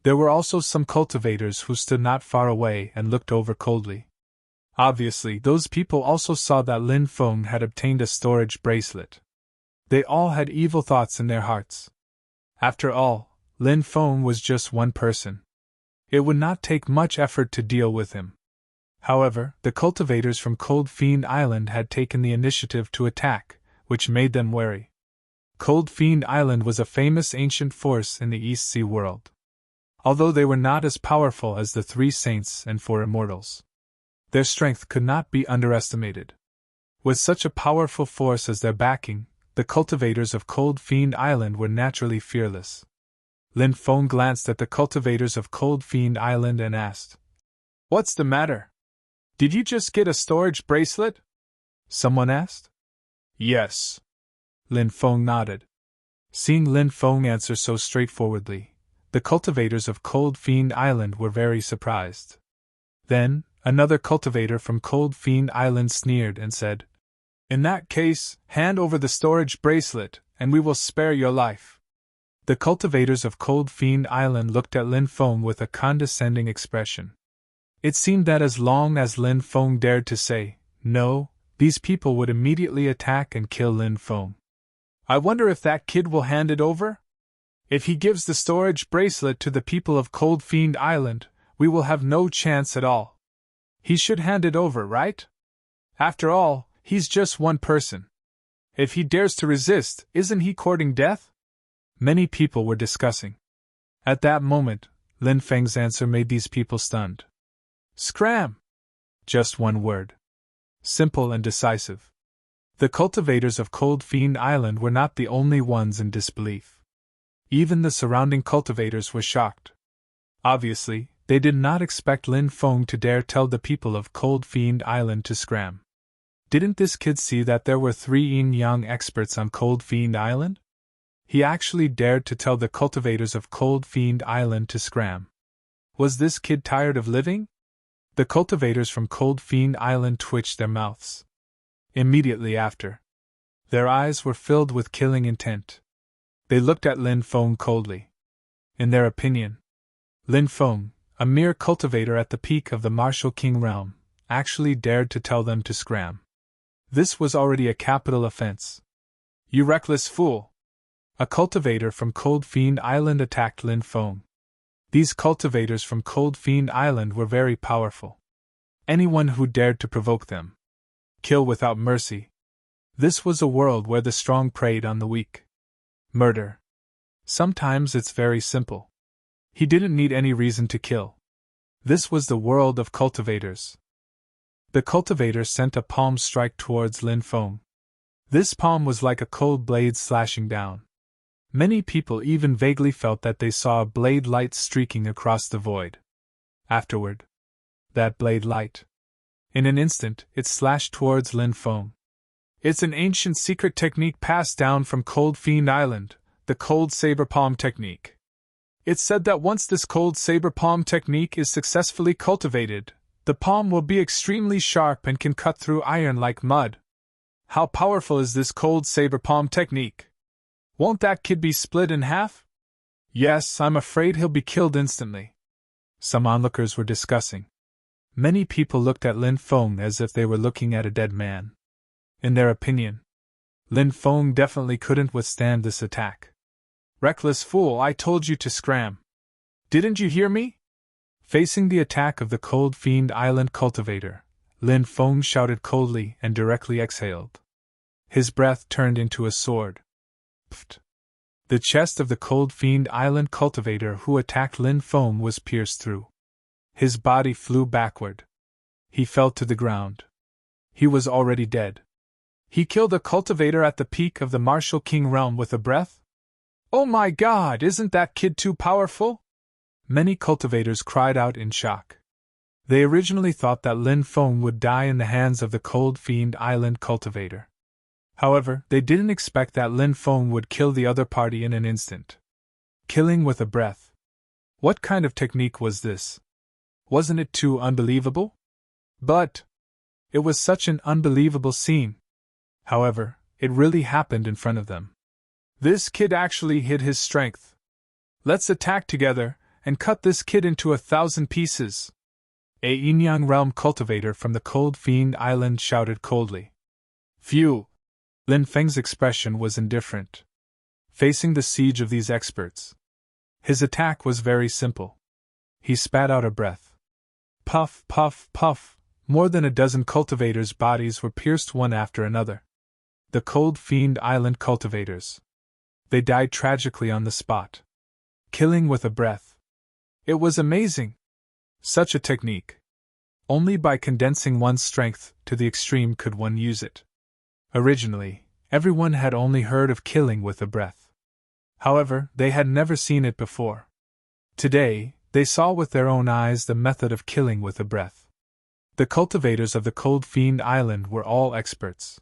There were also some cultivators who stood not far away and looked over coldly. Obviously, those people also saw that Lin Feng had obtained a storage bracelet. They all had evil thoughts in their hearts. After all, Lin Feng was just one person. It would not take much effort to deal with him. However, the cultivators from Cold Fiend Island had taken the initiative to attack, which made them wary. Cold Fiend Island was a famous ancient force in the East Sea world. Although they were not as powerful as the 3 saints and 4 immortals, their strength could not be underestimated. With such a powerful force as their backing, the cultivators of Cold Fiend Island were naturally fearless. Lin Feng glanced at the cultivators of Cold Fiend Island and asked, "What's the matter? Did you just get a storage bracelet?" Someone asked. "Yes." Lin Feng nodded. Seeing Lin Feng answer so straightforwardly, the cultivators of Cold Fiend Island were very surprised. Then, another cultivator from Cold Fiend Island sneered and said, "In that case, hand over the storage bracelet, and we will spare your life." The cultivators of Cold Fiend Island looked at Lin Feng with a condescending expression. It seemed that as long as Lin Feng dared to say, no, these people would immediately attack and kill Lin Feng. I wonder if that kid will hand it over? If he gives the storage bracelet to the people of Cold Fiend Island, we will have no chance at all. He should hand it over, right? After all, he's just one person. If he dares to resist, isn't he courting death? Many people were discussing. At that moment, Lin Feng's answer made these people stunned. Scram! Just one word. Simple and decisive. The cultivators of Cold Fiend Island were not the only ones in disbelief. Even the surrounding cultivators were shocked. Obviously, they did not expect Lin Feng to dare tell the people of Cold Fiend Island to scram. Didn't this kid see that there were 3 yin-yang experts on Cold Fiend Island? He actually dared to tell the cultivators of Cold Fiend Island to scram. Was this kid tired of living? The cultivators from Cold Fiend Island twitched their mouths. Immediately after, their eyes were filled with killing intent. They looked at Lin Feng coldly. In their opinion, Lin Feng, a mere cultivator at the peak of the Martial King realm, actually dared to tell them to scram. This was already a capital offense. "You reckless fool!" A cultivator from Cold Fiend Island attacked Lin Feng. These cultivators from Cold Fiend Island were very powerful. Anyone who dared to provoke them, kill without mercy. This was a world where the strong preyed on the weak. Murder. Sometimes it's very simple. He didn't need any reason to kill. This was the world of cultivators. The cultivator sent a palm strike towards Lin Feng. This palm was like a cold blade slashing down. Many people even vaguely felt that they saw a blade light streaking across the void. Afterward, that blade light, in an instant, it slashed towards Lin Feng. It's an ancient secret technique passed down from Cold Fiend Island, the Cold Saber Palm technique. It's said that once this Cold Saber Palm technique is successfully cultivated, the palm will be extremely sharp and can cut through iron like mud. How powerful is this Cold Saber Palm technique? Won't that kid be split in half? Yes, I'm afraid he'll be killed instantly. Some onlookers were discussing. Many people looked at Lin Feng as if they were looking at a dead man. In their opinion, Lin Feng definitely couldn't withstand this attack. "Reckless fool, I told you to scram. Didn't you hear me?" Facing the attack of the Cold Fiend Island cultivator, Lin Feng shouted coldly and directly exhaled. His breath turned into a sword. Pfft. The chest of the Cold Fiend Island cultivator who attacked Lin Feng was pierced through. His body flew backward. He fell to the ground. He was already dead. He killed a cultivator at the peak of the Martial King realm with a breath? Oh my God, isn't that kid too powerful? Many cultivators cried out in shock. They originally thought that Lin Feng would die in the hands of the Cold Fiend Island cultivator. However, they didn't expect that Lin Feng would kill the other party in an instant. Killing with a breath. What kind of technique was this? Wasn't it too unbelievable? But it was such an unbelievable scene. However, it really happened in front of them. This kid actually hid his strength. Let's attack together and cut this kid into 1,000 pieces. A Yin-Yang realm cultivator from the Cold Fiend Island shouted coldly. Phew! Lin Feng's expression was indifferent. Facing the siege of these experts, his attack was very simple. He spat out a breath. Puff, puff, puff. More than a dozen cultivators' bodies were pierced one after another. The Cold Fiend Island cultivators. They died tragically on the spot. Killing with a breath. It was amazing. Such a technique. Only by condensing one's strength to the extreme could one use it. Originally, everyone had only heard of killing with a breath. However, they had never seen it before. Today, they saw with their own eyes the method of killing with a breath. The cultivators of the Cold Fiend Island were all experts.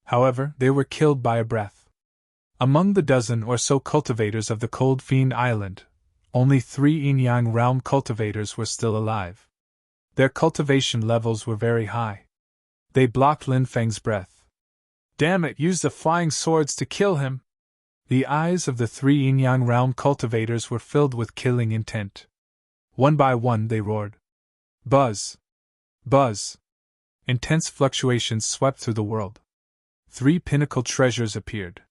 However, they were killed by a breath. Among the dozen or so cultivators of the Cold Fiend Island, only 3 Yin-Yang realm cultivators were still alive. Their cultivation levels were very high. They blocked Lin Feng's breath. Damn it, use the flying swords to kill him! The eyes of the 3 Yin-Yang realm cultivators were filled with killing intent. One by one they roared. Buzz! Buzz! Intense fluctuations swept through the world. 3 pinnacle treasures appeared.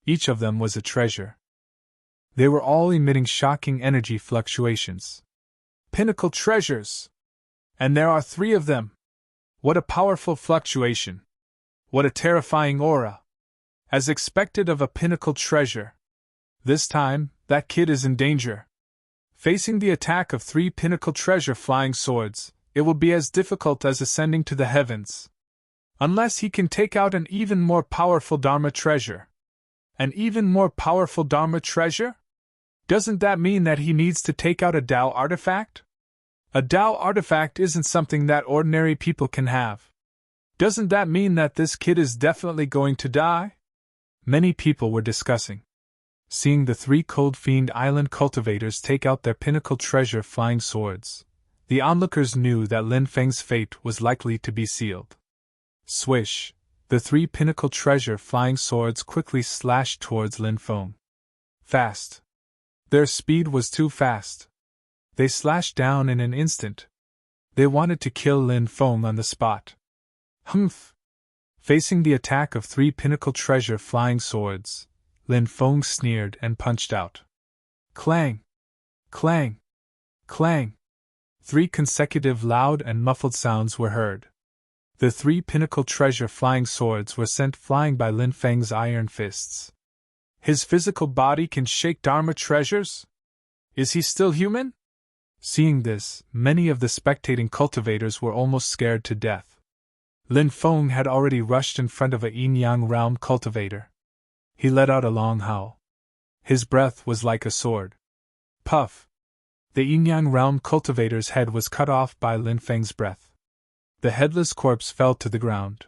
Each of them was a treasure. They were all emitting shocking energy fluctuations. Pinnacle treasures! And there are 3 of them! What a powerful fluctuation! What a terrifying aura! As expected of a pinnacle treasure. This time, that kid is in danger. Facing the attack of 3 pinnacle treasure flying swords, it will be as difficult as ascending to the heavens. Unless he can take out an even more powerful Dharma treasure. An even more powerful Dharma treasure? Doesn't that mean that he needs to take out a Tao artifact? A Tao artifact isn't something that ordinary people can have. Doesn't that mean that this kid is definitely going to die? Many people were discussing. Seeing the 3 Cold Fiend Island cultivators take out their pinnacle treasure flying swords, The onlookers knew that Lin Feng's fate was likely to be sealed. Swish! The 3 pinnacle treasure flying swords quickly slashed towards Lin Feng. Fast. Their speed was too fast. They slashed down in an instant. They wanted to kill Lin Feng on the spot. Humph! Facing the attack of 3 pinnacle treasure flying swords, Lin Feng sneered and punched out. Clang! Clang! Clang! 3 consecutive loud and muffled sounds were heard. The 3 pinnacle treasure flying swords were sent flying by Lin Feng's iron fists. His physical body can shake Dharma treasures? Is he still human? Seeing this, many of the spectating cultivators were almost scared to death. Lin Feng had already rushed in front of a yin-yang realm cultivator. He let out a long howl. His breath was like a sword. Puff! The yin-yang realm cultivator's head was cut off by Lin Feng's breath. The headless corpse fell to the ground.